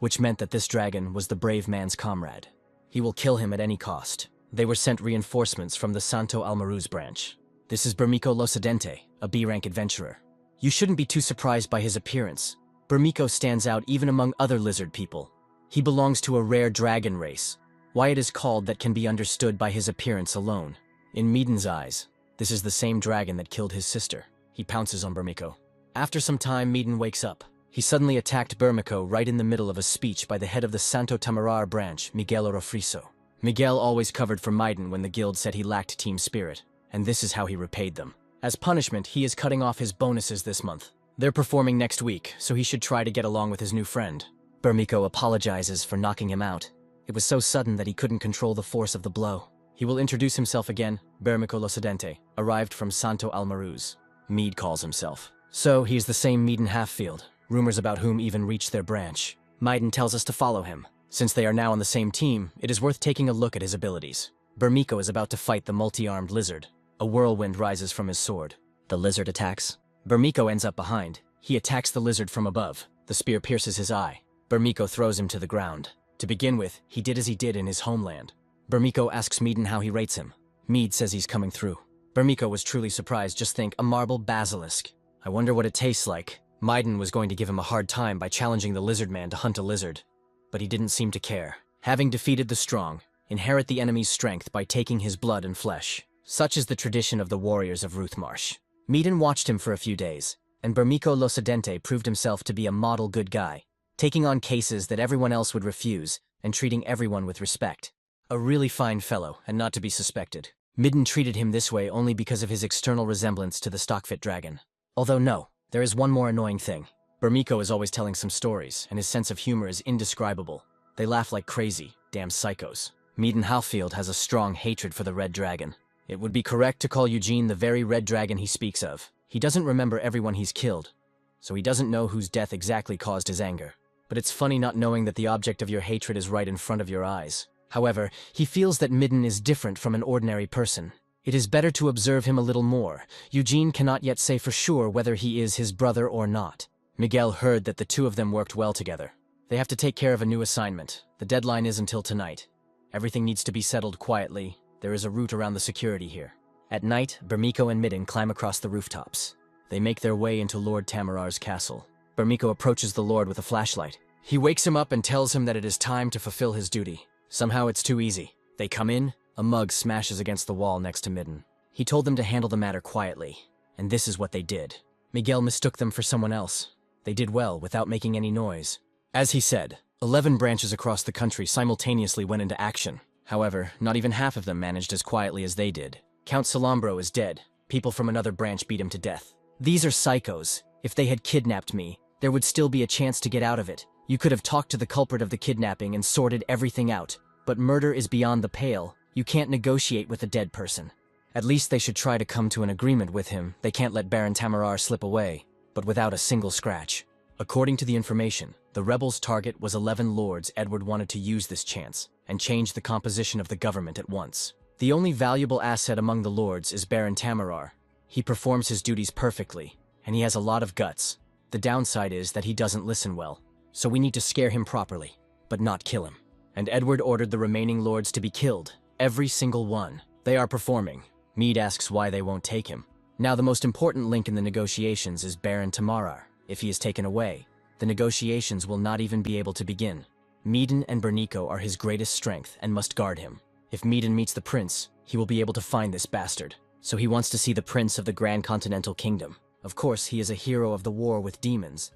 which meant that this dragon was the brave man's comrade. He will kill him at any cost. They were sent reinforcements from the Santo Almaruz branch. This is Bermico Losadente, a B-rank adventurer. You shouldn't be too surprised by his appearance. Bermico stands out even among other lizard people. He belongs to a rare dragon race. Why it is called that can be understood by his appearance alone. In Midden's eyes, this is the same dragon that killed his sister. He pounces on Bermico. After some time, Midden wakes up. He suddenly attacked Bermico right in the middle of a speech by the head of the Santo Tamarar branch, Miguel Orofriso. Miguel always covered for Midden when the guild said he lacked team spirit, and this is how he repaid them. As punishment, he is cutting off his bonuses this month. They're performing next week, so he should try to get along with his new friend. Bermico apologizes for knocking him out. It was so sudden that he couldn't control the force of the blow. He will introduce himself again, Bermico Losadente, arrived from Santo Almaruz. Mead calls himself. So, he's the same Midden Halffield, rumors about whom even reached their branch. Midden tells us to follow him. Since they are now on the same team, it is worth taking a look at his abilities. Bermico is about to fight the multi-armed lizard. A whirlwind rises from his sword. The lizard attacks. Bermico ends up behind. He attacks the lizard from above. The spear pierces his eye. Bermico throws him to the ground. To begin with, he did as he did in his homeland. Bermico asks Midden how he rates him. Mead says he's coming through. Bermico was truly surprised. Just think, a marble basilisk. I wonder what it tastes like. Midden was going to give him a hard time by challenging the Lizardman to hunt a lizard. But he didn't seem to care. Having defeated the strong, inherit the enemy's strength by taking his blood and flesh. Such is the tradition of the warriors of Ruthmarsh. Midden watched him for a few days, and Bermico Losadente proved himself to be a model good guy, taking on cases that everyone else would refuse, and treating everyone with respect. A really fine fellow, and not to be suspected. Midden treated him this way only because of his external resemblance to the stockfit dragon. Although no, there is one more annoying thing. Bermico is always telling some stories, and his sense of humor is indescribable. They laugh like crazy, damn psychos. Midden Halffield has a strong hatred for the red dragon. It would be correct to call Eugene the very red dragon he speaks of. He doesn't remember everyone he's killed, so he doesn't know whose death exactly caused his anger. But it's funny not knowing that the object of your hatred is right in front of your eyes. However, he feels that Midden is different from an ordinary person. It is better to observe him a little more. Eugene cannot yet say for sure whether he is his brother or not. Miguel heard that the two of them worked well together. They have to take care of a new assignment. The deadline is until tonight. Everything needs to be settled quietly. There is a route around the security here. At night, Bermico and Midden climb across the rooftops. They make their way into Lord Tamarar's castle. Bermico approaches the Lord with a flashlight. He wakes him up and tells him that it is time to fulfill his duty. Somehow it's too easy. They come in, a mug smashes against the wall next to Midden. He told them to handle the matter quietly, and this is what they did. Miguel mistook them for someone else. They did well without making any noise. As he said, 11 branches across the country simultaneously went into action. However, not even half of them managed as quietly as they did. Count Salambro is dead. People from another branch beat him to death. These are psychos. If they had kidnapped me, there would still be a chance to get out of it. You could have talked to the culprit of the kidnapping and sorted everything out. But murder is beyond the pale. You can't negotiate with a dead person. At least they should try to come to an agreement with him. They can't let Baron Tamarar slip away, but without a single scratch. According to the information, the rebels' target was 11 lords. Edward wanted to use this chance and change the composition of the government at once. The only valuable asset among the lords is Baron Tamarar. He performs his duties perfectly, and he has a lot of guts. The downside is that he doesn't listen well, so we need to scare him properly, but not kill him. And Edward ordered the remaining lords to be killed, every single one. They are performing. Mead asks why they won't take him. Now the most important link in the negotiations is Baron Tamarar. If he is taken away, the negotiations will not even be able to begin. Midden and Bernico are his greatest strength and must guard him. If Midden meets the prince, he will be able to find this bastard. So he wants to see the prince of the Grand Continental Kingdom. Of course, he is a hero of the war with demons.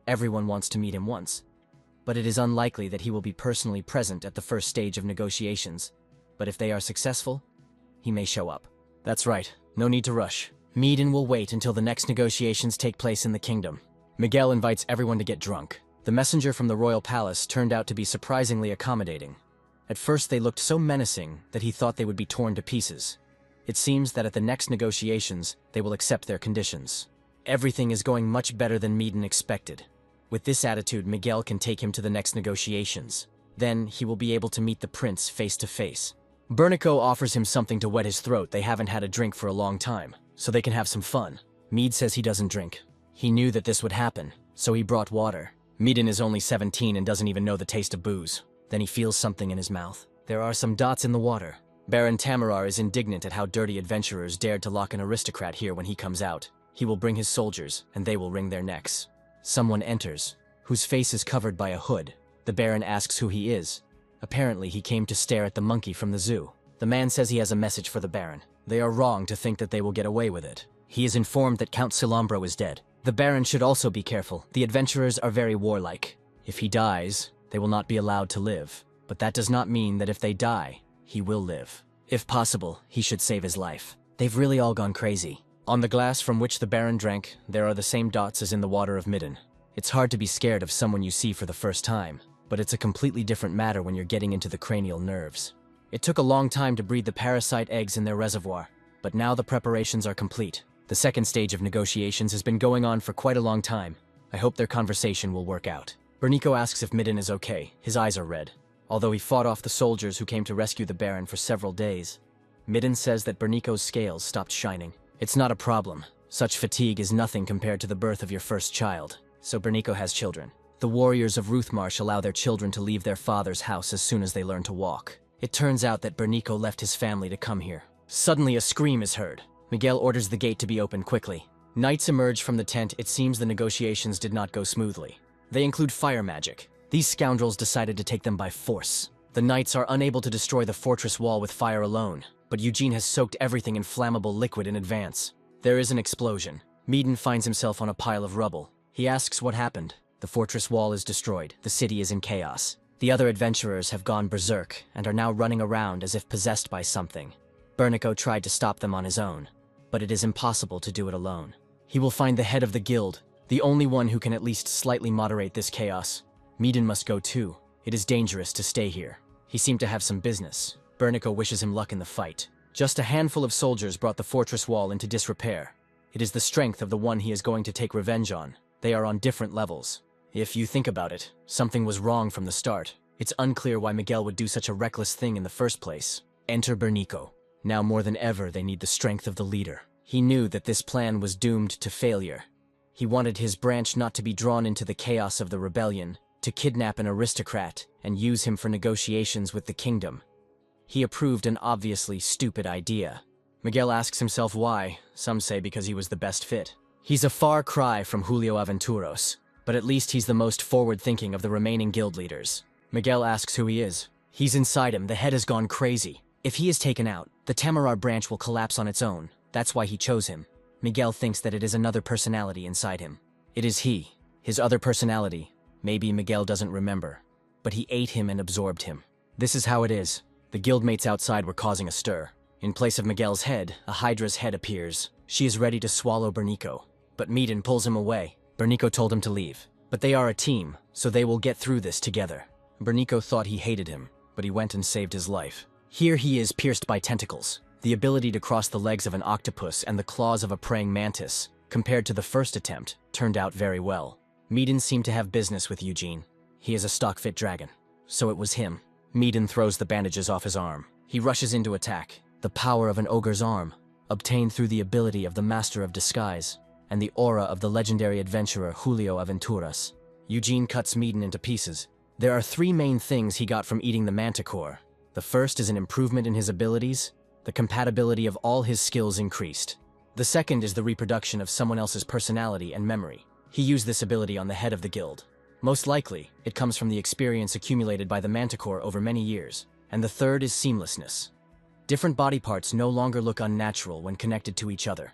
Everyone wants to meet him once. but it is unlikely that he will be personally present at the first stage of negotiations. But if they are successful, he may show up. That's right, no need to rush. Meeden will wait until the next negotiations take place in the kingdom. Miguel invites everyone to get drunk. The messenger from the royal palace turned out to be surprisingly accommodating. At first they looked so menacing that he thought they would be torn to pieces. It seems that at the next negotiations, they will accept their conditions. Everything is going much better than Meeden expected. With this attitude, Miguel can take him to the next negotiations. Then he will be able to meet the prince face to face. Bernico offers him something to wet his throat. They haven't had a drink for a long time, so they can have some fun. Mead says he doesn't drink. He knew that this would happen, so he brought water. Meeden is only 17 and doesn't even know the taste of booze. Then he feels something in his mouth. There are some dots in the water. Baron Tamarar is indignant at how dirty adventurers dared to lock an aristocrat here when he comes out. He will bring his soldiers, and they will wring their necks. Someone enters, whose face is covered by a hood. The Baron asks who he is. Apparently, he came to stare at the monkey from the zoo. The man says he has a message for the Baron. They are wrong to think that they will get away with it. He is informed that Count Silambro is dead. The Baron should also be careful. The adventurers are very warlike. If he dies, they will not be allowed to live. But that does not mean that if they die, he will live. If possible, he should save his life. They've really all gone crazy. On the glass from which the Baron drank, there are the same dots as in the water of Midden. It's hard to be scared of someone you see for the first time, but it's a completely different matter when you're getting into the cranial nerves. It took a long time to breed the parasite eggs in their reservoir, but now the preparations are complete. The second stage of negotiations has been going on for quite a long time. I hope their conversation will work out. Bernico asks if Midden is okay. His eyes are red, although he fought off the soldiers who came to rescue the Baron for several days. Midden says that Bernico's scales stopped shining. It's not a problem. Such fatigue is nothing compared to the birth of your first child. So Bernico has children. The warriors of Ruthmarsh allow their children to leave their father's house as soon as they learn to walk. It turns out that Bernico left his family to come here. Suddenly a scream is heard. Miguel orders the gate to be opened quickly. Knights emerge from the tent. It seems the negotiations did not go smoothly. They include fire magic. These scoundrels decided to take them by force. The knights are unable to destroy the fortress wall with fire alone, but Eugene has soaked everything in flammable liquid in advance. There is an explosion. Meeden finds himself on a pile of rubble. He asks what happened. The fortress wall is destroyed. The city is in chaos. The other adventurers have gone berserk and are now running around as if possessed by something. Bernico tried to stop them on his own, but it is impossible to do it alone. He will find the head of the guild, the only one who can at least slightly moderate this chaos. Meeden must go too. It is dangerous to stay here. He seemed to have some business. Bernico wishes him luck in the fight. Just a handful of soldiers brought the fortress wall into disrepair. It is the strength of the one he is going to take revenge on. They are on different levels. If you think about it, something was wrong from the start. It's unclear why Miguel would do such a reckless thing in the first place. Enter Bernico. Now more than ever, they need the strength of the leader. He knew that this plan was doomed to failure. He wanted his branch not to be drawn into the chaos of the rebellion, to kidnap an aristocrat and use him for negotiations with the kingdom. He approved an obviously stupid idea. Miguel asks himself why. Some say because he was the best fit. He's a far cry from Julio Aventuros, but at least he's the most forward-thinking of the remaining guild leaders. Miguel asks who he is. He's inside him. The head has gone crazy. If he is taken out, the Tamarar branch will collapse on its own. That's why he chose him. Miguel thinks that it is another personality inside him. It is he. His other personality. Maybe Miguel doesn't remember, but he ate him and absorbed him. This is how it is. The guildmates outside were causing a stir. In place of Miguel's head, a Hydra's head appears. She is ready to swallow Bernico, but Meeden pulls him away. Bernico told him to leave, but they are a team, so they will get through this together. Bernico thought he hated him, but he went and saved his life. Here he is pierced by tentacles. The ability to cross the legs of an octopus and the claws of a praying mantis, compared to the first attempt, turned out very well. Meeden seemed to have business with Eugene. He is a stock-fit dragon. So it was him. Meeden throws the bandages off his arm. He rushes into attack. The power of an ogre's arm, obtained through the ability of the Master of Disguise, and the aura of the legendary adventurer Julio Aventuras. Eugene cuts Meeden into pieces. There are three main things he got from eating the manticore. The first is an improvement in his abilities. The compatibility of all his skills increased. The second is the reproduction of someone else's personality and memory. He used this ability on the head of the guild. Most likely, it comes from the experience accumulated by the manticore over many years. And the third is seamlessness. Different body parts no longer look unnatural when connected to each other.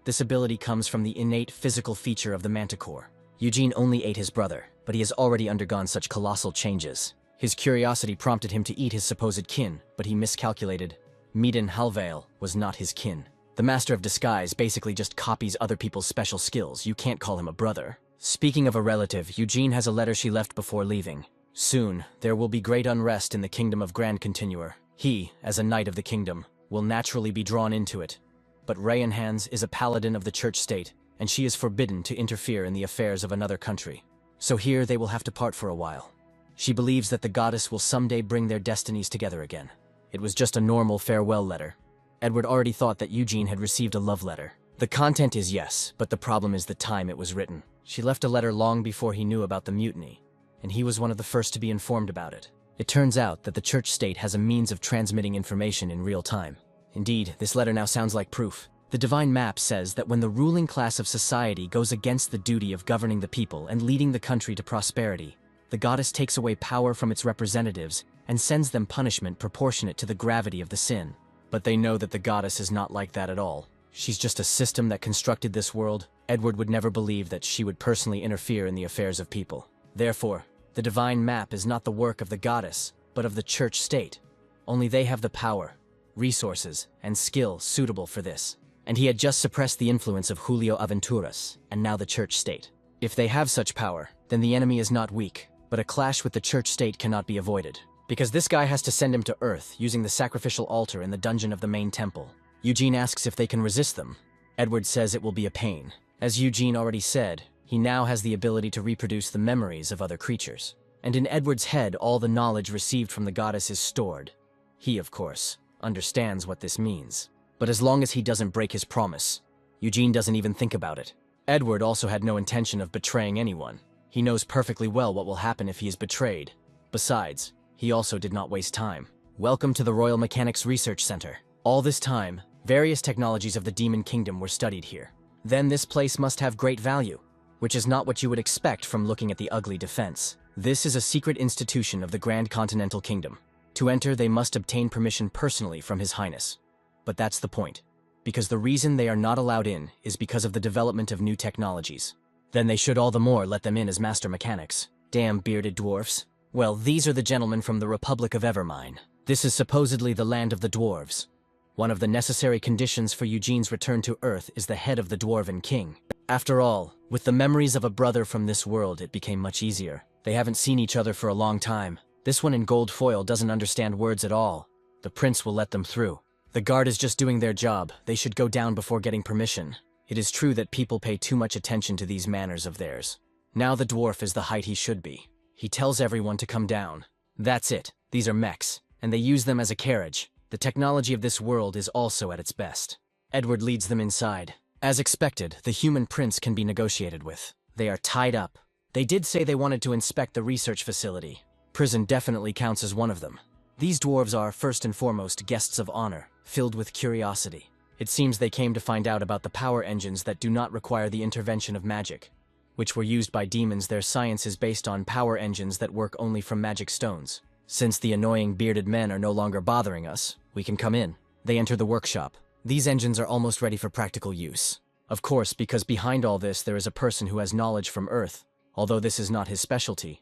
This ability comes from the innate physical feature of the manticore. Eugene only ate his brother, but he has already undergone such colossal changes. His curiosity prompted him to eat his supposed kin, but he miscalculated. Medan Halvale was not his kin. The Master of Disguise basically just copies other people's special skills. You can't call him a brother. Speaking of a relative, Eugene has a letter she left before leaving. Soon, there will be great unrest in the kingdom of Grand Continuer. He, as a knight of the kingdom, will naturally be drawn into it. But Rayanhans is a paladin of the church state, and she is forbidden to interfere in the affairs of another country. So here they will have to part for a while. She believes that the goddess will someday bring their destinies together again. It was just a normal farewell letter. Edward already thought that Eugene had received a love letter. The content is yes, but the problem is the time it was written. She left a letter long before he knew about the mutiny, and he was one of the first to be informed about it. It turns out that the church state has a means of transmitting information in real time. Indeed, this letter now sounds like proof. The divine map says that when the ruling class of society goes against the duty of governing the people and leading the country to prosperity, the goddess takes away power from its representatives and sends them punishment proportionate to the gravity of the sin. But they know that the goddess is not like that at all. She's just a system that constructed this world. Edward would never believe that she would personally interfere in the affairs of people. Therefore, the divine map is not the work of the goddess, but of the church state. Only they have the power, resources, and skill suitable for this. And he had just suppressed the influence of Julio Aventuras, and now the church state. If they have such power, then the enemy is not weak, but a clash with the church state cannot be avoided. Because this guy has to send him to Earth using the sacrificial altar in the dungeon of the main temple. Eugene asks if they can resist them. Edward says it will be a pain. As Eugene already said, he now has the ability to reproduce the memories of other creatures. And in Edward's head, all the knowledge received from the goddess is stored. He, of course, understands what this means. But as long as he doesn't break his promise, Eugene doesn't even think about it. Edward also had no intention of betraying anyone. He knows perfectly well what will happen if he is betrayed. Besides, he also did not waste time. Welcome to the Royal Mechanics Research Center. All this time, various technologies of the Demon Kingdom were studied here. Then this place must have great value, which is not what you would expect from looking at the ugly defense. This is a secret institution of the Grand Continental Kingdom. To enter, they must obtain permission personally from His Highness. But that's the point, because the reason they are not allowed in is because of the development of new technologies. Then they should all the more let them in as master mechanics. Damn bearded dwarfs. Well, these are the gentlemen from the Republic of Evermine. This is supposedly the land of the dwarves. One of the necessary conditions for Eugene's return to Earth is the head of the Dwarven King. After all, with the memories of a brother from this world, it became much easier. They haven't seen each other for a long time. This one in gold foil doesn't understand words at all. The prince will let them through. The guard is just doing their job. They should go down before getting permission. It is true that people pay too much attention to these manners of theirs. Now the dwarf is the height he should be. He tells everyone to come down. That's it. These are mechs, and they use them as a carriage. The technology of this world is also at its best. Edward leads them inside. As expected, the human prince can be negotiated with. They are tied up. They did say they wanted to inspect the research facility. Prison definitely counts as one of them. These dwarves are, first and foremost, guests of honor, filled with curiosity. It seems they came to find out about the power engines that do not require the intervention of magic, which were used by demons. Their science is based on power engines that work only from magic stones. Since the annoying bearded men are no longer bothering us, we can come in. They enter the workshop. These engines are almost ready for practical use. Of course, because behind all this there is a person who has knowledge from Earth, although this is not his specialty.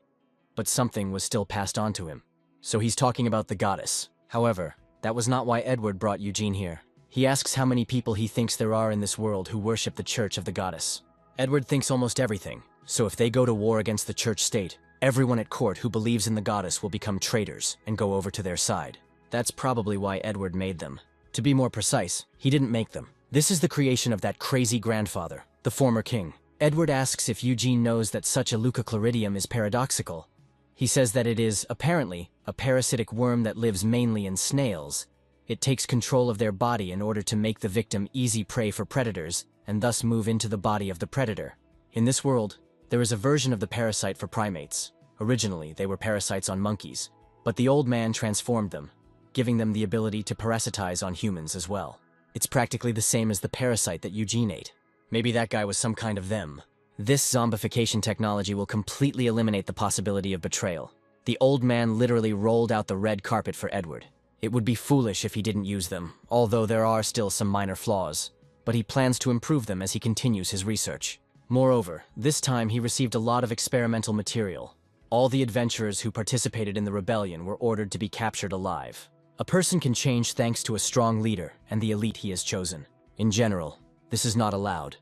But something was still passed on to him. So he's talking about the goddess. However, that was not why Edward brought Eugene here. He asks how many people he thinks there are in this world who worship the church of the goddess. Edward thinks almost everything, so if they go to war against the church state, everyone at court who believes in the goddess will become traitors and go over to their side. That's probably why Edward made them. To be more precise, he didn't make them. This is the creation of that crazy grandfather, the former king. Edward asks if Eugene knows that such a leucochloridium is paradoxical. He says that it is, apparently, a parasitic worm that lives mainly in snails. It takes control of their body in order to make the victim easy prey for predators, and thus move into the body of the predator. In this world, there is a version of the parasite for primates. Originally, they were parasites on monkeys, but the old man transformed them, giving them the ability to parasitize on humans as well. It's practically the same as the parasite that Eugene ate. Maybe that guy was some kind of them. This zombification technology will completely eliminate the possibility of betrayal. The old man literally rolled out the red carpet for Edward. It would be foolish if he didn't use them, although there are still some minor flaws. But he plans to improve them as he continues his research. Moreover, this time he received a lot of experimental material. All the adventurers who participated in the rebellion were ordered to be captured alive. A person can change thanks to a strong leader and the elite he has chosen. In general, this is not allowed.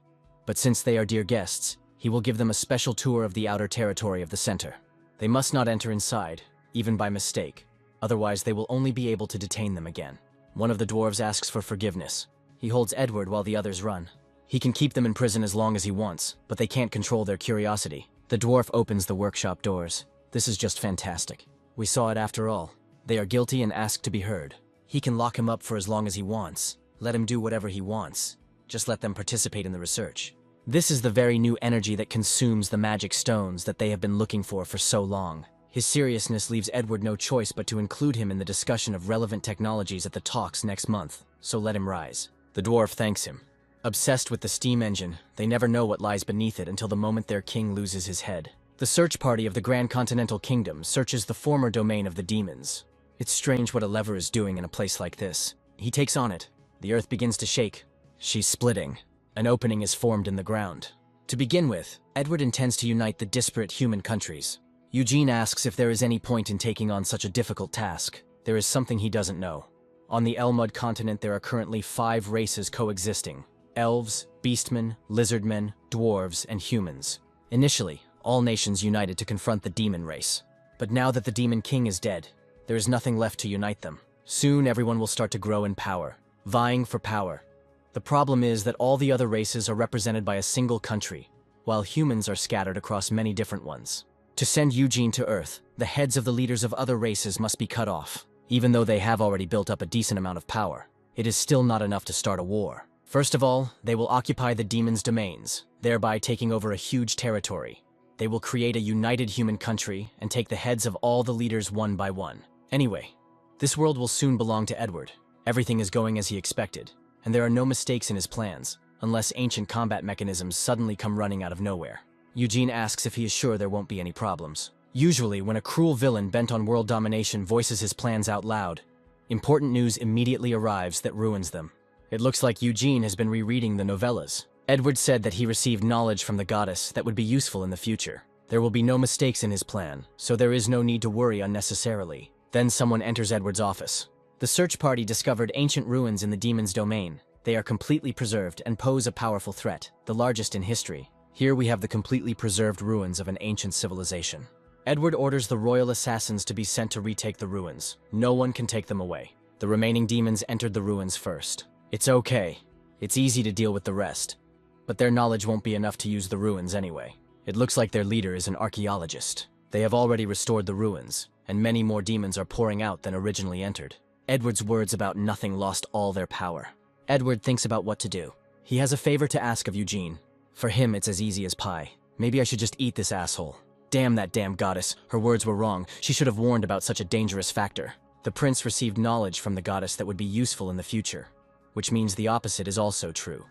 But since they are dear guests, he will give them a special tour of the outer territory of the center. They must not enter inside, even by mistake. Otherwise, they will only be able to detain them again. One of the dwarves asks for forgiveness. He holds Edward while the others run. He can keep them in prison as long as he wants, but they can't control their curiosity. The dwarf opens the workshop doors. This is just fantastic. We saw it after all. They are guilty and ask to be heard. He can lock him up for as long as he wants. Let him do whatever he wants. Just let them participate in the research. This is the very new energy that consumes the magic stones that they have been looking for so long. His seriousness leaves Edward no choice but to include him in the discussion of relevant technologies at the talks next month, so let him rise. The dwarf thanks him. Obsessed with the steam engine, they never know what lies beneath it until the moment their king loses his head. The search party of the Grand Continental Kingdom searches the former domain of the demons. It's strange what a lever is doing in a place like this. He takes on it. The earth begins to shake. She's splitting. An opening is formed in the ground. To begin with, Edward intends to unite the disparate human countries. Eugene asks if there is any point in taking on such a difficult task. There is something he doesn't know. On the Elmud continent there are currently 5 races coexisting. Elves, beastmen, lizardmen, dwarves, and humans. Initially, all nations united to confront the demon race. But now that the demon king is dead, there is nothing left to unite them. Soon everyone will start to grow in power, vying for power. The problem is that all the other races are represented by a single country, while humans are scattered across many different ones. To send Eugene to Earth, the heads of the leaders of other races must be cut off. Even though they have already built up a decent amount of power, it is still not enough to start a war. First of all, they will occupy the demons' domains, thereby taking over a huge territory. They will create a united human country and take the heads of all the leaders one by one. Anyway, this world will soon belong to Edward. Everything is going as he expected, and there are no mistakes in his plans, unless ancient combat mechanisms suddenly come running out of nowhere. Eugene asks if he is sure there won't be any problems. Usually, when a cruel villain bent on world domination voices his plans out loud, important news immediately arrives that ruins them. It looks like Eugene has been rereading the novellas. Edward said that he received knowledge from the goddess that would be useful in the future. There will be no mistakes in his plan, so there is no need to worry unnecessarily. Then someone enters Edward's office. The search party discovered ancient ruins in the demon's domain. They are completely preserved and pose a powerful threat, the largest in history. Here we have the completely preserved ruins of an ancient civilization. Edward orders the royal assassins to be sent to retake the ruins. No one can take them away. The remaining demons entered the ruins first. It's okay. It's easy to deal with the rest. But their knowledge won't be enough to use the ruins anyway. It looks like their leader is an archaeologist. They have already restored the ruins, and many more demons are pouring out than originally entered. Edward's words about nothing lost all their power. Edward thinks about what to do. He has a favor to ask of Eugene. For him, it's as easy as pie. Maybe I should just eat this asshole. Damn that damn goddess. Her words were wrong. She should have warned about such a dangerous factor. The prince received knowledge from the goddess that would be useful in the future, which means the opposite is also true.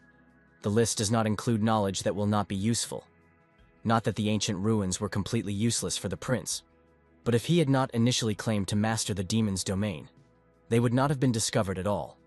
The list does not include knowledge that will not be useful. Not that the ancient ruins were completely useless for the prince, but if he had not initially claimed to master the demon's domain, they would not have been discovered at all.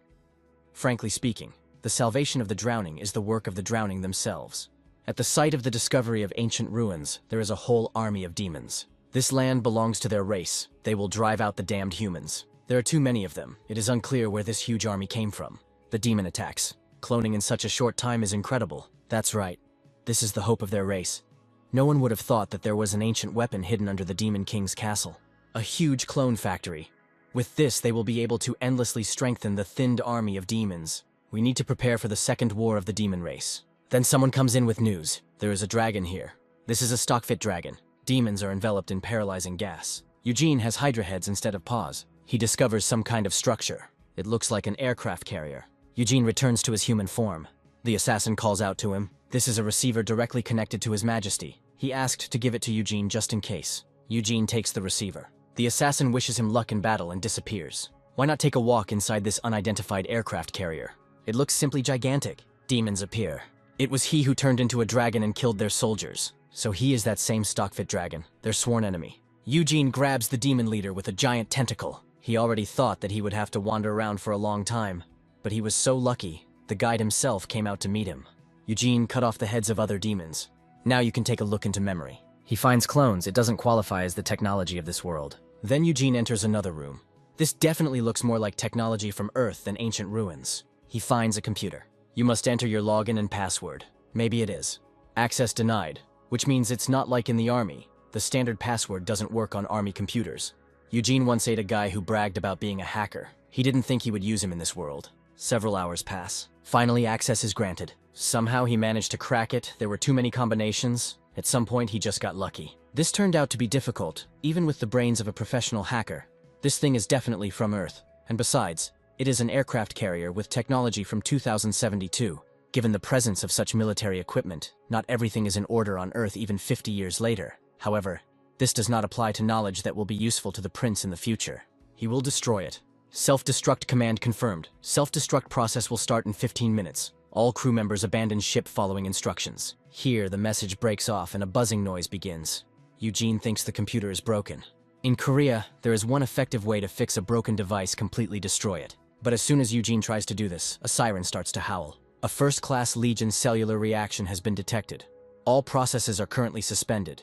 Frankly speaking, the salvation of the drowning is the work of the drowning themselves. At the site of the discovery of ancient ruins, there is a whole army of demons. This land belongs to their race. They will drive out the damned humans. There are too many of them. It is unclear where this huge army came from. The demon attacks. Cloning in such a short time is incredible. That's right. This is the hope of their race. No one would have thought that there was an ancient weapon hidden under the Demon King's castle. A huge clone factory. With this, they will be able to endlessly strengthen the thinned army of demons. We need to prepare for the second war of the demon race. Then someone comes in with news. There is a dragon here. This is a stock-fit dragon. Demons are enveloped in paralyzing gas. Eugene has hydra heads instead of paws. He discovers some kind of structure. It looks like an aircraft carrier. Eugene returns to his human form. The assassin calls out to him. This is a receiver directly connected to His Majesty. He asked to give it to Eugene just in case. Eugene takes the receiver. The assassin wishes him luck in battle and disappears. Why not take a walk inside this unidentified aircraft carrier? It looks simply gigantic. Demons appear. It was he who turned into a dragon and killed their soldiers. So he is that same stock-fit dragon, their sworn enemy. Eugene grabs the demon leader with a giant tentacle. He already thought that he would have to wander around for a long time. But he was so lucky, the guide himself came out to meet him. Eugene cut off the heads of other demons. Now you can take a look into memory. He finds clones. It doesn't qualify as the technology of this world. Then Eugene enters another room. This definitely looks more like technology from Earth than ancient ruins. He finds a computer. You must enter your login and password. Maybe it is. Access denied, which means it's not like in the army. The standard password doesn't work on army computers. Eugene once ate a guy who bragged about being a hacker. He didn't think he would use him in this world. Several hours pass. Finally, access is granted. Somehow he managed to crack it. There were too many combinations. At some point, he just got lucky. This turned out to be difficult, even with the brains of a professional hacker. This thing is definitely from Earth. And besides, it is an aircraft carrier with technology from 2072. Given the presence of such military equipment, not everything is in order on Earth even 50 years later. However, this does not apply to knowledge that will be useful to the prince in the future. He will destroy it. Self-destruct command confirmed. Self-destruct process will start in 15 minutes. All crew members abandon ship following instructions. Here, the message breaks off and a buzzing noise begins. Eugene thinks the computer is broken. In Korea, there is one effective way to fix a broken device: completely destroy it. But as soon as Eugene tries to do this, a siren starts to howl. A first-class Legion cellular reaction has been detected. All processes are currently suspended.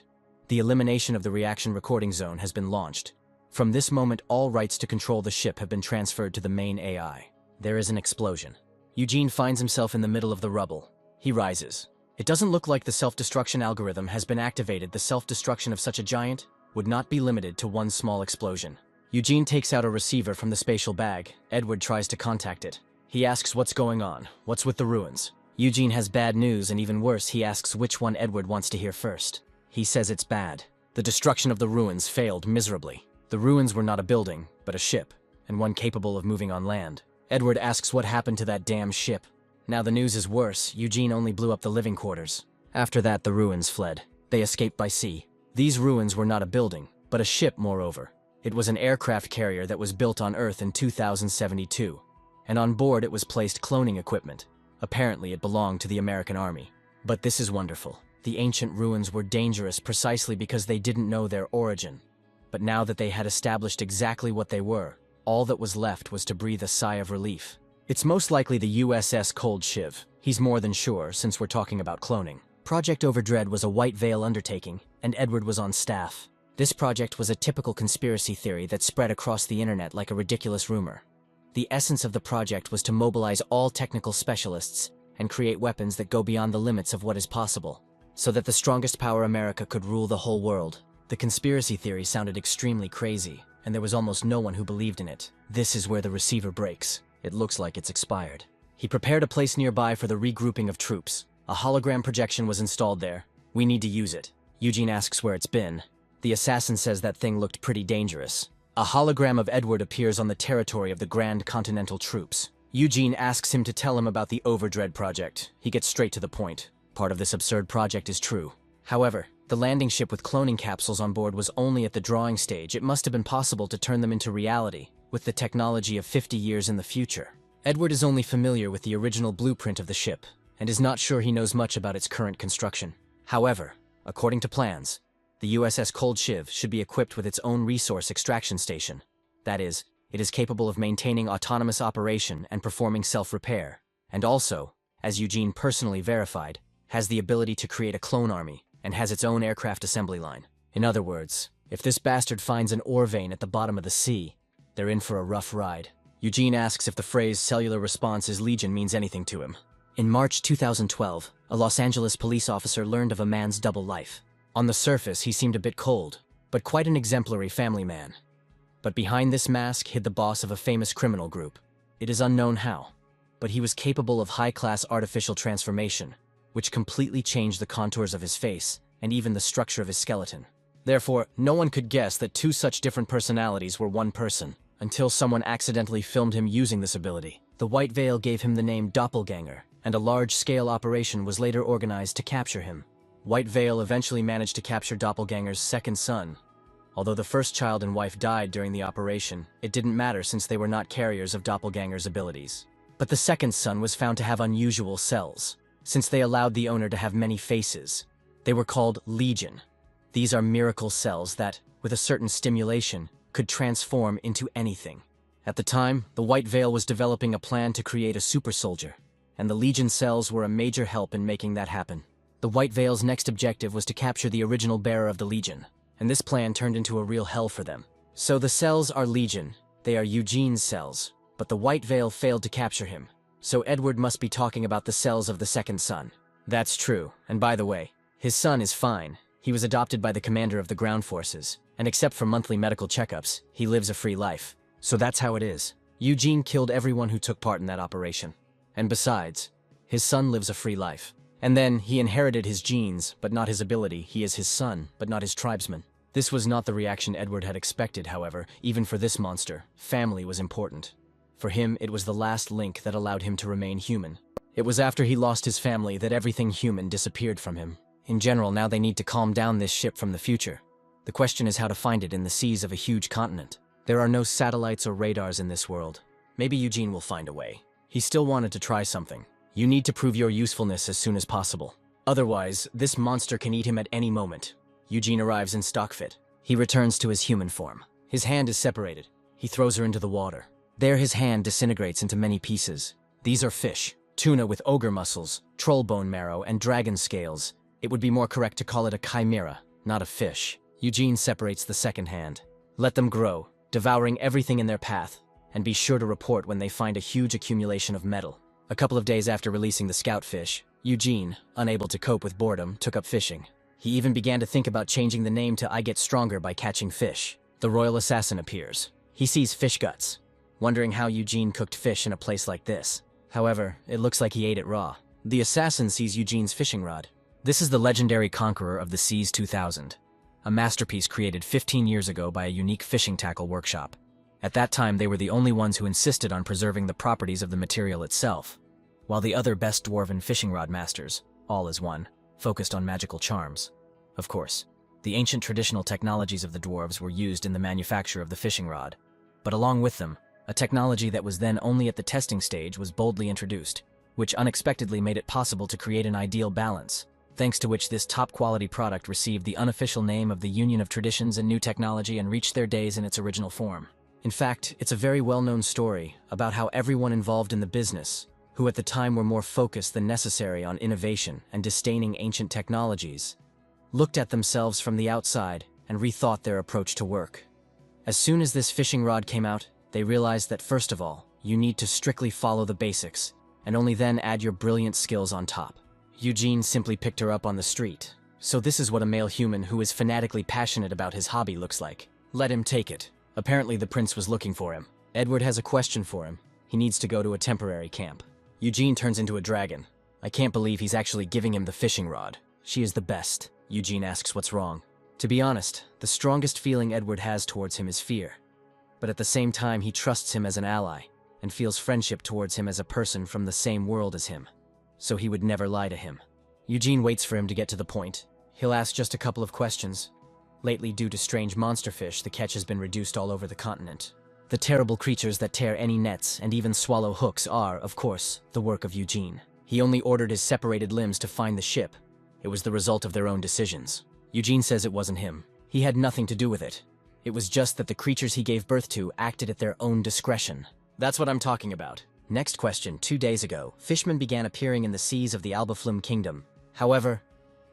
The elimination of the reaction recording zone has been launched. From this moment, all rights to control the ship have been transferred to the main AI. There is an explosion. Eugene finds himself in the middle of the rubble. He rises. It doesn't look like the self-destruction algorithm has been activated. The self-destruction of such a giant would not be limited to one small explosion. Eugene takes out a receiver from the spatial bag. Edward tries to contact it. He asks what's going on, what's with the ruins. Eugene has bad news, and even worse, he asks which one Edward wants to hear first. He says it's bad. The destruction of the ruins failed miserably. The ruins were not a building, but a ship, and one capable of moving on land. Edward asks what happened to that damn ship. Now the news is worse. Eugene only blew up the living quarters. After that, the ruins fled. They escaped by sea. These ruins were not a building, but a ship moreover. It was an aircraft carrier that was built on Earth in 2072. And on board it was placed cloning equipment. Apparently it belonged to the American Army. But this is wonderful. The ancient ruins were dangerous precisely because they didn't know their origin. But now that they had established exactly what they were, all that was left was to breathe a sigh of relief. It's most likely the USS Cold Shiv. He's more than sure, since we're talking about cloning. Project Overdread was a white veil undertaking, and Edward was on staff. This project was a typical conspiracy theory that spread across the internet like a ridiculous rumor. The essence of the project was to mobilize all technical specialists and create weapons that go beyond the limits of what is possible, so that the strongest power, America, could rule the whole world. The conspiracy theory sounded extremely crazy, and there was almost no one who believed in it. This is where the receiver breaks. It looks like it's expired. He prepared a place nearby for the regrouping of troops. A hologram projection was installed there. We need to use it. Eugene asks where it's been. The assassin says that thing looked pretty dangerous. A hologram of Edward appears on the territory of the Grand Continental Troops. Eugene asks him to tell him about the Overdread project. He gets straight to the point. Part of this absurd project is true. However, the landing ship with cloning capsules on board was only at the drawing stage. It must have been possible to turn them into reality, with the technology of 50 years in the future. Edward is only familiar with the original blueprint of the ship, and is not sure he knows much about its current construction. However, according to plans, the USS Cold Shiv should be equipped with its own resource extraction station. That is, it is capable of maintaining autonomous operation and performing self-repair, and also, as Eugene personally verified, has the ability to create a clone army, and has its own aircraft assembly line. In other words, if this bastard finds an ore vein at the bottom of the sea, they're in for a rough ride. Eugene asks if the phrase cellular response is Legion means anything to him. In March 2012, a Los Angeles police officer learned of a man's double life. On the surface, he seemed a bit cold, but quite an exemplary family man. But behind this mask hid the boss of a famous criminal group. It is unknown how, but he was capable of high-class artificial transformation, which completely changed the contours of his face and even the structure of his skeleton. Therefore, no one could guess that two such different personalities were one person, until someone accidentally filmed him using this ability. The White Veil gave him the name Doppelganger, and a large-scale operation was later organized to capture him. White Veil eventually managed to capture Doppelganger's second son. Although the first child and wife died during the operation, it didn't matter since they were not carriers of Doppelganger's abilities. But the second son was found to have unusual cells, since they allowed the owner to have many faces. They were called Legion. These are miracle cells that, with a certain stimulation, could transform into anything. At the time, the White Veil was developing a plan to create a super soldier, and the Legion cells were a major help in making that happen. The White Veil's next objective was to capture the original bearer of the Legion, and this plan turned into a real hell for them. So the cells are Legion, they are Eugene's cells, but the White Veil failed to capture him. So Edward must be talking about the cells of the second son. That's true, and by the way, his son is fine. He was adopted by the commander of the ground forces, and except for monthly medical checkups, he lives a free life. So that's how it is. Eugene killed everyone who took part in that operation. And besides, his son lives a free life. And then, he inherited his genes, but not his ability. He is his son, but not his tribesman. This was not the reaction Edward had expected, however. Even for this monster, family was important. For him, it was the last link that allowed him to remain human. It was after he lost his family that everything human disappeared from him. In general, now they need to calm down this ship from the future. The question is how to find it in the seas of a huge continent. There are no satellites or radars in this world. Maybe Eugene will find a way. He still wanted to try something. You need to prove your usefulness as soon as possible. Otherwise, this monster can eat him at any moment. Eugene arrives in stock fit. He returns to his human form. His hand is separated. He throws her into the water. There his hand disintegrates into many pieces. These are fish. Tuna with ogre muscles, troll bone marrow, and dragon scales. It would be more correct to call it a chimera, not a fish. Eugene separates the second hand. Let them grow, devouring everything in their path, and be sure to report when they find a huge accumulation of metal. A couple of days after releasing the scout fish, Eugene, unable to cope with boredom, took up fishing. He even began to think about changing the name to I Get Stronger by Catching Fish. The royal assassin appears. He sees fish guts, wondering how Eugene cooked fish in a place like this. However, it looks like he ate it raw. The assassin sees Eugene's fishing rod. This is the legendary conqueror of the seas 2000, a masterpiece created 15 years ago by a unique fishing tackle workshop. At that time, they were the only ones who insisted on preserving the properties of the material itself, while the other best dwarven fishing rod masters, all as one, focused on magical charms. Of course, the ancient traditional technologies of the dwarves were used in the manufacture of the fishing rod, but along with them, a technology that was then only at the testing stage was boldly introduced, which unexpectedly made it possible to create an ideal balance, thanks to which this top-quality product received the unofficial name of the Union of Traditions and New Technology and reached their days in its original form. In fact, it's a very well-known story about how everyone involved in the business, who at the time were more focused than necessary on innovation and disdaining ancient technologies, looked at themselves from the outside and rethought their approach to work. As soon as this fishing rod came out, they realized that first of all, you need to strictly follow the basics, and only then add your brilliant skills on top. Eugene simply picked her up on the street. So this is what a male human who is fanatically passionate about his hobby looks like. Let him take it. Apparently the prince was looking for him. Edward has a question for him. He needs to go to a temporary camp. Eugene turns into a dragon. I can't believe he's actually giving him the fishing rod. She is the best. Eugene asks what's wrong. To be honest, the strongest feeling Edward has towards him is fear. But at the same time, he trusts him as an ally, and feels friendship towards him as a person from the same world as him. So he would never lie to him. Eugene waits for him to get to the point. He'll ask just a couple of questions. Lately, due to strange monster fish, the catch has been reduced all over the continent. The terrible creatures that tear any nets and even swallow hooks are, of course, the work of Eugene. He only ordered his separated limbs to find the ship. It was the result of their own decisions. Eugene says it wasn't him. He had nothing to do with it. It was just that the creatures he gave birth to acted at their own discretion. That's what I'm talking about. Next question. 2 days ago, fishmen began appearing in the seas of the Albaflum Kingdom. However,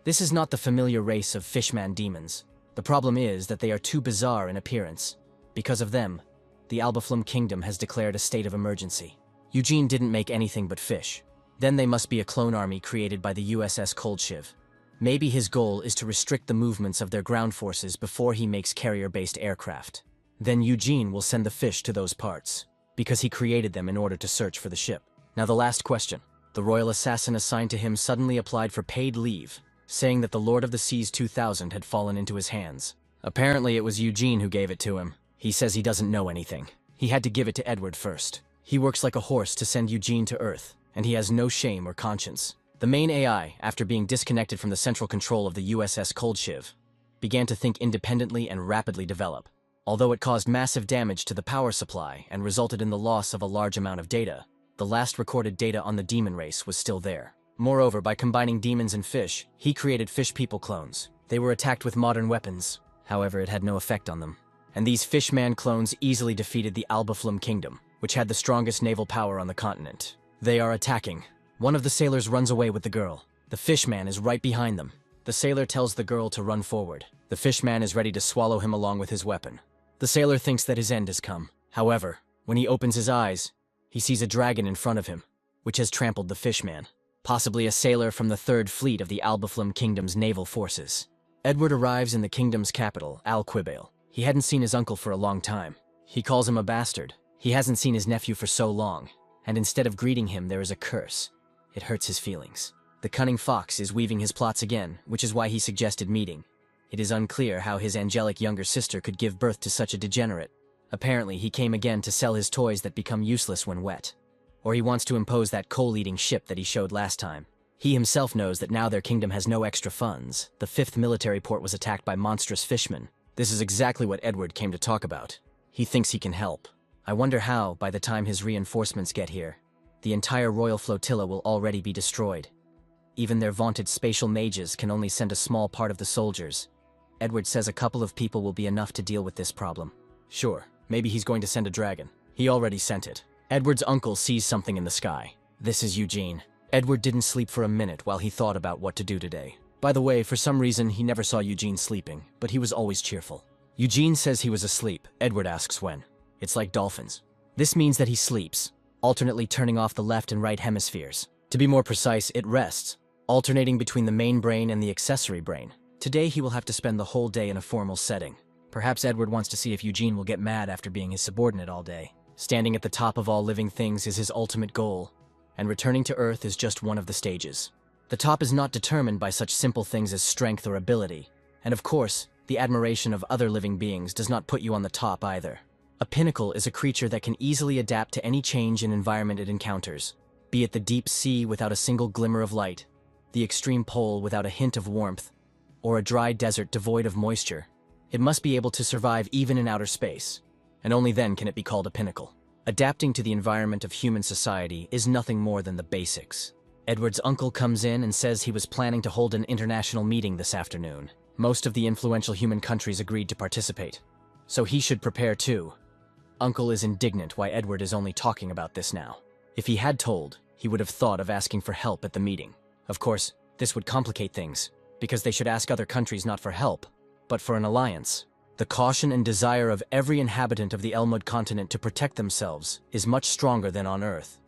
this is not the familiar race of fishman demons. The problem is that they are too bizarre in appearance. Because of them, the Albaflum Kingdom has declared a state of emergency. Eugene didn't make anything but fish. Then they must be a clone army created by the USS Coldshiv. Maybe his goal is to restrict the movements of their ground forces before he makes carrier-based aircraft. Then Eugene will send the fish to those parts, because he created them in order to search for the ship. Now the last question. The royal assassin assigned to him suddenly applied for paid leave, saying that the Lord of the Seas 2000 had fallen into his hands. Apparently it was Eugene who gave it to him. He says he doesn't know anything. He had to give it to Edward first. He works like a horse to send Eugene to Earth, and he has no shame or conscience. The main AI, after being disconnected from the central control of the USS Coldshiv, began to think independently and rapidly develop. Although it caused massive damage to the power supply and resulted in the loss of a large amount of data, the last recorded data on the demon race was still there. Moreover, by combining demons and fish, he created fish-people clones. They were attacked with modern weapons. However, it had no effect on them. And these fishman clones easily defeated the Albaflum Kingdom, which had the strongest naval power on the continent. They are attacking. One of the sailors runs away with the girl. The fishman is right behind them. The sailor tells the girl to run forward. The fishman is ready to swallow him along with his weapon. The sailor thinks that his end has come. However, when he opens his eyes, he sees a dragon in front of him, which has trampled the fishman, possibly a sailor from the 3rd Fleet of the Albaflum Kingdom's naval forces. Edward arrives in the kingdom's capital, Alquibale. He hadn't seen his uncle for a long time. He calls him a bastard. He hasn't seen his nephew for so long, and instead of greeting him, there is a curse. It hurts his feelings. The cunning fox is weaving his plots again, which is why he suggested meeting. It is unclear how his angelic younger sister could give birth to such a degenerate. Apparently, he came again to sell his toys that become useless when wet. Or he wants to impose that coal-eating ship that he showed last time. He himself knows that now their kingdom has no extra funds. The 5th military port was attacked by monstrous fishmen. This is exactly what Edward came to talk about. He thinks he can help. I wonder how, by the time his reinforcements get here, the entire royal flotilla will already be destroyed. Even their vaunted spatial mages can only send a small part of the soldiers. Edward says a couple of people will be enough to deal with this problem. Sure, maybe he's going to send a dragon. He already sent it. Edward's uncle sees something in the sky. This is Eugene. Edward didn't sleep for a minute while he thought about what to do today. By the way, for some reason, he never saw Eugene sleeping, but he was always cheerful. Eugene says he was asleep. Edward asks when. It's like dolphins. This means that he sleeps, alternately turning off the left and right hemispheres. To be more precise, it rests, alternating between the main brain and the accessory brain. Today he will have to spend the whole day in a formal setting. Perhaps Edward wants to see if Eugene will get mad after being his subordinate all day. Standing at the top of all living things is his ultimate goal, and returning to Earth is just one of the stages. The top is not determined by such simple things as strength or ability, and of course, the admiration of other living beings does not put you on the top either. A pinnacle is a creature that can easily adapt to any change in environment it encounters, be it the deep sea without a single glimmer of light, the extreme pole without a hint of warmth, or a dry desert devoid of moisture. It must be able to survive even in outer space, and only then can it be called a pinnacle. Adapting to the environment of human society is nothing more than the basics. Edward's uncle comes in and says he was planning to hold an international meeting this afternoon. Most of the influential human countries agreed to participate, so he should prepare too. Uncle is indignant why Edward is only talking about this now. If he had told, he would have thought of asking for help at the meeting. Of course, this would complicate things, because they should ask other countries not for help, but for an alliance. The caution and desire of every inhabitant of the Elmwood continent to protect themselves is much stronger than on Earth,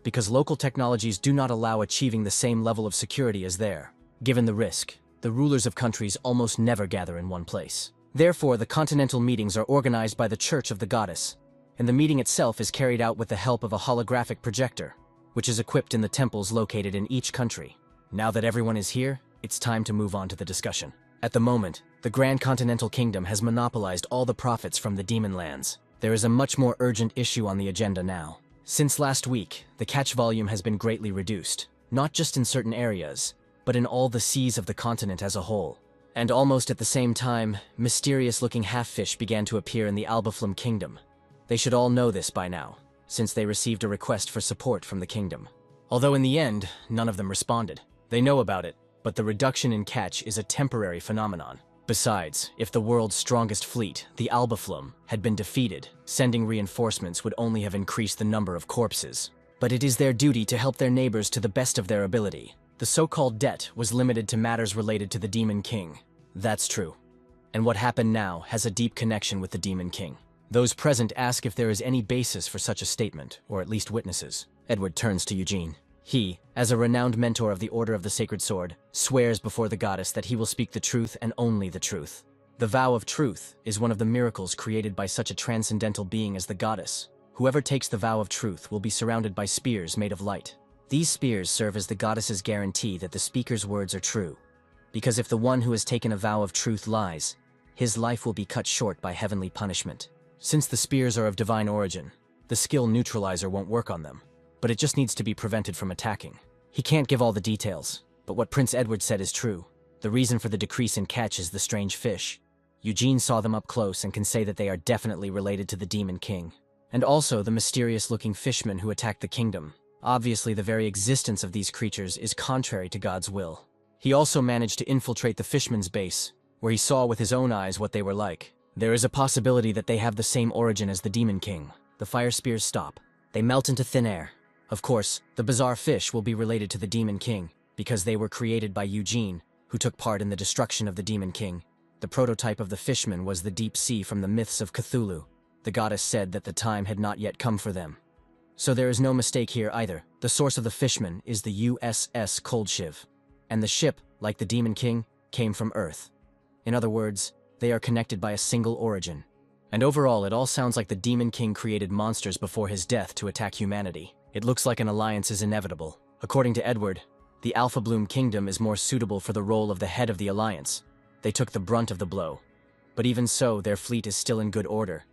because local technologies do not allow achieving the same level of security as there. Given the risk, the rulers of countries almost never gather in one place. Therefore, the continental meetings are organized by the Church of the Goddess, and the meeting itself is carried out with the help of a holographic projector, which is equipped in the temples located in each country. Now that everyone is here, it's time to move on to the discussion. At the moment, the Grand Continental Kingdom has monopolized all the profits from the demon lands. There is a much more urgent issue on the agenda now. Since last week, the catch volume has been greatly reduced, not just in certain areas, but in all the seas of the continent as a whole. And almost at the same time, mysterious-looking half-fish began to appear in the Albaflum Kingdom. They should all know this by now, since they received a request for support from the kingdom. Although in the end, none of them responded. They know about it, but the reduction in catch is a temporary phenomenon. Besides, if the world's strongest fleet, the Albaflum, had been defeated, sending reinforcements would only have increased the number of corpses. But it is their duty to help their neighbors to the best of their ability. The so-called debt was limited to matters related to the Demon King. That's true. And what happened now has a deep connection with the Demon King. Those present ask if there is any basis for such a statement, or at least witnesses. Edward turns to Eugene. He, as a renowned mentor of the Order of the Sacred Sword, swears before the goddess that he will speak the truth and only the truth. The vow of truth is one of the miracles created by such a transcendental being as the goddess. Whoever takes the vow of truth will be surrounded by spears made of light. These spears serve as the goddess's guarantee that the speaker's words are true. Because if the one who has taken a vow of truth lies, his life will be cut short by heavenly punishment. Since the spears are of divine origin, the skill neutralizer won't work on them, but it just needs to be prevented from attacking. He can't give all the details, but what Prince Edward said is true. The reason for the decrease in catch is the strange fish. Eugene saw them up close and can say that they are definitely related to the Demon King. And also the mysterious-looking fishmen who attacked the kingdom. Obviously, the very existence of these creatures is contrary to God's will. He also managed to infiltrate the fishman's base, where he saw with his own eyes what they were like. There is a possibility that they have the same origin as the Demon King. The fire spears stop. They melt into thin air. Of course, the bizarre fish will be related to the Demon King, because they were created by Eugene, who took part in the destruction of the Demon King. The prototype of the fishman was the deep sea from the myths of Cthulhu. The goddess said that the time had not yet come for them. So there is no mistake here either. The source of the fishman is the USS Cold Shiv, and the ship, like the Demon King, came from Earth. In other words, they are connected by a single origin. And overall, it all sounds like the Demon King created monsters before his death to attack humanity. It looks like an alliance is inevitable. According to Edward, the Alpha Bloom Kingdom is more suitable for the role of the head of the alliance. They took the brunt of the blow. But even so, their fleet is still in good order.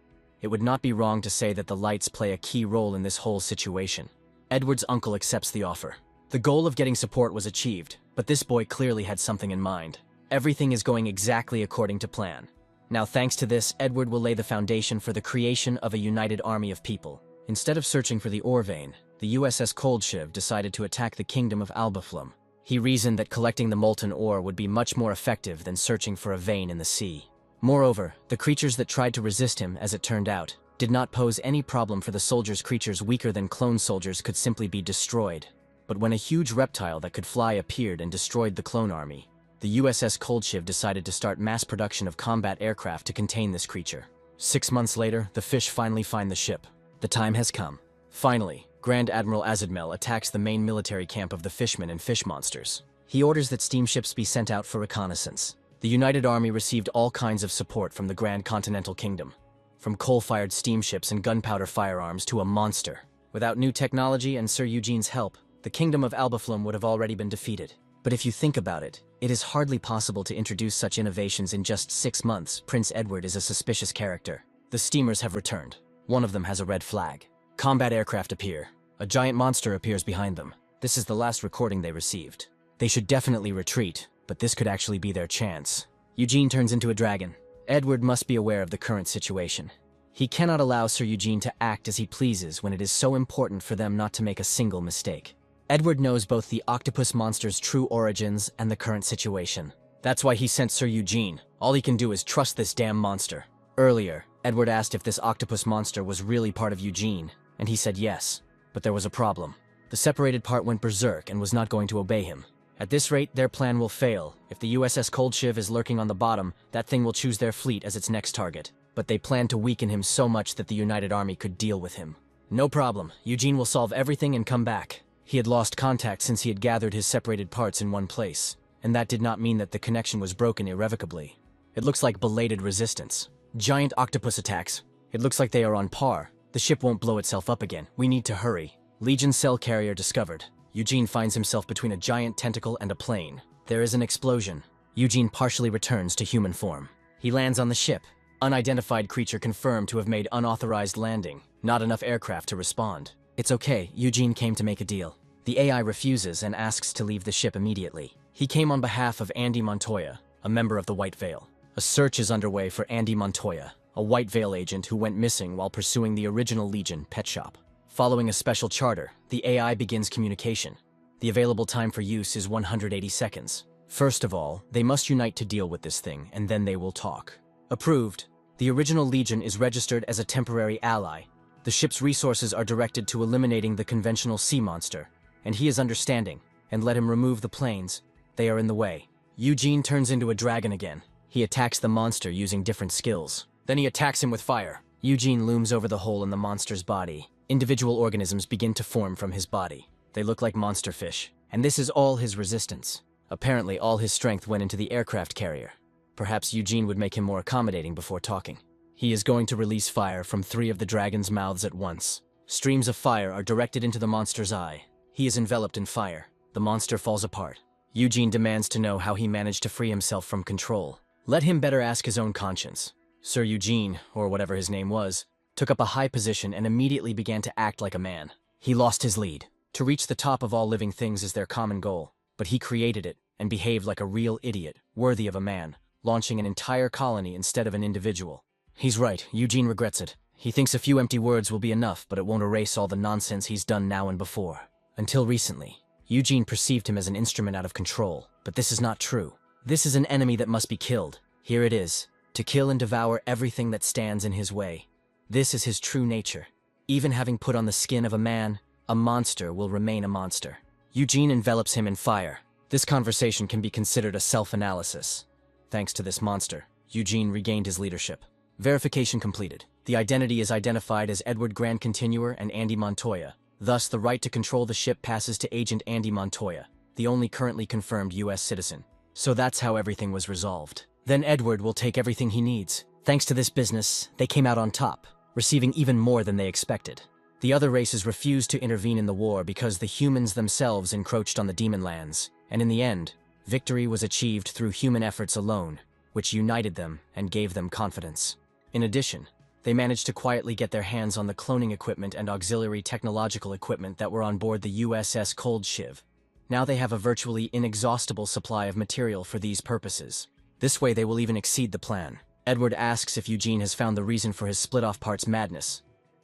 It would not be wrong to say that the Lights play a key role in this whole situation. Edward's uncle accepts the offer. The goal of getting support was achieved, but this boy clearly had something in mind. Everything is going exactly according to plan. Now, thanks to this, Edward will lay the foundation for the creation of a united army of people. Instead of searching for the ore vein, the USS Coldshiv decided to attack the kingdom of Albaflum. He reasoned that collecting the molten ore would be much more effective than searching for a vein in the sea. Moreover, the creatures that tried to resist him, as it turned out, did not pose any problem for the soldiers. Creatures weaker than clone soldiers could simply be destroyed. But when a huge reptile that could fly appeared and destroyed the clone army, the USS Coldshiv decided to start mass production of combat aircraft to contain this creature. 6 months later, the fish finally find the ship. The time has come. Finally, Grand Admiral Azadmel attacks the main military camp of the fishmen and fish monsters. He orders that steamships be sent out for reconnaissance. The United Army received all kinds of support from the Grand Continental Kingdom, from coal-fired steamships and gunpowder firearms to a monster. Without new technology and Sir Eugene's help, the kingdom of Albaflum would have already been defeated. But if you think about it, it is hardly possible to introduce such innovations in just 6 months. Prince Edward is a suspicious character. The steamers have returned. One of them has a red flag. Combat aircraft appear. A giant monster appears behind them. This is the last recording they received. They should definitely retreat, but this could actually be their chance. Eugene turns into a dragon. Edward must be aware of the current situation. He cannot allow Sir Eugene to act as he pleases when it is so important for them not to make a single mistake. Edward knows both the octopus monster's true origins and the current situation. That's why he sent Sir Eugene. All he can do is trust this damn monster. Earlier, Edward asked if this octopus monster was really part of Eugene, and he said yes. But there was a problem. The separated part went berserk and was not going to obey him. At this rate, their plan will fail. If the USS Coldshiv is lurking on the bottom, that thing will choose their fleet as its next target. But they plan to weaken him so much that the United Army could deal with him. No problem. Eugene will solve everything and come back. He had lost contact since he had gathered his separated parts in one place, and that did not mean that the connection was broken irrevocably. It looks like belated resistance. Giant octopus attacks. It looks like they are on par. The ship won't blow itself up again. We need to hurry. Legion cell carrier discovered. Eugene finds himself between a giant tentacle and a plane. There is an explosion. Eugene partially returns to human form. He lands on the ship. Unidentified creature confirmed to have made unauthorized landing. Not enough aircraft to respond. It's okay, Eugene came to make a deal. The AI refuses and asks to leave the ship immediately. He came on behalf of Andy Montoya, a member of the White Veil. A search is underway for Andy Montoya, a White Veil agent who went missing while pursuing the original Legion pet shop. Following a special charter, the AI begins communication. The available time for use is 180 seconds. First of all, they must unite to deal with this thing, and then they will talk. Approved. The original Legion is registered as a temporary ally. The ship's resources are directed to eliminating the conventional sea monster, and he is understanding, and let him remove the planes. They are in the way. Eugene turns into a dragon again. He attacks the monster using different skills. Then he attacks him with fire. Eugene looms over the hole in the monster's body. Individual organisms begin to form from his body. They look like monster fish, and this is all his resistance. Apparently, all his strength went into the aircraft carrier. Perhaps Eugene would make him more accommodating before talking. He is going to release fire from 3 of the dragon's mouths at once. Streams of fire are directed into the monster's eye. He is enveloped in fire. The monster falls apart. Eugene demands to know how he managed to free himself from control. Let him better ask his own conscience. Sir Eugene, or whatever his name was, took up a high position and immediately began to act like a man. He lost his lead. To reach the top of all living things is their common goal, but he created it and behaved like a real idiot, worthy of a man, launching an entire colony instead of an individual. He's right, Eugene regrets it. He thinks a few empty words will be enough, but it won't erase all the nonsense he's done now and before. Until recently, Eugene perceived him as an instrument out of control, but this is not true. This is an enemy that must be killed. Here it is, to kill and devour everything that stands in his way. This is his true nature. Even having put on the skin of a man, a monster will remain a monster. Eugene envelops him in fire. This conversation can be considered a self-analysis. Thanks to this monster, Eugene regained his leadership. Verification completed. The identity is identified as Edward Grand Continuer and Andy Montoya. Thus, the right to control the ship passes to Agent Andy Montoya, the only currently confirmed U.S. citizen. So that's how everything was resolved. Then Edward will take everything he needs. Thanks to this business, they came out on top, receiving even more than they expected. The other races refused to intervene in the war because the humans themselves encroached on the demon lands, and in the end, victory was achieved through human efforts alone, which united them and gave them confidence. In addition, they managed to quietly get their hands on the cloning equipment and auxiliary technological equipment that were on board the USS Cold Shiv. Now they have a virtually inexhaustible supply of material for these purposes. This way they will even exceed the plan. Edward asks if Eugene has found the reason for his split-off parts madness.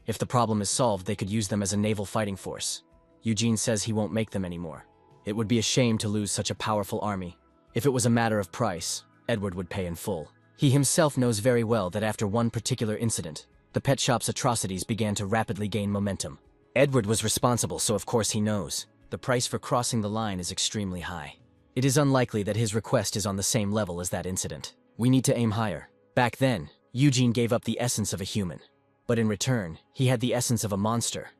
If the problem is solved, they could use them as a naval fighting force. Eugene says he won't make them anymore. It would be a shame to lose such a powerful army. If it was a matter of price, Edward would pay in full. He himself knows very well that after one particular incident, the pet shop's atrocities began to rapidly gain momentum. Edward was responsible, so of course he knows. The price for crossing the line is extremely high. It is unlikely that his request is on the same level as that incident. We need to aim higher. Back then, Eugene gave up the essence of a human. But in return, he had the essence of a monster.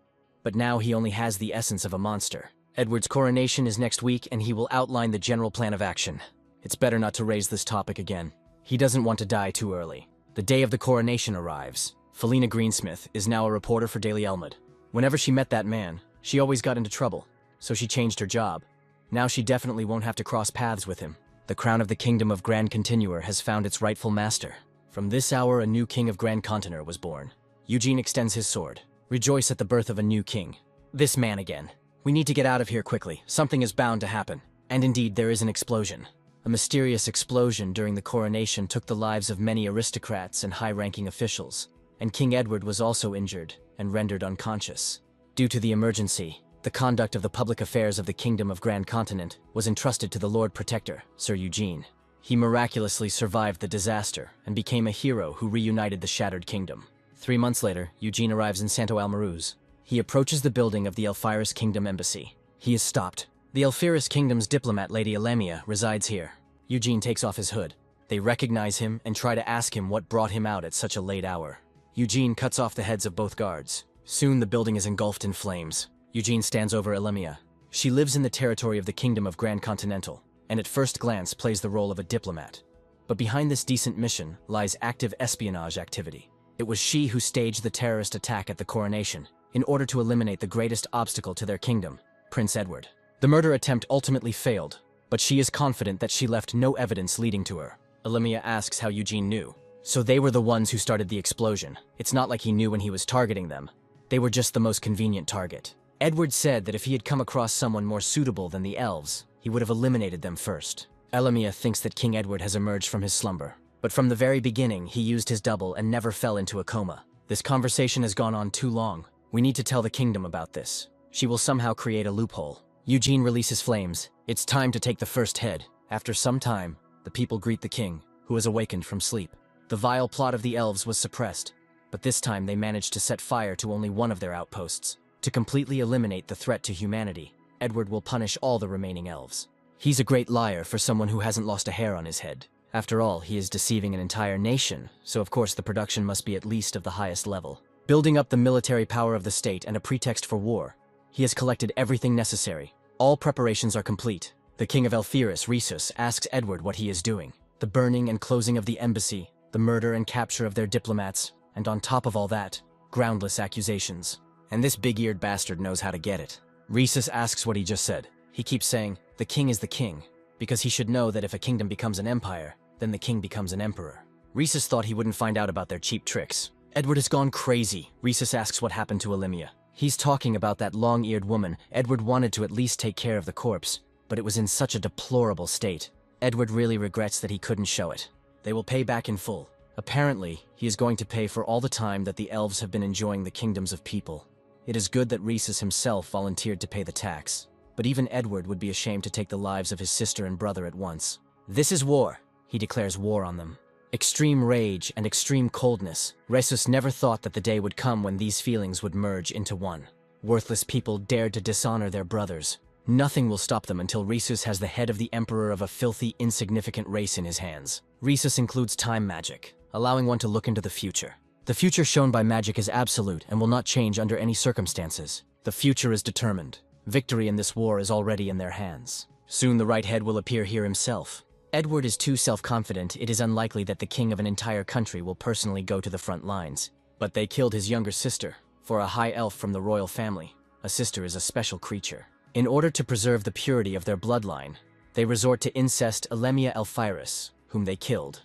But now he only has the essence of a monster. Edward's coronation is next week, and he will outline the general plan of action. It's better not to raise this topic again. He doesn't want to die too early. The day of the coronation arrives. Felina Greensmith is now a reporter for Daily Elmwood. Whenever she met that man, she always got into trouble, so she changed her job. Now she definitely won't have to cross paths with him. The crown of the Kingdom of Grand Continuer has found its rightful master. From this hour, a new king of Grand Continuer was born. Eugene extends his sword. Rejoice at the birth of a new king. This man again. We need to get out of here quickly. Something is bound to happen. And indeed, there is an explosion. A mysterious explosion during the coronation took the lives of many aristocrats and high-ranking officials, and King Edward was also injured and rendered unconscious. Due to the emergency, the conduct of the public affairs of the Kingdom of Grand Continent was entrusted to the Lord Protector, Sir Eugene. He miraculously survived the disaster and became a hero who reunited the shattered kingdom. 3 months later, Eugene arrives in Santo Almaruz. He approaches the building of the Elfiris Kingdom Embassy. He is stopped. The Elfiris Kingdom's diplomat, Lady Elamia, resides here. Eugene takes off his hood. They recognize him and try to ask him what brought him out at such a late hour. Eugene cuts off the heads of both guards. Soon the building is engulfed in flames. Eugene stands over Elamia. She lives in the territory of the Kingdom of Grand Continental, and at first glance plays the role of a diplomat. But behind this decent mission lies active espionage activity. It was she who staged the terrorist attack at the coronation, in order to eliminate the greatest obstacle to their kingdom, Prince Edward. The murder attempt ultimately failed, but she is confident that she left no evidence leading to her. Elamia asks how Eugene knew. So they were the ones who started the explosion. It's not like he knew when he was targeting them. They were just the most convenient target. Edward said that if he had come across someone more suitable than the elves, he would have eliminated them first. Elamia thinks that King Edward has emerged from his slumber. But from the very beginning, he used his double and never fell into a coma. This conversation has gone on too long. We need to tell the kingdom about this. She will somehow create a loophole. Eugene releases flames. It's time to take the first head. After some time, the people greet the king, who has awakened from sleep. The vile plot of the elves was suppressed, but this time they managed to set fire to only one of their outposts. To completely eliminate the threat to humanity, Edward will punish all the remaining elves. He's a great liar for someone who hasn't lost a hair on his head. After all, he is deceiving an entire nation, so of course the production must be at least of the highest level. Building up the military power of the state and a pretext for war, he has collected everything necessary. All preparations are complete. The king of Elfiris, Rhesus, asks Edward what he is doing. The burning and closing of the embassy, the murder and capture of their diplomats, and on top of all that, groundless accusations. And this big-eared bastard knows how to get it. Rhesus asks what he just said. He keeps saying, the king is the king, because he should know that if a kingdom becomes an empire, then the king becomes an emperor. Rhesus thought he wouldn't find out about their cheap tricks. Edward has gone crazy. Rhesus asks what happened to Elamia. He's talking about that long-eared woman. Edward wanted to at least take care of the corpse, but it was in such a deplorable state. Edward really regrets that he couldn't show it. They will pay back in full. Apparently, he is going to pay for all the time that the elves have been enjoying the kingdoms of people. It is good that Rhesus himself volunteered to pay the tax, but even Edward would be ashamed to take the lives of his sister and brother at once. This is war. He declares war on them. Extreme rage and extreme coldness. Rhesus never thought that the day would come when these feelings would merge into one. Worthless people dared to dishonor their brothers. Nothing will stop them until Rhesus has the head of the emperor of a filthy, insignificant race in his hands. Rhesus includes time magic, allowing one to look into the future. The future shown by magic is absolute and will not change under any circumstances. The future is determined. Victory in this war is already in their hands. Soon the right head will appear here himself. Edward is too self-confident it is unlikely that the king of an entire country will personally go to the front lines. But they killed his younger sister, for a high elf from the royal family. A sister is a special creature. In order to preserve the purity of their bloodline, they resort to incest. Alemia Elphyris, whom they killed,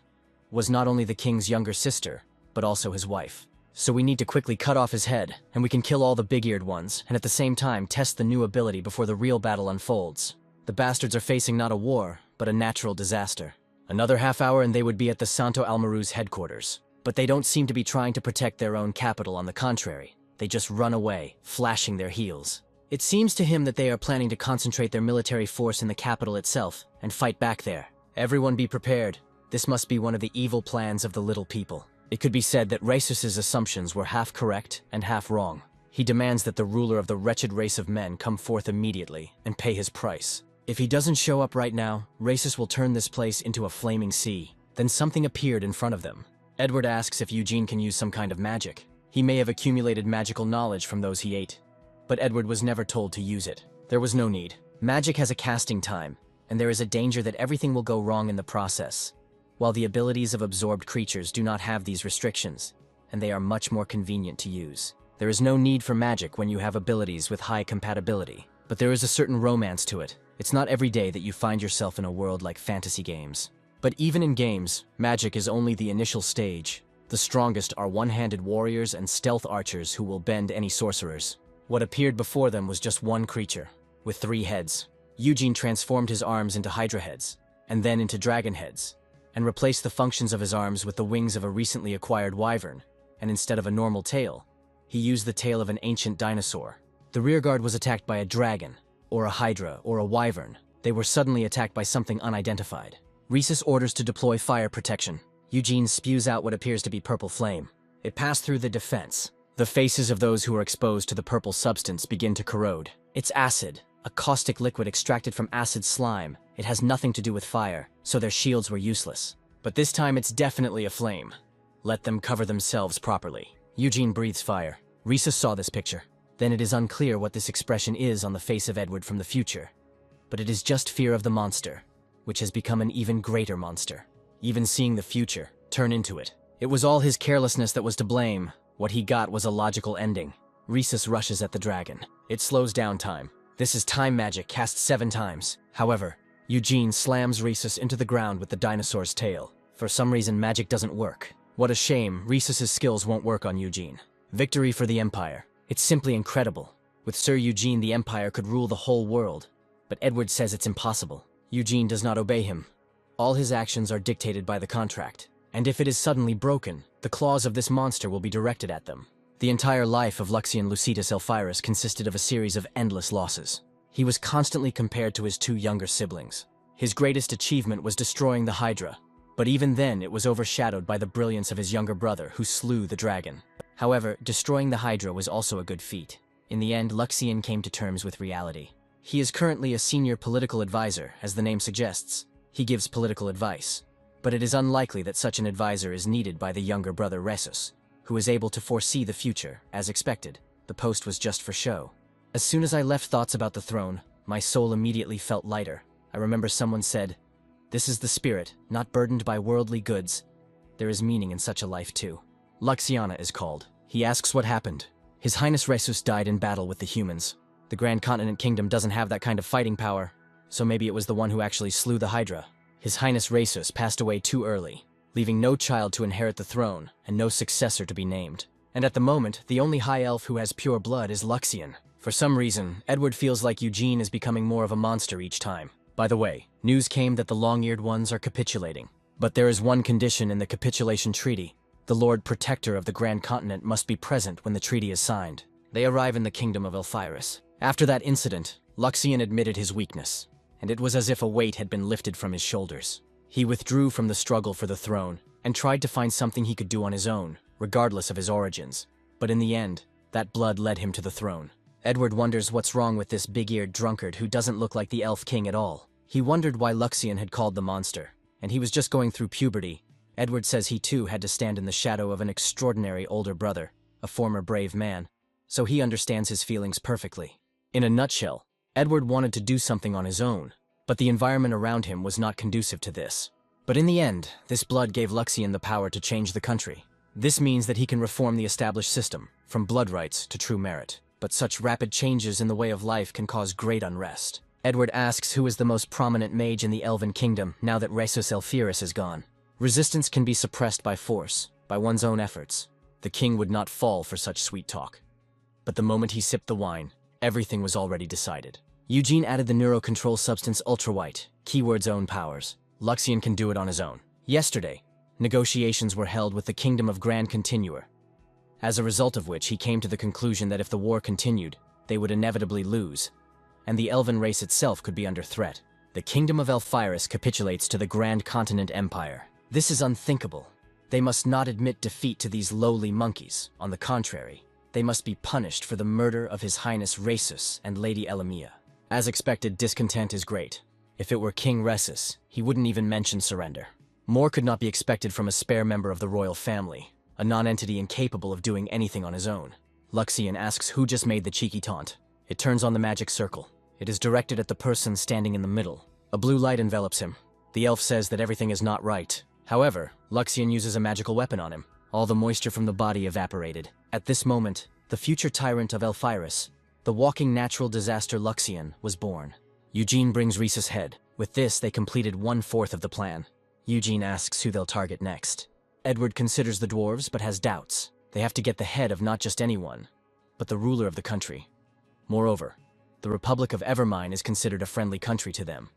was not only the king's younger sister, but also his wife. So we need to quickly cut off his head, and we can kill all the big-eared ones, and at the same time test the new ability before the real battle unfolds. The bastards are facing not a war, but a natural disaster. Another half hour and they would be at the Santo Almaru's headquarters. But they don't seem to be trying to protect their own capital, on the contrary. They just run away, flashing their heels. It seems to him that they are planning to concentrate their military force in the capital itself, and fight back there. Everyone be prepared. This must be one of the evil plans of the little people. It could be said that Rhesus's assumptions were half correct and half wrong. He demands that the ruler of the wretched race of men come forth immediately and pay his price. If he doesn't show up right now, Rhesus will turn this place into a flaming sea. Then something appeared in front of them. Edward asks if Eugene can use some kind of magic. He may have accumulated magical knowledge from those he ate. But Edward was never told to use it. There was no need. Magic has a casting time, and there is a danger that everything will go wrong in the process. While the abilities of absorbed creatures do not have these restrictions, and they are much more convenient to use. There is no need for magic when you have abilities with high compatibility. But there is a certain romance to it. It's not every day that you find yourself in a world like fantasy games. But even in games, magic is only the initial stage. The strongest are one-handed warriors and stealth archers who will bend any sorcerers. What appeared before them was just one creature, with 3 heads. Eugene transformed his arms into hydra heads, and then into dragon heads, and replaced the functions of his arms with the wings of a recently acquired wyvern, and instead of a normal tail, he used the tail of an ancient dinosaur. The rearguard was attacked by a dragon, or a hydra, or a wyvern. They were suddenly attacked by something unidentified. Rhesus orders to deploy fire protection. Eugene spews out what appears to be purple flame. It passed through the defense. The faces of those who are exposed to the purple substance begin to corrode. It's acid, a caustic liquid extracted from acid slime. It has nothing to do with fire, so their shields were useless. But this time it's definitely a flame. Let them cover themselves properly. Eugene breathes fire. Rhesus saw this picture. Then it is unclear what this expression is on the face of Edward from the future. But it is just fear of the monster, which has become an even greater monster. Even seeing the future turn into it. It was all his carelessness that was to blame. What he got was a logical ending. Rhesus rushes at the dragon. It slows down time. This is time magic cast 7 times. However, Eugene slams Rhesus into the ground with the dinosaur's tail. For some reason, magic doesn't work. What a shame, Rhesus's skills won't work on Eugene. Victory for the Empire. It's simply incredible. With Sir Eugene, the Empire could rule the whole world. But Edward says it's impossible. Eugene does not obey him. All his actions are dictated by the contract. And if it is suddenly broken, the claws of this monster will be directed at them. The entire life of Luxian Lucitus Elphyris consisted of a series of endless losses. He was constantly compared to his 2 younger siblings. His greatest achievement was destroying the Hydra. But even then, it was overshadowed by the brilliance of his younger brother, who slew the dragon. However, destroying the Hydra was also a good feat. In the end, Luxian came to terms with reality. He is currently a senior political advisor, as the name suggests. He gives political advice. But it is unlikely that such an advisor is needed by the younger brother Rhesus, who is able to foresee the future, as expected. The post was just for show. As soon as I left thoughts about the throne, my soul immediately felt lighter. I remember someone said, "This is the spirit, not burdened by worldly goods." There is meaning in such a life too. Luxiana is called. He asks what happened. His Highness Rhesus died in battle with the humans. The Grand Continent Kingdom doesn't have that kind of fighting power, so maybe it was the one who actually slew the Hydra. His Highness Rhesus passed away too early, leaving no child to inherit the throne and no successor to be named. And at the moment, the only high elf who has pure blood is Luxian. For some reason, Edward feels like Eugene is becoming more of a monster each time. By the way, news came that the long-eared ones are capitulating. But there is one condition in the capitulation treaty. The Lord Protector of the Grand Continent must be present when the treaty is signed. They arrive in the kingdom of Elphyris. After that incident, Luxian admitted his weakness, and it was as if a weight had been lifted from his shoulders. He withdrew from the struggle for the throne and tried to find something he could do on his own, regardless of his origins. But in the end, that blood led him to the throne. Edward wonders what's wrong with this big-eared drunkard who doesn't look like the Elf King at all. He wondered why Luxian had called the monster, and he was just going through puberty. Edward says he too had to stand in the shadow of an extraordinary older brother, a former brave man, so he understands his feelings perfectly. In a nutshell, Edward wanted to do something on his own, but the environment around him was not conducive to this. But in the end, this blood gave Luxian the power to change the country. This means that he can reform the established system, from blood rights to true merit. But such rapid changes in the way of life can cause great unrest. Edward asks who is the most prominent mage in the Elven Kingdom now that Rhesus Elpheris is gone. Resistance can be suppressed by force, by one's own efforts. The king would not fall for such sweet talk. But the moment he sipped the wine, everything was already decided. Eugene added the neurocontrol substance Ultrawhite, keyword's own powers. Luxian can do it on his own. Yesterday, negotiations were held with the Kingdom of Grand Continuer, as a result of which he came to the conclusion that if the war continued, they would inevitably lose, and the elven race itself could be under threat. The Kingdom of Elpheris capitulates to the Grand Continent Empire. This is unthinkable. They must not admit defeat to these lowly monkeys. On the contrary, they must be punished for the murder of His Highness Rhesus and Lady Elamia. As expected, discontent is great. If it were King Rhesus, he wouldn't even mention surrender. More could not be expected from a spare member of the royal family, a non-entity incapable of doing anything on his own. Luxian asks who just made the cheeky taunt. It turns on the magic circle. It is directed at the person standing in the middle. A blue light envelops him. The elf says that everything is not right. However, Luxian uses a magical weapon on him. All the moisture from the body evaporated. At this moment, the future tyrant of Elpheris, the walking natural disaster Luxian, was born. Eugene brings Rhesus' head. With this, they completed 1/4 of the plan. Eugene asks who they'll target next. Edward considers the dwarves, but has doubts. They have to get the head of not just anyone, but the ruler of the country. Moreover, the Republic of Evermine is considered a friendly country to them.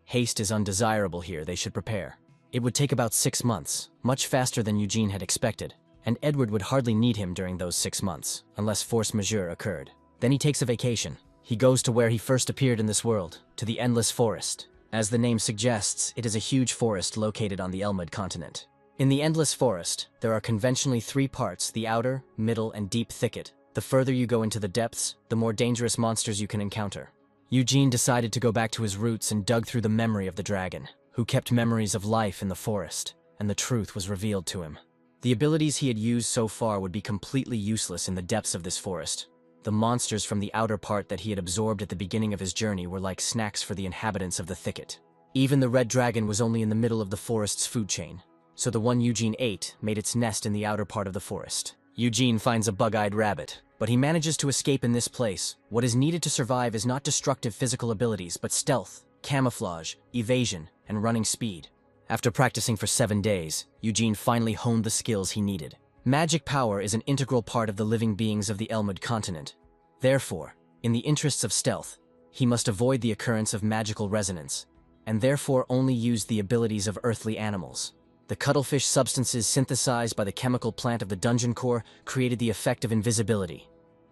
Haste is undesirable here, they should prepare. It would take about 6 months, much faster than Eugene had expected, and Edward would hardly need him during those 6 months, unless force majeure occurred. Then he takes a vacation. He goes to where he first appeared in this world, to the Endless Forest. As the name suggests, it is a huge forest located on the Elmid continent. In the Endless Forest, there are conventionally 3 parts: the outer, middle, and deep thicket. The further you go into the depths, the more dangerous monsters you can encounter. Eugene decided to go back to his roots and dug through the memory of the dragon, who kept memories of life in the forest, and the truth was revealed to him. The abilities he had used so far would be completely useless in the depths of this forest. The monsters from the outer part that he had absorbed at the beginning of his journey were like snacks for the inhabitants of the thicket. Even the red dragon was only in the middle of the forest's food chain, so the one Eugene ate made its nest in the outer part of the forest. Eugene finds a bug-eyed rabbit, but he manages to escape in this place. What is needed to survive is not destructive physical abilities, but stealth, camouflage, evasion, and running speed. After practicing for 7 days, Eugene finally honed the skills he needed. Magic power is an integral part of the living beings of the Elmid continent. Therefore, in the interests of stealth, he must avoid the occurrence of magical resonance, and therefore only use the abilities of earthly animals. The cuttlefish substances synthesized by the chemical plant of the dungeon core created the effect of invisibility,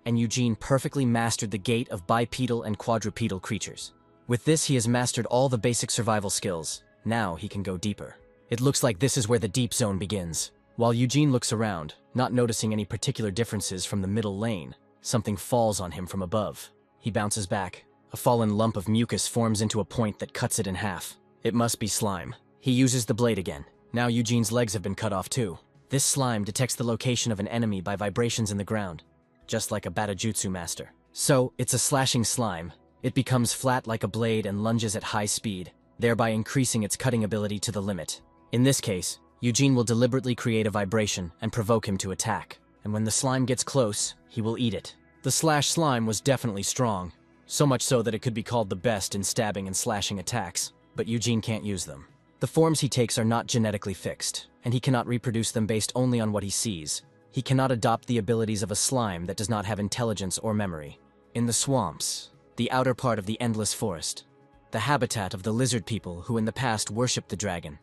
and Eugene perfectly mastered the gait of bipedal and quadrupedal creatures. With this, he has mastered all the basic survival skills. Now he can go deeper. It looks like this is where the deep zone begins. While Eugene looks around, not noticing any particular differences from the middle lane, something falls on him from above. He bounces back. A fallen lump of mucus forms into a point that cuts it in half. It must be slime. He uses the blade again. Now Eugene's legs have been cut off too. This slime detects the location of an enemy by vibrations in the ground, just like a Batajutsu master. So, it's a slashing slime. It becomes flat like a blade and lunges at high speed, thereby increasing its cutting ability to the limit. In this case, Eugene will deliberately create a vibration and provoke him to attack, and when the slime gets close, he will eat it. The slash slime was definitely strong, so much so that it could be called the best in stabbing and slashing attacks, but Eugene can't use them. The forms he takes are not genetically fixed, and he cannot reproduce them based only on what he sees. He cannot adopt the abilities of a slime that does not have intelligence or memory. In the swamps, the outer part of the Endless Forest, the habitat of the lizard people who in the past worshipped the dragon,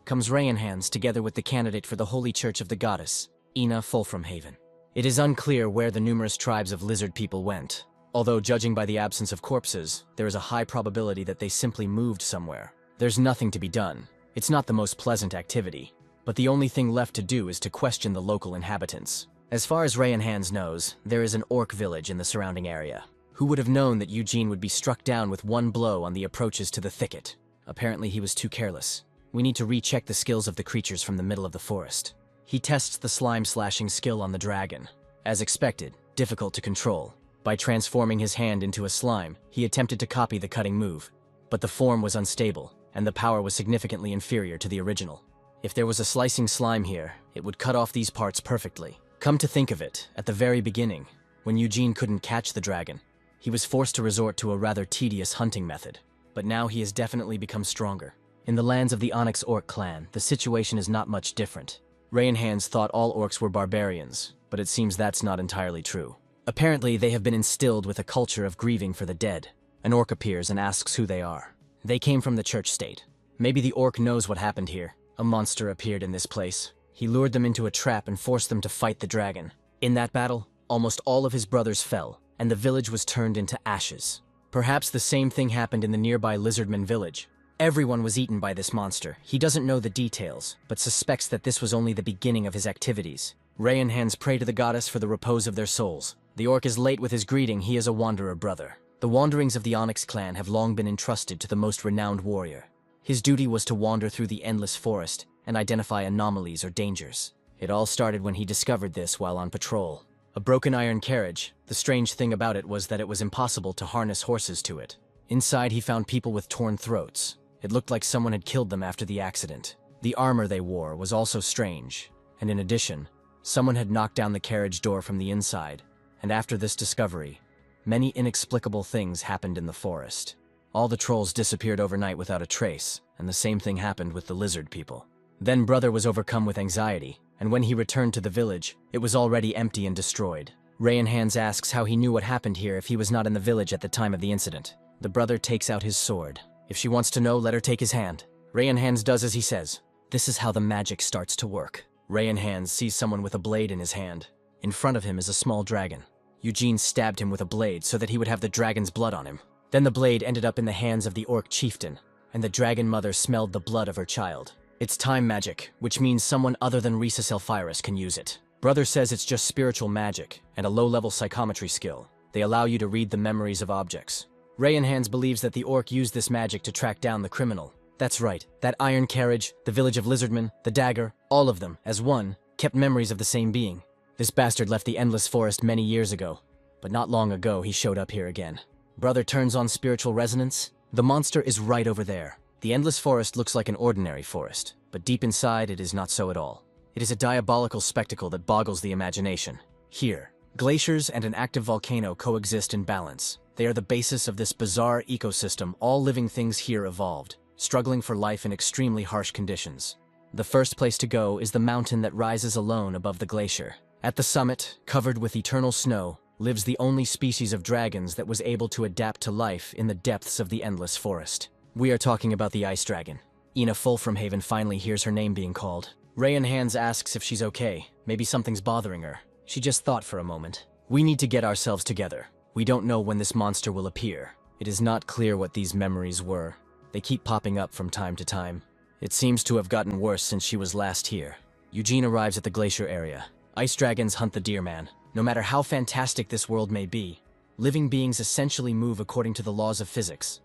comes Rayanhands together with the candidate for the Holy Church of the Goddess, Ina Fulframhaven. It is unclear where the numerous tribes of lizard people went, although judging by the absence of corpses, there is a high probability that they simply moved somewhere. There's nothing to be done. It's not the most pleasant activity, but the only thing left to do is to question the local inhabitants. As far as Rayanhands knows, there is an orc village in the surrounding area. Who would have known that Eugene would be struck down with one blow on the approaches to the thicket? Apparently he was too careless. We need to recheck the skills of the creatures from the middle of the forest. He tests the slime slashing skill on the dragon. As expected, difficult to control. By transforming his hand into a slime, he attempted to copy the cutting move. But the form was unstable, and the power was significantly inferior to the original. If there was a slicing slime here, it would cut off these parts perfectly. Come to think of it, at the very beginning, when Eugene couldn't catch the dragon, he was forced to resort to a rather tedious hunting method. But now he has definitely become stronger. In the lands of the Onyx Orc clan, the situation is not much different. Ray and Hands thought all orcs were barbarians, but it seems that's not entirely true. Apparently, they have been instilled with a culture of grieving for the dead. An orc appears and asks who they are. They came from the church state. Maybe the orc knows what happened here. A monster appeared in this place. He lured them into a trap and forced them to fight the dragon. In that battle, almost all of his brothers fell, and the village was turned into ashes. Perhaps the same thing happened in the nearby Lizardmen village. Everyone was eaten by this monster. He doesn't know the details, but suspects that this was only the beginning of his activities. Ray and Hands pray to the goddess for the repose of their souls. The orc is late with his greeting. He is a wanderer brother. The wanderings of the Onyx clan have long been entrusted to the most renowned warrior. His duty was to wander through the endless forest and identify anomalies or dangers. It all started when he discovered this while on patrol. A broken iron carriage. The strange thing about it was that it was impossible to harness horses to it. Inside he found people with torn throats. It looked like someone had killed them after the accident. The armor they wore was also strange, and in addition, someone had knocked down the carriage door from the inside. And after this discovery, many inexplicable things happened in the forest. All the trolls disappeared overnight without a trace, and the same thing happened with the lizard people. Then Brother was overcome with anxiety, and when he returned to the village, it was already empty and destroyed. Ray and Hands asks how he knew what happened here if he was not in the village at the time of the incident. The brother takes out his sword. If she wants to know, let her take his hand. Ray and Hands does as he says. This is how the magic starts to work. Ray and Hands sees someone with a blade in his hand. In front of him is a small dragon. Eugene stabbed him with a blade so that he would have the dragon's blood on him. Then the blade ended up in the hands of the orc chieftain, and the dragon mother smelled the blood of her child. It's time magic, which means someone other than Rhesus Elphyrus can use it. Brother says it's just spiritual magic and a low-level psychometry skill. They allow you to read the memories of objects. Ray and Hands believes that the orc used this magic to track down the criminal. That's right, that iron carriage, the village of Lizardmen, the dagger, all of them, as one, kept memories of the same being. This bastard left the endless forest many years ago, but not long ago he showed up here again. Brother turns on spiritual resonance. The monster is right over there. The endless forest looks like an ordinary forest, but deep inside it is not so at all. It is a diabolical spectacle that boggles the imagination. Here, glaciers and an active volcano coexist in balance. They are the basis of this bizarre ecosystem. All living things here evolved, struggling for life in extremely harsh conditions. The first place to go is the mountain that rises alone above the glacier. At the summit, covered with eternal snow, lives the only species of dragons that was able to adapt to life in the depths of the endless forest. We are talking about the ice dragon. Ina Fulframhaven finally hears her name being called. Ray and Hands asks if she's okay. Maybe something's bothering her. She just thought for a moment. We need to get ourselves together. We don't know when this monster will appear. It is not clear what these memories were. They keep popping up from time to time. It seems to have gotten worse since she was last here. Eugene arrives at the glacier area. Ice dragons hunt the deer man. No matter how fantastic this world may be, living beings essentially move according to the laws of physics.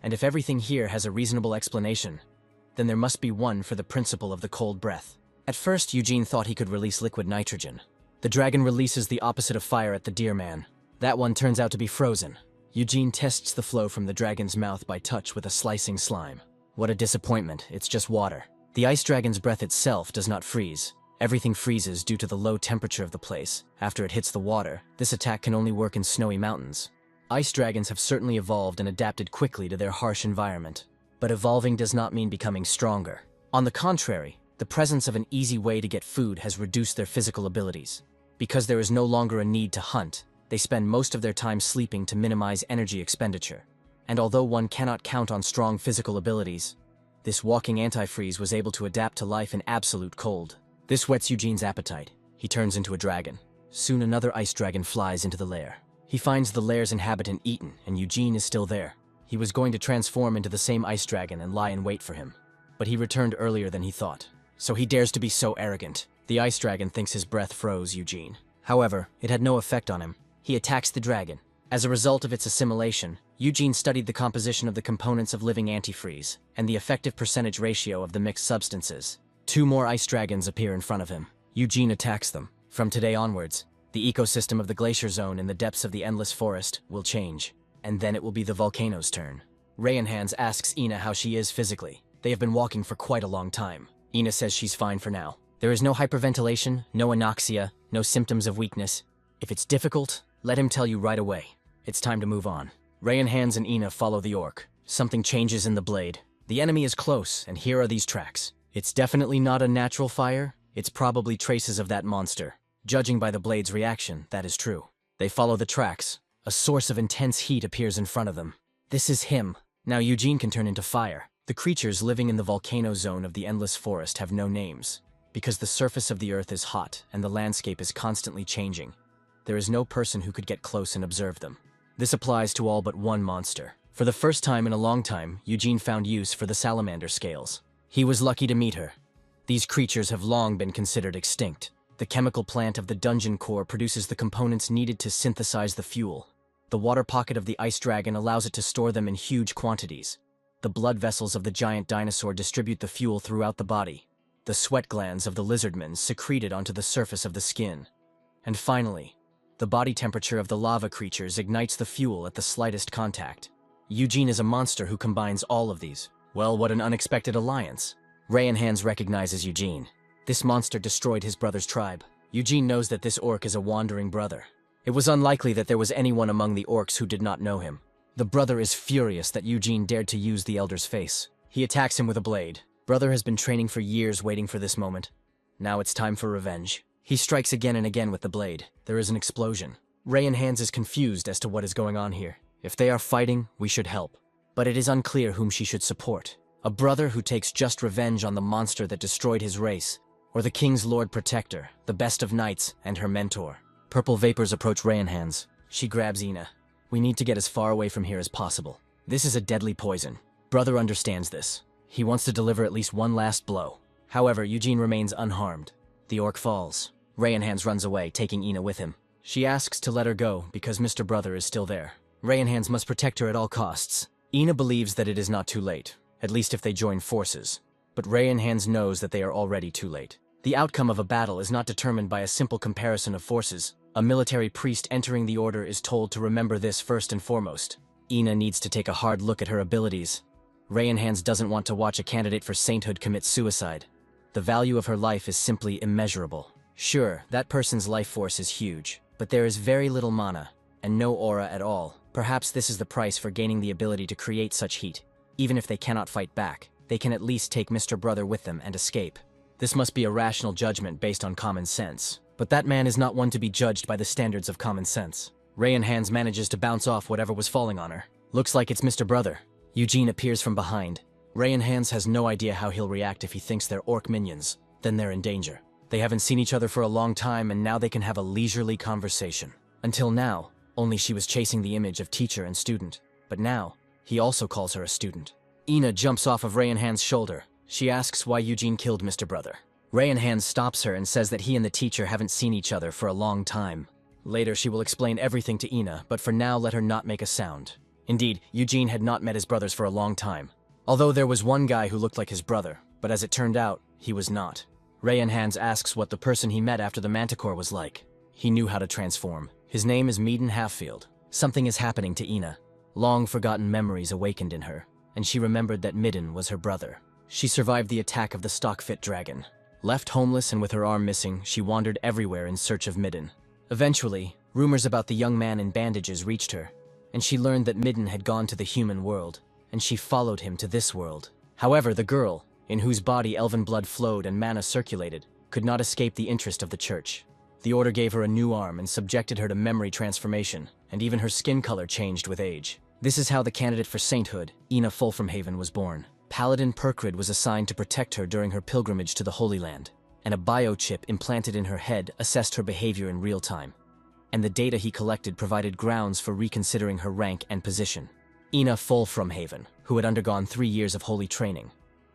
And if everything here has a reasonable explanation, then there must be one for the principle of the cold breath. At first, Eugene thought he could release liquid nitrogen. The dragon releases the opposite of fire at the deer man. That one turns out to be frozen. Eugene tests the flow from the dragon's mouth by touch with a slicing slime. What a disappointment, it's just water. The ice dragon's breath itself does not freeze. Everything freezes due to the low temperature of the place. After it hits the water, this attack can only work in snowy mountains. Ice dragons have certainly evolved and adapted quickly to their harsh environment. But evolving does not mean becoming stronger. On the contrary, the presence of an easy way to get food has reduced their physical abilities. Because there is no longer a need to hunt, they spend most of their time sleeping to minimize energy expenditure. And although one cannot count on strong physical abilities, this walking antifreeze was able to adapt to life in absolute cold. This whets Eugene's appetite. He turns into a dragon. Soon another ice dragon flies into the lair. He finds the lair's inhabitant eaten, and Eugene is still there. He was going to transform into the same ice dragon and lie in wait for him. But he returned earlier than he thought. So he dares to be so arrogant. The ice dragon thinks his breath froze Eugene. However, it had no effect on him. He attacks the dragon. As a result of its assimilation, Eugene studied the composition of the components of living antifreeze and the effective percentage ratio of the mixed substances. 2 more ice dragons appear in front of him. Eugene attacks them. From today onwards, the ecosystem of the glacier zone in the depths of the endless forest will change, and then it will be the volcano's turn. Rayanhands asks Ina how she is physically. They have been walking for quite a long time. Ina says she's fine for now. There is no hyperventilation, no anoxia, no symptoms of weakness. If it's difficult, let him tell you right away. It's time to move on. Rayanhands and Ina follow the orc. Something changes in the blade. The enemy is close, and here are these tracks. It's definitely not a natural fire. It's probably traces of that monster. Judging by the blade's reaction, that is true. They follow the tracks. A source of intense heat appears in front of them. This is him. Now Eugene can turn into fire. The creatures living in the volcano zone of the endless forest have no names, because the surface of the earth is hot and the landscape is constantly changing. There is no person who could get close and observe them. This applies to all but one monster. For the first time in a long time, Eugene found use for the salamander scales. He was lucky to meet her. These creatures have long been considered extinct. The chemical plant of the dungeon core produces the components needed to synthesize the fuel. The water pocket of the ice dragon allows it to store them in huge quantities. The blood vessels of the giant dinosaur distribute the fuel throughout the body. The sweat glands of the lizardmen secrete it onto the surface of the skin. And finally, the body temperature of the lava creatures ignites the fuel at the slightest contact. Eugene is a monster who combines all of these. Well, what an unexpected alliance. Rayanhands recognizes Eugene. This monster destroyed his brother's tribe. Eugene knows that this orc is a wandering brother. It was unlikely that there was anyone among the orcs who did not know him. The brother is furious that Eugene dared to use the elder's face. He attacks him with a blade. Brother has been training for years waiting for this moment. Now it's time for revenge. He strikes again and again with the blade. There is an explosion. Rayanhands is confused as to what is going on here. If they are fighting, we should help. But it is unclear whom she should support. A brother who takes just revenge on the monster that destroyed his race, or the king's lord protector, the best of knights, and her mentor. Purple vapors approach Rayanhands. She grabs Ina. We need to get as far away from here as possible. This is a deadly poison. Brother understands this. He wants to deliver at least one last blow. However, Eugene remains unharmed. The orc falls. Rayanhands runs away, taking Ina with him. She asks to let her go because Mr. Brother is still there. Rayanhands must protect her at all costs. Ina believes that it is not too late, at least if they join forces. But Rayanhands knows that they are already too late. The outcome of a battle is not determined by a simple comparison of forces. A military priest entering the order is told to remember this first and foremost. Ina needs to take a hard look at her abilities. Rayanhands doesn't want to watch a candidate for sainthood commit suicide. The value of her life is simply immeasurable. Sure, that person's life force is huge, but there is very little mana, and no aura at all. Perhaps this is the price for gaining the ability to create such heat. Even if they cannot fight back, they can at least take Mr. Brother with them and escape. This must be a rational judgment based on common sense. But that man is not one to be judged by the standards of common sense. Rayanhands manages to bounce off whatever was falling on her. Looks like it's Mr. Brother. Eugene appears from behind. Rayanhands has no idea how he'll react if he thinks they're orc minions. Then they're in danger. They haven't seen each other for a long time, and now they can have a leisurely conversation. Until now, only she was chasing the image of teacher and student. But now, he also calls her a student. Ina jumps off of Rayanhands' shoulder. She asks why Eugene killed Mr. Brother. Rayanhands stops her and says that he and the teacher haven't seen each other for a long time. Later, she will explain everything to Ina, but for now, let her not make a sound. Indeed, Eugene had not met his brothers for a long time. Although there was one guy who looked like his brother, but as it turned out, he was not. Rayanhands asks what the person he met after the manticore was like. He knew how to transform. His name is Meaden Halffield. Something is happening to Ina. Long-forgotten memories awakened in her, and she remembered that Midden was her brother. She survived the attack of the stock-fit dragon. Left homeless and with her arm missing, she wandered everywhere in search of Midden. Eventually, rumors about the young man in bandages reached her, and she learned that Midden had gone to the human world, and she followed him to this world. However, the girl, in whose body elven blood flowed and mana circulated, could not escape the interest of the church. The order gave her a new arm and subjected her to memory transformation, and even her skin color changed with age. This is how the candidate for sainthood, Ina Fulframhaven, was born. Paladin Perkrid was assigned to protect her during her pilgrimage to the Holy Land, and a biochip implanted in her head assessed her behavior in real time. And the data he collected provided grounds for reconsidering her rank and position. Ina Fulframhaven, who had undergone 3 years of holy training,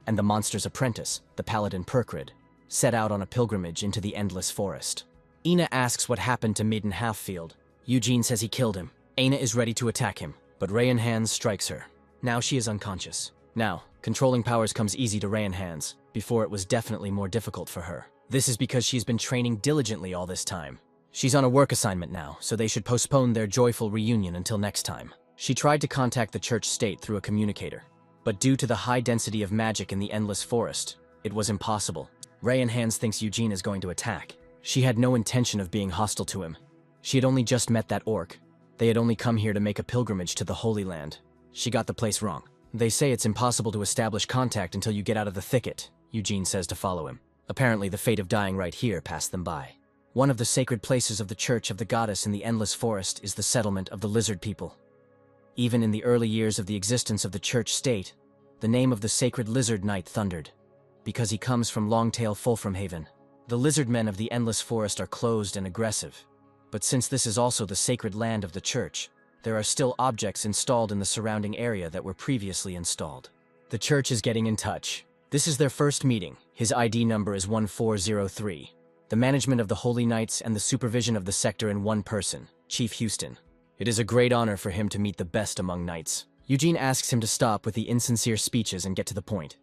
and the monster's apprentice, the Paladin Perkrid, set out on a pilgrimage into the endless forest. Ina asks what happened to Meaden Halffield. Eugene says he killed him. Aina is ready to attack him, but Rayan Hands strikes her. Now she is unconscious. Now, controlling powers comes easy to Rayan Hands. Before it was definitely more difficult for her. This is because she's been training diligently all this time. She's on a work assignment now, so they should postpone their joyful reunion until next time. She tried to contact the church state through a communicator, but due to the high density of magic in the endless forest, it was impossible. Rayan Hands thinks Eugene is going to attack. She had no intention of being hostile to him. She had only just met that orc. They had only come here to make a pilgrimage to the Holy Land. She got the place wrong. They say it's impossible to establish contact until you get out of the thicket, Eugene says to follow him. Apparently the fate of dying right here passed them by. One of the sacred places of the Church of the Goddess in the Endless Forest is the settlement of the Lizard people. Even in the early years of the existence of the church state, the name of the sacred Lizard Knight thundered, because he comes from Longtail Fulframhaven. The Lizardmen of the Endless Forest are closed and aggressive, but since this is also the sacred land of the church, there are still objects installed in the surrounding area that were previously installed. The church is getting in touch. This is their first meeting. His ID number is 1403. The management of the Holy Knights and the supervision of the sector in one person, Chief Houston. It is a great honor for him to meet the best among knights. Eugene asks him to stop with the insincere speeches and get to the point,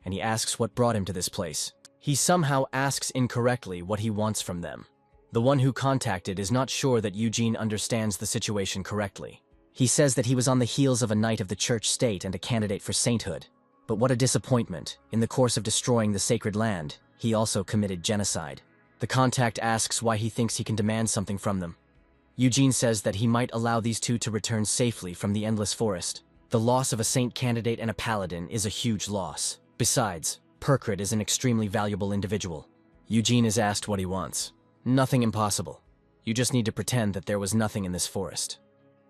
and he asks what brought him to this place. He somehow asks incorrectly what he wants from them. The one who contacted is not sure that Eugene understands the situation correctly. He says that he was on the heels of a knight of the church state and a candidate for sainthood. But what a disappointment. In the course of destroying the sacred land, he also committed genocide. The contact asks why he thinks he can demand something from them. Eugene says that he might allow these two to return safely from the Endless Forest. The loss of a saint candidate and a paladin is a huge loss. Besides, Perkrit is an extremely valuable individual. Eugene is asked what he wants. Nothing impossible. You just need to pretend that there was nothing in this forest.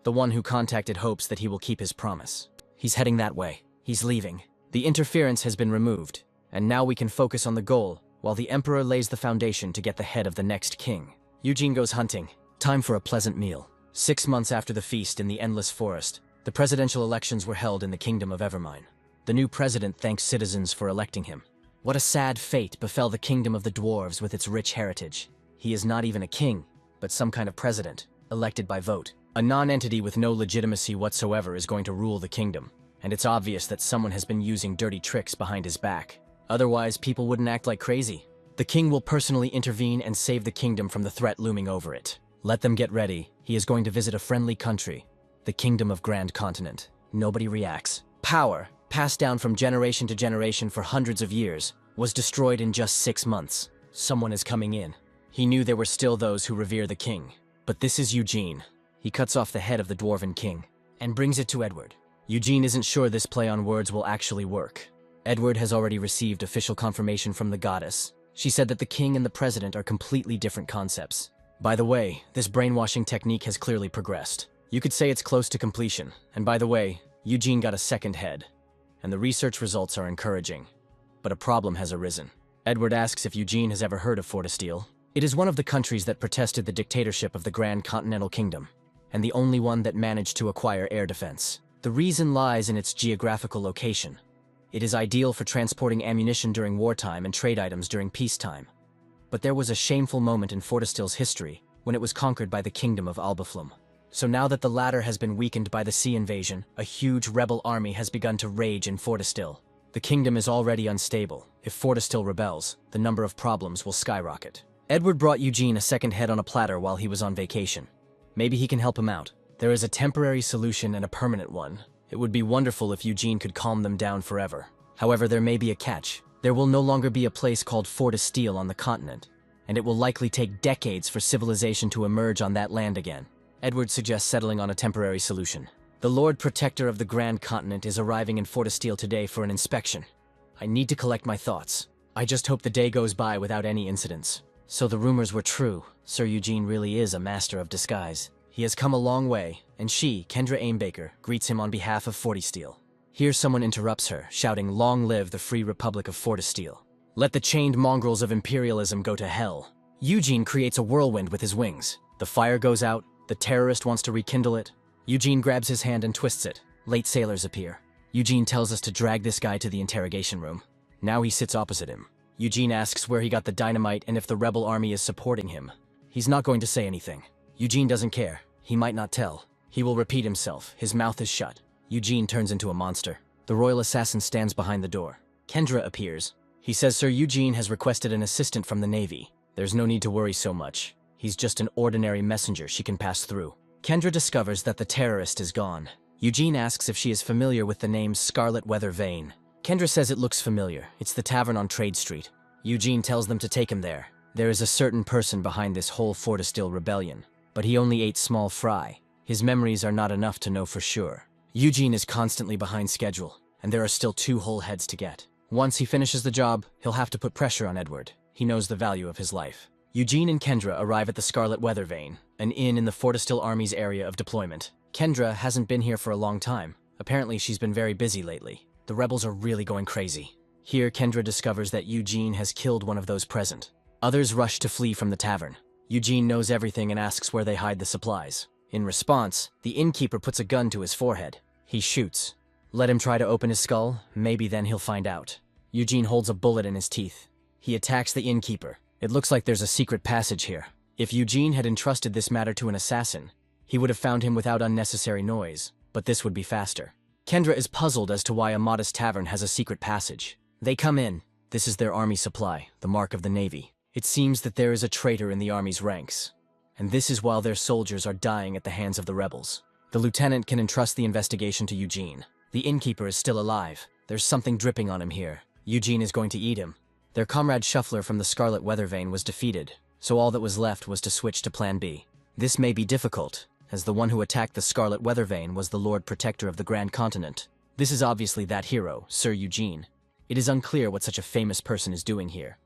The one who contacted hopes that he will keep his promise. He's heading that way. He's leaving. The interference has been removed, and now we can focus on the goal, while the Emperor lays the foundation to get the head of the next king. Eugene goes hunting. Time for a pleasant meal. 6 months after the feast in the Endless Forest, the presidential elections were held in the Kingdom of Evermine. The new president thanks citizens for electing him. What a sad fate befell the Kingdom of the Dwarves with its rich heritage. He is not even a king, but some kind of president, elected by vote. A non-entity with no legitimacy whatsoever is going to rule the kingdom, and it's obvious that someone has been using dirty tricks behind his back. Otherwise, people wouldn't act like crazy. The king will personally intervene and save the kingdom from the threat looming over it. Let them get ready. He is going to visit a friendly country, the Kingdom of Grand Continent. Nobody reacts. Power, passed down from generation to generation for hundreds of years, was destroyed in just 6 months. Someone is coming in. He knew there were still those who revere the king. But this is Eugene. He cuts off the head of the dwarven king and brings it to Edward. Eugene isn't sure this play on words will actually work. Edward has already received official confirmation from the goddess. She said that the king and the president are completely different concepts. By the way, this brainwashing technique has clearly progressed. You could say it's close to completion. And by the way, Eugene got a second head, and the research results are encouraging. But a problem has arisen. Edward asks if Eugene has ever heard of Fortesteele. It is one of the countries that protested the dictatorship of the Grand Continental Kingdom, and the only one that managed to acquire air defense. The reason lies in its geographical location. It is ideal for transporting ammunition during wartime and trade items during peacetime. But there was a shameful moment in Fortesteele's history when it was conquered by the Kingdom of Albaflum. So now that the latter has been weakened by the sea invasion, a huge rebel army has begun to rage in Fortesteele. The kingdom is already unstable. If Fortesteele rebels, the number of problems will skyrocket. Edward brought Eugene a second head on a platter while he was on vacation. Maybe he can help him out. There is a temporary solution and a permanent one. It would be wonderful if Eugene could calm them down forever. However, there may be a catch. There will no longer be a place called Fortesteele on the continent, and it will likely take decades for civilization to emerge on that land again. Edward suggests settling on a temporary solution. The Lord Protector of the Grand Continent is arriving in Fortesteele today for an inspection. I need to collect my thoughts. I just hope the day goes by without any incidents. So the rumors were true. Sir Eugene really is a master of disguise. He has come a long way, and she, Kendra Aimbaker, greets him on behalf of Fortesteele. Here someone interrupts her, shouting, "Long live the Free Republic of Fortesteele. Let the chained mongrels of imperialism go to hell." Eugene creates a whirlwind with his wings. The fire goes out, the terrorist wants to rekindle it. Eugene grabs his hand and twists it. Late sailors appear. Eugene tells us to drag this guy to the interrogation room. Now he sits opposite him. Eugene asks where he got the dynamite and if the rebel army is supporting him. He's not going to say anything. Eugene doesn't care. He might not tell. He will repeat himself. His mouth is shut. Eugene turns into a monster. The royal assassin stands behind the door. Kendra appears. He says Sir Eugene has requested an assistant from the Navy. There's no need to worry so much. He's just an ordinary messenger she can pass through. Kendra discovers that the terrorist is gone. Eugene asks if she is familiar with the name Scarlet Weather Vane. Kendra says it looks familiar. It's the tavern on Trade Street. Eugene tells them to take him there. There is a certain person behind this whole Fortestil rebellion, but he only ate small fry. His memories are not enough to know for sure. Eugene is constantly behind schedule, and there are still 2 whole heads to get. Once he finishes the job, he'll have to put pressure on Edward. He knows the value of his life. Eugene and Kendra arrive at the Scarlet Weather Vane, an inn in the Fortestil Army's area of deployment. Kendra hasn't been here for a long time. Apparently she's been very busy lately. The rebels are really going crazy. Here, Kendra discovers that Eugene has killed one of those present. Others rush to flee from the tavern. Eugene knows everything and asks where they hide the supplies. In response, the innkeeper puts a gun to his forehead. He shoots. Let him try to open his skull, maybe then he'll find out. Eugene holds a bullet in his teeth. He attacks the innkeeper. It looks like there's a secret passage here. If Eugene had entrusted this matter to an assassin, he would have found him without unnecessary noise, but this would be faster. Kendra is puzzled as to why a modest tavern has a secret passage. They come in. This is their army supply, the mark of the Navy. It seems that there is a traitor in the army's ranks, and this is while their soldiers are dying at the hands of the rebels. The lieutenant can entrust the investigation to Eugene. The innkeeper is still alive. There's something dripping on him here. Eugene is going to eat him. Their comrade Shuffler from the Scarlet Weather Vane was defeated, so all that was left was to switch to Plan B. This may be difficult, as the one who attacked the Scarlet Weather Vane was the Lord Protector of the Grand Continent. This is obviously that hero, Sir Eugene. It is unclear what such a famous person is doing here.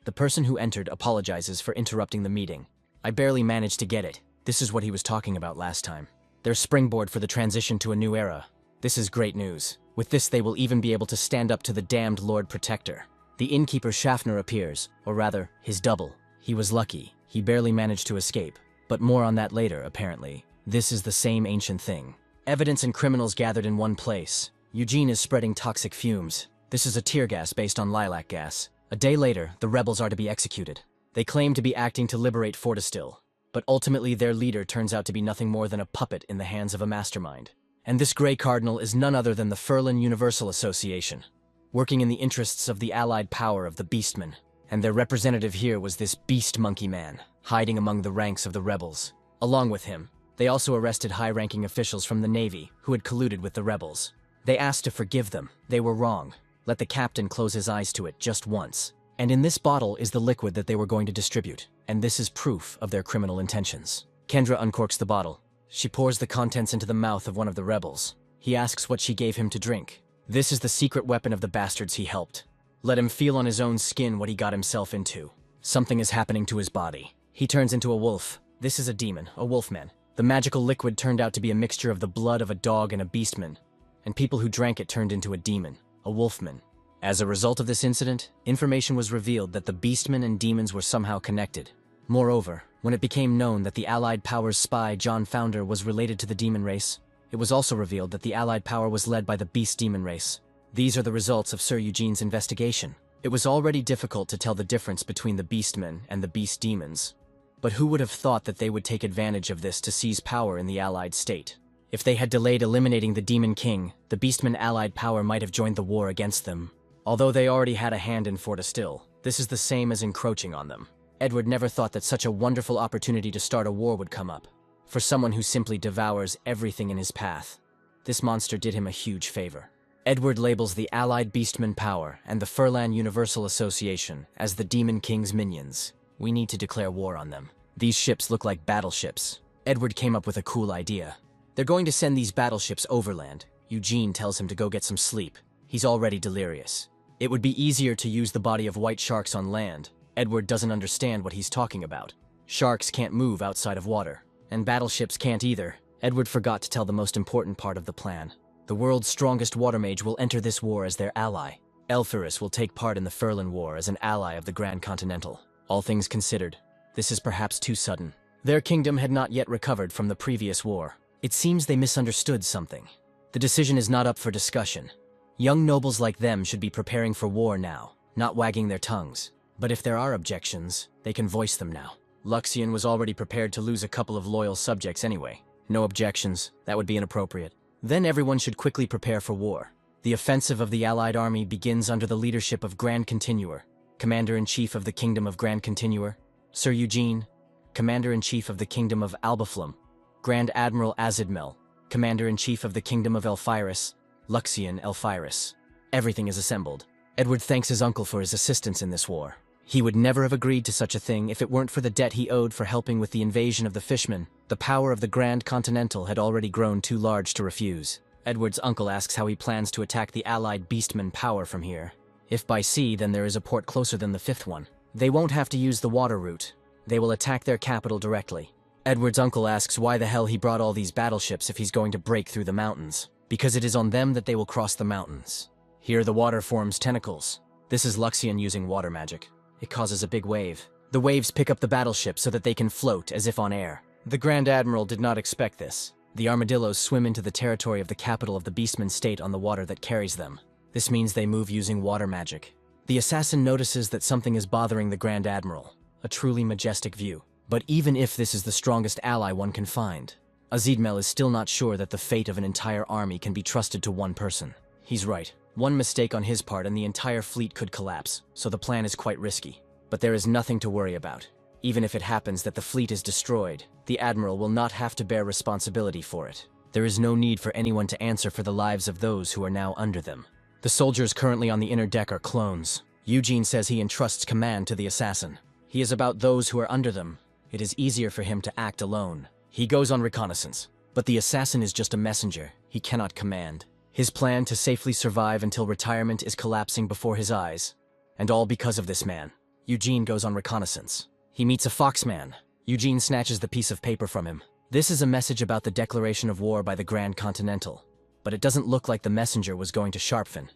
The person who entered apologizes for interrupting the meeting. I barely managed to get it. This is what he was talking about last time. Their springboard for the transition to a new era. This is great news. With this, they will even be able to stand up to the damned Lord Protector. The innkeeper Schaffner appears, or rather, his double. He was lucky. He barely managed to escape. But more on that later, apparently. This is the same ancient thing. Evidence and criminals gathered in one place. Eugene is spreading toxic fumes. This is a tear gas based on lilac gas. A day later, the rebels are to be executed. They claim to be acting to liberate Fortestil, but ultimately their leader turns out to be nothing more than a puppet in the hands of a mastermind. And this Grey Cardinal is none other than the Furlan Universal Association, working in the interests of the allied power of the Beastmen. And their representative here was this Beast Monkey Man, hiding among the ranks of the rebels. Along with him, they also arrested high-ranking officials from the Navy who had colluded with the rebels. They asked to forgive them. They were wrong. Let the captain close his eyes to it just once. And in this bottle is the liquid that they were going to distribute, and this is proof of their criminal intentions. Kendra uncorks the bottle. She pours the contents into the mouth of one of the rebels. He asks what she gave him to drink. This is the secret weapon of the bastards he helped. Let him feel on his own skin what he got himself into. Something is happening to his body. He turns into a wolf. This is a demon, a wolfman. The magical liquid turned out to be a mixture of the blood of a dog and a beastman, and people who drank it turned into a demon, a wolfman. As a result of this incident, information was revealed that the beastmen and demons were somehow connected. Moreover, when it became known that the Allied Power's spy, John Founder, was related to the demon race, it was also revealed that the Allied Power was led by the beast demon race. These are the results of Sir Eugene's investigation. It was already difficult to tell the difference between the beastmen and the beast demons. But who would have thought that they would take advantage of this to seize power in the Allied state? If they had delayed eliminating the Demon King, the Beastmen Allied Power might have joined the war against them. Although they already had a hand in Fortestil, this is the same as encroaching on them. Edward never thought that such a wonderful opportunity to start a war would come up. For someone who simply devours everything in his path, this monster did him a huge favor. Edward labels the Allied Beastmen Power and the Furlan Universal Association as the Demon King's minions. We need to declare war on them. These ships look like battleships. Edward came up with a cool idea. They're going to send these battleships overland. Eugene tells him to go get some sleep. He's already delirious. It would be easier to use the body of white sharks on land. Edward doesn't understand what he's talking about. Sharks can't move outside of water, and battleships can't either. Edward forgot to tell the most important part of the plan. The world's strongest water mage will enter this war as their ally. Elferus will take part in the Furlan War as an ally of the Grand Continental. All things considered, this is perhaps too sudden. Their kingdom had not yet recovered from the previous war. It seems they misunderstood something. The decision is not up for discussion. Young nobles like them should be preparing for war now, not wagging their tongues. But if there are objections, they can voice them now. Luxian was already prepared to lose a couple of loyal subjects anyway. No objections, that would be inappropriate. Then everyone should quickly prepare for war. The offensive of the Allied army begins under the leadership of Grand Continuer, Commander-in-Chief of the Kingdom of Grand Continuer, Sir Eugene, Commander-in-Chief of the Kingdom of Albaflum, Grand Admiral Azidmel, Commander-in-Chief of the Kingdom of Elphyris, Luxian Elphyris. Everything is assembled. Edward thanks his uncle for his assistance in this war. He would never have agreed to such a thing if it weren't for the debt he owed for helping with the invasion of the Fishmen. The power of the Grand Continental had already grown too large to refuse. Edward's uncle asks how he plans to attack the Allied beastmen power from here. If by sea, then there is a port closer than the fifth one. They won't have to use the water route. They will attack their capital directly. Edward's uncle asks why the hell he brought all these battleships if he's going to break through the mountains. Because it is on them that they will cross the mountains. Here the water forms tentacles. This is Luxian using water magic. It causes a big wave. The waves pick up the battleship so that they can float as if on air. The Grand Admiral did not expect this. The armadillos swim into the territory of the capital of the Beastman state on the water that carries them. This means they move using water magic. The assassin notices that something is bothering the Grand Admiral. A truly majestic view. But even if this is the strongest ally one can find, Azidmel is still not sure that the fate of an entire army can be trusted to one person. He's right. One mistake on his part and the entire fleet could collapse, so the plan is quite risky. But there is nothing to worry about. Even if it happens that the fleet is destroyed, the Admiral will not have to bear responsibility for it. There is no need for anyone to answer for the lives of those who are now under them. The soldiers currently on the inner deck are clones. Eugene says he entrusts command to the assassin. He is about those who are under them. It is easier for him to act alone. He goes on reconnaissance. But the assassin is just a messenger. He cannot command. His plan to safely survive until retirement is collapsing before his eyes. And all because of this man. Eugene goes on reconnaissance. He meets a foxman. Eugene snatches the piece of paper from him. This is a message about the declaration of war by the Grand Continental. But it doesn't look like the messenger was going to Sharpfen,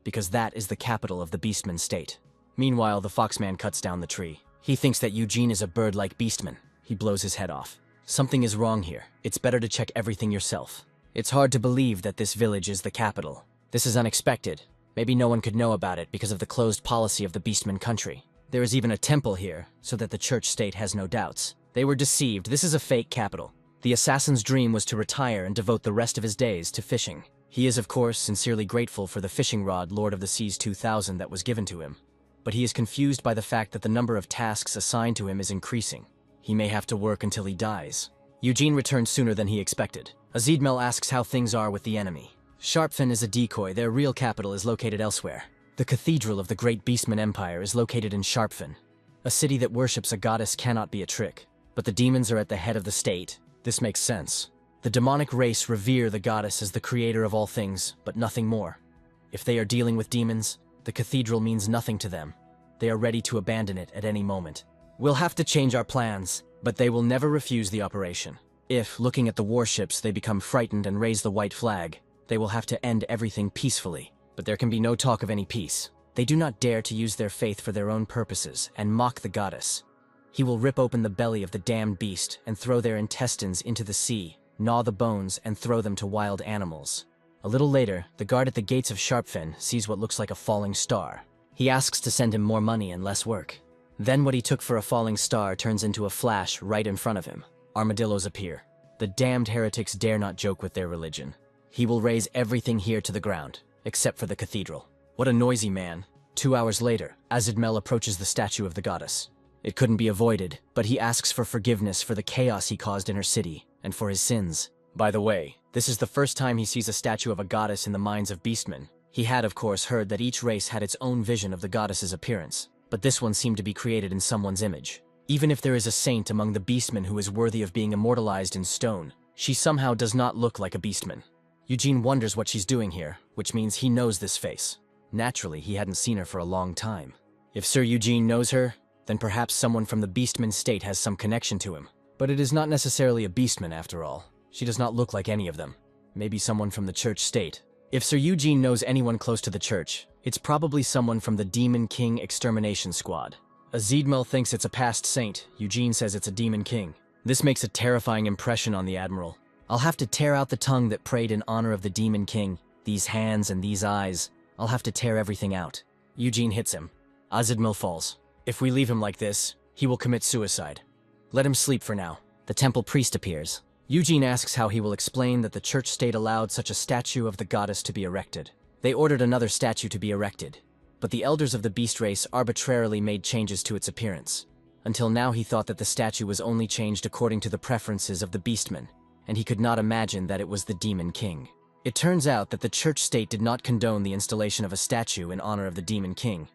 because that is the capital of the Beastman state. Meanwhile, the foxman cuts down the tree. He thinks that Eugene is a bird like Beastman. He blows his head off. Something is wrong here. It's better to check everything yourself. It's hard to believe that this village is the capital. This is unexpected. Maybe no one could know about it because of the closed policy of the Beastman country. There is even a temple here, so that the church state has no doubts. They were deceived. This is a fake capital. The assassin's dream was to retire and devote the rest of his days to fishing. He is, of course, sincerely grateful for the fishing rod Lord of the Seas 2000 that was given to him. But he is confused by the fact that the number of tasks assigned to him is increasing. He may have to work until he dies. Eugene returns sooner than he expected. Azidmel asks how things are with the enemy. Sharpfen is a decoy. Their real capital is located elsewhere. The cathedral of the great Beastman Empire is located in Sharpfen. A city that worships a goddess cannot be a trick. But the demons are at the head of the state. This makes sense. The demonic race revere the goddess as the creator of all things, but nothing more. If they are dealing with demons, the cathedral means nothing to them. They are ready to abandon it at any moment. We'll have to change our plans, but they will never refuse the operation. If, looking at the warships, they become frightened and raise the white flag, they will have to end everything peacefully. But there can be no talk of any peace. They do not dare to use their faith for their own purposes and mock the goddess. He will rip open the belly of the damned beast and throw their intestines into the sea, gnaw the bones, and throw them to wild animals. A little later, the guard at the gates of Sharpfen sees what looks like a falling star. He asks to send him more money and less work. Then what he took for a falling star turns into a flash right in front of him. Armadillos appear. The damned heretics dare not joke with their religion. He will raze everything here to the ground, except for the cathedral. What a noisy man. 2 hours later, Azidmel approaches the statue of the goddess. It couldn't be avoided, but he asks for forgiveness for the chaos he caused in her city, and for his sins. By the way, this is the first time he sees a statue of a goddess in the minds of beastmen. He had, of course, heard that each race had its own vision of the goddess's appearance, but this one seemed to be created in someone's image. Even if there is a saint among the beastmen who is worthy of being immortalized in stone, she somehow does not look like a beastman. Eugene wonders what she's doing here, which means he knows this face. Naturally, he hadn't seen her for a long time. If Sir Eugene knows her, then perhaps someone from the Beastman state has some connection to him. But it is not necessarily a beastman after all. She does not look like any of them. Maybe someone from the church state. If Sir Eugene knows anyone close to the church, it's probably someone from the Demon King Extermination Squad. Azidmel thinks it's a past saint. Eugene says it's a Demon King. This makes a terrifying impression on the Admiral. I'll have to tear out the tongue that prayed in honor of the Demon King. These hands and these eyes. I'll have to tear everything out. Eugene hits him. Azidmel falls. If we leave him like this, he will commit suicide. Let him sleep for now. The temple priest appears. Eugene asks how he will explain that the church state allowed such a statue of the goddess to be erected. They ordered another statue to be erected, but the elders of the beast race arbitrarily made changes to its appearance. Until now he thought that the statue was only changed according to the preferences of the beastmen, and he could not imagine that it was the Demon King. It turns out that the church state did not condone the installation of a statue in honor of the Demon King.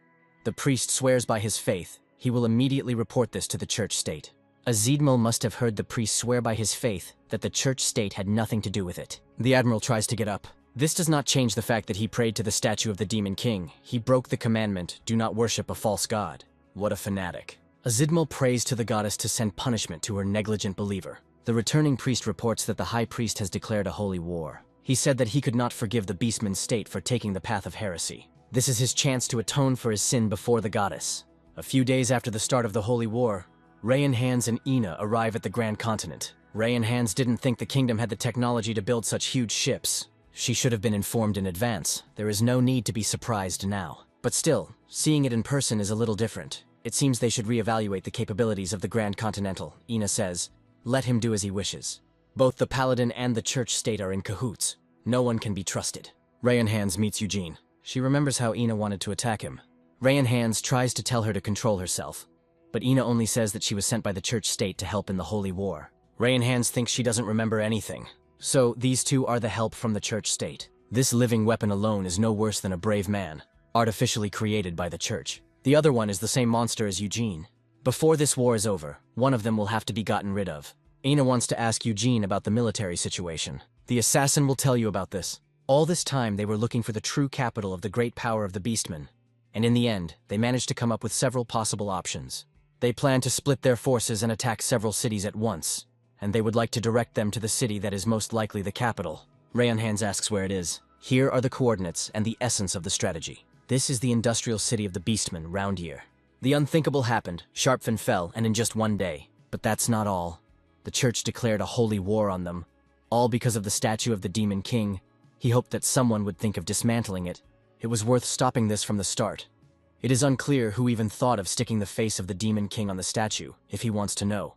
The priest swears by his faith he will immediately report this to the church state. Azidmal must have heard the priest swear by his faith that the church state had nothing to do with it. The admiral tries to get up. This does not change the fact that he prayed to the statue of the Demon King. He broke the commandment, do not worship a false god. What a fanatic. Azidmal prays to the goddess to send punishment to her negligent believer. The returning priest reports that the high priest has declared a holy war. He said that he could not forgive the beastman state for taking the path of heresy. This is his chance to atone for his sin before the goddess. A few days after the start of the holy war, Rayan Hands and Ina arrive at the Grand Continent. Rayan Hands didn't think the kingdom had the technology to build such huge ships. She should have been informed in advance. There is no need to be surprised now. But still, seeing it in person is a little different. It seems they should reevaluate the capabilities of the Grand Continental, Ina says. Let him do as he wishes. Both the Paladin and the Church State are in cahoots. No one can be trusted. Rayan Hands meets Eugene. She remembers how Ina wanted to attack him. Rayan Hands tries to tell her to control herself, but Ina only says that she was sent by the Church State to help in the Holy War. Rayan Hands thinks she doesn't remember anything. So, these two are the help from the Church State. This living weapon alone is no worse than a brave man, artificially created by the Church. The other one is the same monster as Eugene. Before this war is over, one of them will have to be gotten rid of. Ina wants to ask Eugene about the military situation. The assassin will tell you about this. All this time they were looking for the true capital of the great power of the Beastmen, and in the end, they managed to come up with several possible options. They plan to split their forces and attack several cities at once, and they would like to direct them to the city that is most likely the capital. Rayan Hands asks where it is. Here are the coordinates and the essence of the strategy. This is the industrial city of the Beastmen, Round Year. The unthinkable happened, Sharpfin fell, and in just one day. But that's not all. The church declared a holy war on them, all because of the statue of the Demon King. He hoped that someone would think of dismantling it. It was worth stopping this from the start. It is unclear who even thought of sticking the face of the Demon King on the statue, if he wants to know.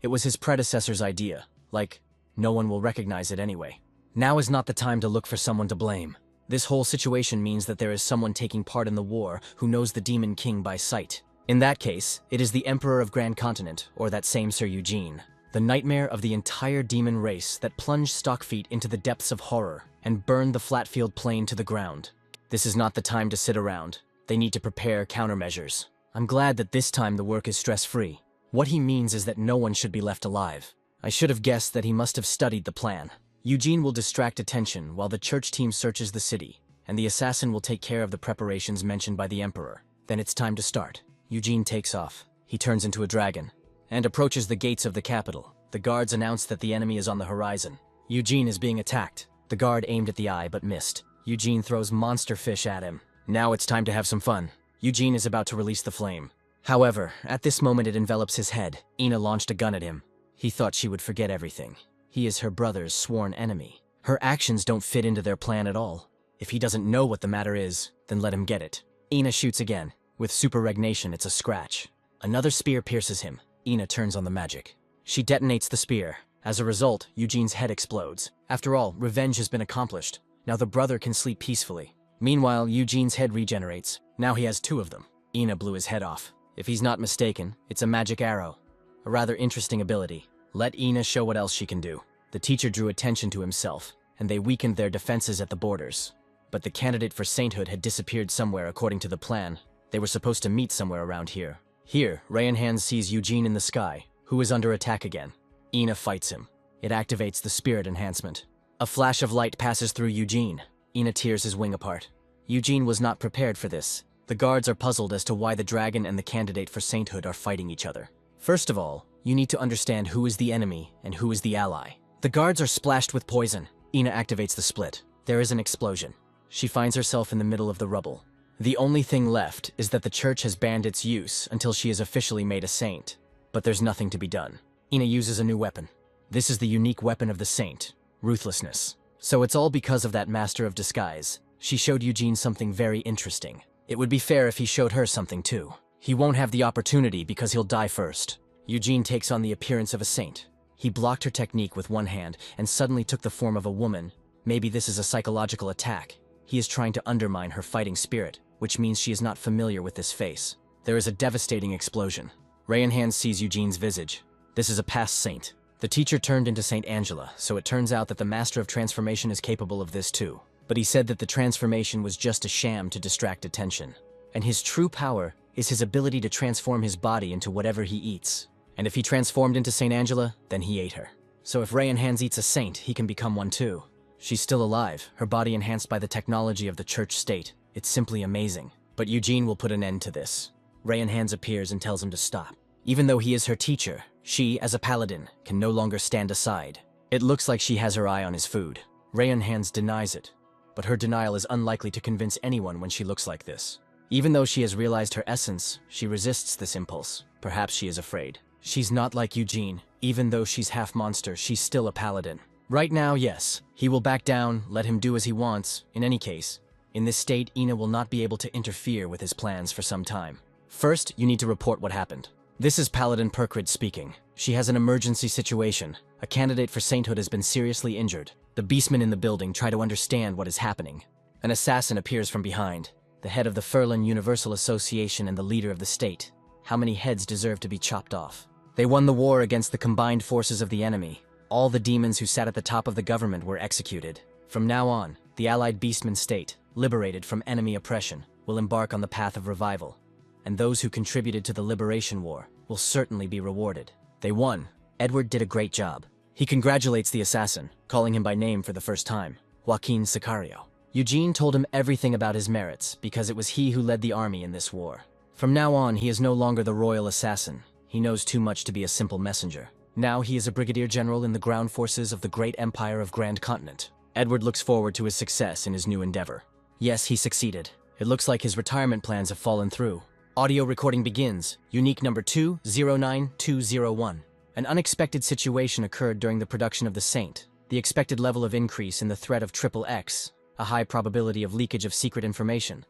It was his predecessor's idea, like, no one will recognize it anyway. Now is not the time to look for someone to blame. This whole situation means that there is someone taking part in the war who knows the Demon King by sight. In that case, it is the Emperor of Grand Continent, or that same Sir Eugene. The nightmare of the entire demon race that plunged Stockfeet into the depths of horror and burned the Flatfield Plain to the ground. This is not the time to sit around. They need to prepare countermeasures. I'm glad that this time the work is stress-free. What he means is that no one should be left alive. I should have guessed that he must have studied the plan. Eugene will distract attention while the church team searches the city, and the assassin will take care of the preparations mentioned by the Emperor. Then it's time to start. Eugene takes off. He turns into a dragon and approaches the gates of the capital. The guards announce that the enemy is on the horizon. Eugene is being attacked. The guard aimed at the eye but missed. Eugene throws monster fish at him. Now it's time to have some fun. Eugene is about to release the flame. However, at this moment it envelops his head. Ina launched a gun at him. He thought she would forget everything. He is her brother's sworn enemy. Her actions don't fit into their plan at all. If he doesn't know what the matter is, then let him get it. Ina shoots again. With superregnation, it's a scratch. Another spear pierces him. Ina turns on the magic. She detonates the spear. As a result, Eugene's head explodes. After all, revenge has been accomplished. Now the brother can sleep peacefully. Meanwhile, Eugene's head regenerates. Now he has two of them. Ina blew his head off. If he's not mistaken, it's a magic arrow. A rather interesting ability. Let Ina show what else she can do. The teacher drew attention to himself, and they weakened their defenses at the borders. But the candidate for sainthood had disappeared somewhere according to the plan. They were supposed to meet somewhere around here. Here, Rayan Hands sees Eugene in the sky, who is under attack again. Ina fights him. It activates the spirit enhancement. A flash of light passes through Eugene. Ina tears his wing apart. Eugene was not prepared for this. The guards are puzzled as to why the dragon and the candidate for sainthood are fighting each other. First of all, you need to understand who is the enemy and who is the ally. The guards are splashed with poison. Ina activates the split. There is an explosion. She finds herself in the middle of the rubble. The only thing left is that the church has banned its use until she is officially made a saint. But there's nothing to be done. Ina uses a new weapon. This is the unique weapon of the saint, ruthlessness. So it's all because of that master of disguise. She showed Eugene something very interesting. It would be fair if he showed her something too. He won't have the opportunity because he'll die first. Eugene takes on the appearance of a saint. He blocked her technique with one hand and suddenly took the form of a woman. Maybe this is a psychological attack. He is trying to undermine her fighting spirit, which means she is not familiar with this face. There is a devastating explosion. Rayanhan sees Eugene's visage. This is a past saint. The teacher turned into Saint Angela, so it turns out that the Master of Transformation is capable of this too. But he said that the transformation was just a sham to distract attention. And his true power is his ability to transform his body into whatever he eats. And if he transformed into Saint Angela, then he ate her. So if Rayanhan eats a saint, he can become one too. She's still alive, her body enhanced by the technology of the church state. It's simply amazing. But Eugene will put an end to this. Rayanhan appears and tells him to stop. Even though he is her teacher, she, as a paladin, can no longer stand aside. It looks like she has her eye on his food. Rayanhan denies it, but her denial is unlikely to convince anyone when she looks like this. Even though she has realized her essence, she resists this impulse. Perhaps she is afraid. She's not like Eugene. Even though she's half monster, she's still a paladin. Right now, yes. He will back down, let him do as he wants. In any case, in this state, Ina will not be able to interfere with his plans for some time. First, you need to report what happened. This is Paladin Perkrid speaking. She has an emergency situation. A candidate for sainthood has been seriously injured. The beastmen in the building try to understand what is happening. An assassin appears from behind. The head of the Furlan Universal Association and the leader of the state. How many heads deserve to be chopped off? They won the war against the combined forces of the enemy. All the demons who sat at the top of the government were executed. From now on, the allied beastman state, liberated from enemy oppression, will embark on the path of revival. And those who contributed to the liberation war will certainly be rewarded. They won. Edward did a great job. He congratulates the assassin, calling him by name for the first time, Joaquin Sicario. Eugene told him everything about his merits because it was he who led the army in this war. From now on, he is no longer the royal assassin. He knows too much to be a simple messenger. Now he is a brigadier general in the ground forces of the great empire of Grand Continent. Edward looks forward to his success in his new endeavor. Yes, he succeeded. It looks like his retirement plans have fallen through. Audio recording begins. Unique number 209201. An unexpected situation occurred during the production of The Saint. The expected level of increase in the threat of XXX, a high probability of leakage of secret information.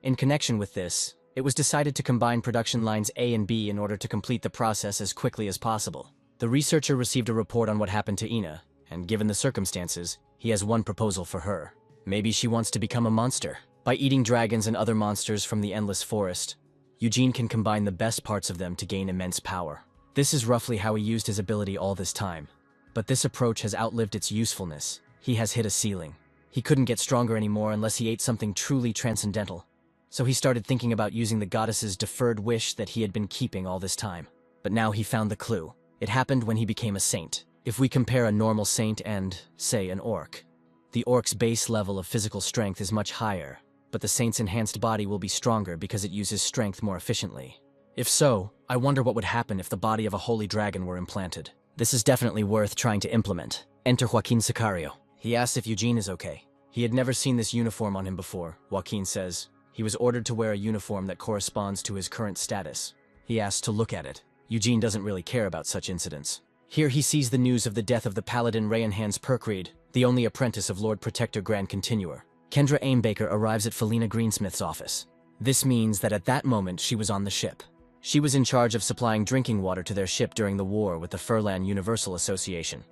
In connection with this, it was decided to combine production lines A and B in order to complete the process as quickly as possible. The researcher received a report on what happened to Ina, and given the circumstances, he has one proposal for her. Maybe she wants to become a monster. By eating dragons and other monsters from the endless forest, Eugene can combine the best parts of them to gain immense power. This is roughly how he used his ability all this time. But this approach has outlived its usefulness. He has hit a ceiling. He couldn't get stronger anymore unless he ate something truly transcendental. So he started thinking about using the goddess's deferred wish that he had been keeping all this time. But now he found the clue. It happened when he became a saint. If we compare a normal saint and, say, an orc, the orc's base level of physical strength is much higher, but the saint's enhanced body will be stronger because it uses strength more efficiently. If so, I wonder what would happen if the body of a holy dragon were implanted. This is definitely worth trying to implement. Enter Joaquin Sicario. He asks if Eugene is okay. He had never seen this uniform on him before, Joaquin says. He was ordered to wear a uniform that corresponds to his current status. He asks to look at it. Eugene doesn't really care about such incidents. Here he sees the news of the death of the paladin Rayanhan Perkrid, the only apprentice of Lord Protector Grand Continuer. Kendra Aimbaker arrives at Felina Greensmith's office. This means that at that moment she was on the ship. She was in charge of supplying drinking water to their ship during the war with the Furlan Universal Association,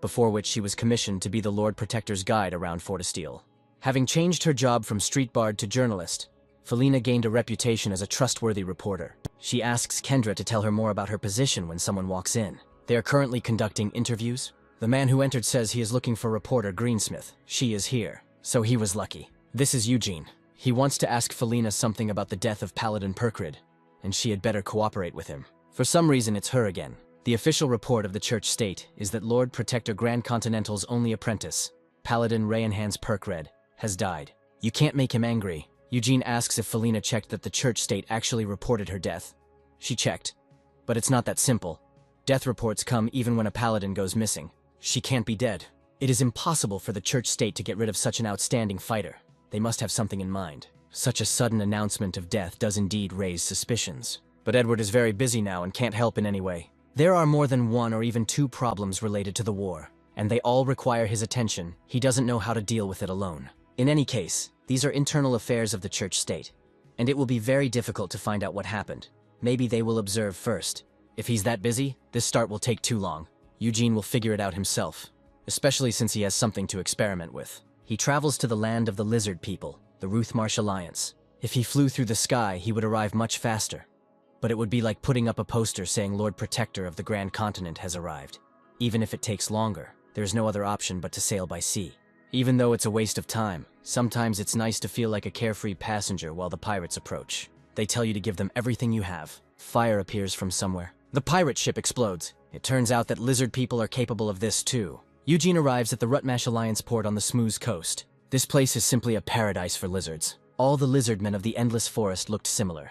before which she was commissioned to be the Lord Protector's guide around Fortestille. Having changed her job from street bard to journalist, Felina gained a reputation as a trustworthy reporter. She asks Kendra to tell her more about her position when someone walks in. They are currently conducting interviews. The man who entered says he is looking for reporter Greensmith. She is here, so he was lucky. This is Eugene. He wants to ask Felina something about the death of Paladin Perkrid, and she had better cooperate with him. For some reason, it's her again. The official report of the Church State is that Lord Protector Grand Continental's only apprentice, Paladin Rayanhan Perkrid, has died. You can't make him angry. Eugene asks if Felina checked that the Church State actually reported her death. She checked. But it's not that simple. Death reports come even when a paladin goes missing. She can't be dead. It is impossible for the Church State to get rid of such an outstanding fighter. They must have something in mind. Such a sudden announcement of death does indeed raise suspicions. But Edward is very busy now and can't help in any way. There are more than one or even two problems related to the war, and they all require his attention. He doesn't know how to deal with it alone. In any case, these are internal affairs of the Church State, and it will be very difficult to find out what happened. Maybe they will observe first. If he's that busy, this start will take too long. Eugene will figure it out himself, especially since he has something to experiment with. He travels to the land of the lizard people, the Ruthmarsh Alliance. If he flew through the sky, he would arrive much faster. But it would be like putting up a poster saying Lord Protector of the Grand Continent has arrived. Even if it takes longer, there's no other option but to sail by sea. Even though it's a waste of time, sometimes it's nice to feel like a carefree passenger while the pirates approach. They tell you to give them everything you have. Fire appears from somewhere. The pirate ship explodes. It turns out that lizard people are capable of this too. Eugene arrives at the Rutmash Alliance port on the Smooth Coast. This place is simply a paradise for lizards. All the lizardmen of the Endless Forest looked similar.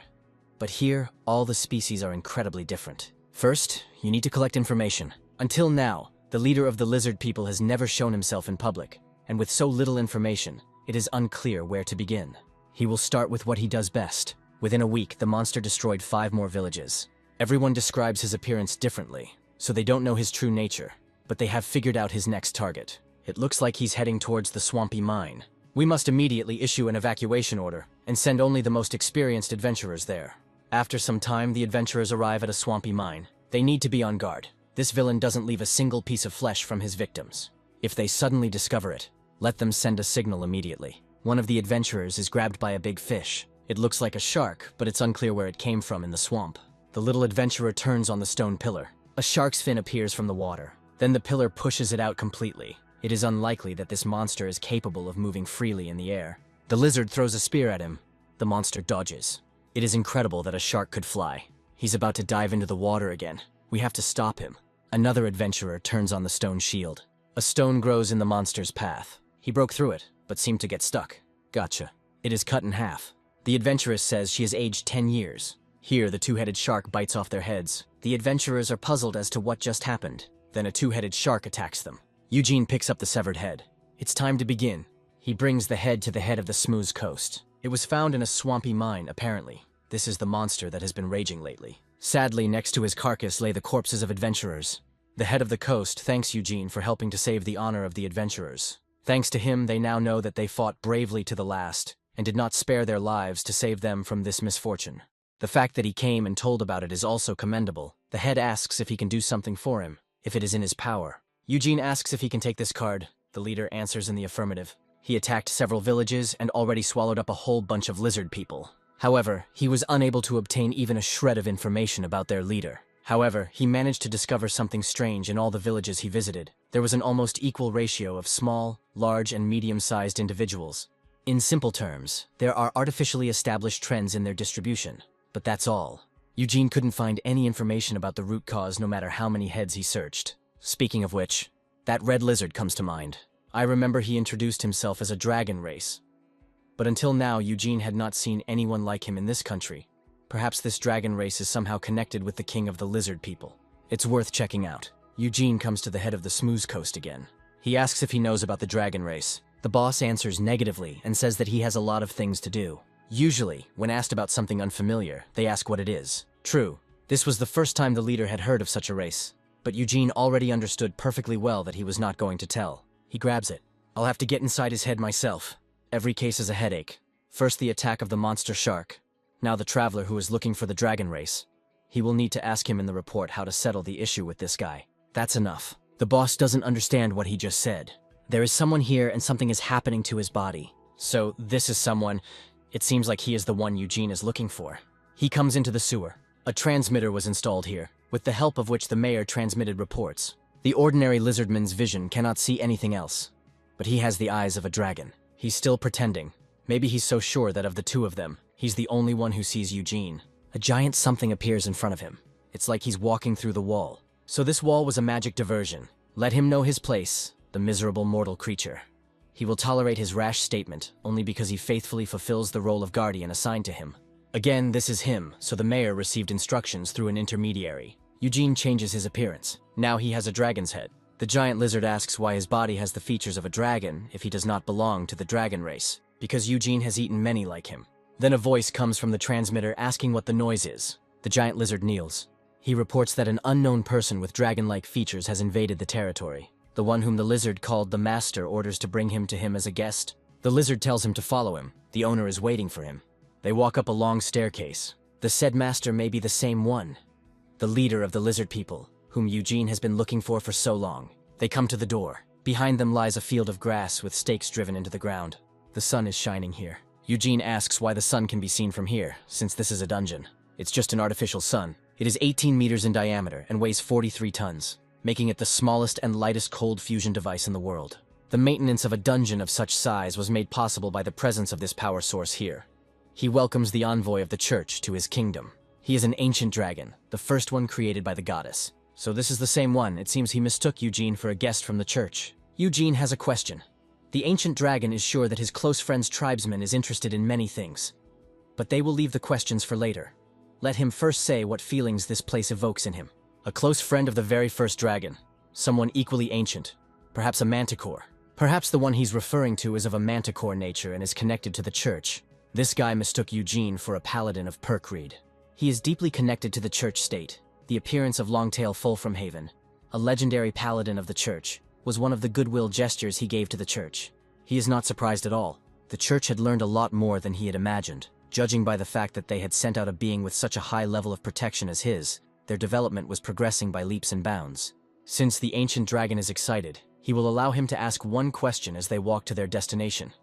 But here, all the species are incredibly different. First, you need to collect information. Until now, the leader of the lizard people has never shown himself in public, and with so little information, it is unclear where to begin. He will start with what he does best. Within a week, the monster destroyed 5 more villages. Everyone describes his appearance differently, so they don't know his true nature, but they have figured out his next target. It looks like he's heading towards the swampy mine. We must immediately issue an evacuation order and send only the most experienced adventurers there. After some time, the adventurers arrive at a swampy mine. They need to be on guard. This villain doesn't leave a single piece of flesh from his victims. If they suddenly discover it, let them send a signal immediately. One of the adventurers is grabbed by a big fish. It looks like a shark, but it's unclear where it came from in the swamp. The little adventurer turns on the stone pillar. A shark's fin appears from the water. Then the pillar pushes it out completely. It is unlikely that this monster is capable of moving freely in the air. The lizard throws a spear at him. The monster dodges. It is incredible that a shark could fly. He's about to dive into the water again. We have to stop him. Another adventurer turns on the stone shield. A stone grows in the monster's path. He broke through it, but seemed to get stuck. Gotcha. It is cut in half. The adventuress says she has aged 10 years. Here, the two-headed shark bites off their heads. The adventurers are puzzled as to what just happened. Then a two-headed shark attacks them. Eugene picks up the severed head. It's time to begin. He brings the head to the head of the Smooth Coast. It was found in a swampy mine, apparently. This is the monster that has been raging lately. Sadly, next to his carcass lay the corpses of adventurers. The head of the coast thanks Eugene for helping to save the honor of the adventurers. Thanks to him, they now know that they fought bravely to the last and did not spare their lives to save them from this misfortune. The fact that he came and told about it is also commendable. The head asks if he can do something for him, if it is in his power. Eugene asks if he can take this card. The leader answers in the affirmative. He attacked several villages and already swallowed up a whole bunch of lizard people. However, he was unable to obtain even a shred of information about their leader. However, he managed to discover something strange in all the villages he visited. There was an almost equal ratio of small, large, and medium-sized individuals. In simple terms, there are artificially established trends in their distribution. But that's all. Eugene couldn't find any information about the root cause no matter how many heads he searched. Speaking of which, that red lizard comes to mind. I remember he introduced himself as a dragon race. But until now, Eugene had not seen anyone like him in this country. Perhaps this dragon race is somehow connected with the king of the lizard people. It's worth checking out. Eugene comes to the head of the Smooth Coast again. He asks if he knows about the dragon race. The boss answers negatively and says that he has a lot of things to do. Usually, when asked about something unfamiliar, they ask what it is. True, this was the first time the leader had heard of such a race. But Eugene already understood perfectly well that he was not going to tell. He grabs it. I'll have to get inside his head myself. Every case is a headache. First the attack of the monster shark. Now the traveler who is looking for the dragon race. He will need to ask him in the report how to settle the issue with this guy. That's enough. The boss doesn't understand what he just said. There is someone here and something is happening to his body. So this is someone. It seems like he is the one Eugene is looking for. He comes into the sewer. A transmitter was installed here, with the help of which the mayor transmitted reports. The ordinary lizardman's vision cannot see anything else. But he has the eyes of a dragon. He's still pretending. Maybe he's so sure that of the two of them, he's the only one who sees Eugene. A giant something appears in front of him. It's like he's walking through the wall. So this wall was a magic diversion. Let him know his place, the miserable mortal creature. He will tolerate his rash statement only because he faithfully fulfills the role of guardian assigned to him. Again, this is him, so the mayor received instructions through an intermediary. Eugene changes his appearance. Now he has a dragon's head. The giant lizard asks why his body has the features of a dragon if he does not belong to the dragon race, because Eugene has eaten many like him. Then a voice comes from the transmitter asking what the noise is. The giant lizard kneels. He reports that an unknown person with dragon-like features has invaded the territory. The one whom the lizard called the master orders to bring him to him as a guest. The lizard tells him to follow him. The owner is waiting for him. They walk up a long staircase. The said master may be the same one. The leader of the lizard people, whom Eugene has been looking for so long. They come to the door. Behind them lies a field of grass with stakes driven into the ground. The sun is shining here. Eugene asks why the sun can be seen from here, since this is a dungeon. It's just an artificial sun. It is 18 meters in diameter and weighs 43 tons, making it the smallest and lightest cold fusion device in the world. The maintenance of a dungeon of such size was made possible by the presence of this power source here. He welcomes the envoy of the church to his kingdom. He is an ancient dragon, the first one created by the goddess. So this is the same one. It seems he mistook Eugene for a guest from the church. Eugene has a question. The ancient dragon is sure that his close friend's tribesman is interested in many things, but they will leave the questions for later. Let him first say what feelings this place evokes in him. A close friend of the very first dragon, someone equally ancient, perhaps a manticore. Perhaps the one he's referring to is of a manticore nature and is connected to the church. This guy mistook Eugene for a paladin of Perkreed. He is deeply connected to the church state. The appearance of Longtail Fulframhaven, a legendary paladin of the church, was one of the goodwill gestures he gave to the church. He is not surprised at all. The church had learned a lot more than he had imagined. Judging by the fact that they had sent out a being with such a high level of protection as his, their development was progressing by leaps and bounds. Since the ancient dragon is excited, he will allow him to ask one question as they walk to their destination.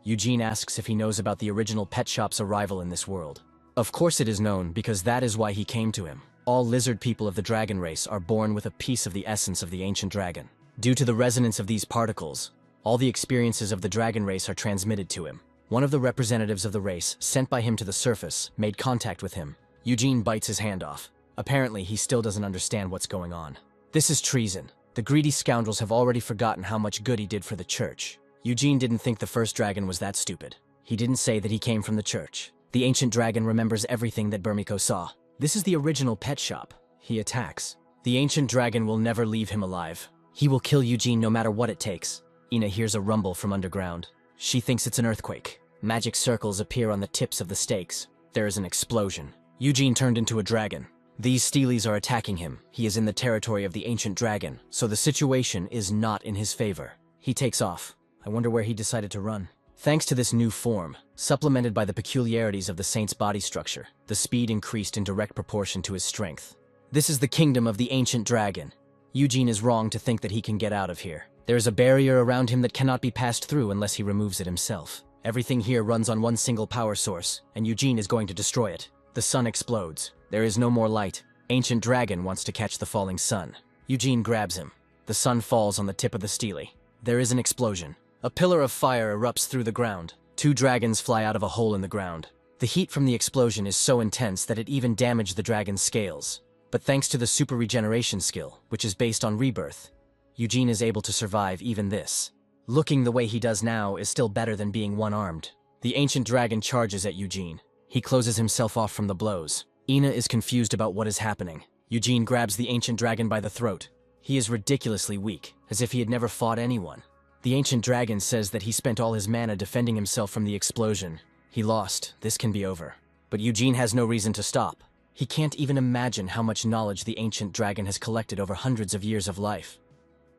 Eugene asks if he knows about the original pet shop's arrival in this world. Of course it is known, because that is why he came to him. All lizard people of the dragon race are born with a piece of the essence of the ancient dragon. Due to the resonance of these particles, all the experiences of the dragon race are transmitted to him. One of the representatives of the race, sent by him to the surface, made contact with him. Eugene bites his hand off. Apparently, he still doesn't understand what's going on. This is treason. The greedy scoundrels have already forgotten how much good he did for the church. Eugene didn't think the first dragon was that stupid. He didn't say that he came from the church. The ancient dragon remembers everything that Burmiko saw. This is the original pet shop. He attacks. The ancient dragon will never leave him alive. He will kill Eugene no matter what it takes. Ina hears a rumble from underground. She thinks it's an earthquake. Magic circles appear on the tips of the stakes. There is an explosion. Eugene turned into a dragon. These steelies are attacking him. He is in the territory of the ancient dragon, so the situation is not in his favor. He takes off. I wonder where he decided to run. Thanks to this new form, supplemented by the peculiarities of the saint's body structure, the speed increased in direct proportion to his strength. This is the kingdom of the ancient dragon. Eugene is wrong to think that he can get out of here. There is a barrier around him that cannot be passed through unless he removes it himself. Everything here runs on one single power source, and Eugene is going to destroy it. The sun explodes. There is no more light. Ancient dragon wants to catch the falling sun. Eugene grabs him. The sun falls on the tip of the stele. There is an explosion. A pillar of fire erupts through the ground. Two dragons fly out of a hole in the ground. The heat from the explosion is so intense that it even damaged the dragon's scales. But thanks to the super regeneration skill, which is based on rebirth, Eugene is able to survive even this. Looking the way he does now is still better than being one-armed. The ancient dragon charges at Eugene. He closes himself off from the blows. Ina is confused about what is happening. Eugene grabs the ancient dragon by the throat. He is ridiculously weak, as if he had never fought anyone. The ancient dragon says that he spent all his mana defending himself from the explosion. He lost. This can be over. But Eugene has no reason to stop. He can't even imagine how much knowledge the ancient dragon has collected over hundreds of years of life.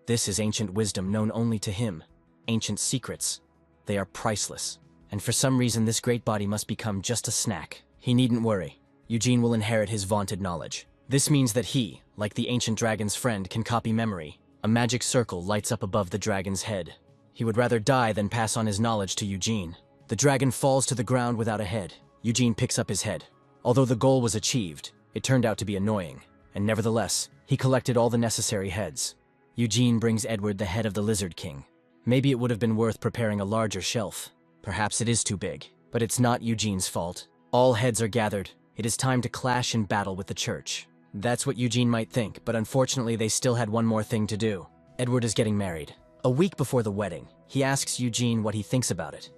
This is ancient wisdom known only to him. Ancient secrets. They are priceless. And for some reason this great body must become just a snack. He needn't worry. Eugene will inherit his vaunted knowledge. This means that he, like the ancient dragon's friend, can copy memory. A magic circle lights up above the dragon's head. He would rather die than pass on his knowledge to Eugene. The dragon falls to the ground without a head. Eugene picks up his head. Although the goal was achieved, it turned out to be annoying. And nevertheless, he collected all the necessary heads. Eugene brings Edward the head of the Lizard King. Maybe it would have been worth preparing a larger shelf. Perhaps it is too big. But it's not Eugene's fault. All heads are gathered. It is time to clash in battle with the church. That's what Eugene might think, but unfortunately they still had one more thing to do. Edward is getting married. A week before the wedding, he asks Eugene what he thinks about it.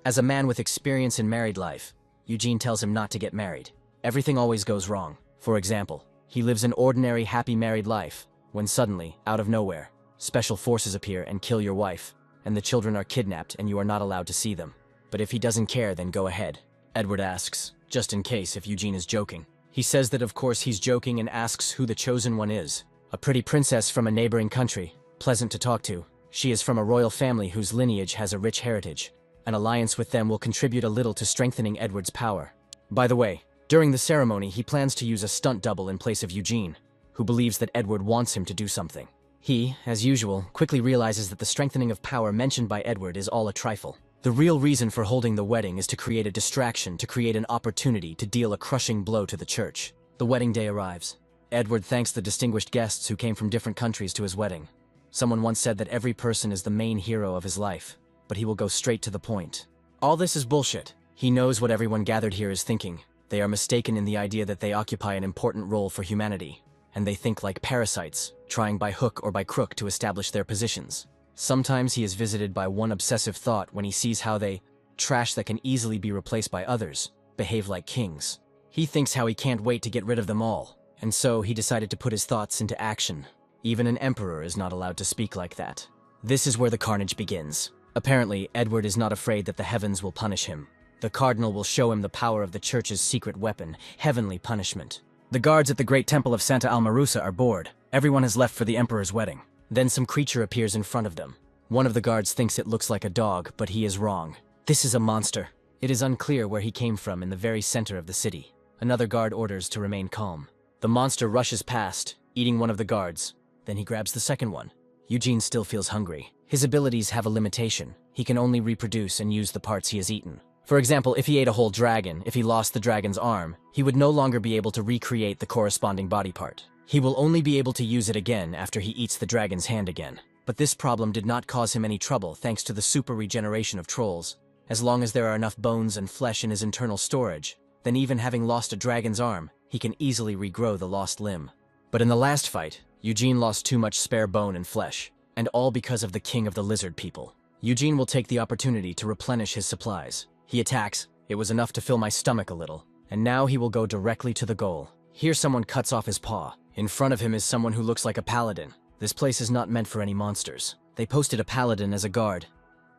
As a man with experience in married life, Eugene tells him not to get married. Everything always goes wrong. For example, he lives an ordinary happy married life, when suddenly, out of nowhere, special forces appear and kill your wife, and the children are kidnapped and you are not allowed to see them. But if he doesn't care, then go ahead. Edward asks, just in case if Eugene is joking. He says that of course he's joking and asks who the chosen one is. A pretty princess from a neighboring country, pleasant to talk to. She is from a royal family whose lineage has a rich heritage. An alliance with them will contribute a little to strengthening Edward's power. By the way, during the ceremony he plans to use a stunt double in place of Eugene, who believes that Edward wants him to do something. He, as usual, quickly realizes that the strengthening of power mentioned by Edward is all a trifle. The real reason for holding the wedding is to create a distraction, to create an opportunity to deal a crushing blow to the church. The wedding day arrives. Edward thanks the distinguished guests who came from different countries to his wedding. Someone once said that every person is the main hero of his life, but he will go straight to the point. All this is bullshit. He knows what everyone gathered here is thinking. They are mistaken in the idea that they occupy an important role for humanity, and they think like parasites, trying by hook or by crook to establish their positions. Sometimes he is visited by one obsessive thought when he sees how they, trash that can easily be replaced by others, behave like kings. He thinks how he can't wait to get rid of them all, and so he decided to put his thoughts into action. Even an emperor is not allowed to speak like that. This is where the carnage begins. Apparently, Edward is not afraid that the heavens will punish him. The cardinal will show him the power of the church's secret weapon, heavenly punishment. The guards at the great temple of Santa Almarusa are bored. Everyone has left for the emperor's wedding. Then some creature appears in front of them. One of the guards thinks it looks like a dog, but he is wrong. This is a monster. It is unclear where he came from in the very center of the city. Another guard orders to remain calm. The monster rushes past, eating one of the guards. Then he grabs the second one. Eugene still feels hungry. His abilities have a limitation. He can only reproduce and use the parts he has eaten. For example, if he ate a whole dragon, if he lost the dragon's arm, he would no longer be able to recreate the corresponding body part. He will only be able to use it again after he eats the dragon's hand again. But this problem did not cause him any trouble thanks to the super regeneration of trolls. As long as there are enough bones and flesh in his internal storage, then even having lost a dragon's arm, he can easily regrow the lost limb. But in the last fight, Eugene lost too much spare bone and flesh, and all because of the king of the lizard people. Eugene will take the opportunity to replenish his supplies. He attacks. It was enough to fill my stomach a little, and now he will go directly to the goal. Here someone cuts off his paw. In front of him is someone who looks like a paladin. This place is not meant for any monsters. They posted a paladin as a guard.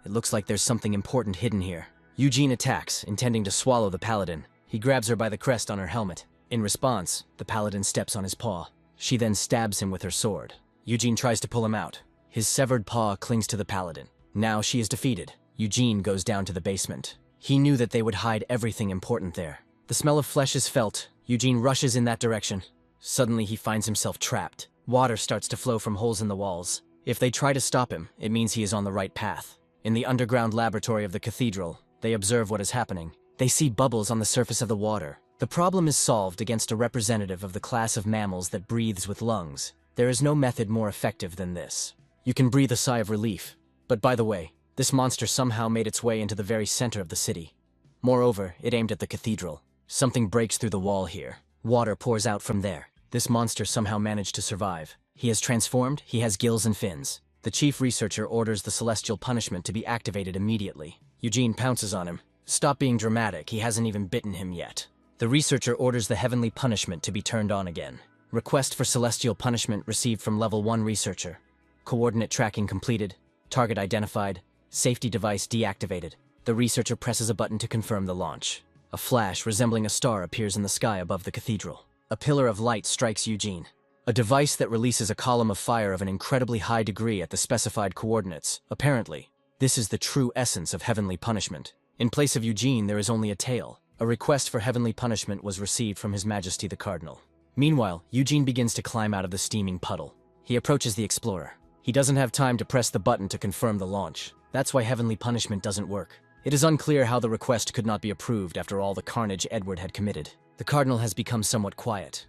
It looks like there's something important hidden here. Eugene attacks, intending to swallow the paladin. He grabs her by the crest on her helmet. In response, the paladin steps on his paw. She then stabs him with her sword. Eugene tries to pull him out. His severed paw clings to the paladin. Now she is defeated. Eugene goes down to the basement. He knew that they would hide everything important there. The smell of flesh is felt. Eugene rushes in that direction. Suddenly he finds himself trapped. Water starts to flow from holes in the walls. If they try to stop him, it means he is on the right path. In the underground laboratory of the cathedral, they observe what is happening. They see bubbles on the surface of the water. The problem is solved against a representative of the class of mammals that breathes with lungs. There is no method more effective than this. You can breathe a sigh of relief. But by the way, this monster somehow made its way into the very center of the city. Moreover, it aimed at the cathedral. Something breaks through the wall here. Water pours out from there. This monster somehow managed to survive. He has transformed, he has gills and fins. The chief researcher orders the celestial punishment to be activated immediately. Eugene pounces on him. Stop being dramatic, he hasn't even bitten him yet. The researcher orders the heavenly punishment to be turned on again. Request for celestial punishment received from level 1 researcher. Coordinate tracking completed. Target identified. Safety device deactivated. The researcher presses a button to confirm the launch. A flash resembling a star appears in the sky above the cathedral. A pillar of light strikes Eugene. A device that releases a column of fire of an incredibly high degree at the specified coordinates. Apparently, this is the true essence of heavenly punishment. In place of Eugene, there is only a tail. A request for heavenly punishment was received from His Majesty the Cardinal. Meanwhile, Eugene begins to climb out of the steaming puddle. He approaches the explorer. He doesn't have time to press the button to confirm the launch. That's why heavenly punishment doesn't work. It is unclear how the request could not be approved after all the carnage Edward had committed. The Cardinal has become somewhat quiet.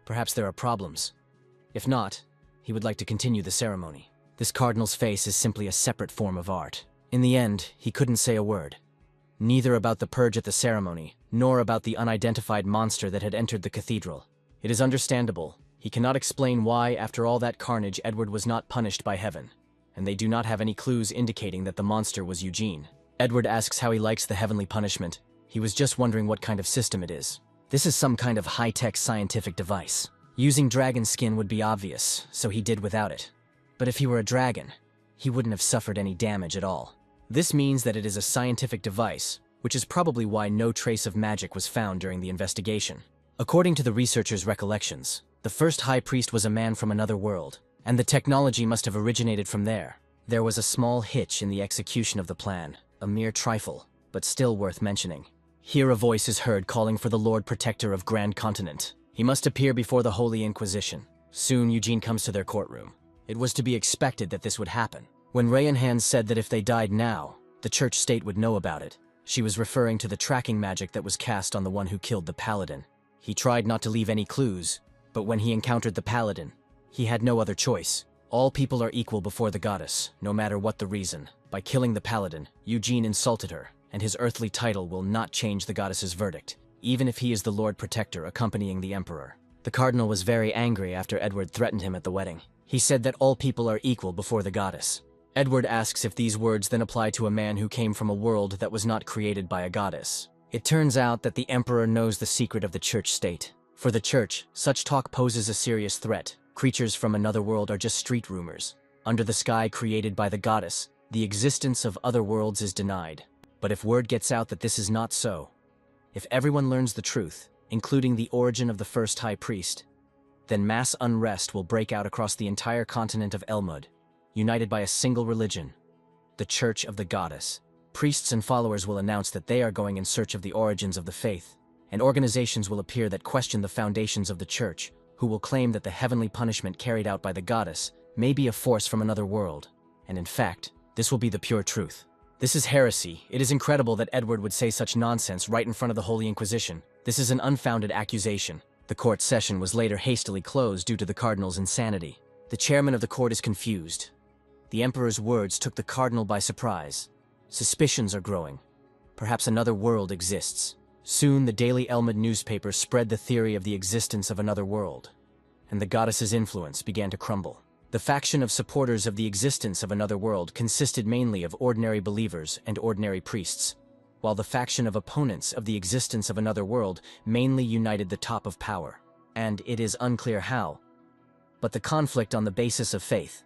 Perhaps there are problems. If not, he would like to continue the ceremony. This Cardinal's face is simply a separate form of art. In the end, he couldn't say a word. Neither about the purge at the ceremony, nor about the unidentified monster that had entered the cathedral. It is understandable. He cannot explain why, after all that carnage, Edward was not punished by heaven, and they do not have any clues indicating that the monster was Eugene. Edward asks how he likes the heavenly punishment. He was just wondering what kind of system it is. This is some kind of high-tech scientific device. Using dragon skin would be obvious, so he did without it. But if he were a dragon, he wouldn't have suffered any damage at all. This means that it is a scientific device, which is probably why no trace of magic was found during the investigation. According to the researchers' recollections, the first high priest was a man from another world, and the technology must have originated from there. There was a small hitch in the execution of the plan, a mere trifle, but still worth mentioning. Here a voice is heard calling for the Lord Protector of Grand Continent. He must appear before the Holy Inquisition. Soon, Eugene comes to their courtroom. It was to be expected that this would happen. When Rayanhan said that if they died now, the church state would know about it, she was referring to the tracking magic that was cast on the one who killed the paladin. He tried not to leave any clues, but when he encountered the paladin, he had no other choice. All people are equal before the goddess, no matter what the reason. By killing the paladin, Eugene insulted her, and his earthly title will not change the goddess's verdict, even if he is the Lord Protector accompanying the Emperor. The cardinal was very angry after Edward threatened him at the wedding. He said that all people are equal before the goddess. Edward asks if these words then apply to a man who came from a world that was not created by a goddess. It turns out that the Emperor knows the secret of the church state. For the church, such talk poses a serious threat. Creatures from another world are just street rumors. Under the sky created by the goddess, the existence of other worlds is denied. But if word gets out that this is not so, if everyone learns the truth, including the origin of the first high priest, then mass unrest will break out across the entire continent of Elmud, united by a single religion, the Church of the Goddess. Priests and followers will announce that they are going in search of the origins of the faith, and organizations will appear that question the foundations of the church, who will claim that the heavenly punishment carried out by the goddess may be a force from another world, and in fact, this will be the pure truth. This is heresy. It is incredible that Edward would say such nonsense right in front of the Holy Inquisition. This is an unfounded accusation. The court session was later hastily closed due to the cardinal's insanity. The chairman of the court is confused. The emperor's words took the cardinal by surprise. Suspicions are growing. Perhaps another world exists. Soon, the daily Elmud newspaper spread the theory of the existence of another world, and the goddess's influence began to crumble. The faction of supporters of the existence of another world consisted mainly of ordinary believers and ordinary priests, while the faction of opponents of the existence of another world mainly united the top of power. And it is unclear how, but the conflict on the basis of faith,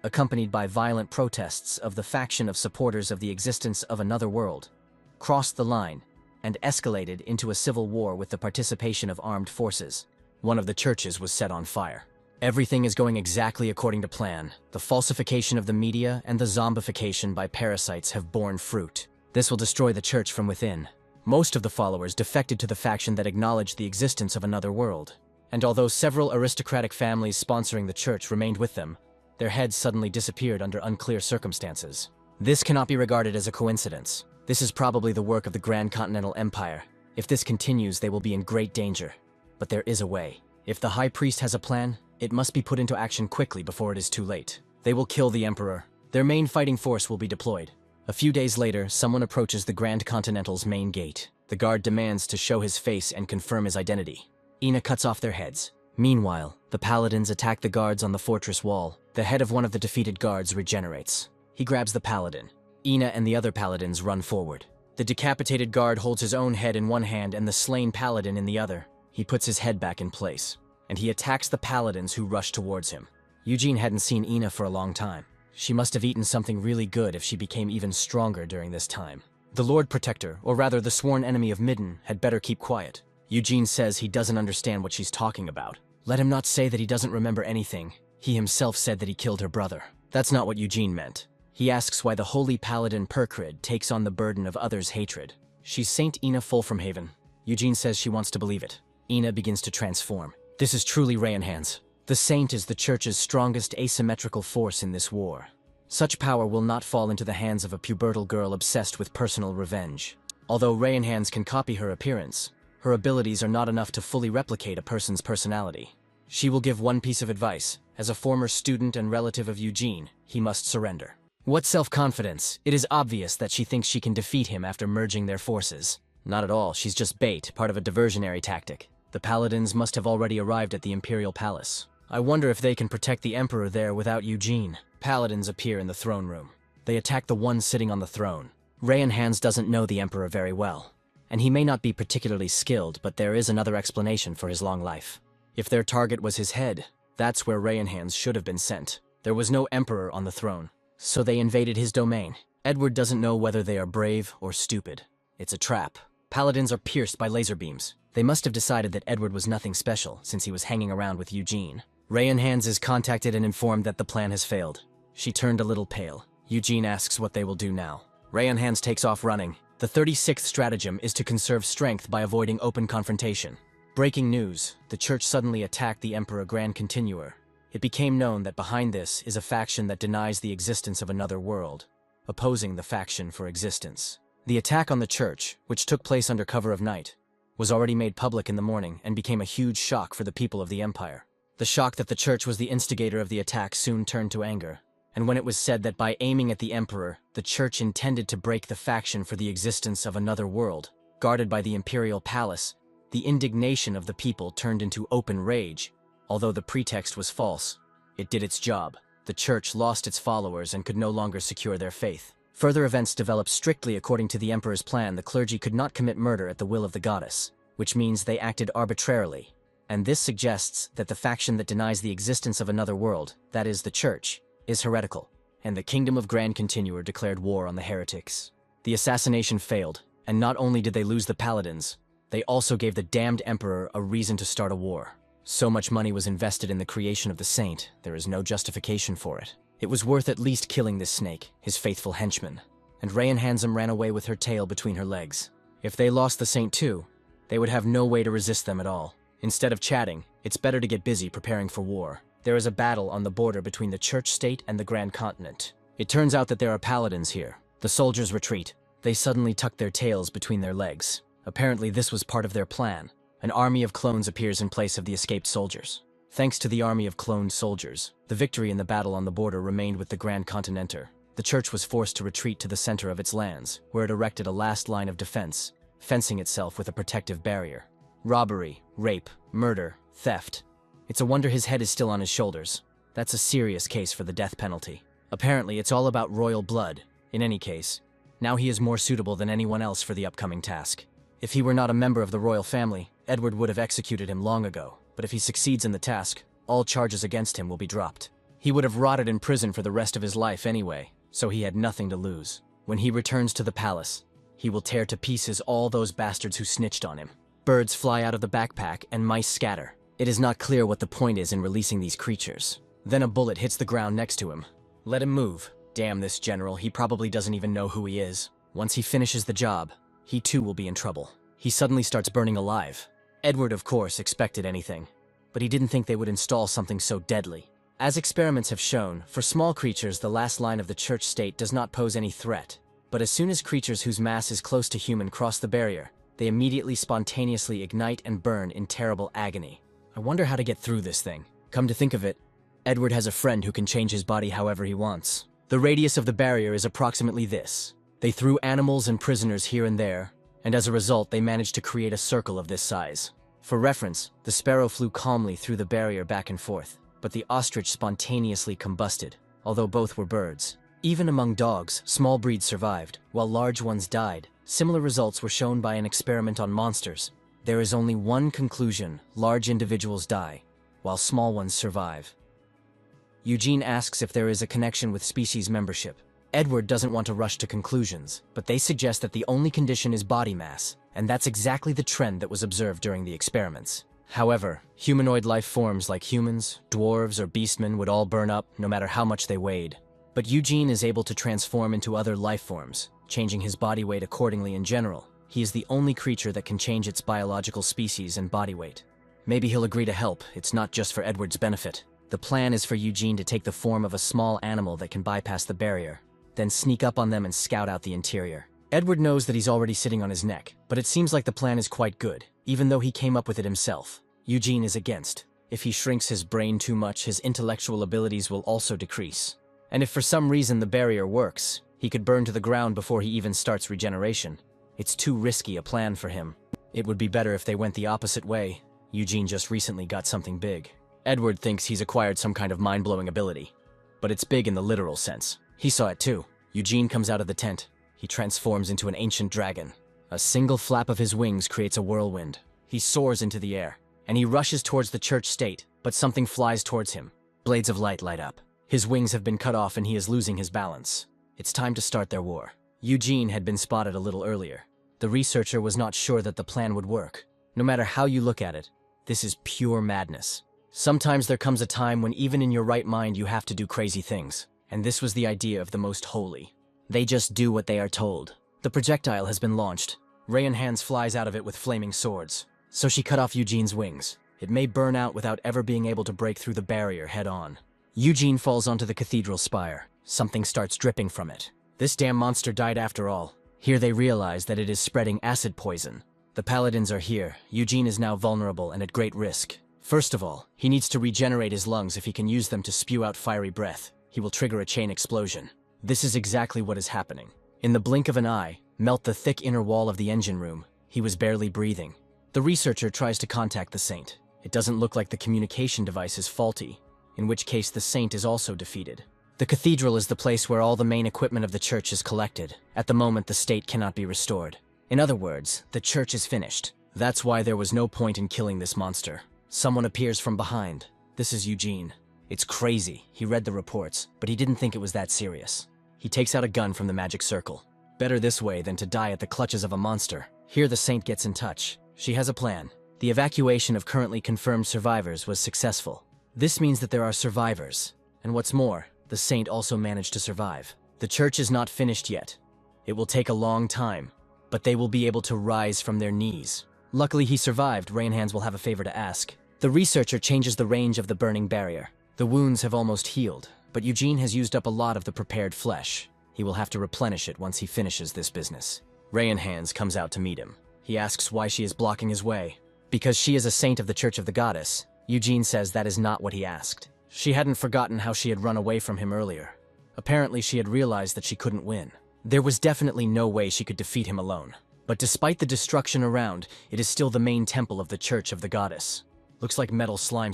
accompanied by violent protests of the faction of supporters of the existence of another world, crossed the line and escalated into a civil war with the participation of armed forces. One of the churches was set on fire. Everything is going exactly according to plan. The falsification of the media and the zombification by parasites have borne fruit. This will destroy the church from within. Most of the followers defected to the faction that acknowledged the existence of another world. And although several aristocratic families sponsoring the church remained with them, their heads suddenly disappeared under unclear circumstances. This cannot be regarded as a coincidence. This is probably the work of the Grand Continental Empire. If this continues, they will be in great danger. But there is a way. If the High Priest has a plan, it must be put into action quickly before it is too late. They will kill the Emperor. Their main fighting force will be deployed. A few days later, someone approaches the Grand Continental's main gate. The guard demands to show his face and confirm his identity. Ina cuts off their heads. Meanwhile, the paladins attack the guards on the fortress wall. The head of one of the defeated guards regenerates. He grabs the paladin. Ina and the other paladins run forward. The decapitated guard holds his own head in one hand and the slain paladin in the other. He puts his head back in place, and he attacks the paladins who rush towards him. Eugene hadn't seen Ina for a long time. She must have eaten something really good if she became even stronger during this time. The Lord Protector, or rather the sworn enemy of Midden, had better keep quiet. Eugene says he doesn't understand what she's talking about. Let him not say that he doesn't remember anything. He himself said that he killed her brother. That's not what Eugene meant. He asks why the holy paladin Percrid takes on the burden of others' hatred. She's Saint Ina Fulframhaven. Eugene says she wants to believe it. Ina begins to transform. This is truly Rayanhan's. The saint is the church's strongest asymmetrical force in this war. Such power will not fall into the hands of a pubertal girl obsessed with personal revenge. Although Rayanhan's can copy her appearance, her abilities are not enough to fully replicate a person's personality. She will give one piece of advice. As a former student and relative of Eugene, he must surrender. What self-confidence? It is obvious that she thinks she can defeat him after merging their forces. Not at all, she's just bait, part of a diversionary tactic. The paladins must have already arrived at the Imperial Palace. I wonder if they can protect the Emperor there without Eugene. Paladins appear in the throne room. They attack the one sitting on the throne. Rayanhan's doesn't know the Emperor very well, and he may not be particularly skilled, but there is another explanation for his long life. If their target was his head, that's where Rayanhan's should have been sent. There was no Emperor on the throne, so they invaded his domain. Edward doesn't know whether they are brave or stupid. It's a trap. Paladins are pierced by laser beams. They must have decided that Edward was nothing special since he was hanging around with Eugene. Rayanhan's is contacted and informed that the plan has failed. She turned a little pale. Eugene asks what they will do now. Rayanhan's takes off running. The 36th stratagem is to conserve strength by avoiding open confrontation. Breaking news, the church suddenly attacked the Emperor Grand Continuer. It became known that behind this is a faction that denies the existence of another world, opposing the faction for existence. The attack on the church, which took place under cover of night, was already made public in the morning and became a huge shock for the people of the empire. The shock that the church was the instigator of the attack soon turned to anger, and when it was said that by aiming at the emperor, the church intended to break the faction for the existence of another world, guarded by the imperial palace, the indignation of the people turned into open rage. Although the pretext was false, it did its job. The church lost its followers and could no longer secure their faith. Further events developed strictly according to the emperor's plan. The clergy could not commit murder at the will of the goddess, which means they acted arbitrarily. And this suggests that the faction that denies the existence of another world, that is, the church, is heretical. And the Kingdom of Grand Continuer declared war on the heretics. The assassination failed, and not only did they lose the paladins, they also gave the damned emperor a reason to start a war. So much money was invested in the creation of the saint, there is no justification for it. It was worth at least killing this snake, his faithful henchman. And Ray and Handsome ran away with her tail between her legs. If they lost the saint too, they would have no way to resist them at all. Instead of chatting, it's better to get busy preparing for war. There is a battle on the border between the church state and the Grand Continent. It turns out that there are paladins here. The soldiers retreat. They suddenly tuck their tails between their legs. Apparently this was part of their plan. An army of clones appears in place of the escaped soldiers. Thanks to the army of cloned soldiers, the victory in the battle on the border remained with the Grand Continenter. The church was forced to retreat to the center of its lands, where it erected a last line of defense, fencing itself with a protective barrier. Robbery, rape, murder, theft. It's a wonder his head is still on his shoulders. That's a serious case for the death penalty. Apparently it's all about royal blood. In any case, now he is more suitable than anyone else for the upcoming task. If he were not a member of the royal family, Edward would have executed him long ago, but if he succeeds in the task, all charges against him will be dropped. He would have rotted in prison for the rest of his life anyway, so he had nothing to lose. When he returns to the palace, he will tear to pieces all those bastards who snitched on him. Birds fly out of the backpack and mice scatter. It is not clear what the point is in releasing these creatures. Then a bullet hits the ground next to him. Let him move. Damn this general, he probably doesn't even know who he is. Once he finishes the job, he too will be in trouble. He suddenly starts burning alive. Edward, of course, expected anything, but he didn't think they would install something so deadly. As experiments have shown, for small creatures the last line of the church state does not pose any threat, but as soon as creatures whose mass is close to human cross the barrier, they immediately spontaneously ignite and burn in terrible agony. I wonder how to get through this thing. Come to think of it, Edward has a friend who can change his body however he wants. The radius of the barrier is approximately this. They threw animals and prisoners here and there, and as a result they managed to create a circle of this size. For reference, the sparrow flew calmly through the barrier back and forth, but the ostrich spontaneously combusted, although both were birds. Even among dogs, small breeds survived, while large ones died. Similar results were shown by an experiment on monsters. There is only one conclusion: large individuals die, while small ones survive. Eugene asks if there is a connection with species membership. Edward doesn't want to rush to conclusions, but they suggest that the only condition is body mass, and that's exactly the trend that was observed during the experiments. However, humanoid life forms like humans, dwarves, or beastmen would all burn up no matter how much they weighed. But Eugene is able to transform into other life forms, changing his body weight accordingly. In general, he is the only creature that can change its biological species and body weight. Maybe he'll agree to help, it's not just for Edward's benefit. The plan is for Eugene to take the form of a small animal that can bypass the barrier, then sneak up on them and scout out the interior. Edward knows that he's already sitting on his neck, but it seems like the plan is quite good, even though he came up with it himself. Eugene is against. If he shrinks his brain too much, his intellectual abilities will also decrease. And if for some reason the barrier works, he could burn to the ground before he even starts regeneration. It's too risky a plan for him. It would be better if they went the opposite way. Eugene just recently got something big. Edward thinks he's acquired some kind of mind-blowing ability, but it's big in the literal sense. He saw it too. Eugene comes out of the tent. He transforms into an ancient dragon. A single flap of his wings creates a whirlwind. He soars into the air, and he rushes towards the church state, but something flies towards him. Blades of light light up. His wings have been cut off and he is losing his balance. It's time to start their war. Eugene had been spotted a little earlier. The researcher was not sure that the plan would work. No matter how you look at it, this is pure madness. Sometimes there comes a time when even in your right mind you have to do crazy things. And this was the idea of the most holy. They just do what they are told. The projectile has been launched. Ray and Hands flies out of it with flaming swords. so she cut off Eugene's wings. It may burn out without ever being able to break through the barrier head-on. Eugene falls onto the cathedral spire. Something starts dripping from it. This damn monster died after all. Here they realize that it is spreading acid poison. The paladins are here. Eugene is now vulnerable and at great risk. First of all, he needs to regenerate his lungs. If he can use them to spew out fiery breath, he will trigger a chain explosion. This is exactly what is happening. In the blink of an eye, melt the thick inner wall of the engine room. He was barely breathing. The researcher tries to contact the saint. It doesn't look like the communication device is faulty, in which case the saint is also defeated. The cathedral is the place where all the main equipment of the church is collected. At the moment, the state cannot be restored. In other words, the church is finished. That's why there was no point in killing this monster. Someone appears from behind. This is Eugene. It's crazy. He read the reports, but he didn't think it was that serious. He takes out a gun from the magic circle. Better this way than to die at the clutches of a monster. Here the saint gets in touch. She has a plan. The evacuation of currently confirmed survivors was successful. This means that there are survivors. And what's more, the saint also managed to survive. The church is not finished yet. It will take a long time, but they will be able to rise from their knees. Luckily he survived. Rayanhands will have a favor to ask. The researcher changes the range of the burning barrier. The wounds have almost healed, but Eugene has used up a lot of the prepared flesh. He will have to replenish it once he finishes this business. Rayanhands comes out to meet him. He asks why she is blocking his way. Because she is a saint of the Church of the Goddess. Eugene says that is not what he asked. She hadn't forgotten how she had run away from him earlier. Apparently she had realized that she couldn't win. There was definitely no way she could defeat him alone. But despite the destruction around, it is still the main temple of the Church of the Goddess. Looks like metal slime.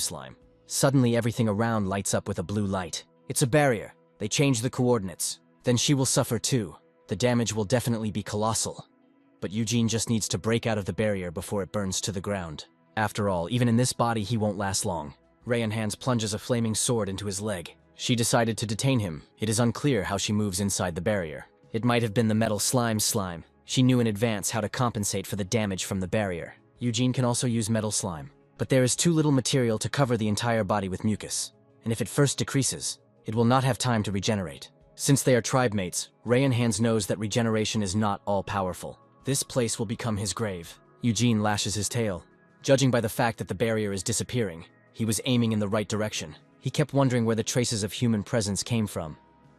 Suddenly everything around lights up with a blue light. It's a barrier. They change the coordinates. Then she will suffer too. The damage will definitely be colossal. But Eugene just needs to break out of the barrier before it burns to the ground. After all, even in this body he won't last long. Rayanhands plunges a flaming sword into his leg. She decided to detain him. It is unclear how she moves inside the barrier. It might have been the metal slime. She knew in advance how to compensate for the damage from the barrier. Eugene can also use metal slime. But there is too little material to cover the entire body with mucus. And if it first decreases, it will not have time to regenerate. Since they are tribe mates, Rayanhands knows that regeneration is not all-powerful. This place will become his grave. Eugene lashes his tail. Judging by the fact that the barrier is disappearing, he was aiming in the right direction. He kept wondering where the traces of human presence came from.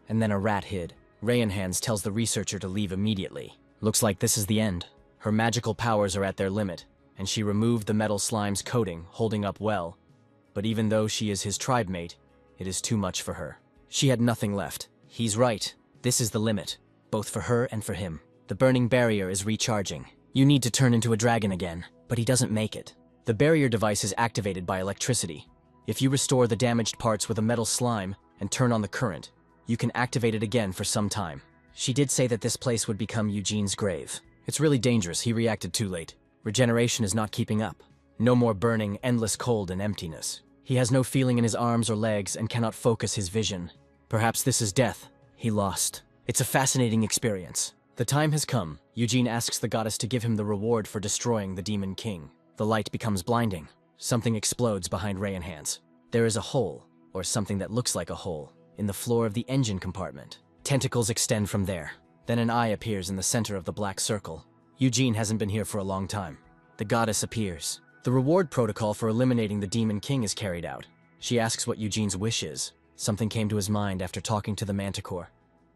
And then a rat hid. Rayanhands tells the researcher to leave immediately. Looks like this is the end. Her magical powers are at their limit, and she removed the metal slime's coating, holding up well. But even though she is his tribe mate, it is too much for her. She had nothing left. He's right. This is the limit, both for her and for him. The burning barrier is recharging. You need to turn into a dragon again, but he doesn't make it. The barrier device is activated by electricity. If you restore the damaged parts with a metal slime and turn on the current, you can activate it again for some time. She did say that this place would become Eugene's grave. It's really dangerous. He reacted too late. Regeneration is not keeping up. No more burning, endless cold and emptiness. He has no feeling in his arms or legs and cannot focus his vision. Perhaps this is death. He lost. It's a fascinating experience. The time has come. Eugene asks the goddess to give him the reward for destroying the Demon King. The light becomes blinding. Something explodes behind Rayanhands. There is a hole, or something that looks like a hole, in the floor of the engine compartment. Tentacles extend from there. Then an eye appears in the center of the black circle. Eugene hasn't been here for a long time. The goddess appears. The reward protocol for eliminating the Demon King is carried out. She asks what Eugene's wish is. Something came to his mind after talking to the manticore.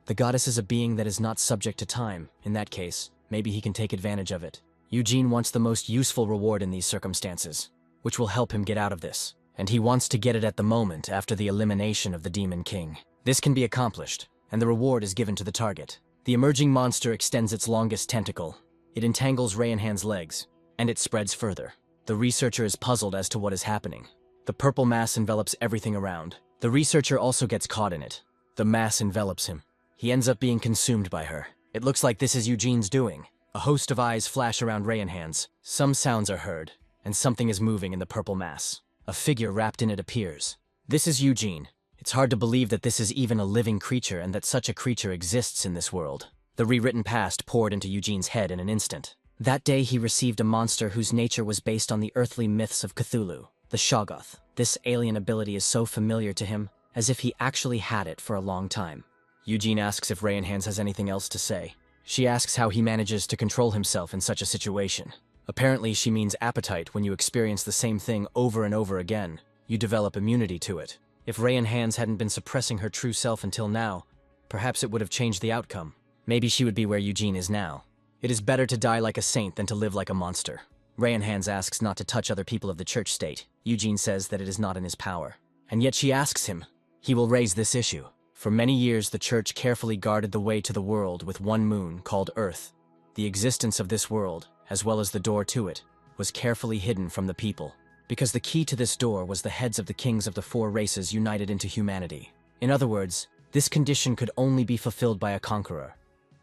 The goddess is a being that is not subject to time. In that case, maybe he can take advantage of it. Eugene wants the most useful reward in these circumstances, which will help him get out of this. And he wants to get it at the moment after the elimination of the Demon King. This can be accomplished, and the reward is given to the target. The emerging monster extends its longest tentacle. It entangles Rayanhands' legs, and it spreads further. The researcher is puzzled as to what is happening. The purple mass envelops everything around. The researcher also gets caught in it. The mass envelops him. He ends up being consumed by her. It looks like this is Eugene's doing. A host of eyes flash around Rayanhands. Some sounds are heard, and something is moving in the purple mass. A figure wrapped in it appears. This is Eugene. It's hard to believe that this is even a living creature and that such a creature exists in this world. The rewritten past poured into Eugene's head in an instant. That day he received a monster whose nature was based on the earthly myths of Cthulhu, the Shoggoth. This alien ability is so familiar to him, as if he actually had it for a long time. Eugene asks if Rayanhands has anything else to say. She asks how he manages to control himself in such a situation. Apparently, she means appetite. When you experience the same thing over and over again, you develop immunity to it. If Rayan Hands hadn't been suppressing her true self until now, perhaps it would have changed the outcome. Maybe she would be where Eugene is now. It is better to die like a saint than to live like a monster. Rayan Hands asks not to touch other people of the church state. Eugene says that it is not in his power. And yet she asks him. He will raise this issue. For many years, the church carefully guarded the way to the world with one moon called Earth. The existence of this world, as well as the door to it, was carefully hidden from the people, because the key to this door was the heads of the kings of the four races united into humanity. In other words, this condition could only be fulfilled by a conqueror,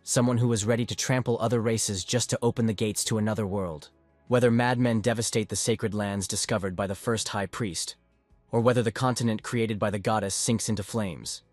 someone who was ready to trample other races just to open the gates to another world. Whether madmen devastate the sacred lands discovered by the first high priest, or whether the continent created by the goddess sinks into flames,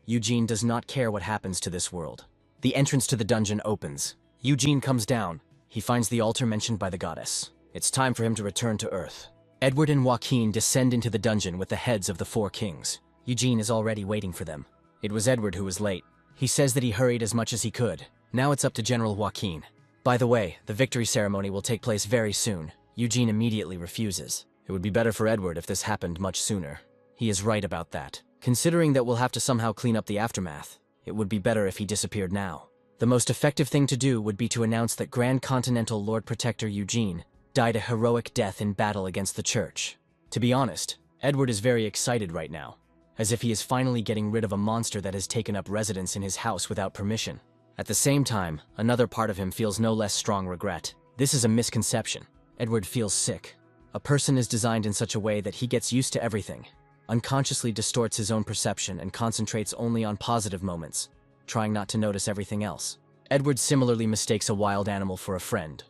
Eugene does not care what happens to this world. The entrance to the dungeon opens. Eugene comes down. He finds the altar mentioned by the goddess. It's time for him to return to Earth. Edward and Joaquin descend into the dungeon with the heads of the four kings. Eugene is already waiting for them. It was Edward who was late. He says that he hurried as much as he could. Now it's up to General Joaquin. By the way, the victory ceremony will take place very soon. Eugene immediately refuses. It would be better for Edward if this happened much sooner. He is right about that. Considering that we'll have to somehow clean up the aftermath, it would be better if he disappeared now. The most effective thing to do would be to announce that Grand Continental Lord Protector Eugene died a heroic death in battle against the church. To be honest, Edward is very excited right now, as if he is finally getting rid of a monster that has taken up residence in his house without permission. At the same time, another part of him feels no less strong regret. This is a misconception. Edward feels sick. A person is designed in such a way that he gets used to everything, unconsciously distorts his own perception and concentrates only on positive moments, trying not to notice everything else. Edward similarly mistakes a wild animal for a friend,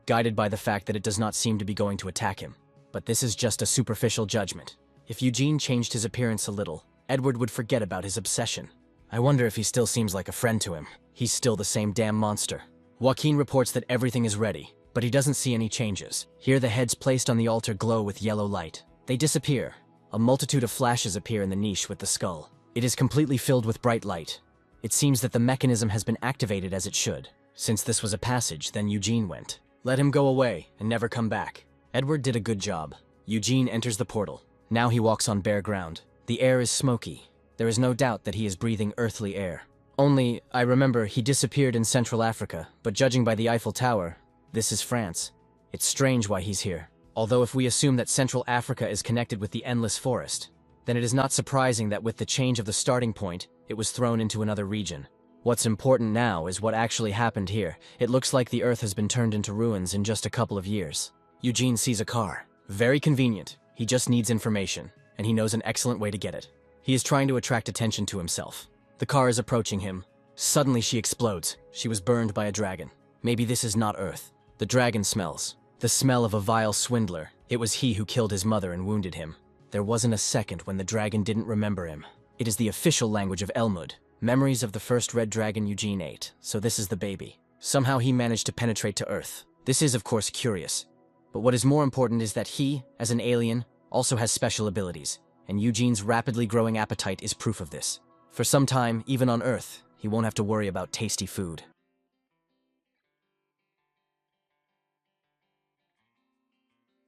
guided by the fact that it does not seem to be going to attack him. But this is just a superficial judgment. If Eugene changed his appearance a little, Edward would forget about his obsession. I wonder if he still seems like a friend to him. He's still the same damn monster. Joaquin reports that everything is ready, but he doesn't see any changes. Here the heads placed on the altar glow with yellow light. They disappear. A multitude of flashes appear in the niche with the skull. It is completely filled with bright light. It seems that the mechanism has been activated as it should. Since this was a passage, then Eugene went. Let him go away and never come back. Edward did a good job. Eugene enters the portal. Now he walks on bare ground. The air is smoky. There is no doubt that he is breathing earthly air. Only, I remember he disappeared in Central Africa, but judging by the Eiffel Tower, this is France. It's strange why he's here. Although if we assume that Central Africa is connected with the endless forest, then it is not surprising that with the change of the starting point, it was thrown into another region. What's important now is what actually happened here. It looks like the Earth has been turned into ruins in just a couple of years. Eugene sees a car. Very convenient. He just needs information, and he knows an excellent way to get it. He is trying to attract attention to himself. The car is approaching him. Suddenly she explodes. She was burned by a dragon. Maybe this is not Earth. The dragon smells. The smell of a vile swindler. It was he who killed his mother and wounded him. There wasn't a second when the dragon didn't remember him. It is the official language of Elmwood. Memories of the first red dragon Eugene ate, so this is the baby. Somehow he managed to penetrate to Earth. This is of course curious. But what is more important is that he, as an alien, also has special abilities, and Eugene's rapidly growing appetite is proof of this. For some time, even on Earth, he won't have to worry about tasty food.